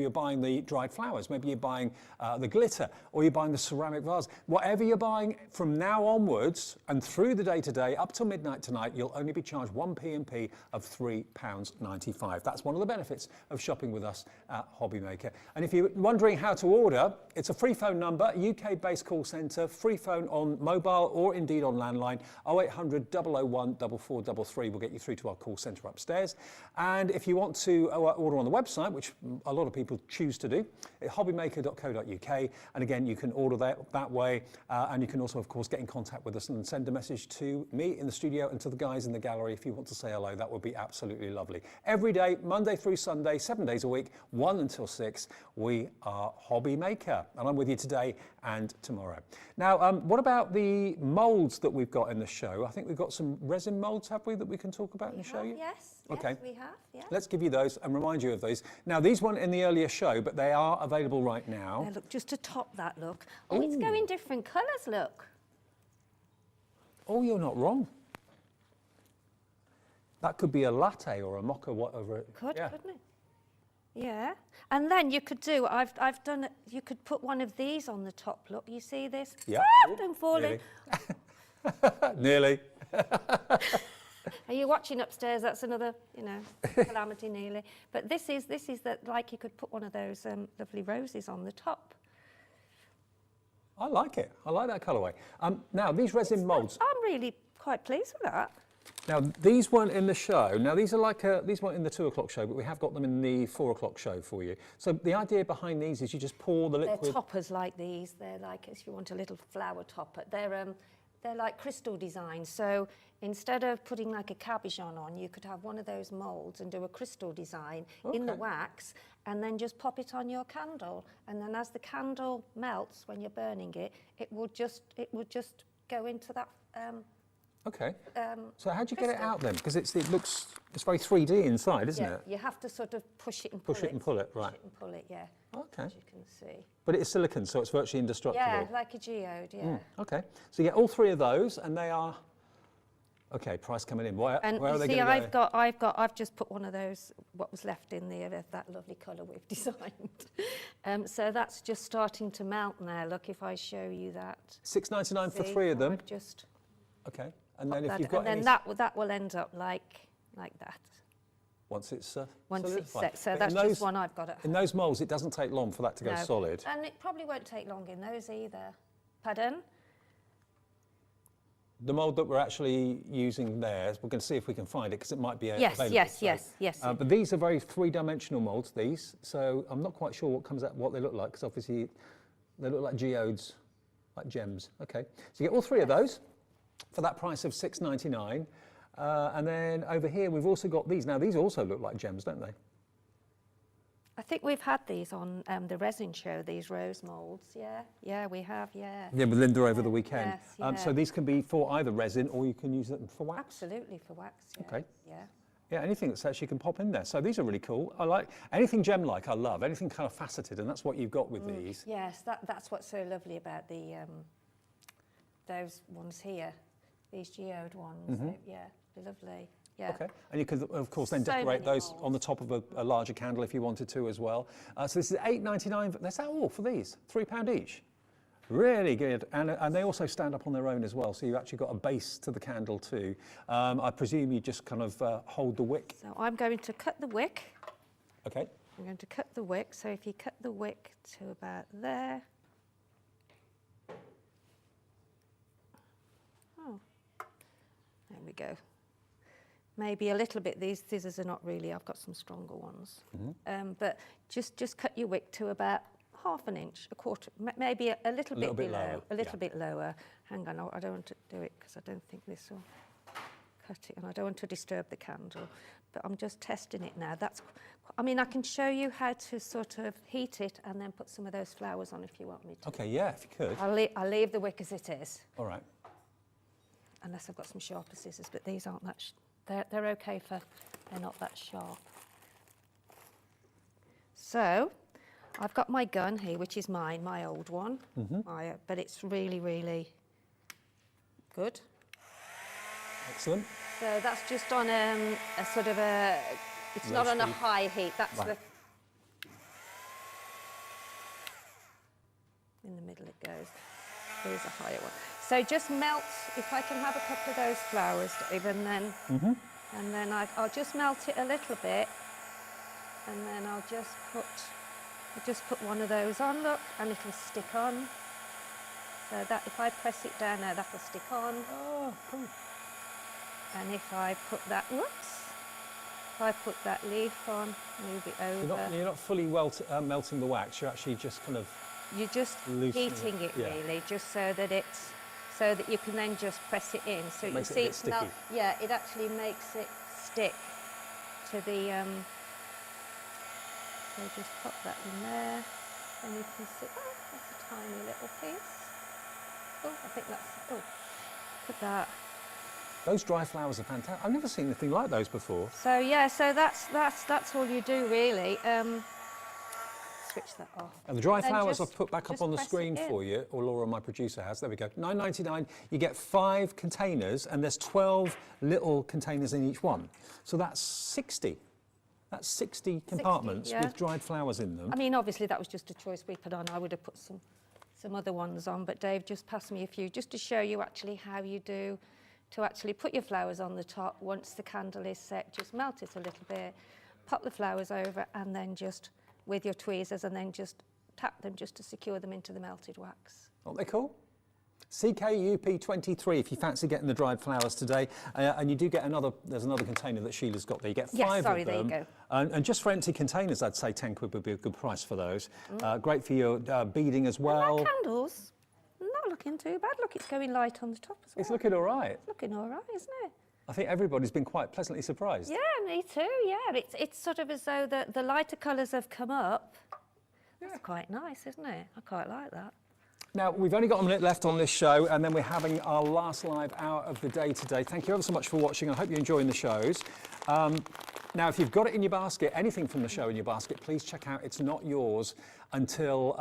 buying the dried flowers, maybe you're buying the glitter, or you're buying the ceramic vase. Whatever you're buying from now onwards and through the day today, up till midnight tonight, you'll only be charged 1 P&P of £3.95. That's one of the benefits of shopping with us at HobbyMaker. And if you're wondering how to order, it's a free phone number, UK-based call centre, free phone on mobile or indeed on landline, 0800 001 4433 will get you through to our call centre upstairs. And if you want to order on the website, which a lot of people choose to do, hobbymaker.co.uk, and again you can order that way, and you can also of course get in contact with us and send a message to me in the studio and to the guys in the gallery if you want to say hello. That would be absolutely lovely. Every day, Monday through Sunday, 7 days a week, 1 until 6, we are HobbyMaker, and I'm with you today and tomorrow. Now, what about the moulds that we've got in the show? I think we've got some resin moulds, have we, that we can talk about and show you? Yes, Okay. yes, we have, yeah. Let's give you those and remind you of those. Now, these weren't in the earlier show, but they are available right now. Now, look, just to top that, look. Oh, it's going different colours, look. Oh, you're not wrong. That could be a latte or a mocha, whatever. Couldn't it? Yeah. And then you could do, I've done it, you could put one of these on the top, look, you see this? Yeah. Ah, don't fall in. Nearly. Are you watching upstairs? That's another, you know, calamity nearly. But this is that, like, you could put one of those lovely roses on the top. I like it. I like that colourway. Now, these resin moulds. I'm really quite pleased with that. Now, these weren't in the show. Now, these are like these weren't in the 2 o'clock show, but we have got them in the 4 o'clock show for you. So the idea behind these is you just pour the liquid. They're toppers like these. They're like, if you want a little flower topper, they're like crystal design. So instead of putting like a cabochon on, you could have one of those moulds and do a crystal design in the wax, and then just pop it on your candle. And then as the candle melts when you're burning it, it would just go into that. Okay. So how do you get it out then? Because it's very 3D inside, isn't it? You have to sort of push it and pull it. Push it and pull it, right. Push it and pull it, yeah. Okay. As you can see. But it's silicon, so it's virtually indestructible. Yeah, like a geode, yeah. Okay. So you get all 3 of those, and they are. Okay, price coming in. Where are they going to go? I've just put one of those, what was left in there of that lovely colour we've designed. So that's just starting to melt now. Look, if I show you that. $6.99 for 3 of them. I've just okay. And then if that, you've got and then that will end up like that. Once it's set. So that's just one I've got at home. In those moulds, it doesn't take long for that to go solid. And it probably won't take long in those either. Pardon? The mould that we're actually using there, we're going to see if we can find it because it might be available. Yes. But these are very 3-dimensional moulds, these. So I'm not quite sure what they look like, because obviously they look like geodes, like gems. Okay, so you get all 3 of those for that price of $6.99. And then over here, we've also got these. Now, these also look like gems, don't they? I think we've had these on the resin show, these rose moulds. Yeah, we have, yeah. Yeah, with Linda over the weekend. Yes, so these can be for either resin or you can use them for wax. Absolutely, for wax, yeah. Okay. Yeah. Yeah, anything that actually can pop in there. So these are really cool. I like anything gem-like. I love anything kind of faceted, and that's what you've got with these. Yes, that's what's so lovely about the those ones here, these geode ones. Yeah, they're lovely. Yeah. Okay, and you could, of course, then decorate those on the top of a larger candle if you wanted to as well. So this is $8.99. That's that all for these, £3 each. Really good, and they also stand up on their own as well, so you've actually got a base to the candle too. I presume you just kind of hold the wick. So I'm going to cut the wick. Okay. I'm going to cut the wick, so if you cut the wick to about there. Oh, there we go. Maybe a little bit, these scissors are not really, I've got some stronger ones. But just cut your wick to about ½ inch, a quarter, maybe a little bit below, a little bit lower. Hang on, I don't want to do it because I don't think this will cut it, and I don't want to disturb the candle. But I'm just testing it now. I mean, I can show you how to sort of heat it and then put some of those flowers on if you want me to. Okay, yeah, if you could. I'll leave the wick as it is. All right. Unless I've got some sharper scissors, but these aren't that. They're okay they're not that sharp. So, I've got my gun here, which is mine, my old one, but it's really, really good. Excellent. So that's just on a sort of a, it's not on a high heat, that's Right. In the middle it goes. Here's a higher one. So just melt, if I can have a couple of those flowers, Dave, and then, I'll just melt it a little bit, and then I'll just put one of those on, look, and it'll stick on. So that, if I press it down now, that'll stick on. Oh, cool. And if I put that, if I put that leaf on, move it over. You're not fully melting the wax, you're actually just kind of... You're just heating it really, just so that you can then just press it in. So you see it's not, it actually makes it stick to the, so just pop that in there, and you can see, that's a tiny little piece. I think that's, put that. Those dry flowers are fantastic. I've never seen anything like those before. So so that's all you do really. switch that off. And the dry Then flowers just- I've put back up just on the press it screen in. for you, or Laura, my producer, has. There we go. £9.99. You get 5 containers, and there's 12 little containers in each one. So that's 60. That's 60 compartments yeah. with dried flowers in them. I mean, obviously that was just a choice we put on. I would have put some other ones on, but Dave just passed me a few just to show you actually how you do to actually put your flowers on the top. Once the candle is set, just melt it a little bit, pop the flowers over, and then just with your tweezers, and then just tap them just to secure them into the melted wax. Aren't they cool? CKUP23 if you fancy getting the dried flowers today. And you do get there's another container that Sheila's got there. You get 5 Yes, sorry, of them. there you go. And just for empty containers, I'd say 10 quid would be a good price for those. Great for your beading as well. And that candle's not looking too bad. Look, it's going light on the top as well. It's looking all right. It's looking all right, isn't it? I think everybody's been quite pleasantly surprised. Yeah, me too, yeah. It's sort of as though the lighter colours have come up. That's quite nice, isn't it? I quite like that. Now, we've only got a minute left on this show, and then we're having our last live hour of the day today. Thank you ever so much for watching. I hope you're enjoying the shows. Now, if you've got it in your basket, anything from the show in your basket, please check out It's Not Yours until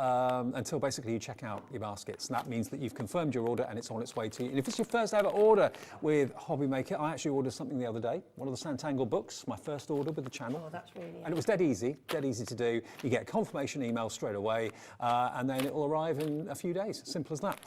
basically you check out your baskets. And that means that you've confirmed your order and it's on its way to you. And if it's your first ever order with HobbyMaker, I actually ordered something the other day, one of the Santangle books, my first order with the channel. Oh, that's really And it was dead easy to do. You get a confirmation email straight away, and then it will arrive in a few days. Simple as that.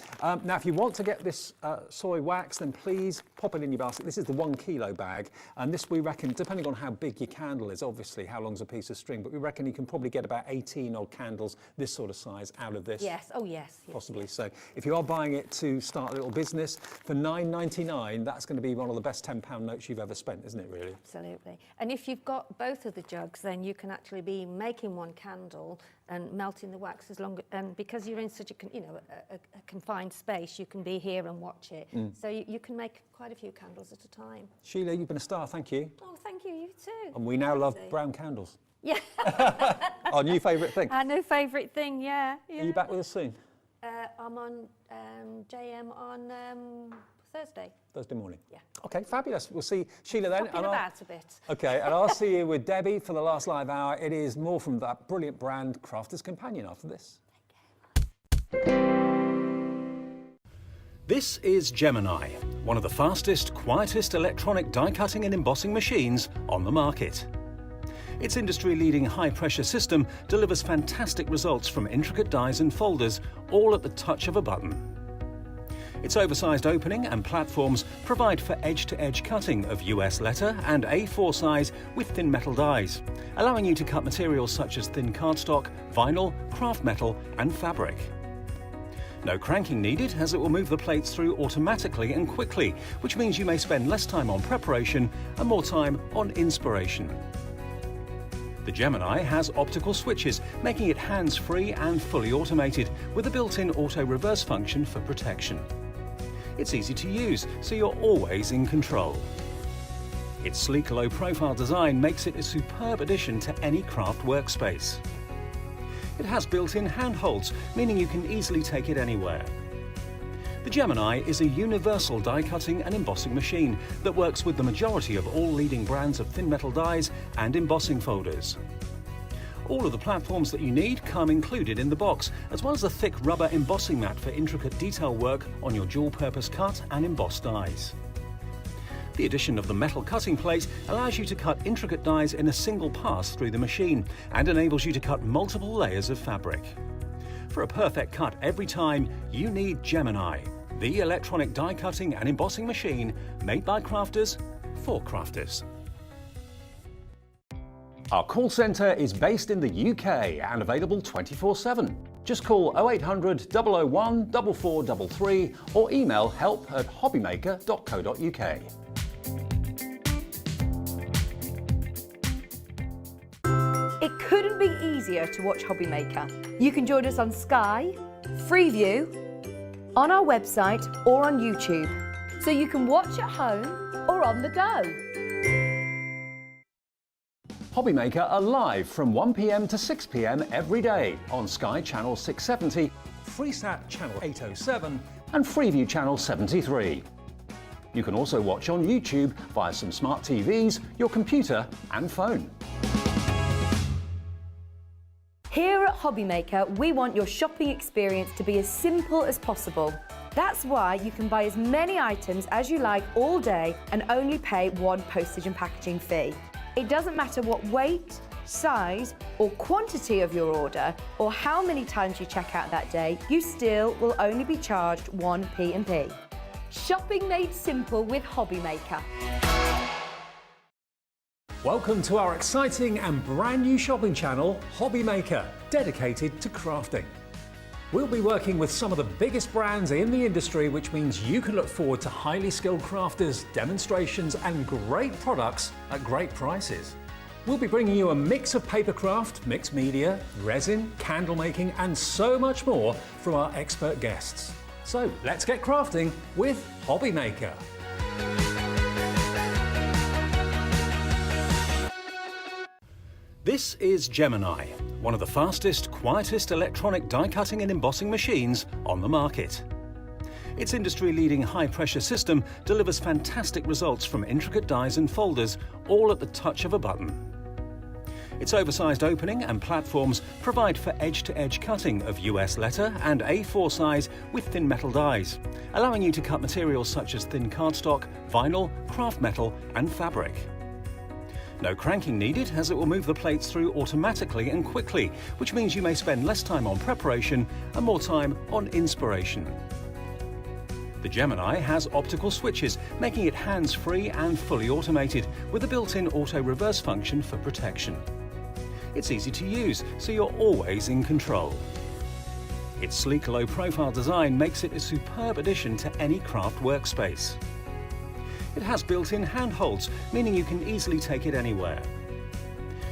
Now, if you want to get this soy wax, then please pop it in your basket. This is the 1 kilo bag, and this we reckon, depending on how big your candle is, obviously how long's a piece of string, but we reckon you can probably get about 18 odd candles this sort of size out of this. Yes, oh yes. Possibly. So if you are buying it to start a little business for £9.99, that's going to be one of the best £10 notes you've ever spent, isn't it, really? Absolutely. And if you've got both of the jugs, then you can actually be making 1 candle and melting the wax and because you're in such a confined space, you can be here and watch it. So you can make quite a few candles at a time. Sheila, you've been a star. Thank you. Oh, thank you. You too. And we now love brown candles. Yeah. Our new favourite thing. Our new favourite thing, yeah. Are you back with us soon? I'm on JM on Thursday morning. Yeah. Okay, fabulous. We'll see Sheila then. Talking about a bit. Okay, and I'll see you with Debbie for the last live hour. It is more from that brilliant brand, Crafter's Companion, after this. This is Gemini, one of the fastest, quietest electronic die cutting and embossing machines on the market. Its industry-leading high-pressure system delivers fantastic results from intricate dies and folders, all at the touch of a button. Its oversized opening and platforms provide for edge-to-edge cutting of US letter and A4 size with thin metal dies, allowing you to cut materials such as thin cardstock, vinyl, craft metal and fabric. No cranking needed, as it will move the plates through automatically and quickly, which means you may spend less time on preparation and more time on inspiration. The Gemini has optical switches, making it hands-free and fully automated, with a built-in auto-reverse function for protection. It's easy to use, so you're always in control. Its sleek, low-profile design makes it a superb addition to any craft workspace. It has built-in handholds, meaning you can easily take it anywhere. The Gemini is a universal die-cutting and embossing machine that works with the majority of all leading brands of thin metal dies and embossing folders. All of the platforms that you need come included in the box, as well as a thick rubber embossing mat for intricate detail work on your dual-purpose cut and embossed dies. The addition of the metal cutting plate allows you to cut intricate dies in a single pass through the machine and enables you to cut multiple layers of fabric. For a perfect cut every time, you need Gemini, the electronic die cutting and embossing machine made by crafters for crafters. Our call centre is based in the UK and available 24/7. Just call 0800 001 4433 or email help@hobbymaker.co.uk. It couldn't be easier to watch HobbyMaker. You can join us on Sky, Freeview, on our website or on YouTube, so you can watch at home or on the go. HobbyMaker are live from 1 p.m. to 6 p.m. every day on Sky Channel 670, FreeSat Channel 807 and Freeview Channel 73. You can also watch on YouTube via some smart TVs, your computer and phone. Here at HobbyMaker, we want your shopping experience to be as simple as possible. That's why you can buy as many items as you like all day and only pay one postage and packaging fee. It doesn't matter what weight, size or quantity of your order or how many times you check out that day, you still will only be charged one P&P. Shopping made simple with HobbyMaker. Welcome to our exciting and brand new shopping channel, HobbyMaker, dedicated to crafting. We'll be working with some of the biggest brands in the industry, which means you can look forward to highly skilled crafters, demonstrations and great products at great prices. We'll be bringing you a mix of papercraft, mixed media, resin, candle making and so much more from our expert guests. So let's get crafting with HobbyMaker. This is Gemini, one of the fastest, quietest electronic die cutting and embossing machines on the market. Its industry-leading high-pressure system delivers fantastic results from intricate dies and folders, all at the touch of a button. Its oversized opening and platforms provide for edge-to-edge cutting of US letter and A4 size with thin metal dies, allowing you to cut materials such as thin cardstock, vinyl, craft metal and fabric. No cranking needed, as it will move the plates through automatically and quickly, which means you may spend less time on preparation and more time on inspiration. The Gemini has optical switches, making it hands-free and fully automated, with a built-in auto-reverse function for protection. It's easy to use, so you're always in control. Its sleek, low-profile design makes it a superb addition to any craft workspace. It has built-in handholds, meaning you can easily take it anywhere.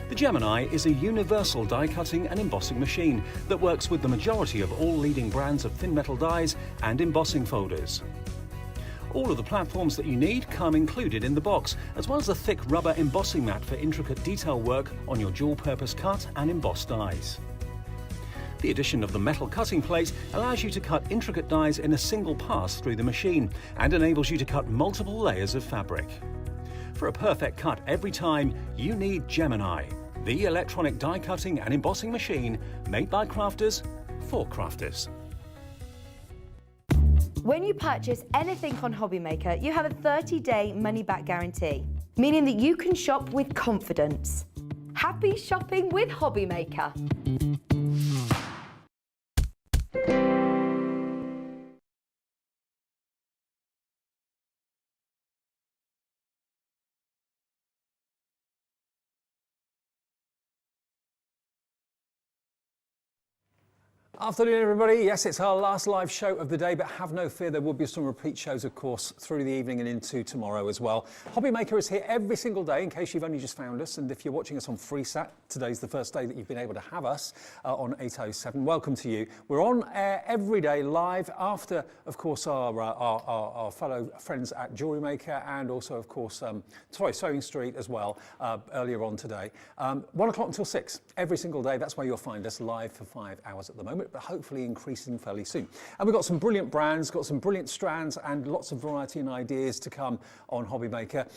The Gemini is a universal die cutting and embossing machine that works with the majority of all leading brands of thin metal dies and embossing folders. All of the platforms that you need come included in the box, as well as a thick rubber embossing mat for intricate detail work on your dual-purpose cut and embossed dies. The addition of the metal cutting plate allows you to cut intricate dies in a single pass through the machine and enables you to cut multiple layers of fabric. For a perfect cut every time, you need Gemini, the electronic die cutting and embossing machine made by crafters for crafters. When you purchase anything on HobbyMaker, you have a 30-day money-back guarantee, meaning that you can shop with confidence. Happy shopping with HobbyMaker. Afternoon, everybody. Yes, it's our last live show of the day, but have no fear, there will be some repeat shows, of course, through the evening and into tomorrow as well. HobbyMaker is here every single day, in case you've only just found us, and if you're watching us on FreeSat, today's the first day that you've been able to have us on 807. Welcome to you. We're on air every day live after, of course, our fellow friends at Jewelry Maker and also, of course, Sewing Street as well, earlier on today. 1 o'clock until 6 every single day. That's where you'll find us live for 5 hours at the moment, but hopefully increasing fairly soon. And we've got some brilliant brands, got some brilliant strands and lots of variety and ideas to come on HobbyMaker.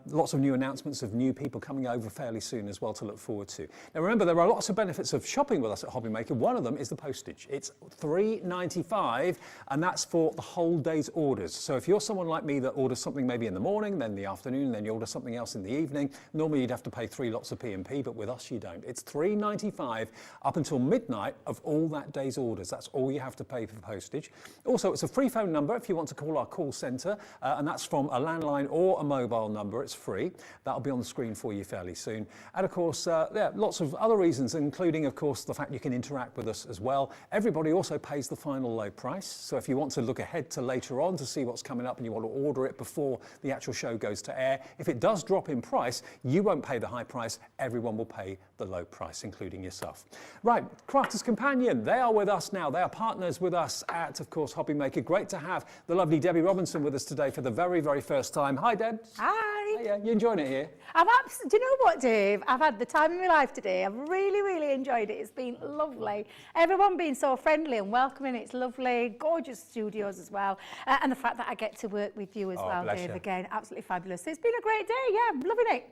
Lots of new announcements of new people coming over fairly soon as well to look forward to. Now remember, there are lots of benefits of shopping with us at HobbyMaker. One of them is the postage. It's $3.95 and that's for the whole day's orders. So if you're someone like me that orders something maybe in the morning, then the afternoon, then you order something else in the evening, normally you'd have to pay 3 lots of P&P, but with us you don't. It's $3.95 up until midnight of all that day's orders. That's all you have to pay for postage. Also, it's a free phone number if you want to call our call centre, and that's from a landline or a mobile number. It's free. That'll be on the screen for you fairly soon. And of course, lots of other reasons, including, of course, the fact you can interact with us as well. Everybody also pays the final low price. So if you want to look ahead to later on to see what's coming up and you want to order it before the actual show goes to air, if it does drop in price, you won't pay the high price. Everyone will pay the low price, including yourself. Right, Crafters Companion, they are with us now. They are partners with us at, of course, HobbyMaker. Great to have the lovely Debbie Robinson with us today for the very, very first time. Hi, Deb. Hi. Hiya. You enjoying it here? Do you know what, Dave? I've had the time of my life today. I've really, really enjoyed it. It's been lovely. Everyone being so friendly and welcoming. It's lovely. Gorgeous studios as well. And the fact that I get to work with you as well, Dave, again, absolutely fabulous. So it's been a great day. Yeah, I'm loving it.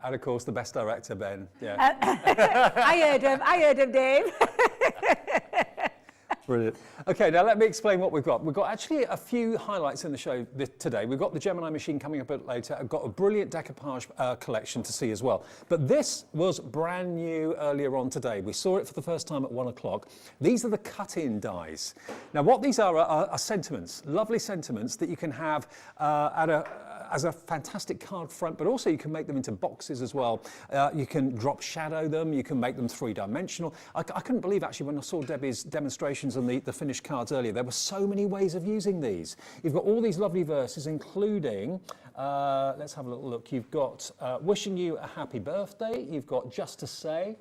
And of course, the best director, Ben. Yeah. I heard him, Dave. Brilliant. Okay, now let me explain what we've got. We've got actually a few highlights in the show today. We've got the Gemini machine coming up a bit later. I've got a brilliant decoupage collection to see as well. But this was brand new earlier on today. We saw it for the first time at 1 o'clock. These are the cut-in dies. Now, what these are sentiments, lovely sentiments that you can have as a fantastic card front, but also you can make them into boxes as well. You can drop shadow them, you can make them three-dimensional. I couldn't believe actually when I saw Debbie's demonstrations on the finished cards earlier, there were so many ways of using these. You've got all these lovely verses, including, let's have a little look, you've got wishing you a happy birthday, you've got just to say,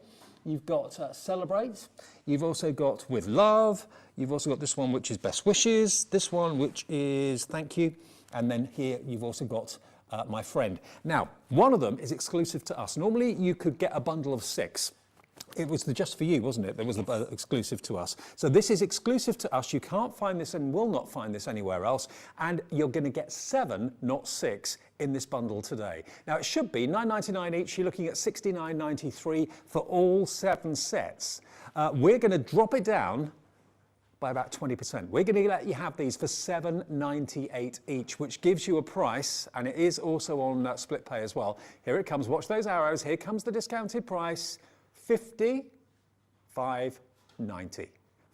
you've got celebrate, you've also got with love, you've also got this one which is best wishes, this one which is thank you, and then here you've also got my friend. Now, one of them is exclusive to us. Normally you could get a bundle of 6. It was the just for you, wasn't it? That was the exclusive to us. So this is exclusive to us. You can't find this and will not find this anywhere else. And you're going to get 7, not 6, in this bundle today. Now it should be $9.99 each. You're looking at $69.93 for all 7 sets. We're going to drop it down by about 20%. We're going to let you have these for $7.98 each, which gives you a price, and it is also on split pay as well. Here it comes. Watch those arrows. Here comes the discounted price. $55.90.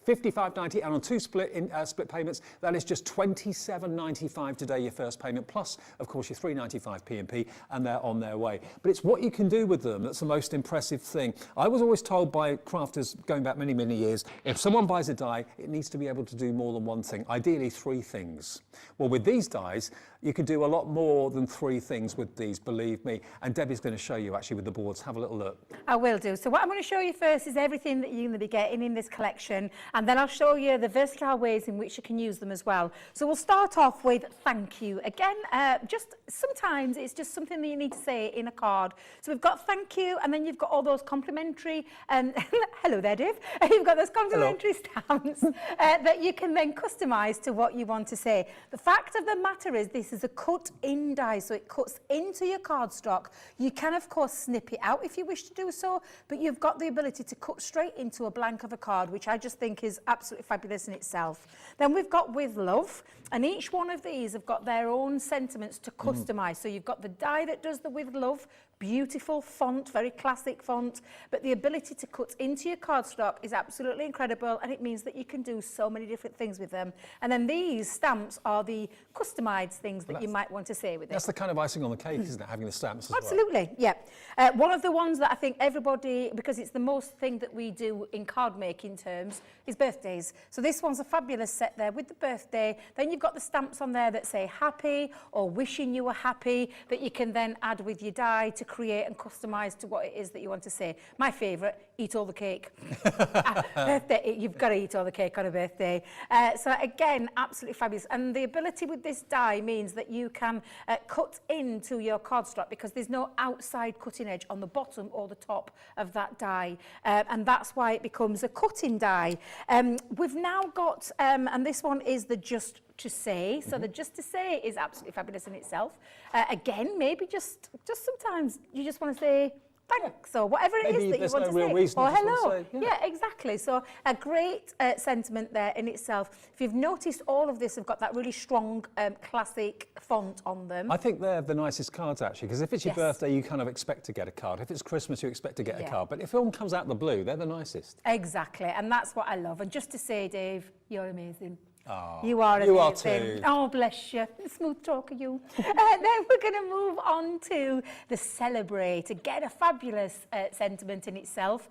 $55.90, and on 2 split payments, that is just $27.95 today, your first payment, plus, of course, your $3.95 P&P, and they're on their way. But it's what you can do with them that's the most impressive thing. I was always told by crafters, going back many, many years, if someone buys a die, it needs to be able to do more than one thing, ideally 3 things. Well, with these dies, you can do a lot more than 3 things with these, believe me. And Debbie's going to show you, actually, with the boards. Have a little look. I will do. So what I'm going to show you first is everything that you're going to be getting in this collection. And then I'll show you the versatile ways in which you can use them as well. So we'll start off with thank you. Again, just sometimes it's just something that you need to say in a card. So we've got thank you, and then you've got all those complimentary, hello there, Dave. You've got those complimentary stamps that you can then customise to what you want to say. The fact of the matter is this is a cut-in die, so it cuts into your cardstock. You can, of course, snip it out if you wish to do so, but you've got the ability to cut straight into a blank of a card, which I just think is absolutely fabulous in itself. Then we've got with love, and each one of these have got their own sentiments to customise. So you've got the die that does the with love, beautiful font, very classic font, but the ability to cut into your cardstock is absolutely incredible, and it means that you can do so many different things with them. And then these stamps are the customised things that you might want to say with it. That's the kind of icing on the cake, isn't it, having the stamps as well? Absolutely, yeah. One of the ones that I think everybody, because it's the most thing that we do in card making terms, is birthdays. So this one's a fabulous set there with the birthday. Then you've got the stamps on there that say happy or wishing you were happy, that you can then add with your die to create and customise to what it is that you want to say. My favourite, eat all the cake. Birthday, you've got to eat all the cake on a birthday. So again, absolutely fabulous. And the ability with this die means that you can cut into your cardstock because there's no outside cutting edge on the bottom or the top of that die. And that's why it becomes a cutting die. We've now got, and this one is the just to say. So the just to say is absolutely fabulous in itself. Again, maybe just sometimes you just want to say thanks or whatever it is that you want to say. Or hello. Yeah, exactly. So a great sentiment there in itself. If you've noticed, all of this have got that really strong classic font on them. I think they're the nicest cards, actually, because if it's your birthday, you kind of expect to get a card. If it's Christmas, you expect to get a card. But if one comes out the blue, they're the nicest. Exactly. And that's what I love. And just to say, Dave, you're amazing. Oh, you are amazing. You are too. Oh, bless you. Smooth talk of you. Then we're going to move on to the celebrate. Again, a fabulous sentiment in itself.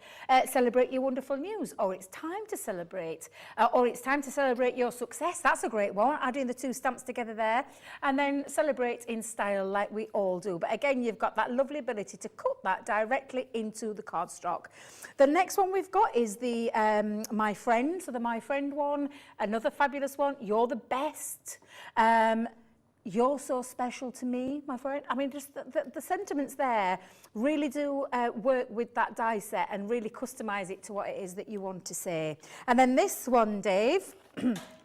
Celebrate your wonderful news. Or it's time to celebrate. Or it's time to celebrate your success. That's a great one. Adding the 2 stamps together there. And then celebrate in style like we all do. But again, you've got that lovely ability to cut that directly into the cardstock. The next one we've got is the My Friend. So the My Friend one, another fabulous one. You're the best. You're so special to me, my friend. I mean, just the sentiments there really do work with that die set and really customise it to what it is that you want to say. And then this one, Dave,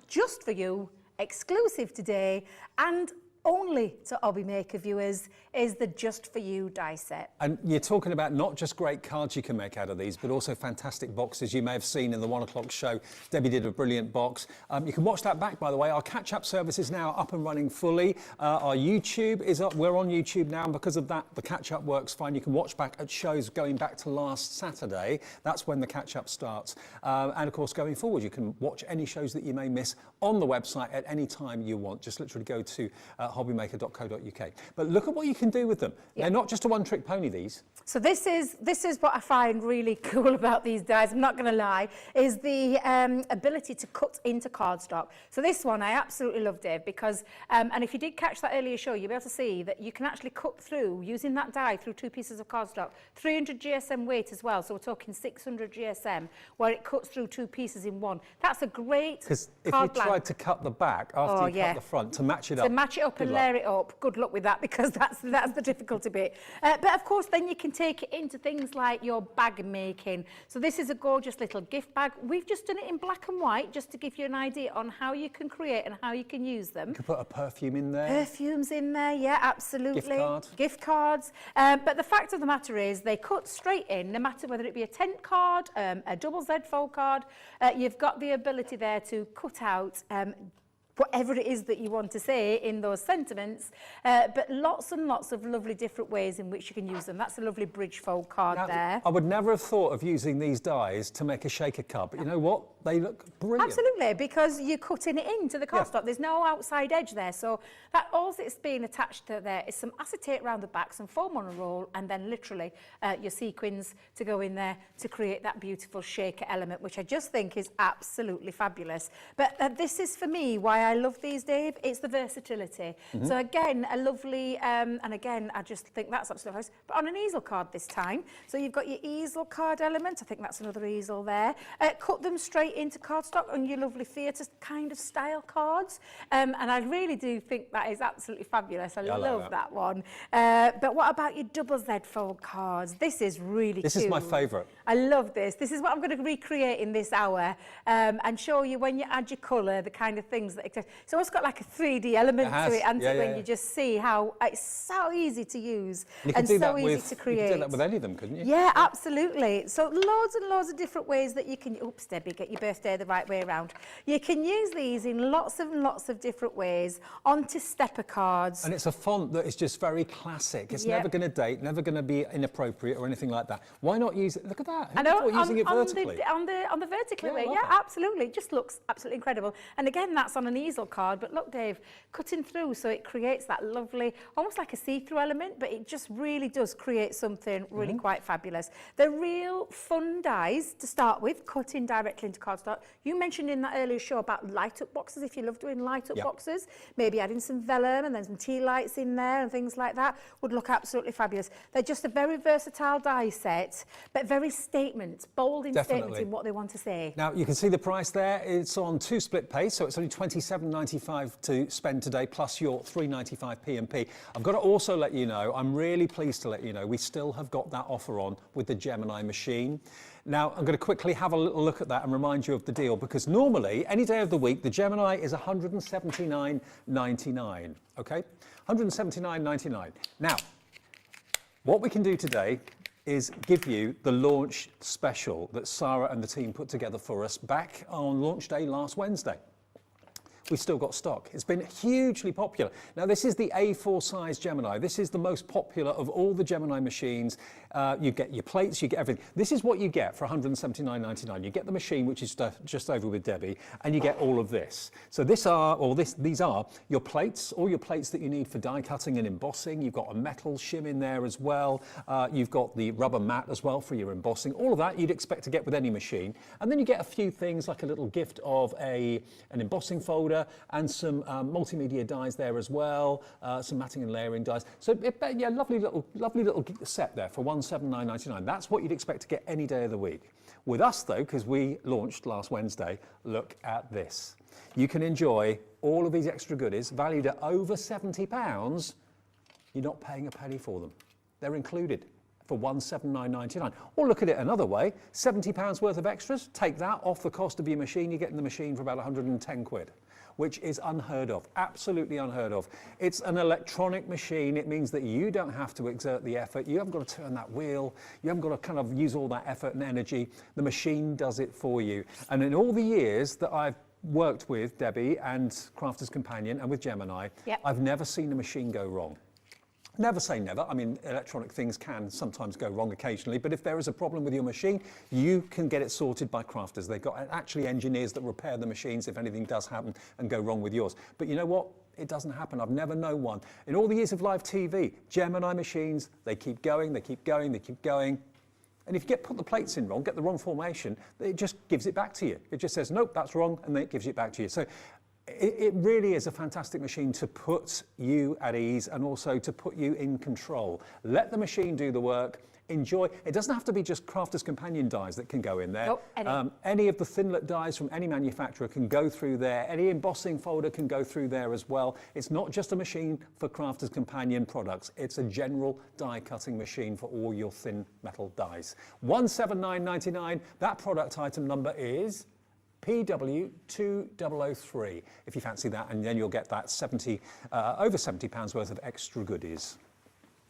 just for you, exclusive today, and only to HobbyMaker viewers is the Just For You die set. And you're talking about not just great cards you can make out of these, but also fantastic boxes. You may have seen in the 1 o'clock show, Debbie did a brilliant box. You can watch that back, by the way. Our catch-up service is now up and running fully. Our YouTube is up. We're on YouTube now, and because of that, the catch-up works fine. You can watch back at shows going back to last Saturday. That's when the catch-up starts. And of course, going forward, you can watch any shows that you may miss on the website at any time you want. Just literally go to hobbymaker.co.uk. But look at what you can do with them. Yeah. They're not just a one-trick pony, these. So this is what I find really cool about these dies, I'm not going to lie, is the ability to cut into cardstock. So this one I absolutely love, Dave, because, and if you did catch that earlier show, you'll be able to see that you can actually cut through, using that die, through 2 pieces of cardstock, 300 GSM weight as well, so we're talking 600 GSM, where it cuts through 2 pieces in one. That's a great Because if card you blank. tried to cut the back after you cut the front to match it up. To match it up good and luck. layer it up. Good luck with that, because that's the difficulty bit. But of course, then you can take it into things like your bag making. So this is a gorgeous little gift bag. We've just done it in black and white, just to give you an idea on how you can create and how you can use them. You could put a perfume in there. Perfumes in there, yeah, absolutely. Gift card. Gift cards. But the fact of the matter is, they cut straight in, no matter whether it be a tent card, a double Z fold card. You've got the ability there to cut out whatever it is that you want to say in those sentiments, but lots and lots of lovely different ways in which you can use them. That's a lovely bridge fold card Now, there. I would never have thought of using these dies to make a shaker card, but you know what? They look brilliant. Absolutely, because you're cutting it into the cardstock. There's no outside edge there, so that all that's being attached to there is some acetate around the back, some foam on a roll, and then literally your sequins to go in there to create that beautiful shaker element, which I just think is absolutely fabulous. But this is, for me, why I love these, Dave. It's the versatility. So again, a lovely, and again, I just think that's absolutely nice, but on an easel card this time. So you've got your easel card element. I think that's another easel there. Cut them straight into cardstock on your lovely theatre kind of style cards. And I really do think that is absolutely fabulous. I love that one. But what about your double Z fold cards? This is really This cute. is my favourite. I love this. This is what I'm going to recreate in this hour, and show you when you add your colour, the kind of things that exist. It's almost got like a 3D element to it, and when you just see how it's so easy to use and so easy to create. You could do that with any of them, couldn't you? Yeah, absolutely. So loads and loads of different ways that you can, oops, Debbie, get your birthday the right way around. You can use these in lots of different ways onto stepper cards. And it's a font that is just very classic. It's never going to date, never going to be inappropriate or anything like that. Why not use it? Look at that. I know, using it vertically. on the vertically way, I love yeah, that. absolutely. It just looks absolutely incredible. And again, that's on an easel card, but look, Dave, cutting through, so it creates that lovely, almost like a see-through element, but it just really does create something really quite fabulous. They're real fun dies to start with, cutting directly into cardstock. You mentioned in that earlier show about light-up boxes, if you love doing light-up boxes, maybe adding some vellum and then some tea lights in there and things like that would look absolutely fabulous.Ey're just a very versatile die set, but very statement, bold in statement in what they want to say. Now, you can see the price there. It's on 2 split pay, so it's only £27.95 to spend today, plus your £3.95 P&P. I've got to also let you know, I'm really pleased to let you know, we still have got that offer on with the Gemini machine. Now, I'm going to quickly have a little look at that and remind you of the deal, because normally, any day of the week, the Gemini is £179.99, okay? £179.99. Now, what we can do today is give you the launch special that Sarah and the team put together for us back on launch day last Wednesday. We've still got stock. It's been hugely popular. Now, this is the A4 size Gemini. This is the most popular of all the Gemini machines. You get your plates, you get everything. This is what you get for £179.99. You get the machine, which is just over with Debbie, and you get all of this. So these are your plates, all your plates that you need for die cutting and embossing. You've got a metal shim in there as well. You've got the rubber mat as well for your embossing. All of that you'd expect to get with any machine. And then you get a few things like a little gift of an embossing folder and some multimedia dies there as well, some matting and layering dies. So yeah, lovely little set there for £179.99. That's what you'd expect to get any day of the week. With us though, because we launched last Wednesday, look at this. You can enjoy all of these extra goodies valued at over £70. You're not paying a penny for them. They're included for £179.99. Or look at it another way, £70 worth of extras, take that off the cost of your machine, you're getting the machine for about 110 quid. which is unheard of, absolutely unheard of. It's an electronic machine. It means that you don't have to exert the effort. You haven't got to turn that wheel. You haven't got to kind of use all that effort and energy. The machine does it for you. And in all the years that I've worked with Debbie and Crafter's Companion and with Gemini, I've never seen a machine go wrong. Never say never. I mean, electronic things can sometimes go wrong occasionally, but if there is a problem with your machine, you can get it sorted by crafters. They've got actually engineers that repair the machines if anything does happen and go wrong with yours. But you know what? It doesn't happen. I've never known one. In all the years of live TV, Gemini machines, they keep going, they keep going, they keep going. And if you put the plates in wrong, get the wrong formation, it just gives it back to you. It just says, nope, that's wrong, and then it gives it back to you. So it really is a fantastic machine to put you at ease and also to put you in control. Let the machine do the work. Enjoy. It doesn't have to be just Crafter's Companion dies that can go in there. Nope, any of the thinlet dies from any manufacturer can go through there. Any embossing folder can go through there as well. It's not just a machine for Crafter's Companion products. It's a general die cutting machine for all your thin metal dies. $179.99. That product item number is PW2003, if you fancy that, and then you'll get that over £70 worth of extra goodies.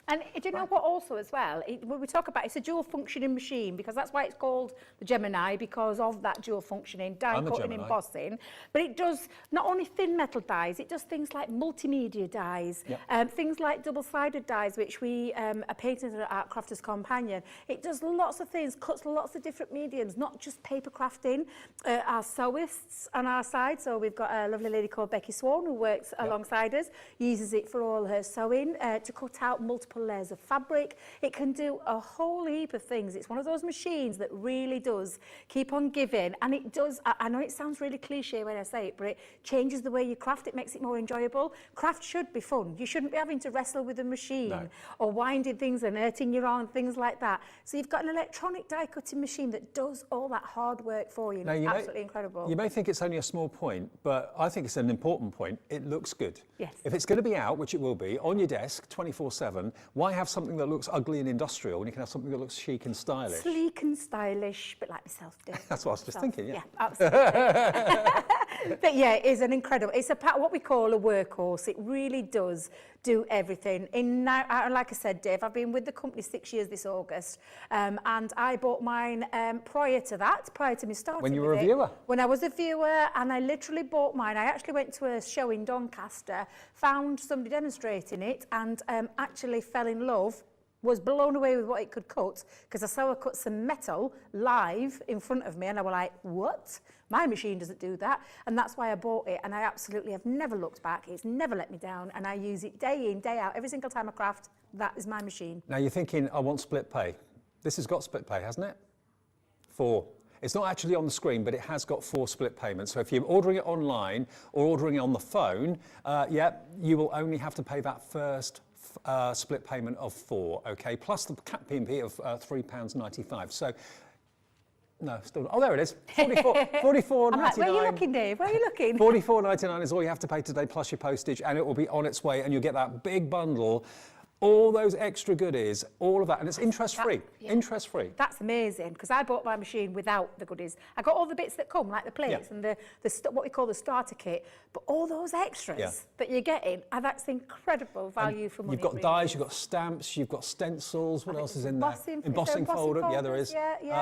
And do you know what also as well, when we talk about it's a dual functioning machine, because that's why it's called the Gemini, because of that dual functioning, die cutting, embossing. But it does not only thin metal dies, it does things like multimedia dies, things like double-sided dies, which we are patented at Crafter's Companion. It does lots of things, cuts lots of different mediums, not just paper crafting. Our sewists on our side, so we've got a lovely lady called Becky Swan who works alongside us, uses it for all her sewing to cut out multiple layers of fabric. It can do a whole heap of things. It's one of those machines that really does keep on giving, and it does, I know it sounds really cliche when I say it, but it changes the way you craft. It makes it more enjoyable. Craft should be fun. You shouldn't be having to wrestle with a machine or winding things and hurting your arm, things like that. So you've got an electronic die cutting machine that does all that hard work for you. Now, absolutely incredible. You may think it's only a small point, but I think it's an important point. It looks good. Yes. If it's going to be out, which it will be, on your desk 24/7, why have something that looks ugly and industrial when you can have something that looks chic and stylish? Sleek and stylish, but like myself, Dave. That's what I was just thinking, Yeah, absolutely. But yeah, it is an incredible, it's what we call a workhorse. It really does do everything. Like I said, Dave, I've been with the company 6 years this August, and I bought mine prior to me starting. When you were a viewer? When I was a viewer, and I literally bought mine. I actually went to a show in Doncaster, found somebody demonstrating it, and actually fell in love, was blown away with what it could cut, because I saw her cut some metal live in front of me, and I was like, what? My machine doesn't do that. And that's why I bought it, and I absolutely have never looked back. It's never let me down, and I use it day in, day out. Every single time I craft, that is my machine. Now you're thinking, I want split pay. This has got split pay, hasn't it? 4. It's not actually on the screen, but it has got 4 split payments. So if you're ordering it online or ordering it on the phone, you will only have to pay that first split payment of 4, okay, plus the cap P&P of £3.95. So, no, still not. Oh, there it is. $44.99. I'm like, where are you looking, Dave? Where are you looking? $44.99 is all you have to pay today, plus your postage, and it will be on its way, and you'll get that big bundle. All those extra goodies, all of that, and it's interest-free, interest-free. That's amazing, because I bought my machine without the goodies. I got all the bits that come, like the plates and the what we call the starter kit, but all those extras that you're getting, that's incredible value for money. You've got dies, you've got stamps, you've got stencils, what else is in there? Embossing folder, yeah, there is.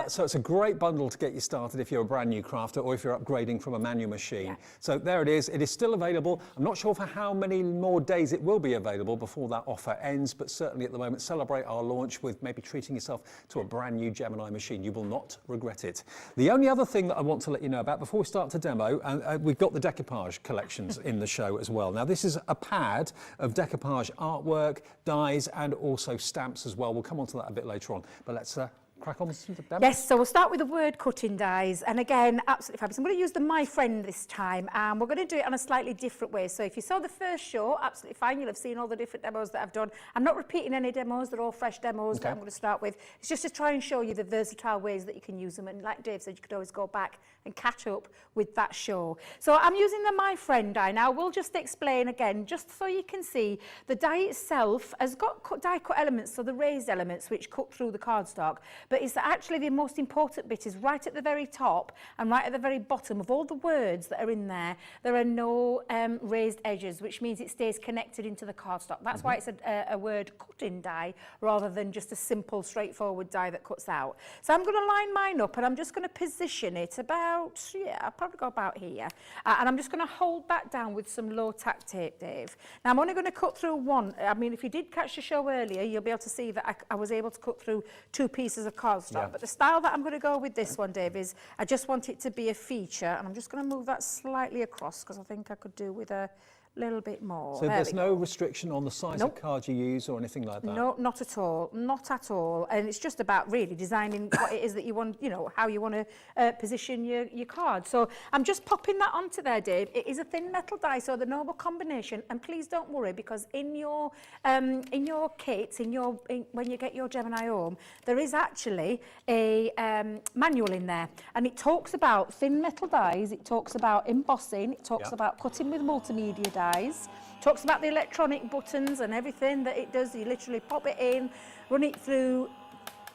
So it's a great bundle to get you started if you're a brand new crafter or if you're upgrading from a manual machine. So there it is still available. I'm not sure for how many more days it will be available before that offer ends, but certainly at the moment, celebrate our launch with maybe treating yourself to a brand new Gemini machine. You will not regret it. The only other thing that I want to let you know about before we start to demo, we've got the Decoupage collections in the show as well. Now, this is a pad of Decoupage artwork, dies, and also stamps as well. We'll come on to that a bit later on, but let's crack on with the demo. Yes, so we'll start with the word cutting dies, and again, absolutely fabulous. I'm going to use the My Friend this time, and we're going to do it on a slightly different way. So if you saw the first show, absolutely fine, you'll have seen all the different demos that I've done. I'm not repeating any demos, they're all fresh demos that I'm going to start with. It's just to try and show you the versatile ways that you can use them, and like Dave said, you could always go back and catch up with that show. So I'm using the My Friend die now. We'll just explain again, just so you can see, the die itself has got die cut elements, so the raised elements which cut through the cardstock, but it's actually the most important bit is right at the very top and right at the very bottom of all the words that are in there. There are no raised edges, which means it stays connected into the cardstock. That's why it's a word cut-in die rather than just a simple, straightforward die that cuts out. So I'm going to line mine up and I'm just going to position it about, I'll probably go about here. And I'm just going to hold that down with some low-tack tape, Dave. Now, I'm only going to cut through one. I mean, if you did catch the show earlier, you'll be able to see that I was able to cut through 2 pieces of cardstock. But the style that I'm going to go with this one, Dave, is I just want it to be a feature. And I'm just going to move that slightly across because I think I could do with a little bit more. So there's no restriction on the size of card you use or anything like that? No, not at all, not at all. And it's just about really designing what it is that you want, you know, how you want to position your card. So I'm just popping that onto there, Dave. It is a thin metal die, so the normal combination. And please don't worry, because in your kits, when you get your Gemini home, there is actually a manual in there, and it talks about thin metal dies. It talks about embossing. It talks about cutting with multimedia dies. Talks about the electronic buttons and everything that it does. You literally pop it in, run it through,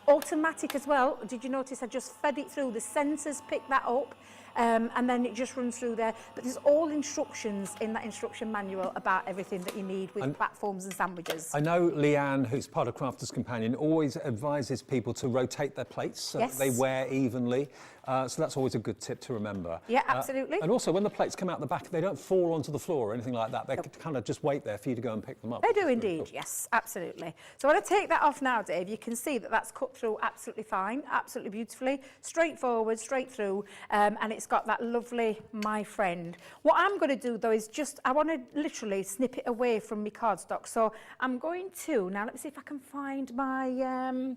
automatic as well. Did you notice I just fed it through? The sensors pick that up. And then it just runs through there. But there's all instructions in that instruction manual about everything that you need with platforms and sandwiches. I know Leanne, who's part of Crafter's Companion, always advises people to rotate their plates so that they wear evenly. So that's always a good tip to remember. Yeah, absolutely. And also, when the plates come out the back, they don't fall onto the floor or anything like that. They kind of just wait there for you to go and pick them up. They do indeed, yes, absolutely. So when I take that off now, Dave, you can see that that's cut through absolutely fine, absolutely beautifully, straightforward, straight through, and it's got that lovely My Friend. What I'm going to do, though, is just, I want to literally snip it away from my cardstock. So I'm going to, now let me see if I can find my,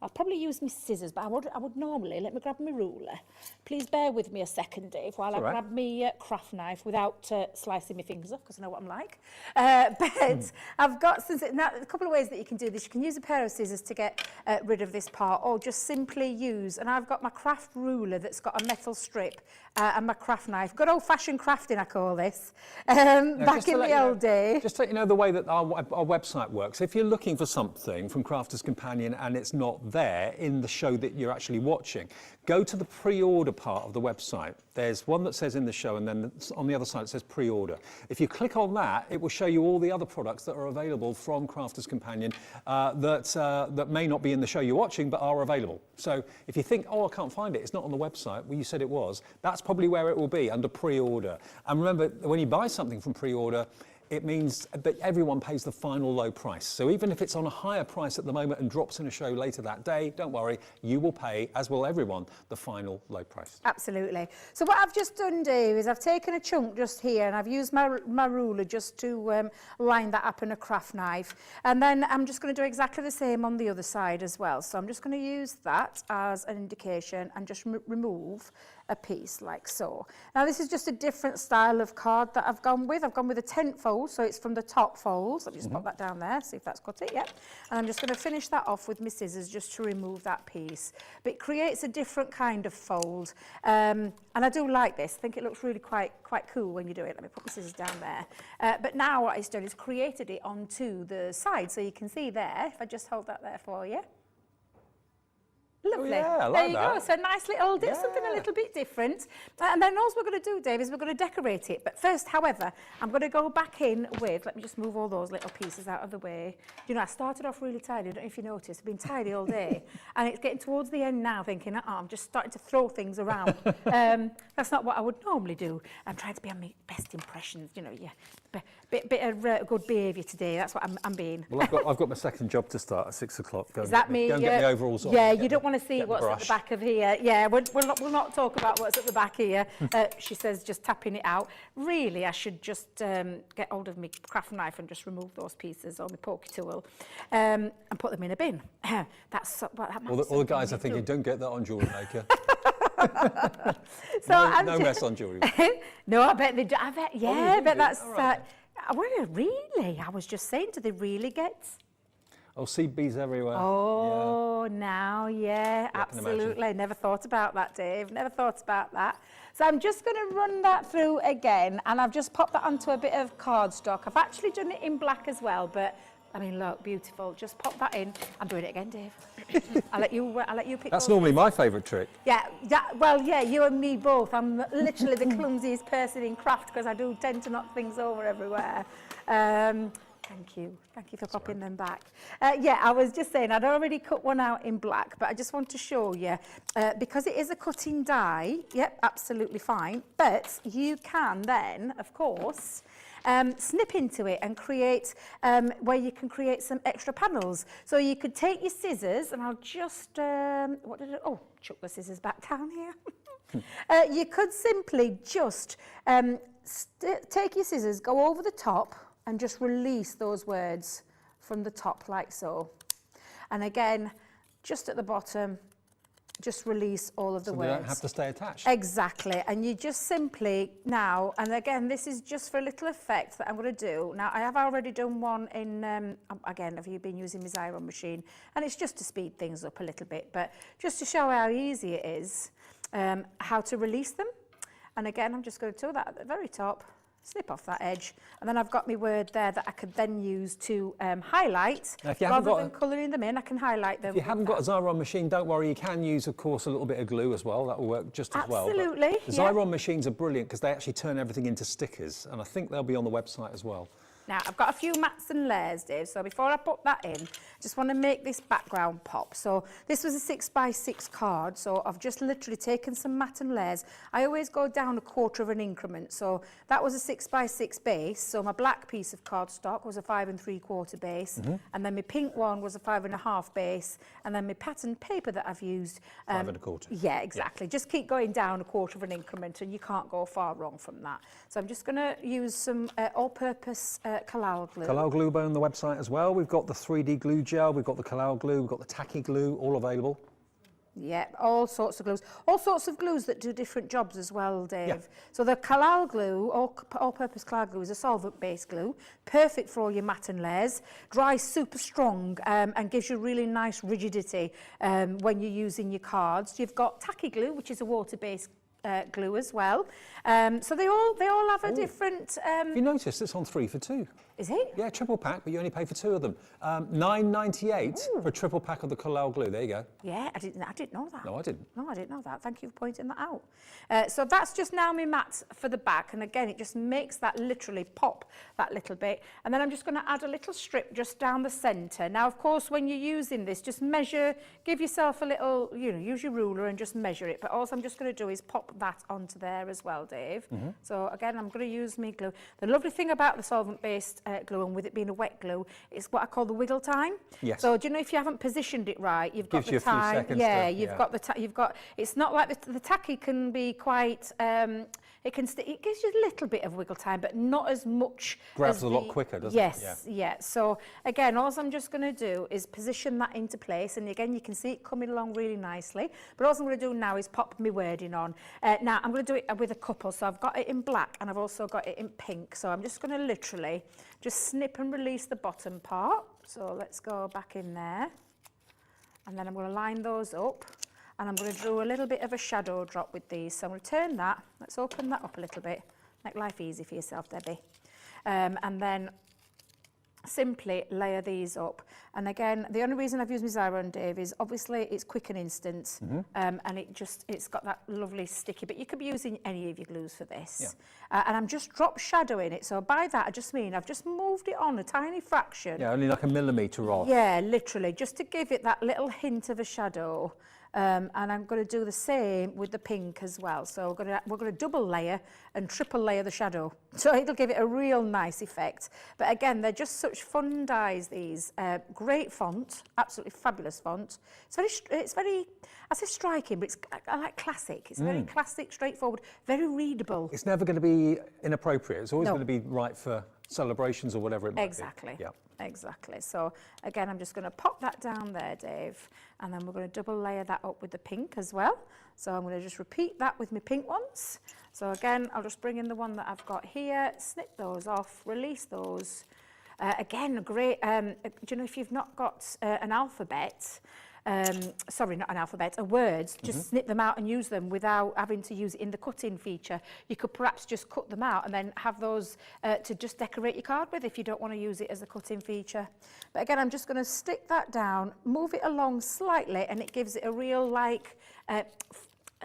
I'll probably use my scissors, but I would normally, let me grab my ruler. Please bear with me a second, Dave, while I grab my craft knife without slicing my fingers off, because I know what I'm like. But I've got, now, a couple of ways that you can do this. You can use a pair of scissors to get rid of this part, or just simply use, and I've got my craft ruler that's got a metal strip and my craft knife. Good old-fashioned crafting, I call this, back in the old day. Just to let you know the way that our website works. If you're looking for something from Crafter's Companion and it's not there in the show that you're actually watching, go to the pre-order part of the website. There's one that says in the show, and then on the other side it says pre-order. If you click on that, it will show you all the other products that are available from Crafter's Companion that may not be in the show you're watching, but are available. So if you think, oh, I can't find it, it's not on the website, well, you said it was, that's probably where it will be, under pre-order. And remember, when you buy something from pre-order, it means that everyone pays the final low price. So even if it's on a higher price at the moment and drops in a show later that day, don't worry, you will pay, as will everyone, the final low price. Absolutely. So what I've just done, Dave, is I've taken a chunk just here and I've used my ruler just to line that up in a craft knife. And then I'm just going to do exactly the same on the other side as well. So I'm just going to use that as an indication and just remove a piece like so. Now this is just a different style of card that I've gone with. I've gone with a tent fold, so it's from the top folds. Let me just pop that down there, see if that's cut it, yep. And I'm just going to finish that off with my scissors just to remove that piece. But it creates a different kind of fold. And I do like this. I think it looks really quite cool when you do it. Let me put my scissors down there. But now what it's done is created it onto the side, so you can see there, if I just hold that there for you. Lovely. Oh, yeah, I like there you that. go. So nice little, something a little bit different. And then all we're going to do, Dave, is we're going to decorate it. But first, however, I'm going to go back in with, let me just move all those little pieces out of the way. You know, I started off really tidy. I don't know if you noticed. I've been tidy all day. And it's getting towards the end now, thinking, I'm just starting to throw things around. That's not what I would normally do. I'm trying to be on my best impressions, you know, bit of good behaviour today. That's what I'm being. Well, I've got my second job to start at 6 o'clock. Is that me? Go and get the overalls on. Yeah, you don't want to see what's at the back of here. Yeah, we'll not talk about what's at the back here. She says just tapping it out. Really, I should just get hold of my craft knife and just remove those pieces, or my pokey tool, and put them in a bin. That's what that all the guys are thinking, don't get that on Jewelry Maker. So no mess on Jewelry. No, I bet they do. I bet, yeah, I bet that's. Right. Well, really, I was just saying, do they really get? Oh, seed bees everywhere. Oh, now, yeah, absolutely. Never thought about that, Dave. Never thought about that. So I'm just going to run that through again, and I've just popped that onto a bit of cardstock. I've actually done it in black as well, but I mean, look, beautiful. Just pop that in. I'm doing it again, Dave. I'll let you pick. That's those. normally my favourite trick. Yeah, well, yeah, you and me both. I'm literally the clumsiest person in craft because I do tend to knock things over everywhere. Thank you for popping them back. Yeah, I was just saying I'd already cut one out in black, but I just want to show you, because it is a cutting die, yep, absolutely fine, but you can then, of course, snip into it and create, where you can create some extra panels. So you could take your scissors, and I'll just, chuck the scissors back down here. You could simply just take your scissors, go over the top, and just release those words from the top like so. And again, just at the bottom, just release all of the words. They don't have to stay attached. Exactly, and you just simply now, and again, this is just for a little effect that I'm going to do. Now, I have already done one in, again, have you been using my Xyron machine? And it's just to speed things up a little bit, but just to show how easy it is, how to release them. And again, I'm just going to do that at the very top, snip off that edge, and then I've got my word there that I could then use to highlight. Now, if you rather than colouring them in, I can highlight them. If you haven't got a Xyron machine, don't worry, you can use, of course, a little bit of glue as well. That will work just as well. Absolutely. The Xyron machines are brilliant because they actually turn everything into stickers, and I think they'll be on the website as well. Now, I've got a few mats and layers, Dave, so before I put that in, just want to make this background pop. So this was a 6x6 card, so I've just literally taken some mat and layers. I always go down a quarter of an increment, so that was a 6x6 base, so my black piece of cardstock was a 5 3/4 base, and then my pink one was a 5 1/2 base, and then my pattern paper that I've used... 5 1/4. Yeah, exactly. Yeah. Just keep going down a quarter of an increment, and you can't go far wrong from that. So I'm just going to use some all-purpose Kalal glue. Kalal glue on the website as well. We've got the 3D glue gel, we've got the Kalal glue, we've got the tacky glue, all available. Yeah, all sorts of glues. All sorts of glues that do different jobs as well, Dave. Yeah. So the Kalal glue, all-purpose Kalal glue, is a solvent-based glue, perfect for all your mat and layers, dries super strong and gives you really nice rigidity when you're using your cards. You've got tacky glue, which is a water-based glue as well. So they all have a different... Have you noticed it's on 3 for 2? Is it? Yeah, triple pack, but you only pay for 2 of them. $9.98 for a triple pack of the Kalal glue. There you go. Yeah, I didn't know that. No, I didn't. No, I didn't know that. Thank you for pointing that out. So that's just now my mat for the back, and again, it just makes that literally pop that little bit. And then I'm just going to add a little strip just down the centre. Now, of course, when you're using this, just measure, give yourself a little, use your ruler and just measure it. But also I'm just going to do is pop that onto there as well, Dave. So again, I'm going to use my glue. The lovely thing about the solvent-based glue, and with it being a wet glue, is what I call the wiggle time. Yes. So do you know if you haven't positioned it right, you've got the time. Gives you a few seconds. Yeah, you've got it's not like the tacky can be quite it gives you a little bit of wiggle time, but not as much. Grabs a lot quicker, doesn't it? Yes, yeah. So again, all I'm just going to do is position that into place, and again, you can see it coming along really nicely. But all I'm going to do now is pop my wording on. Now I'm going to do it with a couple. So I've got it in black and I've also got it in pink. So I'm just going to literally just snip and release the bottom part. So let's go back in there, and then I'm going to line those up. And I'm going to do a little bit of a shadow drop with these. So I'm going to turn that. Let's open that up a little bit. Make life easy for yourself, Debbie. And then simply layer these up. And again, the only reason I've used my Xyron, Dave, is obviously it's quick and instant. And it's got that lovely sticky, but you could be using any of your glues for this. Yeah. And I'm just drop shadowing it. So by that, I just mean I've just moved it on a tiny fraction. Yeah, only like a millimetre off. Yeah, literally, just to give it that little hint of a shadow. And I'm going to do the same with the pink as well. So we're going to double layer and triple layer the shadow. So it'll give it a real nice effect. But again, they're just such fun dies, these. Great font, absolutely fabulous font. It's very, I say striking, but I like classic. It's very classic, straightforward, very readable. It's never going to be inappropriate. It's always going to be right for celebrations or whatever it might be. Exactly. Yeah. Exactly. So again, I'm just going to pop that down there, Dave, and then we're going to double layer that up with the pink as well. So I'm going to just repeat that with my pink ones. So again, I'll just bring in the one that I've got here, snip those off, release those. Again, great, do you know, if you've not got an alphabet, sorry, not an alphabet, words, just snip them out and use them without having to use it in the cutting feature. You could perhaps just cut them out and then have those to just decorate your card with if you don't want to use it as a cutting feature. But again, I'm just going to stick that down, move it along slightly, and it gives it a real, like,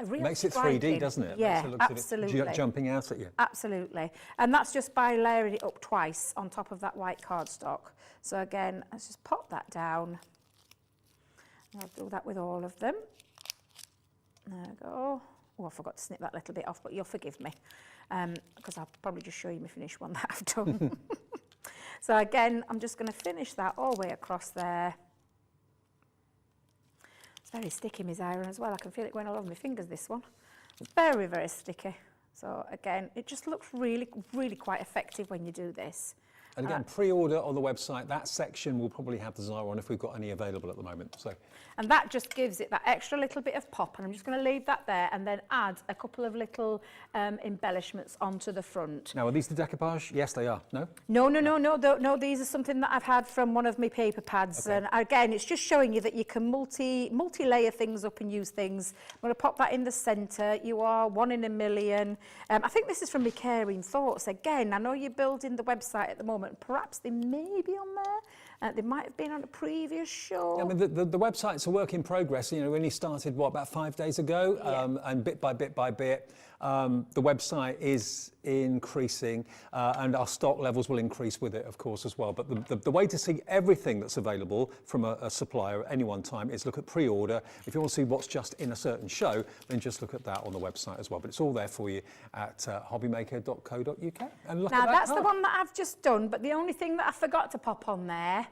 Makes it 3D, doesn't it? Yeah, Makes it look sort of absolutely. jumping out at you. Absolutely. And that's just by layering it up twice on top of that white cardstock. So again, let's just pop that down. I'll do that with all of them. There we go. Oh, I forgot to snip that little bit off, but you'll forgive me, because I'll probably just show you my finished one that I've done. So again, I'm just going to finish that all the way across there. It's very sticky, Miss Iron, as well. I can feel it going all over my fingers, this one. Very, very sticky. So again, it just looks really, really quite effective when you do this. And again, pre-order on the website, that section will probably have the Zara on if we've got any available at the moment. So, and that just gives it that extra little bit of pop, and I'm just going to leave that there and then add a couple of little embellishments onto the front. now, are these the decoupage? Yes, they are. No? No, these are something that I've had from one of my paper pads. Okay. And again, it's just showing you that you can multi-layer things up and use things. I'm going to pop that in the centre. You are 1 in a million. I think this is from my Caring Thoughts. Again, I know you're building the website at the moment. Perhaps they may be on there. They might have been on a previous show. I mean, the website's a work in progress. You know, we only started, what, about 5 days ago? Yeah. And bit by bit by bit, the website is increasing and our stock levels will increase with it, of course, as well. But the way to see everything that's available from a supplier at any one time is look at pre-order. If you want to see what's just in a certain show, then just look at that on the website as well. But it's all there for you at hobbymaker.co.uk. And look Now, at that that's the card. one that I've just done, but the only thing that I forgot to pop on there,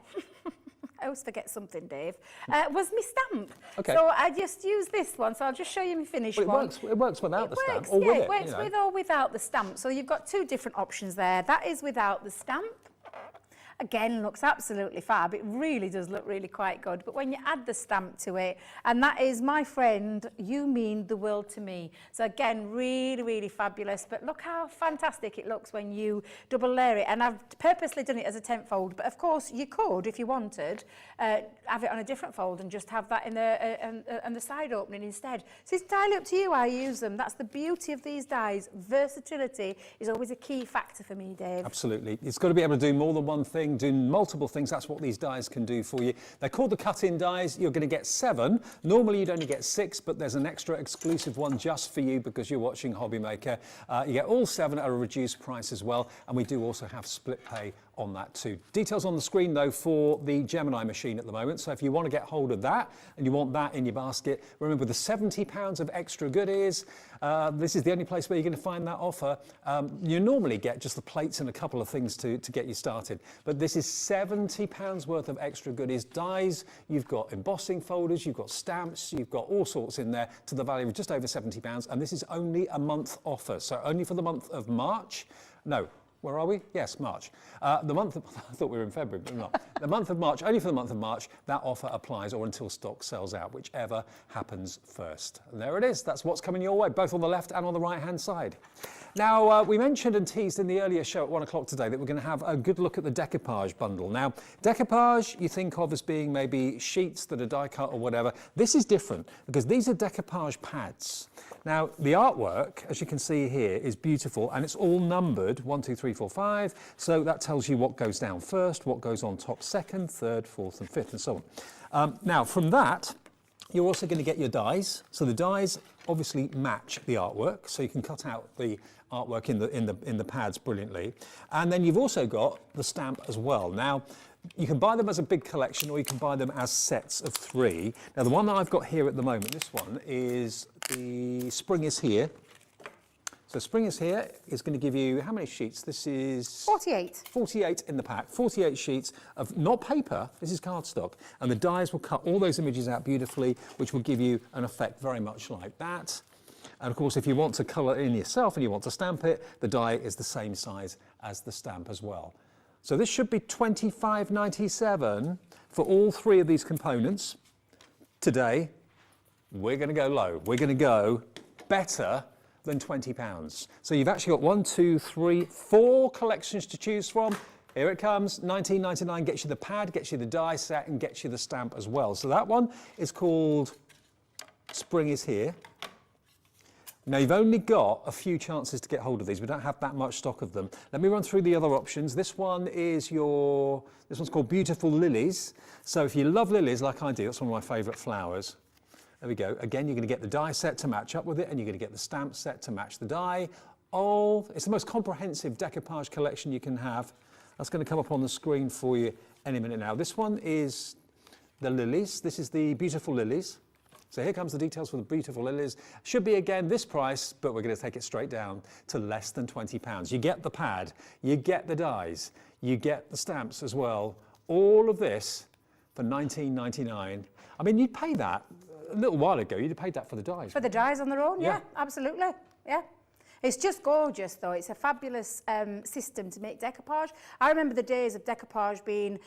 I always forget something, Dave, was my stamp. Okay. So I just use this one, so I'll just show you my finished Well, one. it works without the stamp, Works, or yeah, with it it. works you know. with or without the stamp. So you've got two different options there. That is without the stamp. Again, looks absolutely fab. It really does look really quite good. But when you add the stamp to it, and that is, my friend, you mean the world to me. So again, really, really fabulous. But look how fantastic it looks when you double layer it. And I've purposely done it as a 10th fold. But of course, you could, if you wanted, have it on a different fold and just have that in the side opening instead. So it's entirely up to you how you use them. That's the beauty of these dies. Versatility is always a key factor for me, Dave. Absolutely. It's got to be able to do more than one thing, do multiple things. That's what these dies can do for you. They're called the cut-in dies. You're going to get 7. Normally you'd only get 6, but there's an extra exclusive one just for you because you're watching HobbyMaker. You get all 7 at a reduced price as well, and we do also have split pay on that too. Details on the screen though for the Gemini machine at the moment, so if you want to get hold of that and you want that in your basket, remember the £70 of extra goodies, this is the only place where you're going to find that offer. You normally get just the plates and a couple of things to get you started, but this is £70 worth of extra goodies. Dies, you've got embossing folders, you've got stamps, you've got all sorts in there to the value of just over £70, and this is only a month offer, so only for the month of March. No. Where are we? Yes, March. The month of, I thought we were in February, but not. The month of March, only for the month of March, that offer applies, or until stock sells out, whichever happens first. And there it is. That's what's coming your way, both on the left and on the right-hand side. Now, we mentioned and teased in the earlier show at 1 o'clock today that we're going to have a good look at the decoupage bundle. Now, decoupage you think of as being maybe sheets that are die cut or whatever. This is different because these are decoupage pads. Now, the artwork, as you can see here, is beautiful and it's all numbered 1, 2, 3, 4, 5. So that tells you what goes down first, what goes on top second, third, fourth and fifth and so on. Now, from that, you're also going to get your dies. So the dies obviously match the artwork, so you can cut out the artwork in the pads brilliantly. And then you've also got the stamp as well. Now, you can buy them as a big collection or you can buy them as sets of 3. Now, the one that I've got here at the moment, this one is the Spring is Here. So Spring is Here is going to give you, how many sheets? This is 48. 48 in the pack, 48 sheets of not paper, this is cardstock, and the dies will cut all those images out beautifully, which will give you an effect very much like that. And of course, if you want to colour it in yourself and you want to stamp it, the die is the same size as the stamp as well. So this should be $25.97 for all 3 of these components. Today, we're going to go low. We're going to go better than £20. So you've actually got 1, 2, 3, 4 collections to choose from. Here it comes, $19.99, gets you the pad, gets you the die set, and gets you the stamp as well. So that one is called Spring is Here. Now you've only got a few chances to get hold of these. We don't have that much stock of them. Let me run through the other options. This one is this one's called Beautiful Lilies. So if you love lilies like I do, that's one of my favourite flowers. There we go. Again, you're going to get the die set to match up with it, and you're going to get the stamp set to match the die. It's the most comprehensive decoupage collection you can have. That's going to come up on the screen for you any minute now. This one is the lilies. This is the Beautiful Lilies. So here comes the details for the Beautiful Lilies. Should be again this price, but we're going to take it straight down to less than £20. You get the pad, you get the dies, you get the stamps as well. All of this for $19.99. I mean, you'd pay that a little while ago. You'd have paid that for the dies. For the dies on their own, Yeah. yeah, absolutely, yeah. It's just gorgeous though. It's a fabulous system to make decoupage. I remember the days of decoupage being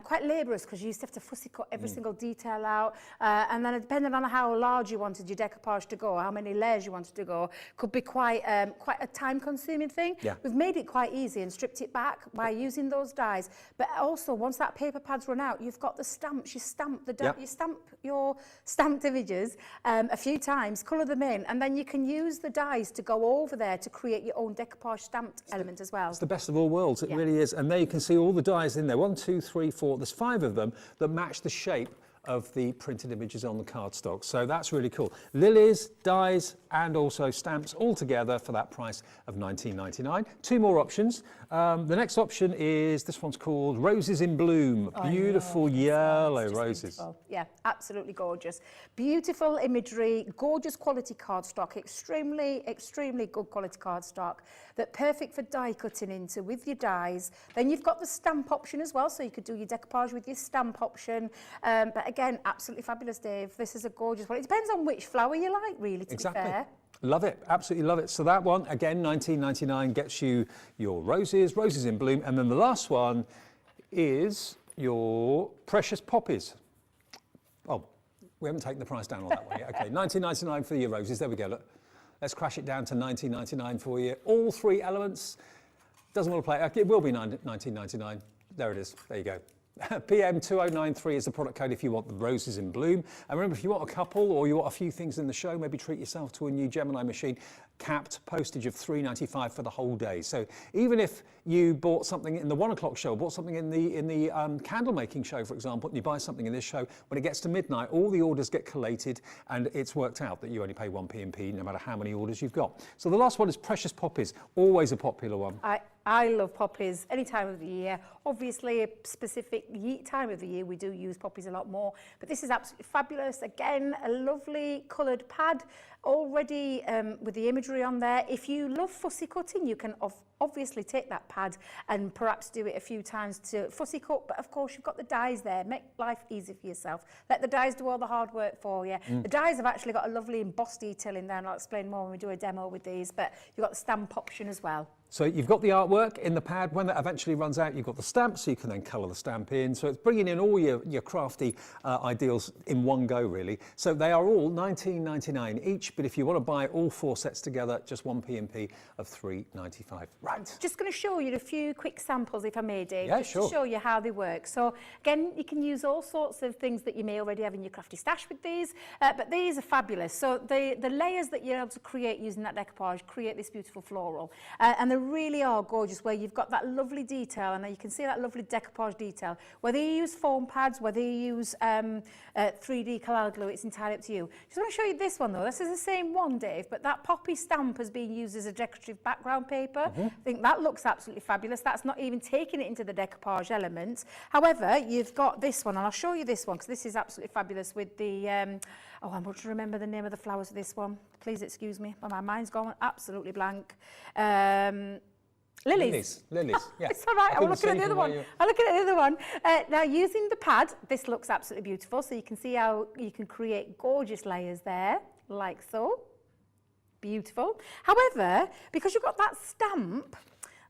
quite laborious because you used to have to fussy cut every single detail out, and then depending on how large you wanted your decoupage to go, how many layers you wanted to go, could be quite a time-consuming thing. Yeah. We've made it quite easy and stripped it back by using those dies. But also, once that paper pad's run out, you've got the stamps. You stamp the Yep. you stamp your stamped images a few times, colour them in, and then you can use the dies to go over there to create your own decoupage stamped element as well. It's the best of all worlds, it Yeah. really is. And there you can see all the dies in there. 1, 2, 3, 4, there's 5 of them that match the shape of the printed images on the cardstock. So that's really cool. Lilies, dies, and also stamps all together for that price of $19.99. 2 more options. The next option is, this one's called Roses in Bloom. Beautiful yellow roses. Beautiful. Yeah, absolutely gorgeous. Beautiful imagery, gorgeous quality cardstock, extremely good quality cardstock, that perfect for die cutting into with your dies. Then you've got the stamp option as well, so you could do your decoupage with your stamp option. But again, absolutely fabulous, Dave. This is a gorgeous one. It depends on which flower you like, really, to be fair. Love it, absolutely love it. So that one, again, $19.99, gets you your roses in bloom. And then the last one is your precious poppies. Oh, we haven't taken the price down on that one yet. Okay, $19.99 for your roses. There we go, look. Let's crash it down to $19.99 for you. All 3 elements. Doesn't want to play. It will be $19.99. There it is. There you go. PM2093 is the product code if you want the roses in bloom. And remember, if you want a couple or you want a few things in the show, maybe treat yourself to a new Gemini machine. Capped postage of $3.95 for the whole day. So even if you bought something in the 1 o'clock show, bought something in the candle making show, for example, and you buy something in this show, when it gets to midnight, all the orders get collated, and it's worked out that you only pay 1 p&p no matter how many orders you've got. So the last one is Precious Poppies, always a popular one. I love poppies any time of the year. Obviously, a specific time of the year, we do use poppies a lot more. But this is absolutely fabulous. Again, a lovely coloured pad, already with the imagery on there. If you love fussy cutting, you can obviously take that pad and perhaps do it a few times to fussy cut. But of course, you've got the dies there. Make life easy for yourself. Let the dies do all the hard work for you. The dies have actually got a lovely embossed detail in there, and I'll explain more when we do a demo with these. But you've got the stamp option as well. So you've got the artwork in the pad. When that eventually runs out, you've got the stamp, so you can then colour the stamp in. So it's bringing in all your crafty ideals in one go, really. So they are all $19.99 each, but if you want to buy all 4 sets together, just 1 p&p of $3.95. Right. Just going to show you a few quick samples, if I may, Dave, Yeah, just sure. to show you how they work. So again, you can use all sorts of things that you may already have in your crafty stash with these, but these are fabulous. So the layers that you're able to create using that decoupage create this beautiful floral, and they really are gorgeous, where you've got that lovely detail, and you can see that lovely decoupage detail. Whether you use foam pads, whether you use 3D colour glue, it's entirely up to you. Just want to show you this one though. This is the same one, Dave, but that poppy stamp has been used as a decorative background paper. I think that looks absolutely fabulous. That's not even taking it into the decoupage element. However, you've got this one, and I'll show you this one because this is absolutely fabulous with the, I'm trying to remember the name of the flowers of this one. Please excuse me, but my mind's gone absolutely blank. Lilies. Yeah. It's all right. I'm looking at the other one. I'm looking at the other one. Now, using the pad, this looks absolutely beautiful. So you can see how you can create gorgeous layers there, like so. Beautiful. However, because you've got that stamp,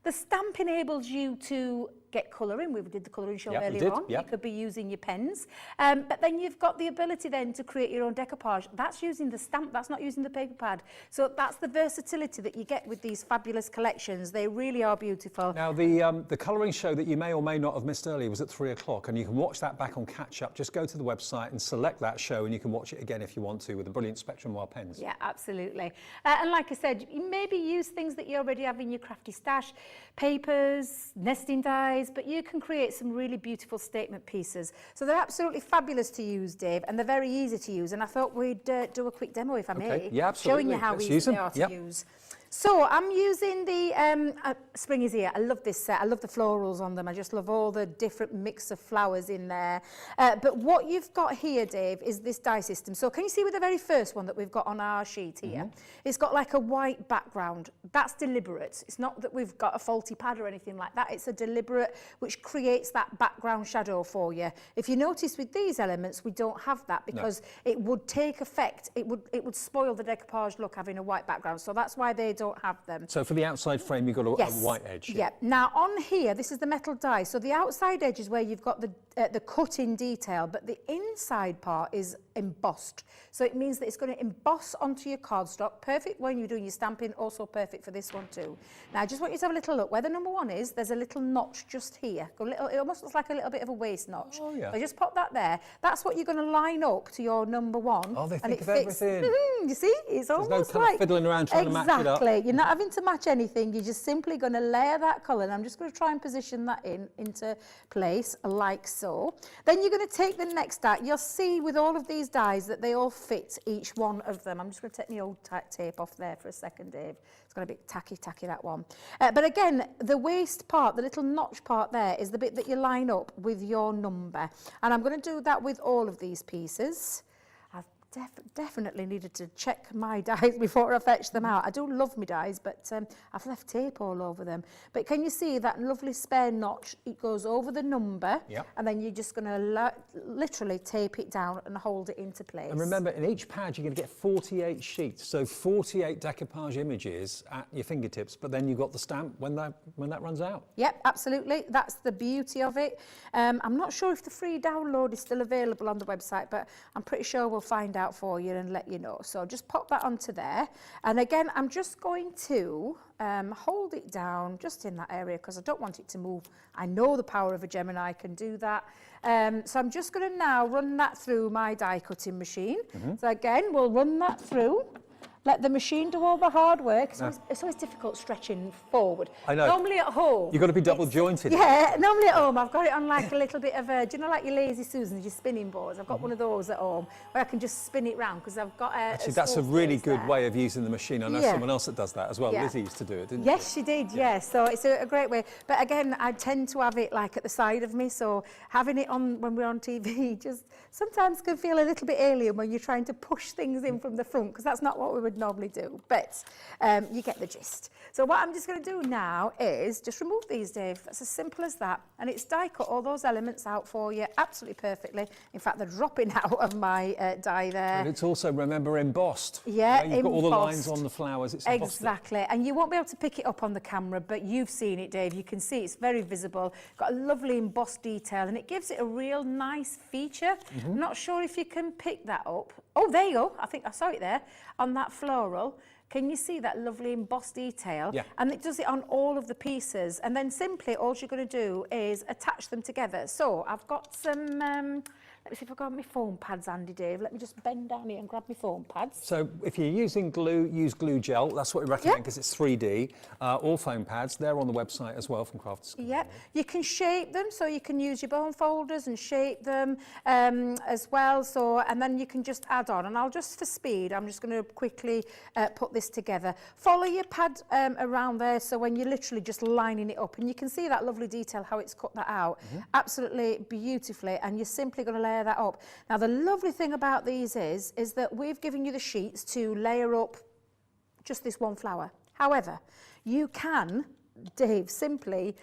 the stamp enables you to get colouring. We did the colouring show Yep, we earlier did, on. yep. You could be using your pens. But then you've got the ability then to create your own decoupage. That's using the stamp, that's not using the paper pad. So that's the versatility that you get with these fabulous collections. They really are beautiful. Now, the colouring show that you may or may not have missed earlier was at 3 o'clock, and you can watch that back on Catch Up. Just go to the website and select that show, and you can watch it again if you want to, with the brilliant Spectrum Wild pens. Yeah, absolutely. And like I said, you maybe use things that you already have in your crafty stash, papers, nesting dies, but you can create some really beautiful statement pieces. So they're absolutely fabulous to use, Dave, and they're very easy to use. And I thought we'd do a quick demo, if I may, Yeah, absolutely. showing you how Let's easy use them. they are to Yep. use. So I'm using the Spring is Here. I love this set. I love the florals on them. I just love all the different mix of flowers in there. But what you've got here, Dave, is this die system. So can you see with the very first one that we've got on our sheet here? It's got like a white background. That's deliberate. It's not that we've got a faulty pad or anything like that. It's a deliberate which creates that background shadow for you. If you notice with these elements, we don't have that because it would take effect. It would spoil the decoupage look having a white background. So that's why they don't have them. So for the outside frame, you've got a white edge. Yeah. Now on here, this is the metal die. So the outside edge is where you've got the cut-in detail, but the inside part is embossed. So it means that it's going to emboss onto your cardstock. Perfect when you're doing your stamping, also perfect for this one too. Now I just want you to have a little look. Where the number 1 is, there's a little notch just here. It almost looks like a little bit of a waist notch. Oh, yeah. So just pop that there. That's what you're going to line up to your number 1. Oh, they and think it of fits. everything. You see? It's almost no kind of like... fiddling around trying to match it up. Exactly. You're not having to match anything. You're just simply going to layer that colour. And I'm just going to try and position that into place like so. Then you're going to take the next die. You'll see with all of these dies that they all fit each one of them. I'm just going to take my old tape off there for a second, Dave. It's got a bit tacky, that one. But again, the waist part, the little notch part there, is the bit that you line up with your number. And I'm going to do that with all of these pieces. Definitely needed to check my dies before I fetch them out. I do love my dies, but I've left tape all over them. But can you see that lovely spare notch? It goes over the number, and then you're just going to literally tape it down and hold it into place. And remember, in each pad, you're going to get 48 sheets, so 48 decoupage images at your fingertips, but then you've got the stamp when that runs out. Yep, absolutely. That's the beauty of it. I'm not sure if the free download is still available on the website, but I'm pretty sure we'll find out for you and let you know. So just pop that onto there. And again, I'm just going to hold it down just in that area because I don't want it to move. I know the power of a Gemini can do that. So I'm just going to now run that through my die cutting machine. So again, we'll run that through. Let the machine do all the hard work. It's always difficult stretching forward. I know. Normally at home... You've got to be double jointed. Yeah, normally at home I've got it on like a little bit of a... Do you know like your Lazy Susans, your spinning boards? I've got one of those at home where I can just spin it round because I've got a... Actually, that's a really good way of using the machine. I know someone else that does that as well. Yeah. Lizzie used to do it, didn't Yes, she did, yes. So it's a great way. But again, I tend to have it like at the side of me. So having it on when we're on TV just sometimes can feel a little bit alien when you're trying to push things in from the front because that's not what we would normally do. But you get the gist. So what I'm just going to do now is just remove these, Dave. That's as simple as that. And it's die cut all those elements out for you absolutely perfectly. In fact, they're dropping out of my die there. And it's also, remember, embossed. Yeah, you've got all the lines embossed. on the flowers. It's embossed. Exactly. And you won't be able to pick it up on the camera, but you've seen it, Dave. You can see it's very visible. Got a lovely embossed detail, and it gives it a real nice feature. I'm not sure if you can pick that up. Oh, there you go. I think I saw it there on that floral. Can you see that lovely embossed detail? Yeah. And it does it on all of the pieces. And then simply all you're going to do is attach them together. So I've got some... let me see if I've got my foam pads handy, Dave. Let me just bend down here and grab my foam pads. So if you're using glue, use glue gel. That's what we recommend because it's 3D. All foam pads, they're on the website as well from Craft School. Yep, you can shape them, so you can use your bone folders and shape them as well. So, and then you can just add on. And I'll just, for speed, I'm just going to quickly put this together. Follow your pad around there, so when you're literally just lining it up, and you can see that lovely detail, how it's cut that out, absolutely beautifully. And you're simply going to layer that up. Now, the lovely thing about these is that we've given you the sheets to layer up just this one flower. However, you can, Dave, simply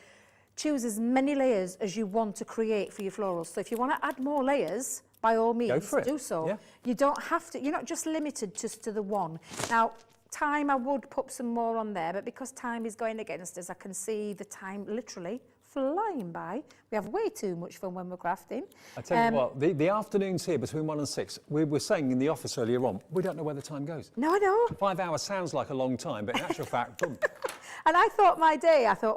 choose as many layers as you want to create for your florals. So if you want to add more layers, by all means, do so. Yeah. You don't have to, you're not just limited just to the one. Now, time, I would put some more on there, but because time is going against us, I can see the time literally flying by. We have way too much fun when we're crafting. I tell you what, the afternoons here between 1 and 6, we were saying in the office earlier on, we don't know where the time goes. No, I know. 5 hours sounds like a long time, but in actual fact, boom. And I thought,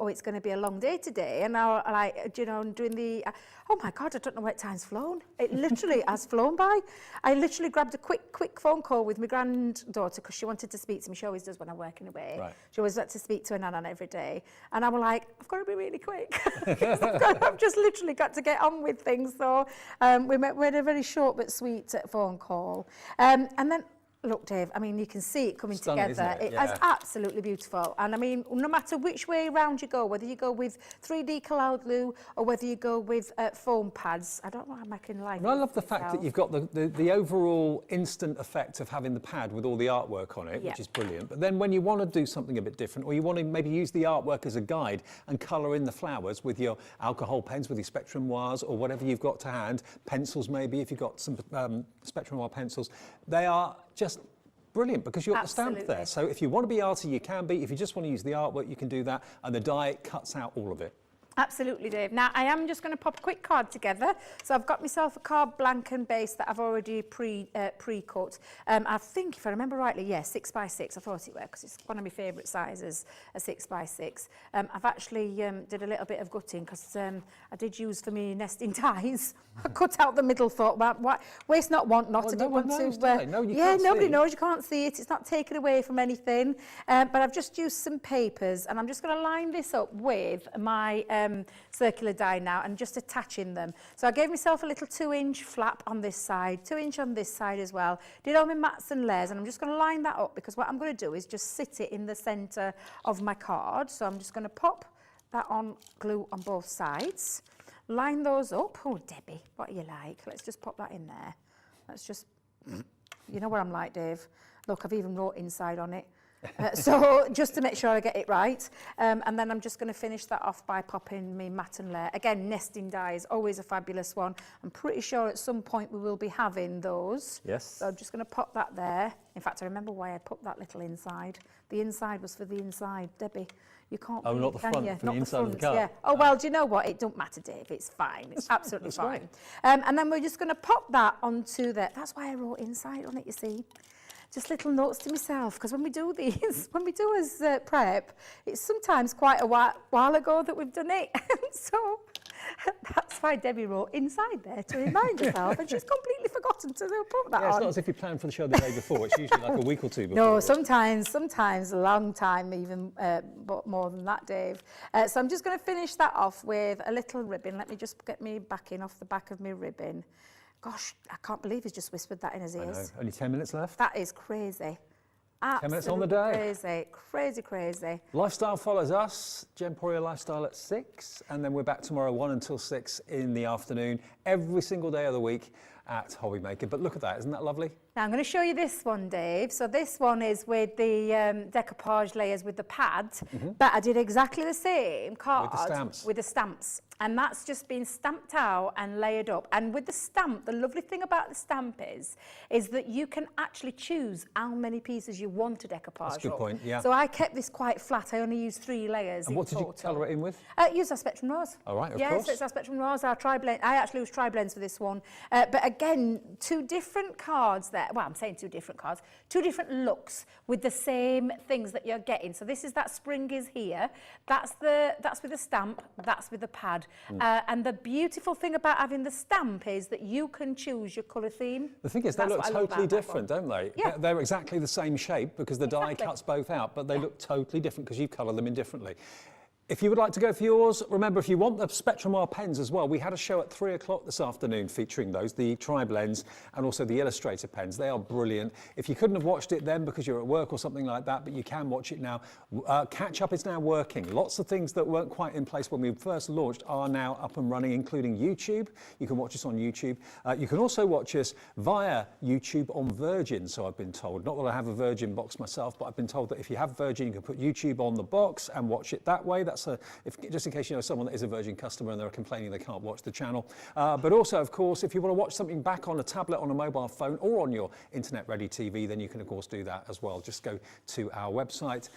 oh, it's going to be a long day today. And now, like, you know, doing the, oh my God, I don't know where time's flown. It literally has flown by. I literally grabbed a quick phone call with my granddaughter because she wanted to speak to me. She always does when I'm working away. Right. She always wants to speak to her nan every day. And I was like, I've got to be really quick. I've just literally got to get on with things. So we had a very short but sweet phone call. And then, look, Dave, I mean, you can see it coming Stunning, together. isn't it? It's absolutely beautiful. And I mean, no matter which way round you go, whether you go with 3D collage glue or whether you go with foam pads, I don't know how I'm making life. Well, I love the fact that you've got the overall instant effect of having the pad with all the artwork on it, which is brilliant. But then when you want to do something a bit different, or you want to maybe use the artwork as a guide and colour in the flowers with your alcohol pens, with your Spectrum Noirs, or whatever you've got to hand, pencils maybe, if you've got some Spectrum Noir pencils, they are just brilliant because you've got the stamp there. So if you want to be arty, you can be. If you just want to use the artwork, you can do that. And the die cuts out all of it. Absolutely, Dave. Now, I am just going to pop a quick card together. So I've got myself a card blank and base that I've already pre-cut. I think, if I remember rightly, 6x6. I thought it was because it's one of my favourite sizes, a 6x6. I've actually did a little bit of gutting because I did use for me nesting ties. I cut out the middle, thought, well, waste not, want not. I don't want to. No, you yeah, can't nobody see. knows. You can't see it. It's not taken away from anything. But I've just used some papers and I'm just going to line this up with my circular die now and just attaching them. So I gave myself a little 2-inch flap on this side, 2-inch on this side as well. Did all my mats and layers and I'm just going to line that up because what I'm going to do is just sit it in the centre of my card. So I'm just going to pop that on glue on both sides. Line those up. Oh, Debbie, what do you like? Let's just pop that in there. Let's just, you know what I'm like, Dave. Look, I've even wrote inside on it. So just to make sure I get it right. And then I'm just going to finish that off by popping my mat and layer. Again, nesting die is always a fabulous one. I'm pretty sure at some point we will be having those. Yes. So I'm just going to pop that there. In fact, I remember why I put that little inside. The inside was for the inside, Debbie. You can't. Oh, not the front, you? from Not the inside of the card. Yeah. Oh well, do you know what? It don't matter, Dave. It's fine. It's absolutely fine. And then we're just going to pop that onto there. That's why I wrote inside on it. You see. Just little notes to myself, because when we do these, when we do as prep, it's sometimes quite a while ago that we've done it. So that's why Debbie wrote inside there to remind herself, and she's completely forgotten to put that on. It's not as if you planned for the show the day before. It's usually like a week or two before. No, sometimes a long time, even but more than that, Dave. So I'm just going to finish that off with a little ribbon. Let me just get me backing off the back of my ribbon. Gosh, I can't believe he's just whispered that in his ears. I know. Only 10 minutes left. That is crazy. 10 minutes on the day. Crazy. Lifestyle follows us, Gemporia Lifestyle at 6, and then we're back tomorrow 1 until 6 in the afternoon, every single day of the week at HobbyMaker. But look at that, isn't that lovely? Now I'm going to show you this one, Dave. So this one is with the decoupage layers with the pad, but I did exactly the same card with the stamps. And that's just been stamped out and layered up. And with the stamp, the lovely thing about the stamp is that you can actually choose how many pieces you want to decoupage. That's a good point, yeah. So I kept this quite flat. I only used 3 layers. And what did you colour it in with? Use our Spectrum Noirs. All right, of course. Yes, it's our Spectrum Noirs, our tri-blend. I actually use tri-blends for this one. But again, 2 different cards there. Well, I'm saying 2 different cards. 2 different looks with the same things that you're getting. So this is that spring is here. That's with the stamp. That's with the pad. And the beautiful thing about having the stamp is that you can choose your colour theme. The thing is, they look totally different, don't they? Yeah. They're exactly the same shape because the die cuts both out, but they look totally different because you've coloured them in differently. If you would like to go for yours, remember, if you want the Spectrum Noir pens as well, we had a show at 3 o'clock this afternoon featuring those, the tri-blends and also the Illustrator pens. They are brilliant. If you couldn't have watched it then because you're at work or something like that, but you can watch it now, Catch Up is now working. Lots of things that weren't quite in place when we first launched are now up and running, including YouTube. You can watch us on YouTube. You can also watch us via YouTube on Virgin, so I've been told. Not that I have a Virgin box myself, but I've been told that if you have Virgin, you can put YouTube on the box and watch it that way. Just in case you know someone that is a Virgin customer and they're complaining they can't watch the channel. But also, of course, if you want to watch something back on a tablet, on a mobile phone, or on your internet-ready TV, then you can, of course, do that as well. Just go to our website.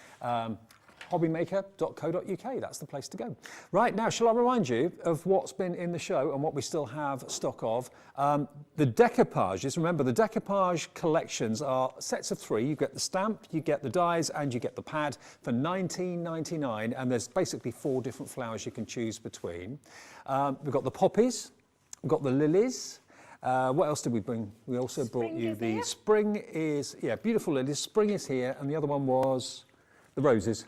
hobbymaker.co.uk. That's the place to go. Right, now, shall I remind you of what's been in the show and what we still have stock of? The decoupages, remember the decoupage collections are sets of 3. You get the stamp, you get the dies, and you get the pad for $19.99, and there's basically 4 different flowers you can choose between. We've got the poppies, we've got the lilies. What else did we bring? We also brought you the spring is, yeah, beautiful lilies. Spring is here, and the other one was the roses.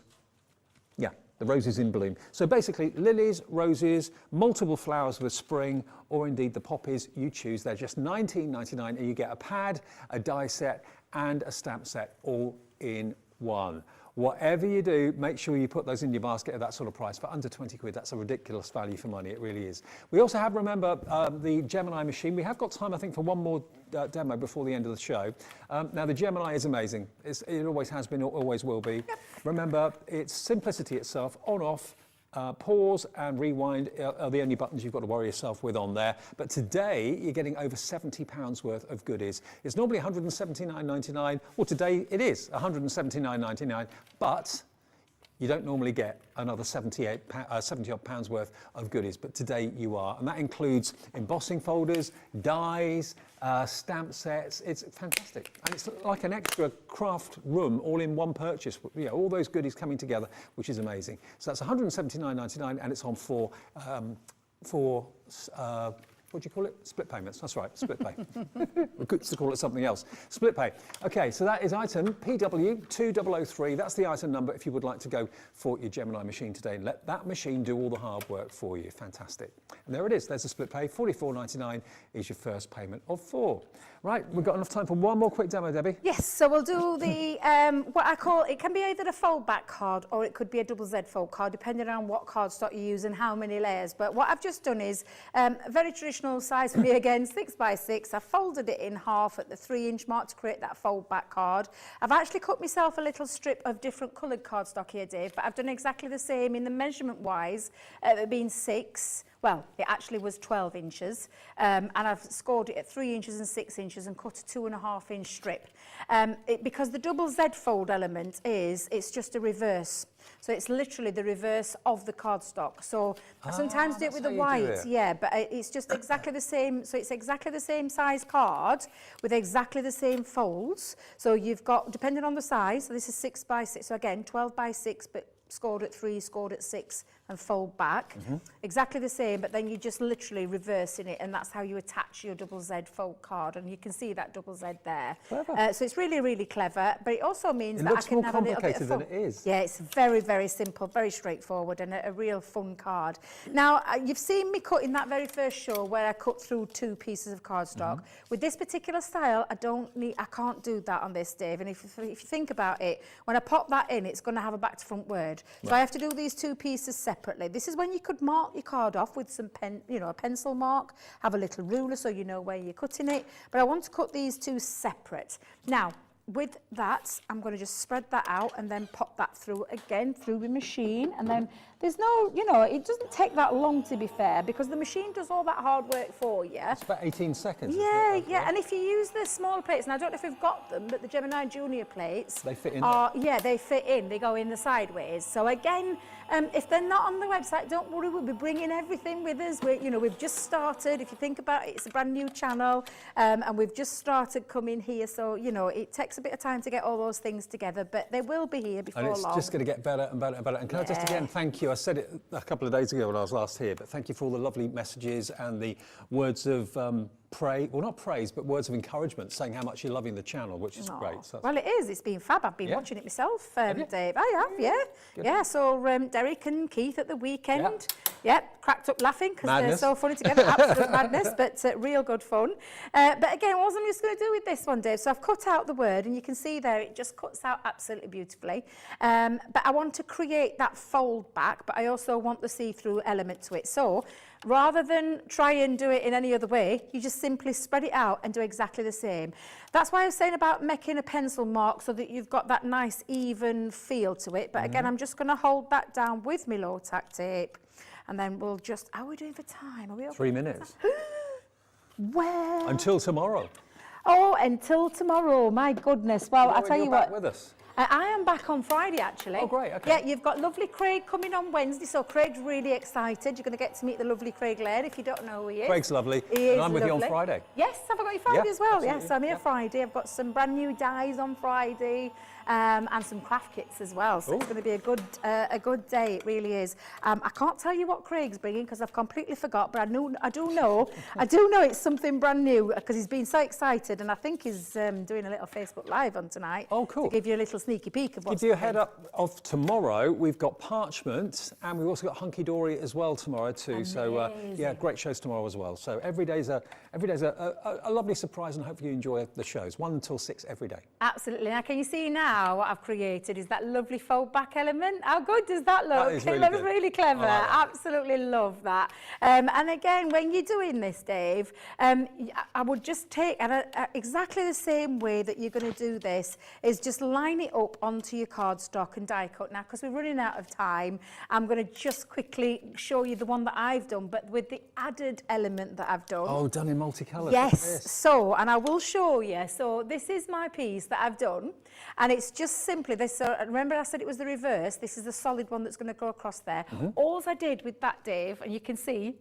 Yeah, the roses in bloom. So basically, lilies, roses, multiple flowers with spring, or indeed the poppies, you choose. They're just $19.99, and you get a pad, a die set, and a stamp set all in one. Whatever you do, make sure you put those in your basket at that sort of price. For under 20 quid, that's a ridiculous value for money, it really is. We also have, remember, the Gemini machine. We have got time, I think, for one more demo before the end of the show. Now, the Gemini is amazing. It always has been, always will be. Yep. Remember, it's simplicity itself, on, off. Pause and rewind are the only buttons you've got to worry yourself with on there. But today, you're getting over £70 worth of goodies. It's normally £179.99. Well, today it is £179.99, but you don't normally get another 70 odd pounds worth of goodies, but today you are. And that includes embossing folders, dies, stamp sets. It's fantastic. And it's like an extra craft room all in one purchase. You know, all those goodies coming together, which is amazing. So that's £179.99, and it's on for what do you call it? Split payments. That's right, split pay. We could call it something else. Split pay. Okay, so that is item PW2003. That's the item number if you would like to go for your Gemini machine today and let that machine do all the hard work for you. Fantastic. And there it is. There's a split pay. $44.99 is your first payment of 4. Right, we've got enough time for one more quick demo, Debbie. Yes, so we'll do the, what I call, it can be either a fold back card or it could be a double Z fold card, depending on what cardstock you use and how many layers. But what I've just done is, very traditional size for me again, 6x6. I folded it in half at the 3-inch mark to create that fold back card. I've actually cut myself a little strip of different coloured cardstock here, Dave, but I've done exactly the same in the measurement wise, it being 6. Well, it actually was 12 inches, and I've scored it at 3 inches and 6 inches and cut a 2.5-inch strip. Because the double Z fold element it's just a reverse. So it's literally the reverse of the cardstock. So I sometimes do it with the white, yeah, but it's just exactly the same. So it's exactly the same size card with exactly the same folds. So you've got, depending on the size, so this is 6x6, so again, 12x6, but scored at 3, scored at 6, and fold back. Exactly the same, but then you're just literally reversing it, and that's how you attach your double Z fold card, and you can see that double Z there. So it's really, really clever, but it also means that I can have a little bit of fun. It looks more complicated than it is. Yeah, it's very, very simple, very straightforward, and a real fun card. Now, you've seen me cut in that very first show where I cut through 2 pieces of cardstock. With this particular style, I can't do that on this, Dave, and if you think about it, when I pop that in, it's going to have a back to front word. So I have to do these 2 pieces separately. This is when you could mark your card off with some a pencil mark, have a little ruler so you know where you're cutting it. But I want to cut these 2 separate. Now, with that, I'm going to just spread that out and then pop that through again through the machine. And then there's no, it doesn't take that long, to be fair, because the machine does all that hard work for you. It's about 18 seconds. Yeah, yeah. And if you use the smaller plates, and I don't know if we've got them, but the Gemini Junior plates, they fit in. Yeah, they fit in. They go in the sideways. So again, if they're not on the website, don't worry. We'll be bringing everything with us. We've just started. If you think about it, it's a brand new channel, and we've just started coming here. So it takes a bit of time to get all those things together, but they will be here before long. And it's just going to get better and better and better. And can I just again thank you? I said it a couple of days ago when I was last here, but thank you for all the lovely messages and the words of not praise, but words of encouragement, saying how much you're loving the channel, which is great. So well, it is. It's been fab. I've been watching it myself, Dave. I have, yeah. Good. Yeah, so Derek and Keith at the weekend, cracked up laughing because they're so funny together. Absolute madness, but real good fun. But again, what I'm just going to do with this one, Dave, so I've cut out the word, and you can see there, it just cuts out absolutely beautifully. But I want to create that fold back, but I also want the see-through element to it. So rather than try and do it in any other way, you just simply spread it out and do exactly the same. That's why I was saying about making a pencil mark so that you've got that nice even feel to it. But again, I'm just going to hold that down with my low tack tape, and then we'll just, how are we doing for time? Are we okay? 3 minutes. Well, until tomorrow. Oh, until tomorrow, my goodness. Well, I'll tell you what. Back with us. I am back on Friday, actually. Oh, great, okay. Yeah, you've got lovely Craig coming on Wednesday, so Craig's really excited. You're going to get to meet the lovely Craig Laird if you don't know who he is. Craig's lovely. He is and I'm with you on lovely. Friday. Yes, have I got you Friday Yeah, as well? absolutely. Yes, I'm here Yeah. Friday. I've got some brand new dies on Friday. And some craft kits as well, so it's going to be a good day. It really is. I can't tell you what Craig's bringing because I've completely forgot, but I do know it's something brand new because he's been so excited, and I think he's doing a little Facebook Live on tonight. Oh, cool. To give you a little sneaky peek of what's Give you a coming. head up of tomorrow. We've got Parchment, and we've also got Hunky Dory as well tomorrow too. Amazing. So yeah, great shows tomorrow as well. So every day's a lovely surprise, and hopefully you enjoy the shows. 1 until 6 every day. Absolutely. Now, can you see now what I've created is that lovely fold back element? How good does that look? That is really it looks good. really clever. I like that. Absolutely love that. And again, when you're doing this, Dave, I would just take, and exactly the same way that you're going to do this, is just line it up onto your cardstock and die cut. Now, because we're running out of time, I'm going to just quickly show you the one that I've done, but with the added element that I've done. Oh, done in multicolours. Yes, so, and I will show you. So this is my piece that I've done, and it's just simply this. So remember I said it was the reverse. This is the solid one that's going to go across there. All I did with that, Dave, and you can see,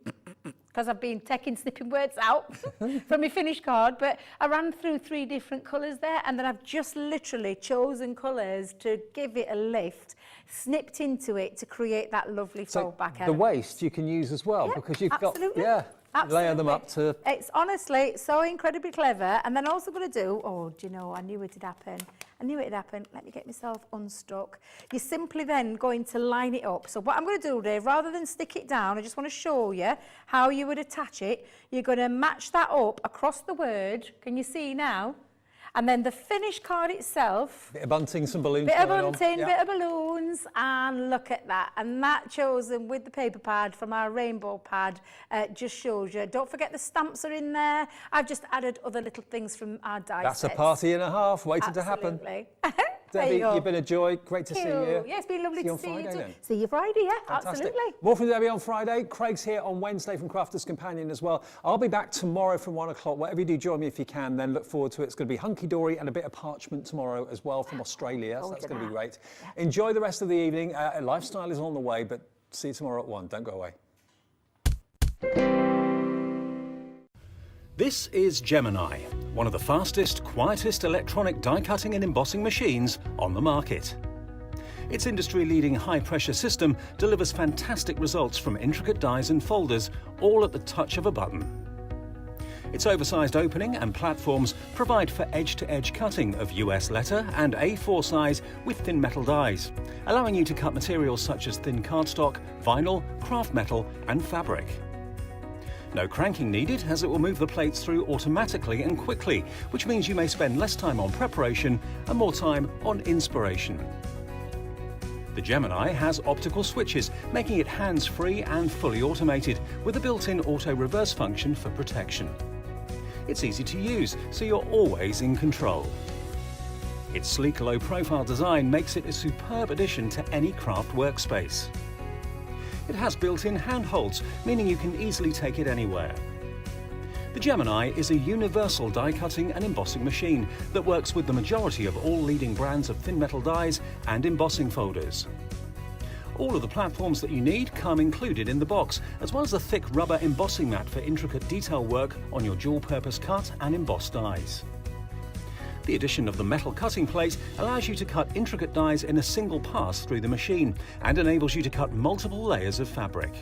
because I've been snipping words out from my finished card, but I ran through 3 different colours there, and then I've just literally chosen colours to give it a lift, snipped into it to create that lovely fold back The element. waist you can use as well, Yeah, because you've absolutely. got layer them up to. It's honestly so incredibly clever. And then also going to do, oh, do you know, I knew it'd happen. I knew it'd happen. Let me get myself unstuck. You're simply then going to line it up. So what I'm going to do, Dave, rather than stick it down, I just want to show you how you would attach it. You're going to match that up across the word. Can you see now? And then the finished card itself, Bit of bunting, some balloons bit of going on. bunting, Yeah. bit of balloons, and look at that. And that chosen with the paper pad from our rainbow pad just shows you. Don't forget the stamps are in there. I've just added other little things from our die That's sets. a party and a half waiting to happen. Absolutely. Debbie, There you go. you've been a joy. Great to see you. Yeah, it's been lovely See you to on see you Friday too. then. See you Friday, yeah, Fantastic. absolutely. More from Debbie on Friday. Craig's here on Wednesday from Crafter's Companion as well. I'll be back tomorrow from 1 o'clock. Whatever you do, join me if you can. Then look forward to it. It's going to be Hunky Dory and a bit of Parchment tomorrow as well from Australia. So that's going to be great. Yeah. Enjoy the rest of the evening. Lifestyle is on the way, but see you tomorrow at 1. Don't go away. This is Gemini, one of the fastest, quietest electronic die cutting and embossing machines on the market. Its industry-leading high-pressure system delivers fantastic results from intricate dies and folders, all at the touch of a button. Its oversized opening and platforms provide for edge-to-edge cutting of US letter and A4 size with thin metal dies, allowing you to cut materials such as thin cardstock, vinyl, craft metal and fabric. No cranking needed, as it will move the plates through automatically and quickly, which means you may spend less time on preparation and more time on inspiration. The Gemini has optical switches, making it hands-free and fully automated, with a built-in auto-reverse function for protection. It's easy to use, so you're always in control. Its sleek, low-profile design makes it a superb addition to any craft workspace. It has built-in handholds, meaning you can easily take it anywhere. The Gemini is a universal die-cutting and embossing machine that works with the majority of all leading brands of thin metal dies and embossing folders. All of the platforms that you need come included in the box, as well as a thick rubber embossing mat for intricate detail work on your dual-purpose cut and embossed dies. The addition of the metal cutting plate allows you to cut intricate dies in a single pass through the machine and enables you to cut multiple layers of fabric.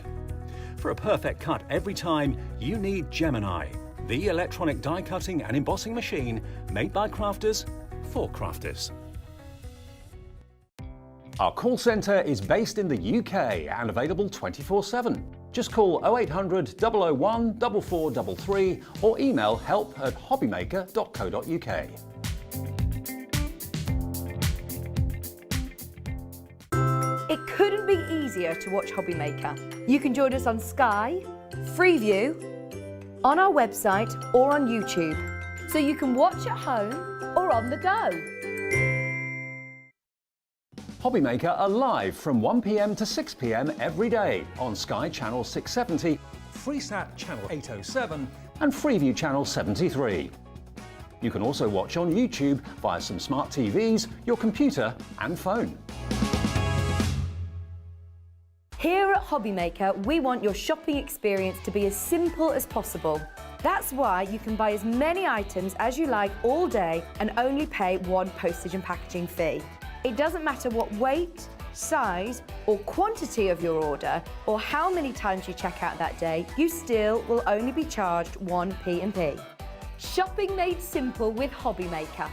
For a perfect cut every time, you need Gemini, the electronic die cutting and embossing machine made by crafters for crafters. Our call centre is based in the UK and available 24/7. Just call 0800 001 4433 or email help@hobbymaker.co.uk. It couldn't be easier to watch HobbyMaker. You can join us on Sky, Freeview, on our website or on YouTube, so you can watch at home or on the go. HobbyMaker are live from 1 p.m. to 6 p.m. every day on Sky Channel 670 Freesat Channel 807. and Freeview Channel 73. You can also watch on YouTube via some smart TVs, your computer and phone. Here at HobbyMaker, we want your shopping experience to be as simple as possible. That's why you can buy as many items as you like all day and only pay one postage and packaging fee. It doesn't matter what weight, size or quantity of your order or how many times you check out that day, you still will only be charged one P&P. Shopping made simple with HobbyMaker.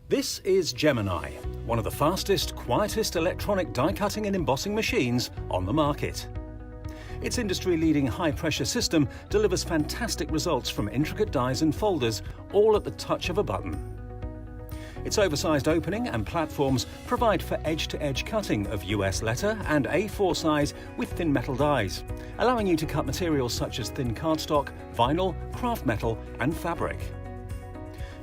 This is Gemini, one of the fastest, quietest electronic die cutting and embossing machines on the market. Its industry-leading high-pressure system delivers fantastic results from intricate dies and folders, all at the touch of a button. Its oversized opening and platforms provide for edge-to-edge cutting of US letter and A4 size with thin metal dies, allowing you to cut materials such as thin cardstock, vinyl, craft metal and fabric.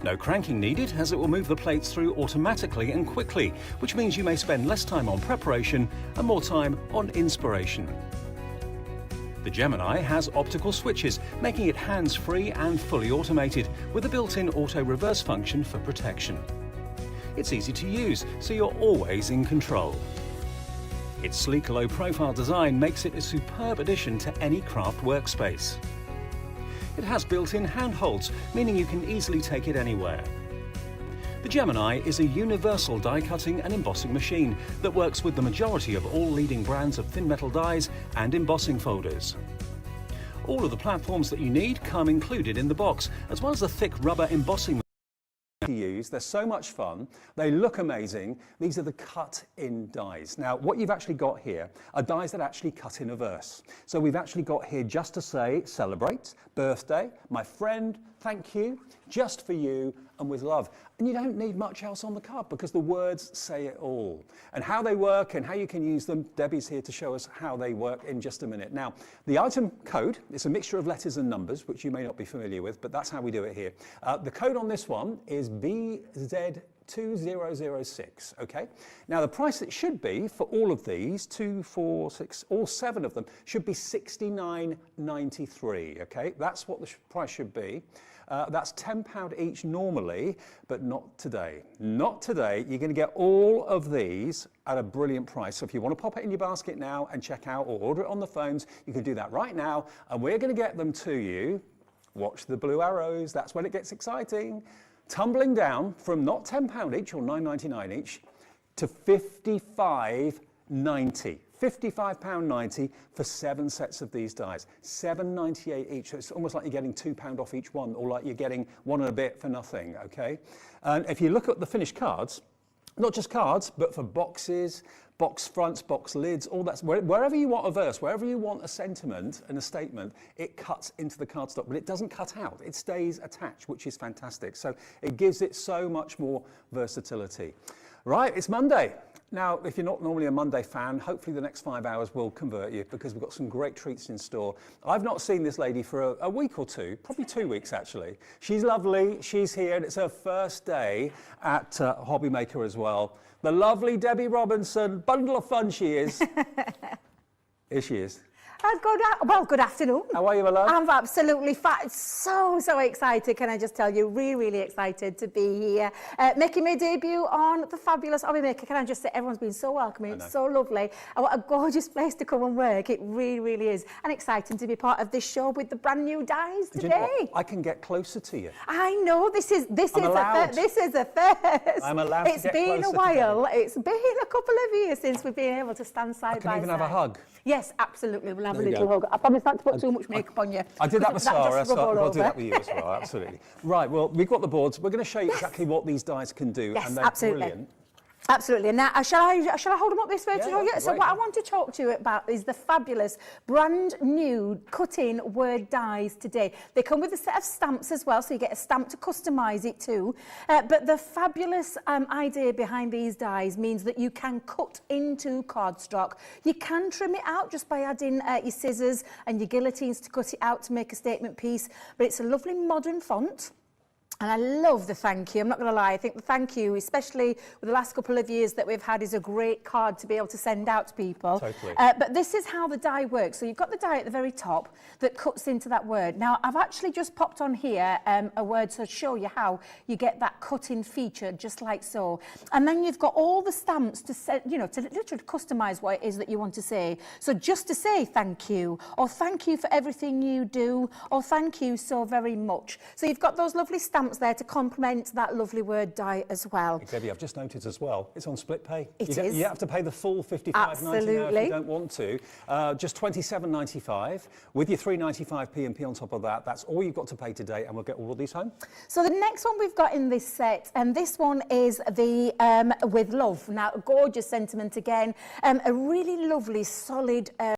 No cranking needed, as it will move the plates through automatically and quickly, which means you may spend less time on preparation and more time on inspiration. The Gemini has optical switches, making it hands-free and fully automated, with a built-in auto-reverse function for protection. It's easy to use, so you're always in control. Its sleek low-profile design makes it a superb addition to any craft workspace. It has built-in handholds, meaning you can easily take it anywhere. The Gemini is a universal die-cutting and embossing machine that works with the majority of all leading brands of thin metal dies and embossing folders. All of the platforms that you need come included in the box, as well as a thick rubber embossing to use. They're so much fun. They look amazing. These are the cut-in dies. Now, what you've actually got here are dies that actually cut in a verse. So we've actually got here just to say, celebrate, birthday, my friend, thank you, just for you, and with love. And you don't need much else on the card because the words say it all. And how they work and how you can use them, Debbie's here to show us how they work in just a minute. Now, the item code is a mixture of letters and numbers, which you may not be familiar with, but that's how we do it here. The code on this one is BZ2006, okay? Now, the price it should be for all of these, 2, 4, 6, all 7 of them, should be $69.93, okay? That's what the price should be. That's £10 each normally, but not today. Not today. You're going to get all of these at a brilliant price. So if you want to pop it in your basket now and check out or order it on the phones, you can do that right now. And we're going to get them to you. Watch the blue arrows. That's when it gets exciting. Tumbling down from not £10 each or £9.99 each to £55.90. £55.90 for 7 sets of these dies. £7.98 each. So it's almost like you're getting £2 off each one, or like you're getting one and a bit for nothing, okay? And if you look at the finished cards, not just cards, but for boxes, box fronts, box lids, all that, wherever you want a verse, wherever you want a sentiment and a statement, it cuts into the cardstock, but it doesn't cut out. It stays attached, which is fantastic. So it gives it so much more versatility. Right, it's Monday. Now, if you're not normally a Monday fan, hopefully the next 5 hours will convert you because we've got some great treats in store. I've not seen this lady for a week or two, probably 2 weeks actually. She's lovely, she's here, and it's her first day at HobbyMaker as well. The lovely Debbie Robinson, bundle of fun she is. Here she is. Good afternoon. How are you, my love? I'm absolutely fine. So excited, can I just tell you? Really excited to be here. Making my debut on the fabulous HobbyMaker. Can I just say, everyone's been so welcoming, it's so lovely. And what a gorgeous place to come and work. It really is. And exciting to be part of this show with the brand new dies today. You know what? I can get closer to you. I know, this is a first. I'm allowed It's to get been a closer while. It's been a couple of years since we've been able to stand side by side. I can even have a hug. Yes, absolutely. We'll have a little hug. I promise not to put too much makeup on you. I did that with Sarah, so I'll do over. that with you as well, absolutely. Right, well, we've got the boards. We're going to show you exactly what these dies can do, and they're brilliant. Absolutely. And now, shall I hold them up this way to show you? So great. what I want to talk to you about is the fabulous brand new cut-in word dies today. They come with a set of stamps as well, so you get a stamp to customise it too. But the fabulous idea behind these dies means that you can cut into cardstock. You can trim it out just by adding your scissors and your guillotines to cut it out to make a statement piece. But it's a lovely modern font. And I love the thank you. I'm not going to lie. I think the thank you, especially with the last couple of years that we've had, is a great card to be able to send out to people. Totally. But this is how the die works. So you've got the die at the very top that cuts into that word. Now, I've actually just popped on here a word to show you how you get that cut-in feature, just like so. And then you've got all the stamps to set, you know, to literally customise what it is that you want to say. So just to say thank you, or thank you for everything you do, or thank you so very much. So you've got those lovely stamps there to complement that lovely word die as well. Debbie, I've just noticed as well, it's on split pay. It You is. have to pay the full $55.90 now if Absolutely. you don't want to. Just $27.95 with your $3.95 P&P on top of that. That's all you've got to pay today, and we'll get all of these home. So the next one we've got in this set, and this one is the With Love. Now, a gorgeous sentiment again, a really lovely, solid